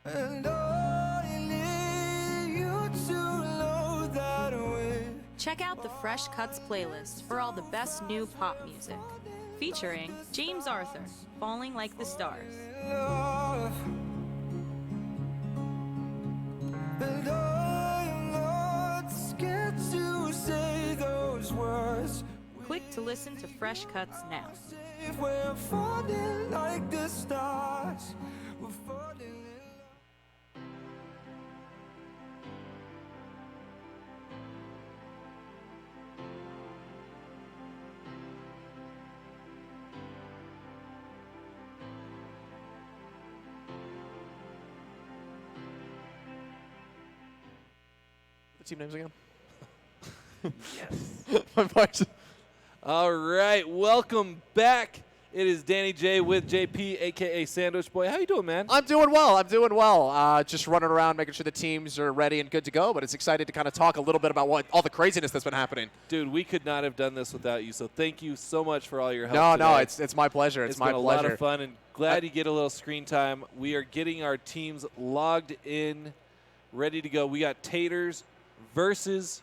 And I need you to know that way. Check out the Fresh Cuts playlist for all the best new pop music. Featuring James Arthur, Falling Like the Stars. And I'm not scared to say those words. Click to listen to Fresh Cuts now. We're falling like the stars. We're falling. Team names again? Yes. All right, welcome back. It is Danny J with JP, a.k.a. Sandwich Boy. How you doing, man? I'm doing well. I'm doing well. Just running around, making sure the teams are ready and good to go. But it's exciting to kind of talk a little bit about what all the craziness that's been happening. Dude, we could not have done this without you, so thank you so much for all your help No, today. it's my pleasure. It's my been pleasure. a lot of fun, and glad you get a little screen time. We are getting our teams logged in, ready to go. We got Taters versus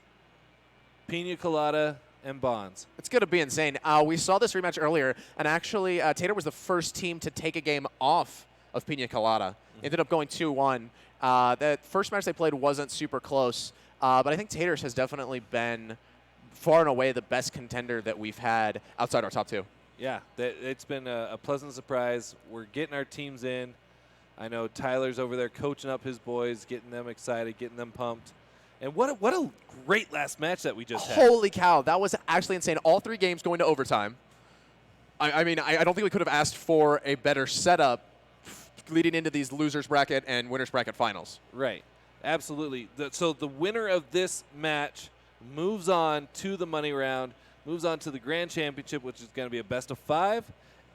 Pina Colada and Bonds. It's going to be insane. We saw this rematch earlier, and actually Tater was the first team to take a game off of Pina Colada. Ended up going 2-1. That first match they played wasn't super close, but I think Taters has definitely been far and away the best contender that we've had outside our top two. Yeah, it's been a pleasant surprise. We're getting our teams in. I know Tyler's over there coaching up his boys, getting them excited, getting them pumped. And what a great last match that we just had. Holy cow, that was actually insane. All 3 games going to overtime. I mean, I don't think we could have asked for a better setup leading into these losers bracket and winners bracket finals. Right, absolutely. So the winner of this match moves on to the money round, moves on to the grand championship, which is going to be a best of 5,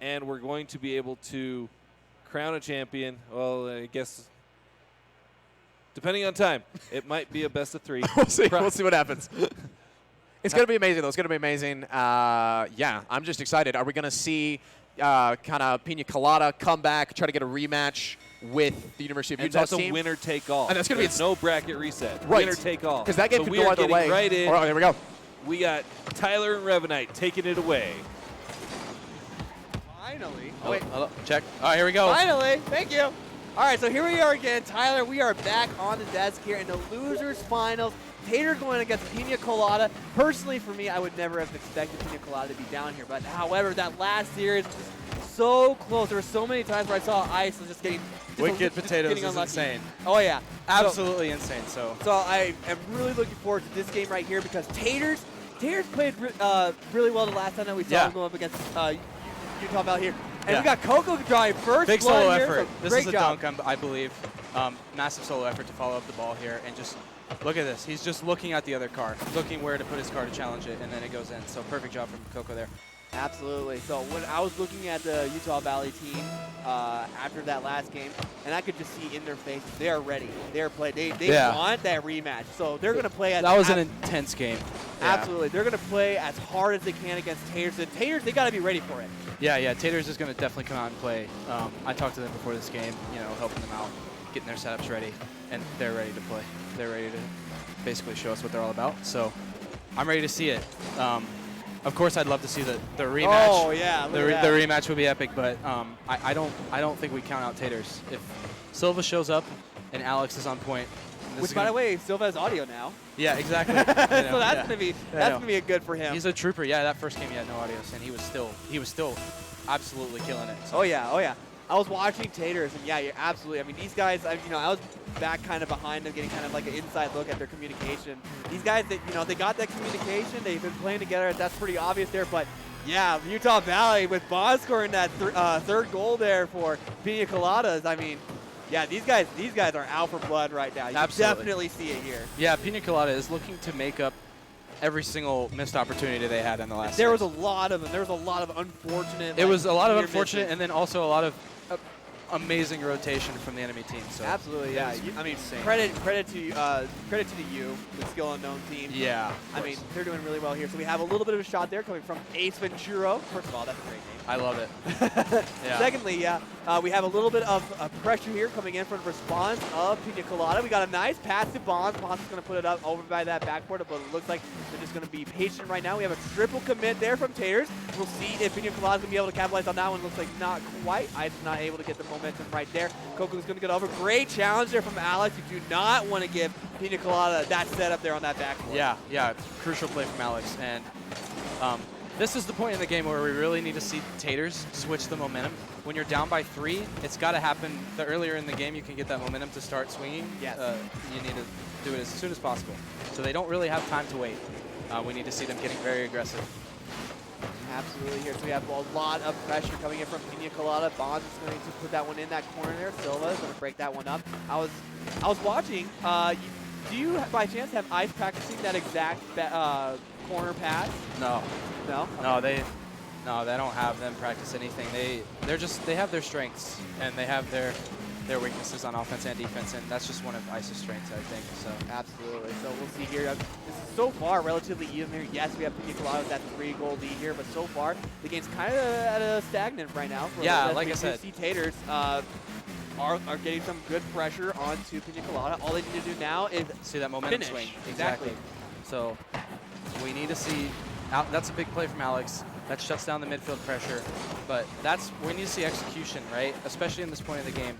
and we're going to be able to crown a champion. Well, I guess depending on time, it might be a best of 3. We'll see. We'll see what happens. It's going to be amazing, though. It's going to be amazing. Yeah, I'm just excited. Are we going to see kind of Pina Colada come back, try to get a rematch with the University of Utah's team? team? And that's a winner-take-all. And that's going to be no bracket reset. Right. Winner-take-all. Because that game so could we go are either getting way. Right in. Oh, there we go. We got Tyler and Revenite taking it away. Finally. Oh, wait. Hello. Check. All right, here we go. Finally. Thank you. All right, so here we are again. Tyler, we are back on the desk here in the losers finals. Tater going against Pina Colada. Personally, for me, I would never have expected Pina Colada to be down here. But however, that last series was just so close. There were so many times where I saw Ice was just getting Wicked Potatoes getting is unlucky. insane. Oh, yeah. Absolutely insane. So I am really looking forward to this game right here because Taters played really well the last time that we saw him go up against Utah Valley here. And we got Coco drawing first. Big solo here, effort. so This great is a job. dunk, I believe. Massive solo effort to follow up the ball here. And just look at this. He's just looking at the other car, looking where to put his car to challenge it, and then it goes in. So perfect job from Coco there. Absolutely. So when I was looking at the Utah Valley team after that last game, and I could just see in their faces they are ready. They are playing. They want that rematch. So they're going to play as that was an intense game. Absolutely. They're going to play as hard as they can against Taters. And Taters, they got to be ready for it. Yeah. Taters is going to definitely come out and play. I talked to them before this game, helping them out, getting their setups ready, and they're ready to play. They're ready to basically show us what they're all about. So I'm ready to see it. Of course, I'd love to see the rematch. Oh yeah, the rematch would be epic, but I don't think we count out Taters. If Silva shows up and Alex is on point, which by the way, Silva has audio now. Yeah, exactly. So that's gonna be a good for him. He's a trooper. Yeah, that first game he had no audio, and he was still absolutely killing it. So. Oh yeah. I was watching Taters, and yeah, you're absolutely. I mean, these guys. I was back kind of behind them, getting kind of like an inside look at their communication. These guys, that they got that communication. They've been playing together. That's pretty obvious there. But yeah, Utah Valley with Bond scoring that third goal there for Pina Coladas. I mean, yeah, these guys are out for blood right now. You definitely see it here. Yeah, Pina Colada is looking to make up every single missed opportunity they had in the last. There was a lot of them. There was a lot of unfortunate. It was a lot of unfortunate, misses. and then also a lot of amazing rotation from the enemy team. So absolutely, yeah. I mean, insane. credit to the U, the skill unknown team. Yeah. I mean, they're doing really well here. So we have a little bit of a shot there coming from Ace Venturo. First of all, that's a great name. I love it. Yeah. Secondly, we have a little bit of pressure here coming in from the response of Pina Colada. We got a nice pass to Bonds. Bonds is going to put it up over by that backboard, but it looks like they're just going to be patient right now. We have a triple commit there from Taters. We'll see if Pina Colada is going to be able to capitalize on that one. Looks like not quite. Ice not able to get the momentum right there. Coco's going to get over. Great challenge there from Alex. You do not want to give Pina Colada that setup there on that backboard. Yeah, crucial play from Alex. And this is the point in the game where we really need to see Taters switch the momentum. When you're down by 3, it's got to happen. The earlier in the game you can get that momentum to start swinging, yes. You need to do it as soon as possible. So they don't really have time to wait. We need to see them getting very aggressive. Absolutely here. So we have a lot of pressure coming in from Pina Colada. Bonds is going to put that one in that corner there. Silva is going to break that one up. I was watching. Do you by chance have Ice practicing that exact corner pass? No. No? Okay. No, they don't have them practice anything. They have their strengths and they have their weaknesses on offense and defense, and that's just one of Ice's strengths, I think. So absolutely. So we'll see here. This is so far relatively even here. Yes, we have Pina Colada with that 3-goal lead here, but so far the game's kind of at a stagnant right now. Yeah, like I said, Taters are getting some good pressure onto Pina Colada. All they need to do now is see that momentum finish. swing. Exactly. So we need to see. That's a big play from Alex. That shuts down the midfield pressure, but we need to see execution, right? Especially in this point of the game.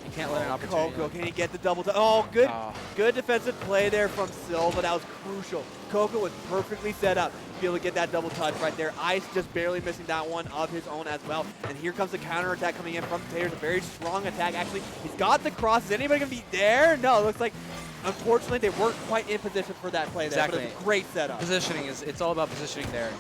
You can't let an opportunity. Coco, can he get the double? Good defensive play there from Silva. That was crucial. Coco was perfectly set up to be able to get that double touch right there. Ice just barely missing that one of his own as well. And here comes the counter attack coming in from Taters. A very strong attack, actually. He's got the cross. Is anybody going to be there? No, it looks like, unfortunately, they weren't quite in position for that play there. Exactly. But it's a great setup. Positioning it's all about positioning there.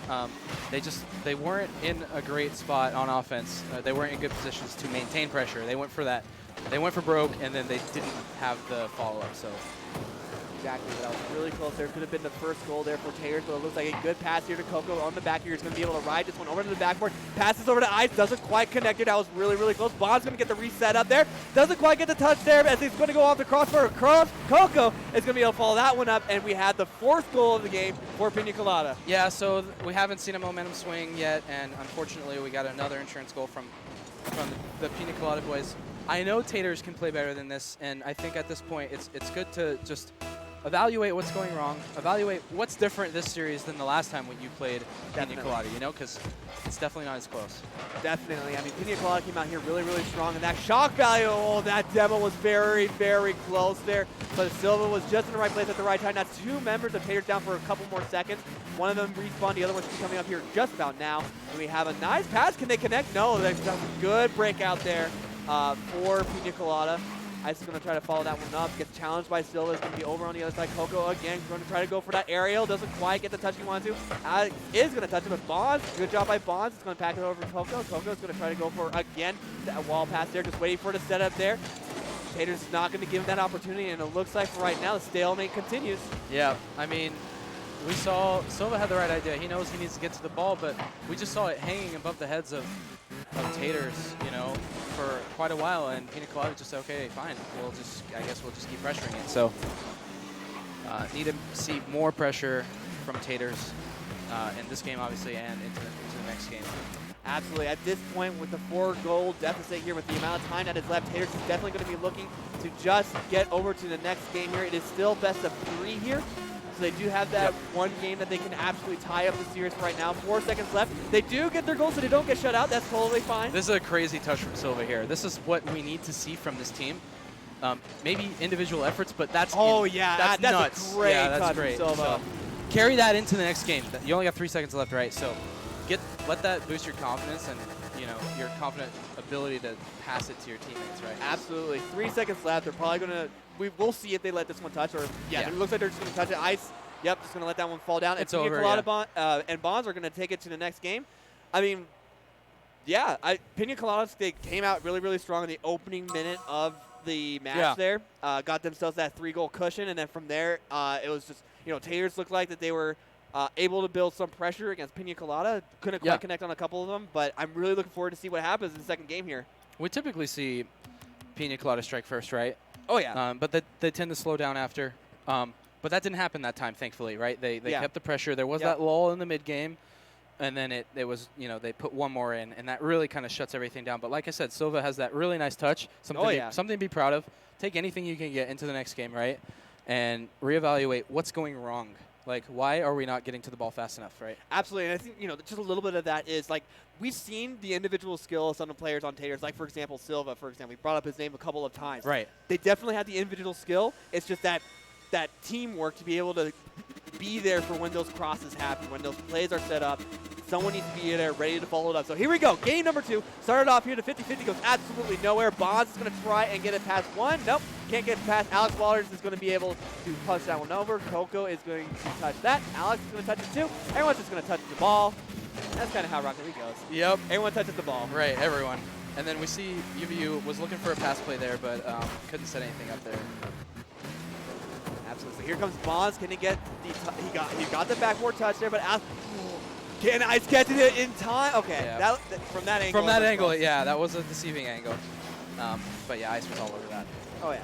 They weren't in a great spot on offense. They weren't in good positions to maintain pressure. They went for that. They went for broke, and then they didn't have the follow-up. So exactly, that was really close there. Could have been the first goal there for Taters, but it looks like a good pass here to Coco on the back here. He's going to be able to ride this one over to the backboard. Passes over to Ice, doesn't quite connect it. That was really, really close. Bond's going to get the reset up there. Doesn't quite get the touch there as he's going to go off the crossbar across. Coco is going to be able to follow that one up, and we had the 4th goal of the game for Pina Colada. Yeah, so we haven't seen a momentum swing yet, and unfortunately we got another insurance goal from the Pina Colada boys. I know Taters can play better than this, and I think at this point it's good to just evaluate what's going wrong, evaluate what's different this series than the last time when you played Pina Colada, because it's definitely not as close. Definitely. I mean, Pina Colada came out here really, really strong, and that shock value, that demo was very, very close there. But Silva was just in the right place at the right time. That's 2 members of Taters down for a couple more seconds. One of them respawned, the other one should be coming up here just about now. And we have a nice pass. Can they connect? No, they've done a good breakout there for Pina Colada. Ice is going to try to follow that one up. Gets challenged by Silva. Is going to be over on the other side. Coco again going to try to go for that aerial. Doesn't quite get the touch he wanted to. Alex is going to touch it, but Bonds, good job by Bonds. It's going to pack it over to Coco. Coco is going to try to go for, again, that wall pass there. Just waiting for it to set up there. Taters not going to give him that opportunity, and it looks like for right now the stalemate continues. Yeah, I mean, we saw Silva had the right idea. He knows he needs to get to the ball, but we just saw it hanging above the heads of Taters, for quite a while, and Pina Colada just said, okay, fine, I guess we'll just keep pressuring it. So need to see more pressure from Taters in this game, obviously, and into the next game. Absolutely. At this point, with the 4-goal deficit here, with the amount of time that is left, Taters is definitely going to be looking to just get over to the next game here. It is still best of 3 here. So they do have that one game that they can absolutely tie up the series right now. 4 seconds left. They do get their goal, so they don't get shut out. That's totally fine. This is a crazy touch from Silva here. This is what we need to see from this team. Maybe individual efforts, but that's that's nuts. A great that's touch great. from Silva. So carry that into the next game. You only got 3 seconds left, right? So let that boost your confidence, and your confident ability to pass it to your teammates, right? Absolutely. 3 seconds left. They're probably going to – we'll see if they let this one touch. Or, it looks like they're just going to touch it. Ice, yep, just going to let that one fall down. It's and over, and Bonds are going to take it to the next game. I mean, Pina Coladas, they came out really, really strong in the opening minute of the match there. Got themselves that 3-goal cushion. And then from there, it was just, Taters looked like that they were able to build some pressure against Pina Colada. Couldn't quite connect on a couple of them. But I'm really looking forward to see what happens in the second game here. We typically see Pina Colada strike first, right? Oh, yeah. But they tend to slow down after. But that didn't happen that time, thankfully, right? They kept the pressure. There was that lull in the mid-game. And then it was, they put one more in, and that really kind of shuts everything down. But like I said, Silva has that really nice touch, something to be proud of. Take anything you can get into the next game, right? And reevaluate what's going wrong. Like, why are we not getting to the ball fast enough, right? Absolutely, and I think, just a little bit of that is, like, we've seen the individual skill of some of the players on Taters, like, for example, Silva, for example. We brought up his name a couple of times. Right. They definitely have the individual skill. It's just that teamwork to be able to be there for when those crosses happen, when those plays are set up. Someone needs to be there ready to follow it up. So here we go. Game number 2. Started off here. The 50-50 goes absolutely nowhere. Bonds is going to try and get it past one. Nope. Can't get it past. Alex Waters is going to be able to punch that one over. Coco is going to touch that. Alex is going to touch it too. Everyone's just going to touch the ball. That's kind of how Rocket League goes. Yep. Everyone touches the ball. Right, everyone. And then we see UVU was looking for a pass play there, but couldn't set anything up there. Absolutely. So here comes Bonds. Can he get the he got the backboard touch there, but can Ice get it in time? Okay, Yeah. From that angle. From that angle, yeah, that was a deceiving angle. But yeah, Ice was all over that. Oh, yeah.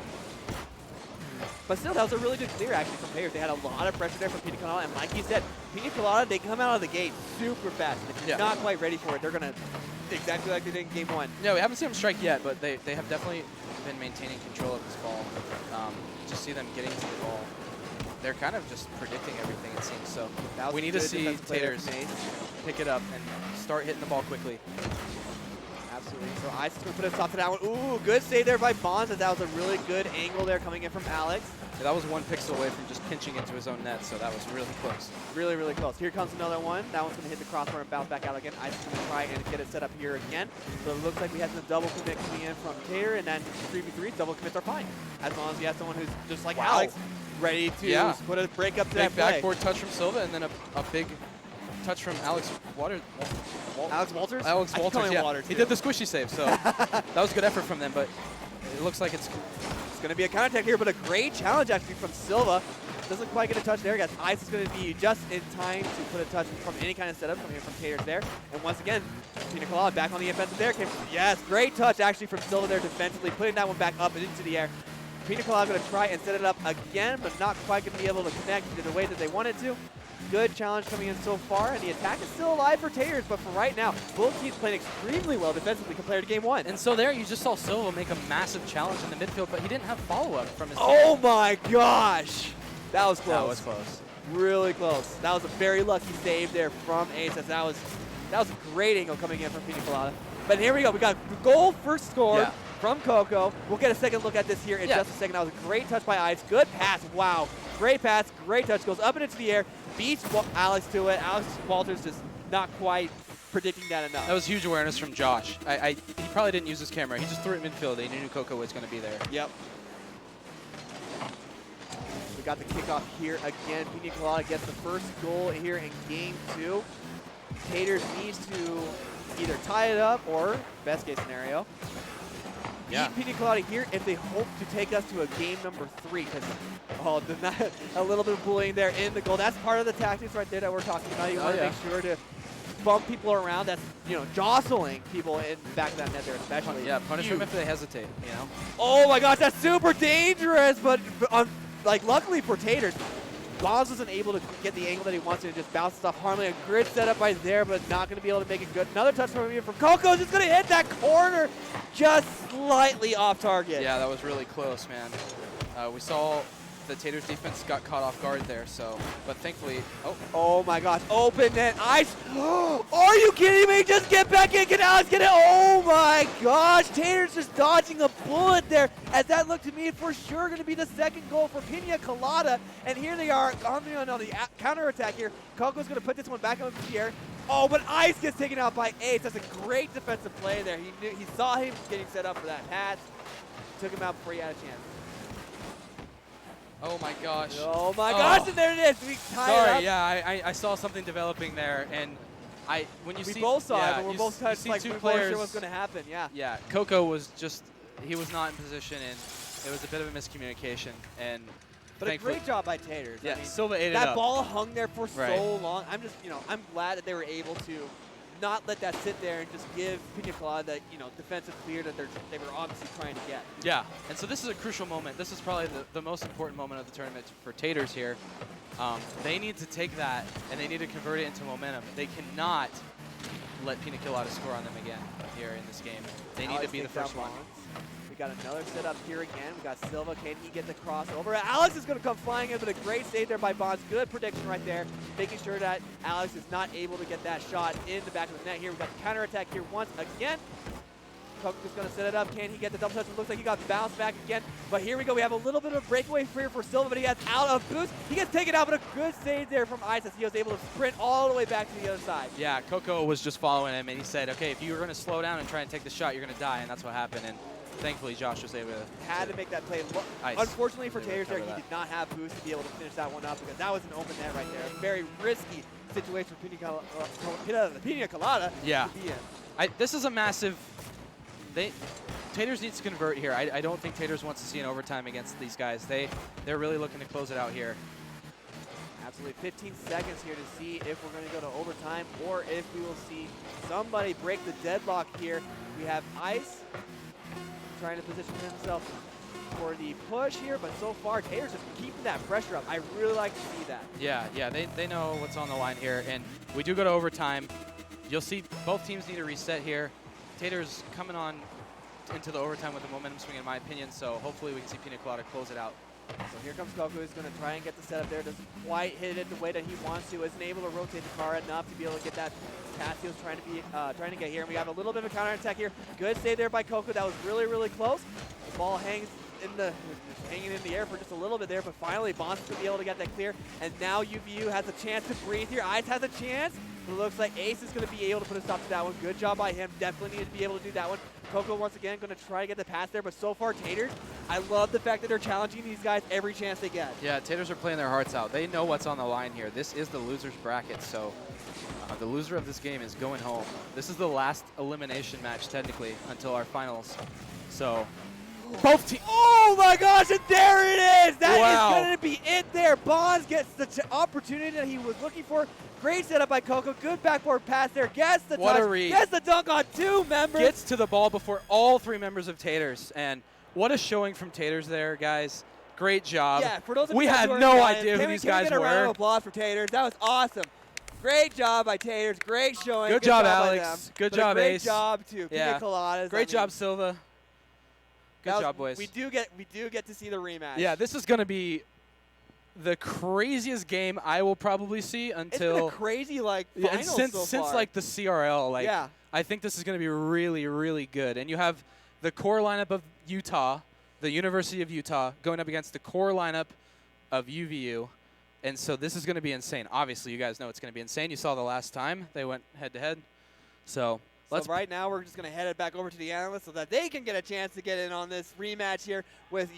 But still, that was a really good clear, actually, from Payers. They had a lot of pressure there from Pina Colada, and like you said, Pina Colada, they come out of the gate super fast. If you're not quite ready for it, they're going to exactly like they did in Game 1. Yeah, we haven't seen them strike yet, but they have definitely been maintaining control of this ball. Just see them getting to the ball. They're kind of just predicting everything, it seems. So we need to see Taters pick it up and start hitting the ball quickly. Absolutely. So Ice is going to put a stop to that one. Ooh, good save there by Bonds. That was a really good angle there coming in from Alex. Yeah, that was 1 pixel away from just pinching into his own net, so that was really close. Really, really close. Here comes another one. That one's going to hit the crossbar and bounce back out again. Ice is going to try and get it set up here again. So it looks like we had some double commit coming in from Tater, and then 3v3, double commits are fine. As long as you have someone who's just like Alex, ready to put a break up to that play. Backboard touch from Silva, and then a big touch from Alex Waters. Alex Walters? Alex Walters, yeah. Waters, he did the squishy save, so that was a good effort from them, but it looks like it's going to be a counterattack here, but a great challenge actually from Silva. Doesn't quite get a touch there, guys. Ice is going to be just in time to put a touch from any kind of setup coming in from Taters there. And once again, Pina Colada back on the offensive there. Yes, great touch actually from Silva there defensively, putting that one back up and into the air. Pina Colada going to try and set it up again, but not quite going to be able to connect in the way that they wanted to. Good challenge coming in so far, and the attack is still alive for Taters, but for right now, both teams playing extremely well defensively compared to Game 1. And so there, you just saw Silva make a massive challenge in the midfield, but he didn't have follow-up from his Oh my gosh! That was close. That was close. Really close. That was a very lucky save there from Ace. That was a great angle coming in from Pina Colada. But here we go. We got goal first score from Coco. We'll get a second look at this here in just a second. That was a great touch by Ice. Good pass. Wow. Great pass. Great touch. Goes up and into the air. Beats Alex to it. Alex Walters just not quite predicting that enough. That was huge awareness from Josh. He probably didn't use his camera. He just threw it midfield. He knew Coco was going to be there. Yep. We got the kickoff here again. Pina Colada gets the first goal here in Game 2. Taters needs to either tie it up or, best case scenario, beat Pina Colada here if they hope to take us to a game number 3. Because a little bit of bullying there in the goal. That's part of the tactics right there that we're talking about. You want to make sure to bump people around. That's, jostling people in the back of that net there especially. Yeah, punish them if they hesitate, Oh my gosh, that's super dangerous. But luckily for Taters, Bonds wasn't able to get the angle that he wants to just bounce off Harmony. A grid setup right there, but not going to be able to make it good. Another touch from Coco. Just going to hit that corner just slightly off target. Yeah, that was really close, man. We saw the Taters defense got caught off guard there, but thankfully, oh my gosh, open net, Ice. Are you kidding me? Just get back in. Can Alex get it? Oh my gosh, Taters just dodging a bullet there, as that looked to me for sure going to be the second goal for Pina Colada. And here they are on the counterattack here. Coco's going to put this one back up in the air. Oh, but Ice gets taken out by Ace. That's a great defensive play there. He saw him getting set up for that pass. Took him out before he had a chance. Oh my gosh. Oh my gosh, and there it is. We tied it up. Sorry, yeah, I saw something developing there, and when you we see both saw yeah, it, but we're you both touched see like two we weren't players. sure what's going to happen. Yeah. Yeah, Coco was he was not in position, and it was a bit of a miscommunication. And but a great job by Taters. Yeah, I mean, Silva ate it that up. ball hung there for Right. so long. I'm just, I'm glad that they were able to not let that sit there and just give Pina Colada that, defensive clear that they were obviously trying to get. Yeah, and so this is a crucial moment. This is probably the most important moment of the tournament for Taters here. They need to take that, and they need to convert it into momentum. They cannot let Pina Colada score on them again here in this game. They need to be the first one. We got another setup here again. We got Silva. Can he get the crossover? Alex is going to come flying in, but a great save there by Bonds. Good prediction right there, making sure that Alex is not able to get that shot in the back of the net here. We got the counterattack here once again. Coco's going to set it up. Can he get the double touch? It looks like he got bounced back again. But here we go. We have a little bit of breakaway here for Silva, but he has out of boost. He gets taken out, but a good save there from Ice as he was able to sprint all the way back to the other side. Yeah, Coco was just following him, and he said, okay, if you were going to slow down and try and take the shot, you're going to die, and that's what happened. And thankfully, Josh was able to had to make that play. Ice. Unfortunately for Taters there, he that. did not have boost to be able to finish that one up because that was an open net right there. A very risky situation for Pina Colada Yeah. to be in. This is a massive... Taters needs to convert here. I don't think Taters wants to see an overtime against these guys. They're really looking to close it out here. Absolutely. 15 seconds here to see if we're going to go to overtime or if we will see somebody break the deadlock here. We have Ice trying to position himself for the push here, but so far Taters just keeping that pressure up. I really like to see that. Yeah, they know what's on the line here, and we do go to overtime. You'll see both teams need a reset here. Taters coming on into the overtime with a momentum swing, in my opinion, so hopefully we can see Pina Colada close it out. So here comes Coco, who's going to try and get the setup there. Doesn't quite hit it the way that he wants to. Isn't able to rotate the car enough to be able to get that pass he was trying to get here. And we have a little bit of a counterattack here. Good save there by Coco. That was really, really close. The ball hanging in the air for just a little bit there, but finally Bonds is going to be able to get that clear. And now UVU has a chance to breathe here. Ice has a chance. It looks like Ace is going to be able to put a stop to that one. Good job by him. Definitely needed to be able to do that one. Coco once again going to try to get the pass there, but so far Taters, I love the fact that they're challenging these guys every chance they get. Yeah, Taters are playing their hearts out. They know what's on the line here. This is the loser's bracket, so the loser of this game is going home. This is the last elimination match, technically, until our finals. So, both teams. Oh my gosh, and there it is! That Wow. is going to be it there. Bonds gets the opportunity that he was looking for. Great setup by Coco. Good backboard pass there. Gets the What a touch. read. Gets the dunk on two members. Gets to the ball before all three members of Taters, and what a showing from Taters there, guys. Great job. Yeah, for those of we you guys had who are no in the idea audience, who can these we guys get a round of were. applause for Taters? That was awesome. Great job by Taters. Great showing. Good job, by Alex. them. Good But job, a great Ace. job to Pina Coladas. Great job, Silva. Good job, boys. We do get to see the rematch. Yeah, this is going to be the craziest game I will probably see until It's been a crazy Yeah, finals since so far. like the CRL. Like, Yeah. I think this is going to be really, really good. And you have the core lineup of Utah, the University of Utah, going up against the core lineup of UVU. And so this is going to be insane. Obviously, you guys know it's going to be insane. You saw the last time they went head-to-head. So let's right now we're just going to head it back over to the analysts so that they can get a chance to get in on this rematch here with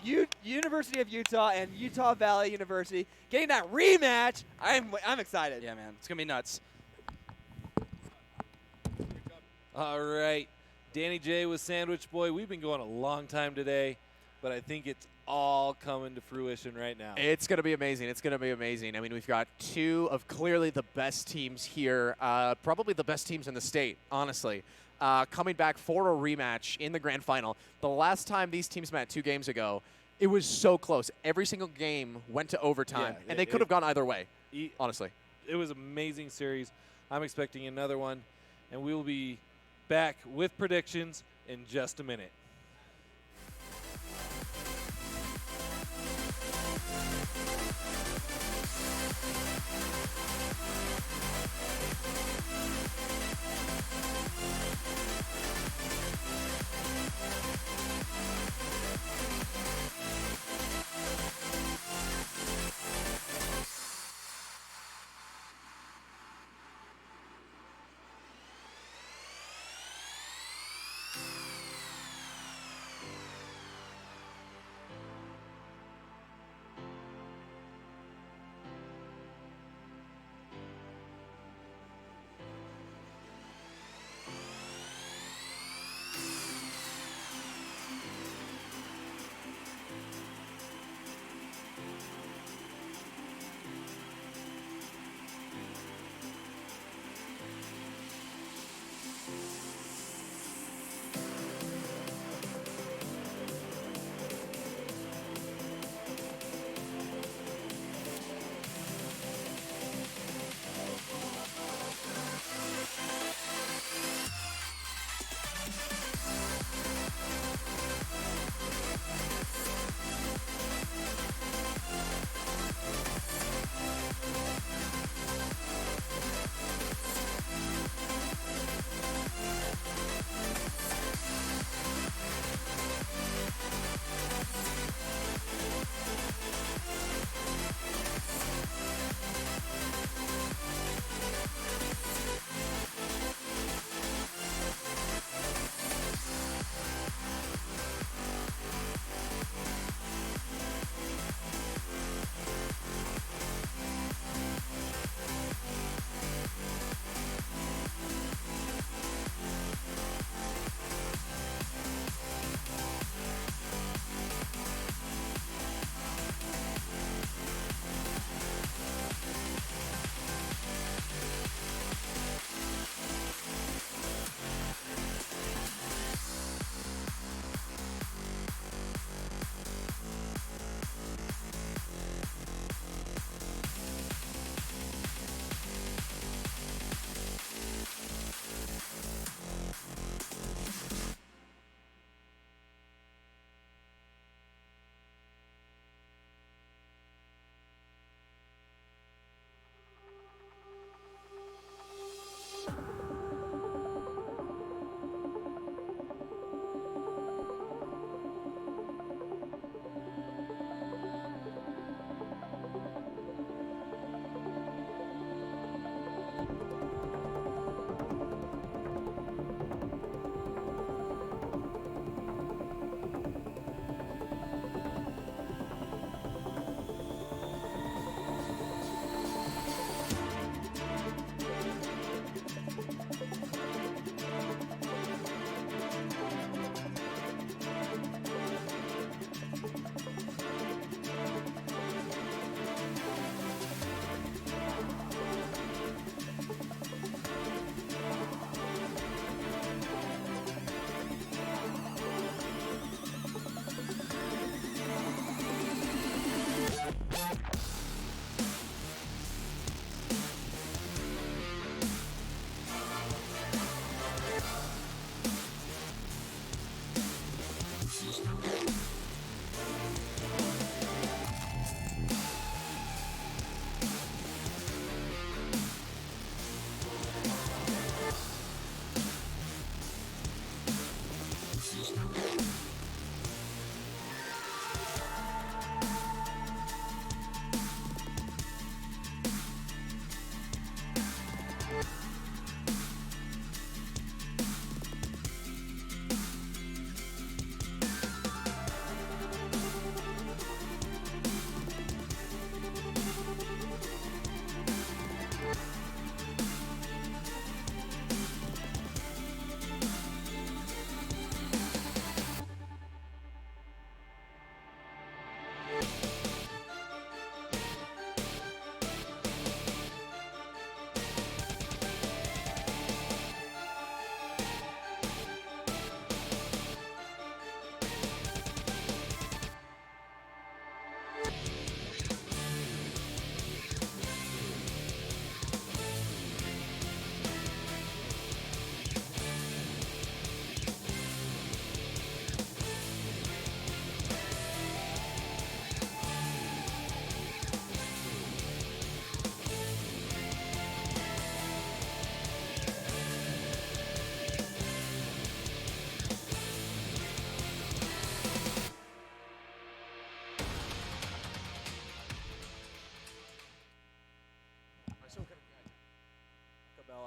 University of Utah and Utah Valley University. Getting that rematch, I'm excited. Yeah, man. It's going to be nuts. All right. Danny J with Sandwich Boy. We've been going a long time today, but I think it's all coming to fruition right now. It's going to be amazing. It's going to be amazing. I mean, we've got two of clearly the best teams here, probably the best teams in the state, honestly, coming back for a rematch in the grand final. The last time these teams met 2 games ago, it was so close. Every single game went to overtime, Yeah, and they could have gone either way, honestly. It was an amazing series. I'm expecting another one, and we will be back with predictions in just a minute.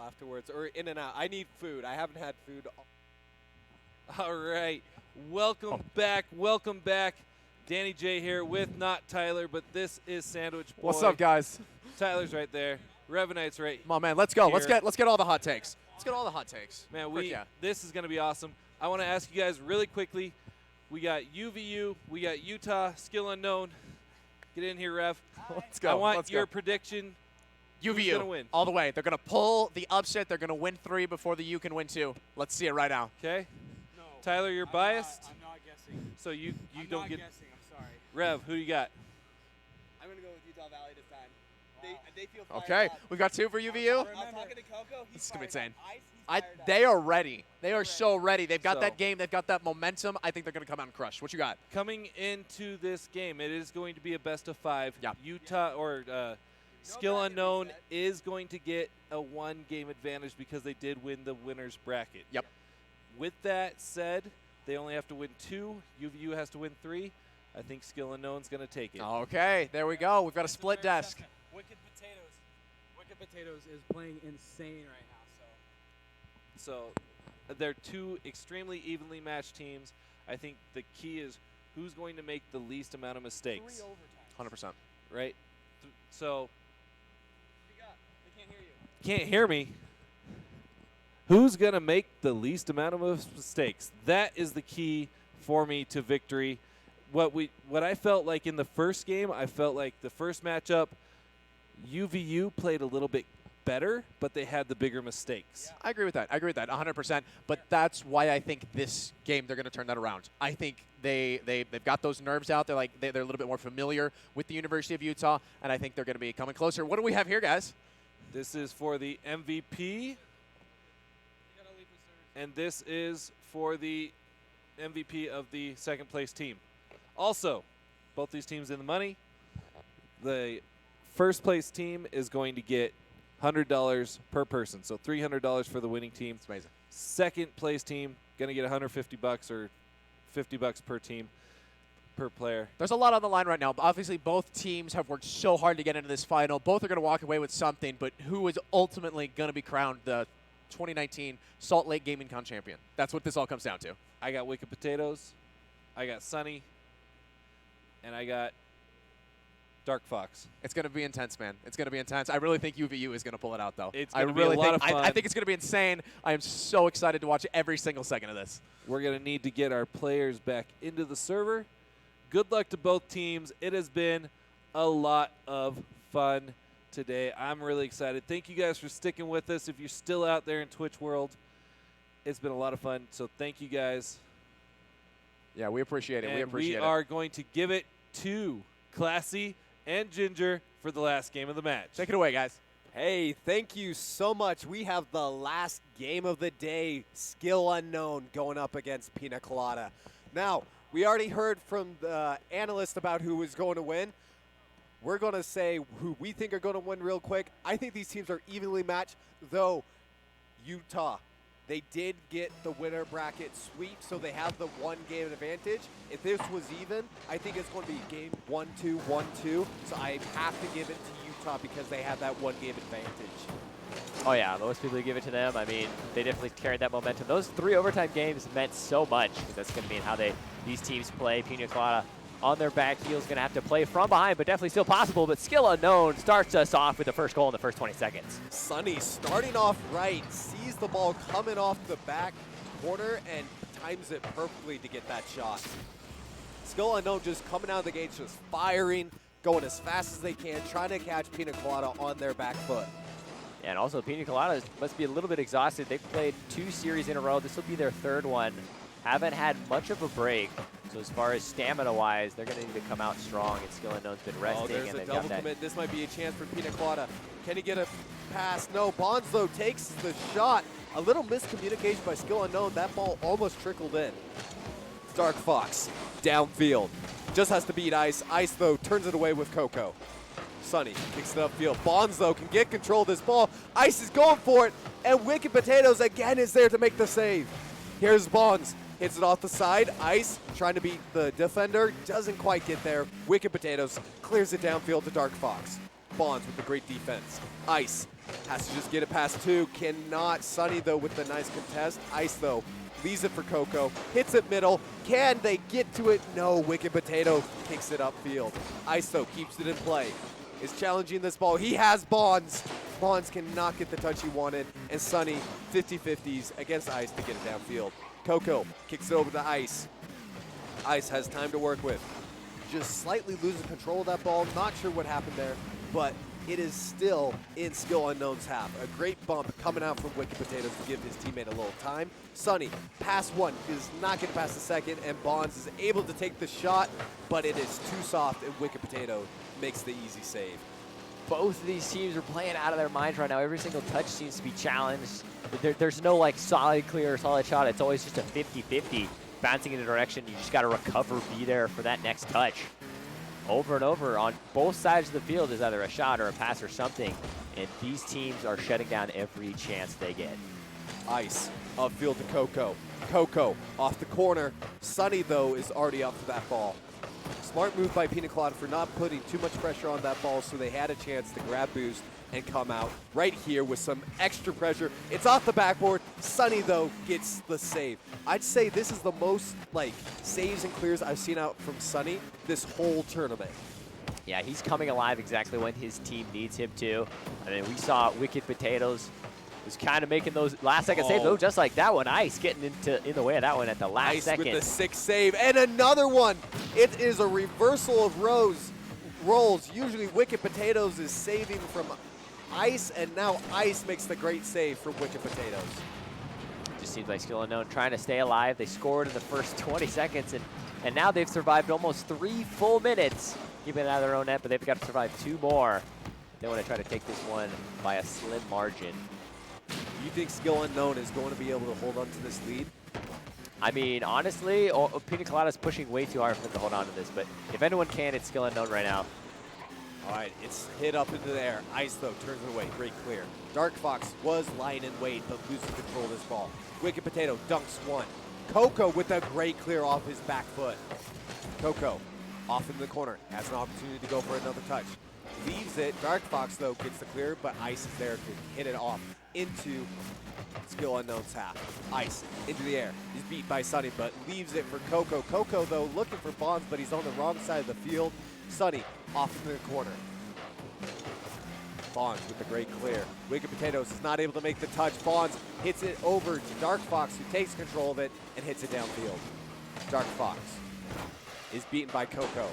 afterwards, or in and out. I need food. I haven't had food. All right. Welcome back. Welcome back. Danny J here with not Tyler, but this is Sandwich Boy. What's up, guys? Tyler's right there. Revenite's right. Come on, man. Let's go. here. Let's get all the hot takes. Let's get all the hot takes. Man, Frick yeah. this is going to be awesome. I want to ask you guys really quickly. We got UVU. We got Utah. Skill unknown. Get in here, Rev. Let's go. I want Let's your go. prediction. Who's UVU going to win? all the way. They're going to pull the upset. They're going to win 3 before the U can win 2. Let's see it right now. Okay. Tyler, you're biased. I'm not guessing. So you I'm don't not get. guessing. I'm sorry. Rev, who you got? I'm gonna go with Utah Valley this time. They feel fired Okay, up. we've got 2 for UVU. I'm talking to Coco. This is going to be insane. Ice, he's fired up. They are ready. They are so ready. They've got So- that game. They've got that momentum. I think they're going to come out and crush. What you got? Coming into this game, it is going to be a best of 5. Yeah. Utah or Skill Unknown is going to get a 1-game advantage because they did win the winner's bracket. Yep. With that said, they only have to win 2. UVU has to win 3. I think Skill Unknown's going to take it. Okay, there we go. We've got a split desk. Wicked Potatoes is playing insane right now. So they're 2 extremely evenly matched teams. I think the key is who's going to make the least amount of mistakes. 100%. Right? So They can't hear you. can't hear me. Who's going to make the least amount of mistakes? That is the key for me to victory. What I felt like in the first game, I felt like the first matchup, UVU played a little bit better, but they had the bigger mistakes. I agree with that. 100%. But that's why I think this game they're going to turn that around. I think they've got those nerves out. They're a little bit more familiar with the University of Utah, and I think they're going to be coming closer. What do we have here, guys? This is for the MVP, and this is for the MVP of the second place team. Also, both these teams in the money. The first place team is going to get $100 per person, so $300 for the winning team. It's amazing. Second place team going to get $150 or $50 per team, per player. There's a lot on the line right now. Obviously, both teams have worked so hard to get into this final. Both are going to walk away with something, but who is ultimately going to be crowned the 2019 Salt Lake Gaming Con champion? That's what this all comes down to. I got Wicked Potatoes, I got Sunny, and I got Dark Fox. It's going to be intense, man. It's going to be intense. I really think UVU is going to pull it out, though. It's going to be a lot of fun. I think it's going to be insane. I am so excited to watch every single second of this. We're going to need to get our players back into the server. Good luck to both teams. It has been a lot of fun today. I'm really excited. Thank you guys for sticking with us. If you're still out there in Twitch world, it's been a lot of fun. So thank you guys. Yeah, we appreciate it. And we appreciate it. we are going to give it to Classy and Ginger for the last game of the match. Take it away, guys. Hey, thank you so much. We have the last game of the day, Skill Unknown, going up against Pina Colada. Now, we already heard from the analyst about who was going to win. We're going to say who we think are going to win real quick. I think these teams are evenly matched, though Utah, they did get the winner bracket sweep, so they have the 1-game advantage. If this was even, I think it's going to be game 1-2, 1-2. So I have to give it to Utah because they have that 1-game advantage. Oh, yeah, most people give it to them. I mean, they definitely carried that momentum. Those 3 overtime games meant so much because that's going to mean how these teams play. Pina Colada on their back heels, going to have to play from behind, but definitely still possible. But Skill Unknown starts us off with the first goal in the first 20 seconds. Sunny starting off right, sees the ball coming off the back corner and times it perfectly to get that shot. Skill Unknown just coming out of the gates, just firing, going as fast as they can, trying to catch Pina Colada on their back foot. And also, Pina Colada must be a little bit exhausted. They've played 2 series in a row. This will be their 3rd one. Haven't had much of a break. So as far as stamina-wise, they're going to need to come out strong. And Skill Unknown's been resting. Oh, there's and a they've double got that. commit. This might be a chance for Pina Colada. Can he get a pass? No, Bonds, though, takes the shot. A little miscommunication by Skill Unknown. That ball almost trickled in. Dark Fox, downfield. Just has to beat Ice. Ice, though, turns it away with Coco. Sunny kicks it upfield. Bonds, though, can get control of this ball. Ice is going for it, and Wicked Potatoes again is there to make the save. Here's Bonds. Hits it off the side. Ice trying to beat the defender. Doesn't quite get there. Wicked Potatoes clears it downfield to Dark Fox. Bonds with the great defense. Ice has to just get it past 2. Cannot. Sunny, though, with the nice contest. Ice, though, leaves it for Coco. Hits it middle. Can they get to it? No. Wicked Potato kicks it upfield. Ice, though, keeps it in play. Is challenging this ball. He has Bonds. Bonds cannot get the touch he wanted. And Sunny 50-50s against Ice to get it downfield. Coco kicks it over to Ice. Ice has time to work with. Just slightly loses control of that ball. Not sure what happened there, but it is still in Skill Unknown's half. A great bump coming out from Wicked Potatoes to give his teammate a little time. Sunny, pass 1, is not getting past the second, and Bonds is able to take the shot, but it is too soft, and Wicked Potato makes the easy save. Both of these teams are playing out of their minds right now. Every single touch seems to be challenged. There's no like solid clear or solid shot. It's always just a 50-50. Bouncing in a direction, you just got to recover, be there for that next touch. Over and over on both sides of the field is either a shot or a pass or something, and these teams are shutting down every chance they get. Ice upfield to Coco. Coco off the corner. Sunny, though, is already up for that ball. Smart move by Pina Colada for not putting too much pressure on that ball, so they had a chance to grab boost and come out right here with some extra pressure. It's off the backboard. Sunny, though, gets the save. I'd say this is the most like saves and clears I've seen out from Sunny this whole tournament. Yeah, he's coming alive exactly when his team needs him to. I mean, we saw Wicked Potatoes was kind of making those last-second saves, though, just like that one. Ice getting in the way of that one at the last second. Ice with the 6th save, and another one. It is a reversal of rolls. Usually Wicked Potatoes is saving from Ice, and now Ice makes the great save for Wicked Potatoes. Just seems like Skill Unknown trying to stay alive. They scored in the first 20 seconds, and now they've survived almost 3 full minutes, keeping it out of their own net, but they've got to survive 2 more. They want to try to take this one by a slim margin. You think Skill Unknown is going to be able to hold on to this lead? I mean, honestly, Pina Colada's pushing way too hard for them to hold on to this, but if anyone can, it's Skill Unknown right now. All right, it's hit up into the air. Ice, though, turns it away. Great clear. Dark Fox was lying in wait, but loses control of this ball. Wicked Potato dunks 1. Coco with a great clear off his back foot. Coco off in the corner. Has an opportunity to go for another touch. Leaves it. Dark Fox, though, gets the clear, but Ice is there to hit it off into Skill Unknown's half. Ice into the air. He's beat by Sunny, but leaves it for Coco. Coco, though, looking for Bonds, but he's on the wrong side of the field. Sunny off into the corner. Bonds with the great clear. Wicked Potatoes is not able to make the touch. Bonds hits it over to Dark Fox, who takes control of it and hits it downfield. Dark Fox is beaten by Coco.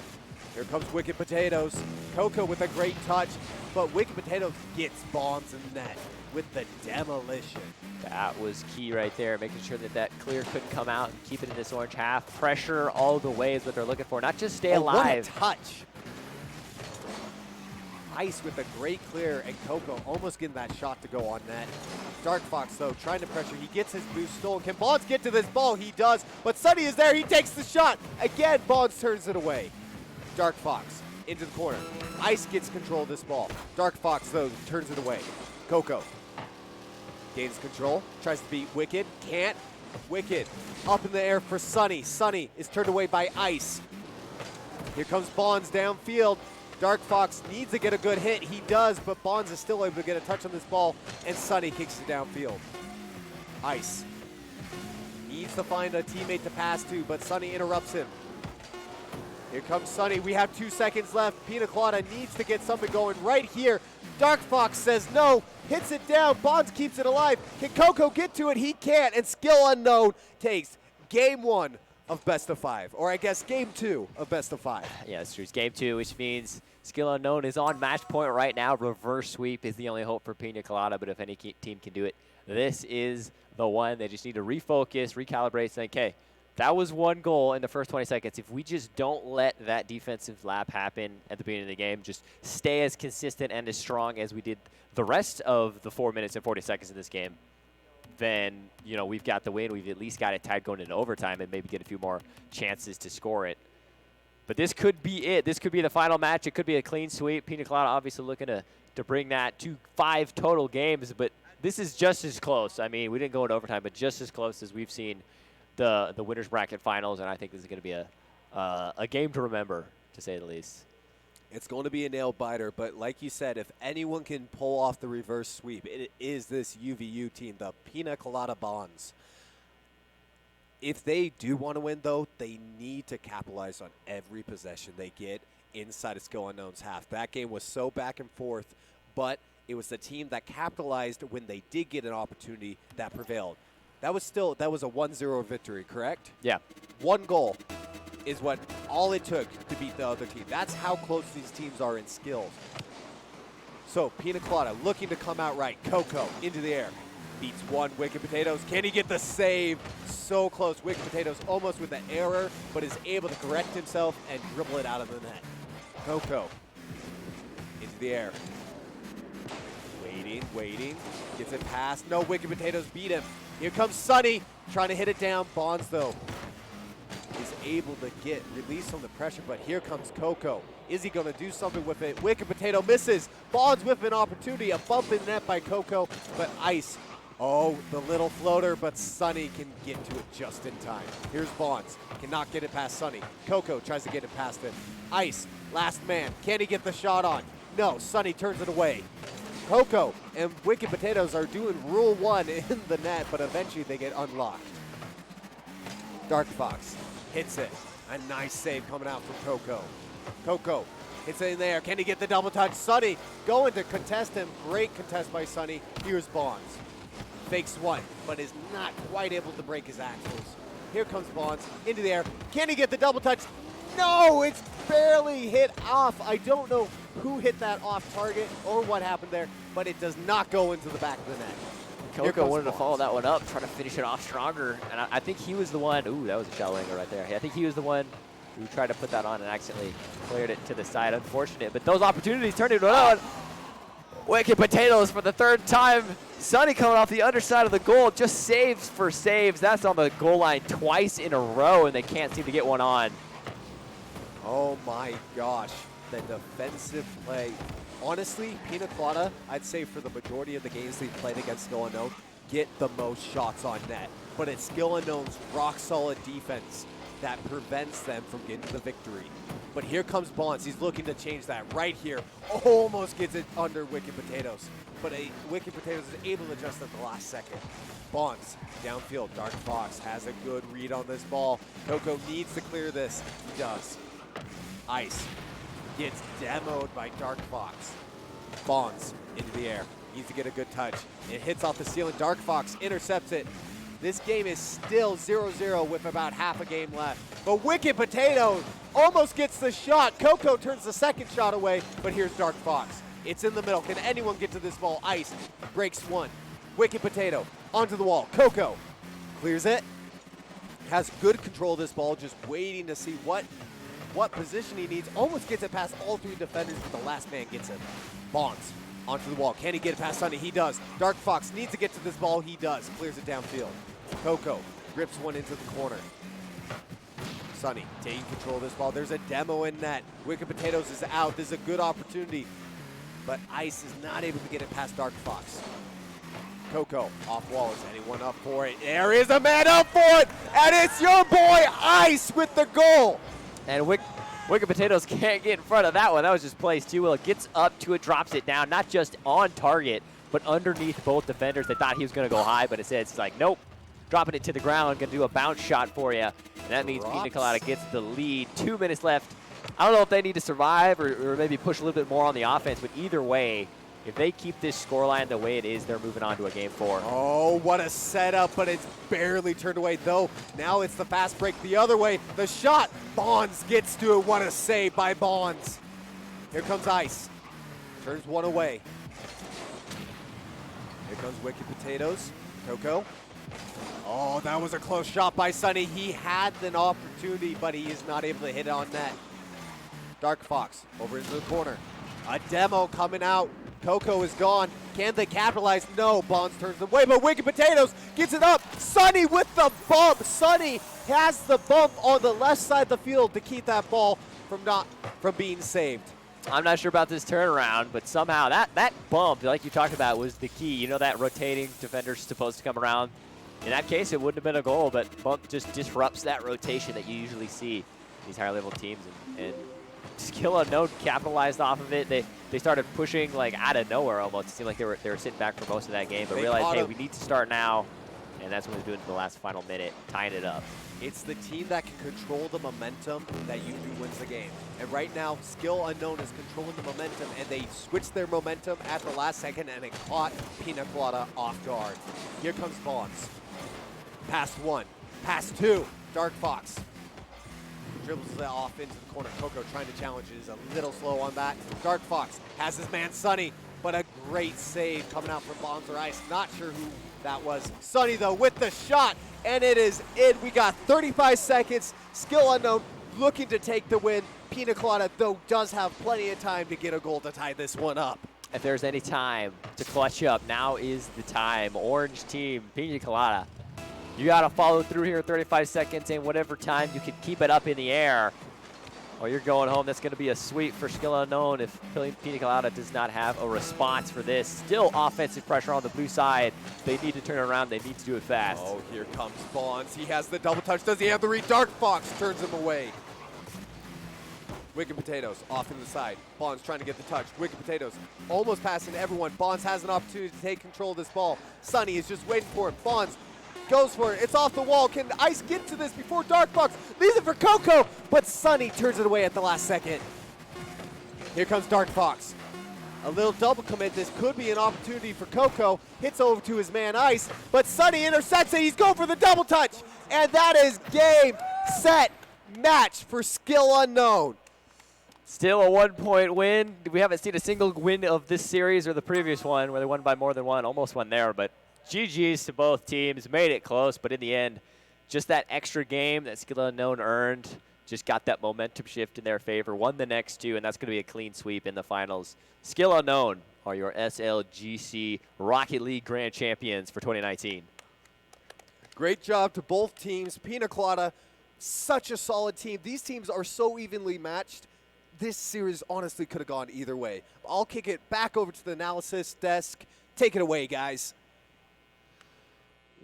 Here comes Wicked Potatoes. Coco with a great touch, but Wicked Potatoes gets Bonds in net with the demolition. That was key right there, making sure that that clear couldn't come out and keep it in this orange half. Pressure all the way is what they're looking for, not just stay alive. What a touch. Ice with a great clear, and Coco almost getting that shot to go on net. Dark Fox, though, trying to pressure. He gets his boost stolen. Can Bonds get to this ball? He does, but Sunny is there. He takes the shot. Again, Bonds turns it away. Dark Fox into the corner. Ice gets control of this ball. Dark Fox, though, turns it away. Coco gains control, tries to beat Wicked, can't. Wicked up in the air for Sunny. Sunny is turned away by Ice. Here comes Bonds downfield. Dark Fox needs to get a good hit. He does, but Bonds is still able to get a touch on this ball, and Sunny kicks it downfield. Ice needs to find a teammate to pass to, but Sunny interrupts him. Here comes Sunny. We have 2 seconds left. Pina Colada needs to get something going right here. Dark Fox says no, hits it down. Bonds keeps it alive. Can Coco get to it? He can't, and Skill Unknown takes game 1 of best of 5, or I guess game 2 of best of 5. Yeah, it's true. It's game 2, which means Skill Unknown is on match point right now. Reverse sweep is the only hope for Pina Colada, but if any team can do it, this is the one. They just need to refocus, recalibrate, think, okay, that was 1 goal in the first 20 seconds. If we just don't let that defensive lap happen at the beginning of the game, just stay as consistent and as strong as we did the rest of the 4 minutes and 40 seconds in this game, then, you know, we've got the win. We've at least got it tied going into overtime and maybe get a few more chances to score it. But this could be it. This could be the final match. It could be a clean sweep. Pina Colada obviously looking to bring that to 5 total games, but this is just as close. I mean, we didn't go into overtime, but just as close as we've seen the winners bracket finals, and I think this is going to be a game to remember, to say the least. It's going to be a nail biter, but like you said, if anyone can pull off the reverse sweep, it is this UVU team, the Pina Colada Bonds. If they do want to win, though, they need to capitalize on every possession they get inside of Skill Unknown's half. That game was so back and forth, but it was the team that capitalized when they did get an opportunity that prevailed. That was a 1-0 victory, correct? Yeah. One goal is what all it took to beat the other team. That's how close these teams are in skills. So Pina Colada looking to come out right. Coco into the air. Beats one. Wicked Potatoes. Can he get the save? So close. Wicked Potatoes almost with an error, but is able to correct himself and dribble it out of the net. Coco into the air. Waiting. Gets it past. No, Wicked Potatoes beat him. Here comes Sunny trying to hit it down. Bonds, though, is able to get release from the pressure, but here comes Coco. Is he going to do something with it? Wicked Potato misses. Bonds with an opportunity. A bump in the net by Coco, but Ice. Oh, the little floater, but Sunny can get to it just in time. Here's Bonds. Cannot get it past Sunny. Coco tries to get it past him. Ice, last man. Can he get the shot on? No, Sunny turns it away. Coco and Wicked Potatoes are doing Rule 1 in the net, but eventually they get unlocked. Dark Fox hits it. A nice save coming out from Coco. Coco hits it in there. Can he get the double touch? Sunny going to contest him. Great contest by Sunny. Here's Bonds. Fakes one, but is not quite able to break his axles. Here comes Bonds into the air. Can he get the double touch? No, it's barely hit off. I don't know who hit that off target or what happened there, but it does not go into the back of the net. Coco wanted to follow that one up, trying to finish it off stronger. And I think he was the one, ooh, that was a shallow angle right there. I think he was the one who tried to put that on and accidentally cleared it to the side. Unfortunate, but those opportunities turned into another one. Wicked Potatoes for the third time. Sunny coming off the underside of the goal, just saves for saves. That's on the goal line twice in a row, and they can't seem to get one on. Oh my gosh, the defensive play. Honestly, Pina Colada, I'd say for the majority of the games they've played against Skill Unknown, get the most shots on net. But it's Skill Unknown's rock-solid defense that prevents them from getting the victory. But here comes Bonds. He's looking to change that right here. Almost gets it under Wicked Potatoes. But Wicked Potatoes is able to adjust at the last second. Bonds, downfield. Dark Fox has a good read on this ball. Coco needs to clear this. He does. Ice gets demoed by Dark Fox. Bonds into the air. Needs to get a good touch. It hits off the ceiling. Dark Fox intercepts it. This game is still 0-0 with about half a game left. But Wicked Potato almost gets the shot. Coco turns the second shot away, but here's Dark Fox. It's in the middle. Can anyone get to this ball? Ice breaks one. Wicked Potato onto the wall. Coco clears it. Has good control of this ball, just waiting to see what position he needs. Almost gets it past all three defenders, but the last man gets it. Bonds onto the wall. Can he get it past Sunny? He does. Dark Fox needs to get to this ball. He does. Clears it downfield. Coco rips one into the corner. Sunny taking control of this ball. There's a demo in net. Wicked Potatoes is out. This is a good opportunity, but Ice is not able to get it past Dark Fox. Coco off wall. Is anyone up for it? There is a man up for it, and it's your boy Ice with the goal. And Wicked Potatoes can't get in front of that one. That was just placed too well. It gets up to it, drops it down, not just on target, but underneath both defenders. They thought he was going to go high, but instead it's like, nope, dropping it to the ground, going to do a bounce shot for you. And that means Pina Colada gets the lead. 2 minutes left. I don't know if they need to survive or maybe push a little bit more on the offense, but either way, if they keep this scoreline the way it is, they're moving on to a game 4. Oh, what a setup, but it's barely turned away, though. Now it's the fast break the other way. The shot, Bonds gets to it. What a save by Bonds. Here comes Ice. Turns one away. Here comes Wicked Potatoes. Coco. Oh, that was a close shot by Sunny. He had an opportunity, but he is not able to hit it on net. Dark Fox over into the corner. A demo coming out. Coco is gone. Can they capitalize? No. Bonds turns away, but Wicked Potatoes gets it up. Sunny with the bump. Sunny has the bump on the left side of the field to keep that ball from being saved. I'm not sure about this turnaround, but somehow that bump, like you talked about, was the key. You know that rotating defender's supposed to come around. In that case, it wouldn't have been a goal, but bump just disrupts that rotation that you usually see these higher level teams. And Skill Unknown capitalized off of it. They started pushing like out of nowhere almost. It seemed like they were sitting back for most of that game, but They realized, caught hey, him. we need to start now, and that's what they're doing in the last final minute, tying it up. It's the team that can control the momentum that usually wins the game. And right now, Skill Unknown is controlling the momentum, and they switched their momentum at the last second, and it caught Pina Colada off guard. Here comes Bonds. Pass 1, pass 2, Dark Fox. Dribbles it off into the corner. Coco trying to challenge it, is a little slow on that. Dark Fox has his man Sunny, but a great save coming out from Bonds or Ice. Not sure who that was. Sunny though with the shot, and it is in. We got 35 seconds. Skill Unknown looking to take the win. Pina Colada though does have plenty of time to get a goal to tie this one up. If there's any time to clutch up, now is the time. Orange team, Pina Colada. You got to follow through here 35 seconds, and whatever time you can keep it up in the air, or you're going home. That's going to be a sweep for Skill Unknown if Pina Colada does not have a response for this. Still offensive pressure on the blue side. They need to turn around. They need to do it fast. Oh, here comes Bonds. He has the double touch. Does he have the read? Dark Fox turns him away. Wicked Potatoes off to the side. Bonds trying to get the touch. Wicked Potatoes almost passing everyone. Bonds has an opportunity to take control of this ball. Sunny is just waiting for it. Bonds goes for it. It's off the wall. Can Ice get to this before Dark Fox? Leaves it for Coco, but Sunny turns it away at the last second. Here comes Dark Fox. A little double commit. This could be an opportunity for Coco. Hits over to his man Ice, but Sunny intercepts it. He's going for the double touch. And that is game, set, match for Skill Unknown. Still a 1-point win. We haven't seen a single win of this series or the previous one where they won by more than one. Almost won there, but GG's to both teams. Made it close, but in the end, just that extra game that Skill Unknown earned just got that momentum shift in their favor. Won the next two, and that's going to be a clean sweep in the finals. Skill Unknown are your SLGC Rocket League Grand Champions for 2019. Great job to both teams. Pina Colada, such a solid team. These teams are so evenly matched. This series honestly could have gone either way. I'll kick it back over to the analysis desk. Take it away, guys.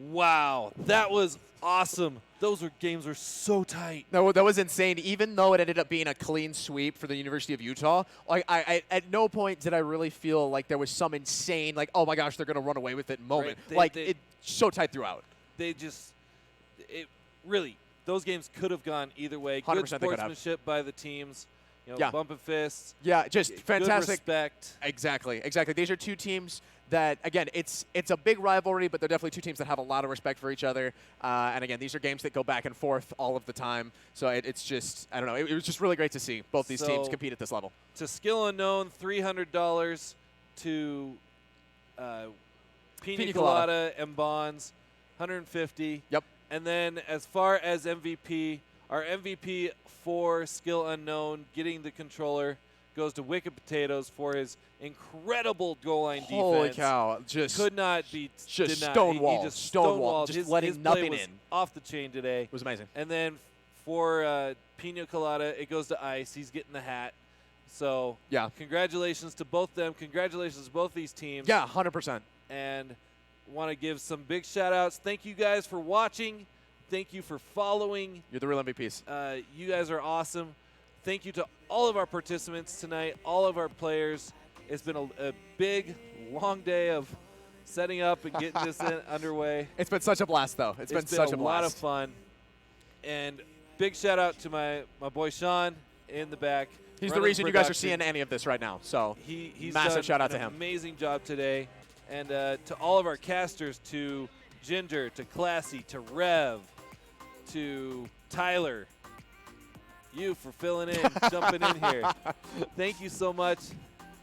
Wow, that was awesome. Those games were so tight. No, that was insane. Even though it ended up being a clean sweep for the University of Utah, like I at no point did I really feel like there was some insane, like, oh my gosh, they're going to run away with it moment. Right. It's so tight throughout. Really, those games could have gone either way. Good 100% they could have. sportsmanship by the teams. You know, Yeah. bumping fists. Yeah, just fantastic. Good respect. Exactly. These are two teams that, again, it's a big rivalry, but they're definitely two teams that have a lot of respect for each other. And again, these are games that go back and forth all of the time. So it's just, I don't know, it was just really great to see both these teams compete at this level. To Skill Unknown, $300. To Pina Colada and Bonds, $150. Yep. And then as far as MVP, our MVP for Skill Unknown getting the controller goes to Wicked Potatoes for his incredible goal line defense. Holy cow. Just could not be just denied. stonewalled. He just Stonewalled. stonewalled. Just letting his play nothing was in. Off the chain today. It was amazing. And then for Pina Colada, it goes to Ice. He's getting the hat. So yeah, congratulations to both them. Congratulations to both these teams. Yeah, 100%. And want to give some big shout outs. Thank you guys for watching. Thank you for following. You're the real MVPs. You guys are awesome. Thank you to all of our participants tonight, all of our players. It's been a big, long day of setting up and getting this underway. It's been such a blast, though. It's been such a blast. Lot of fun. And big shout out to my boy Sean in the back. He's the reason you guys are seeing any of this right now. So he's massive done shout out to an him. Amazing job today. And to all of our casters, to Ginger, to Classy, to Rev, to Tyler, you for filling in, jumping in here. Thank you so much.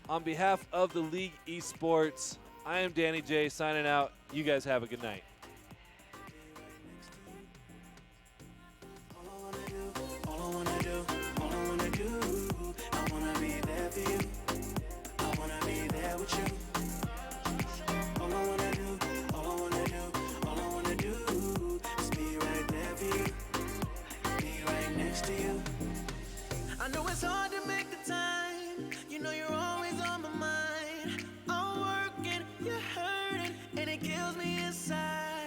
On behalf of the League Esports, I am Danny J signing out. You guys have a good night. I know it's hard to make the time. You know you're always on my mind. I'm working, you're hurting, and it kills me inside.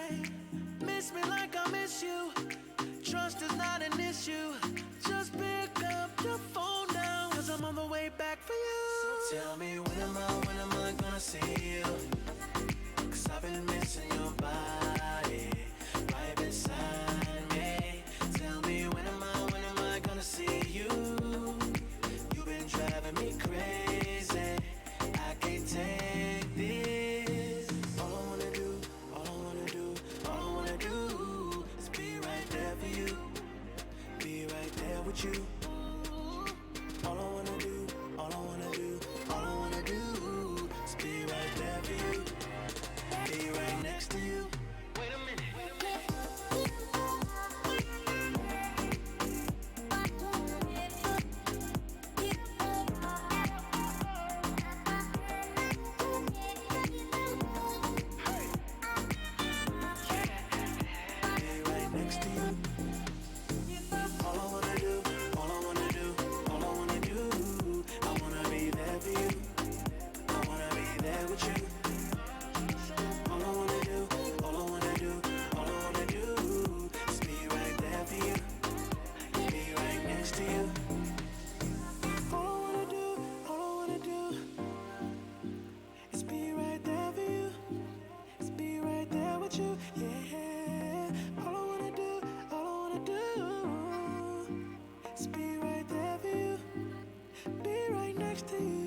Just be right there for you. Be right next to you.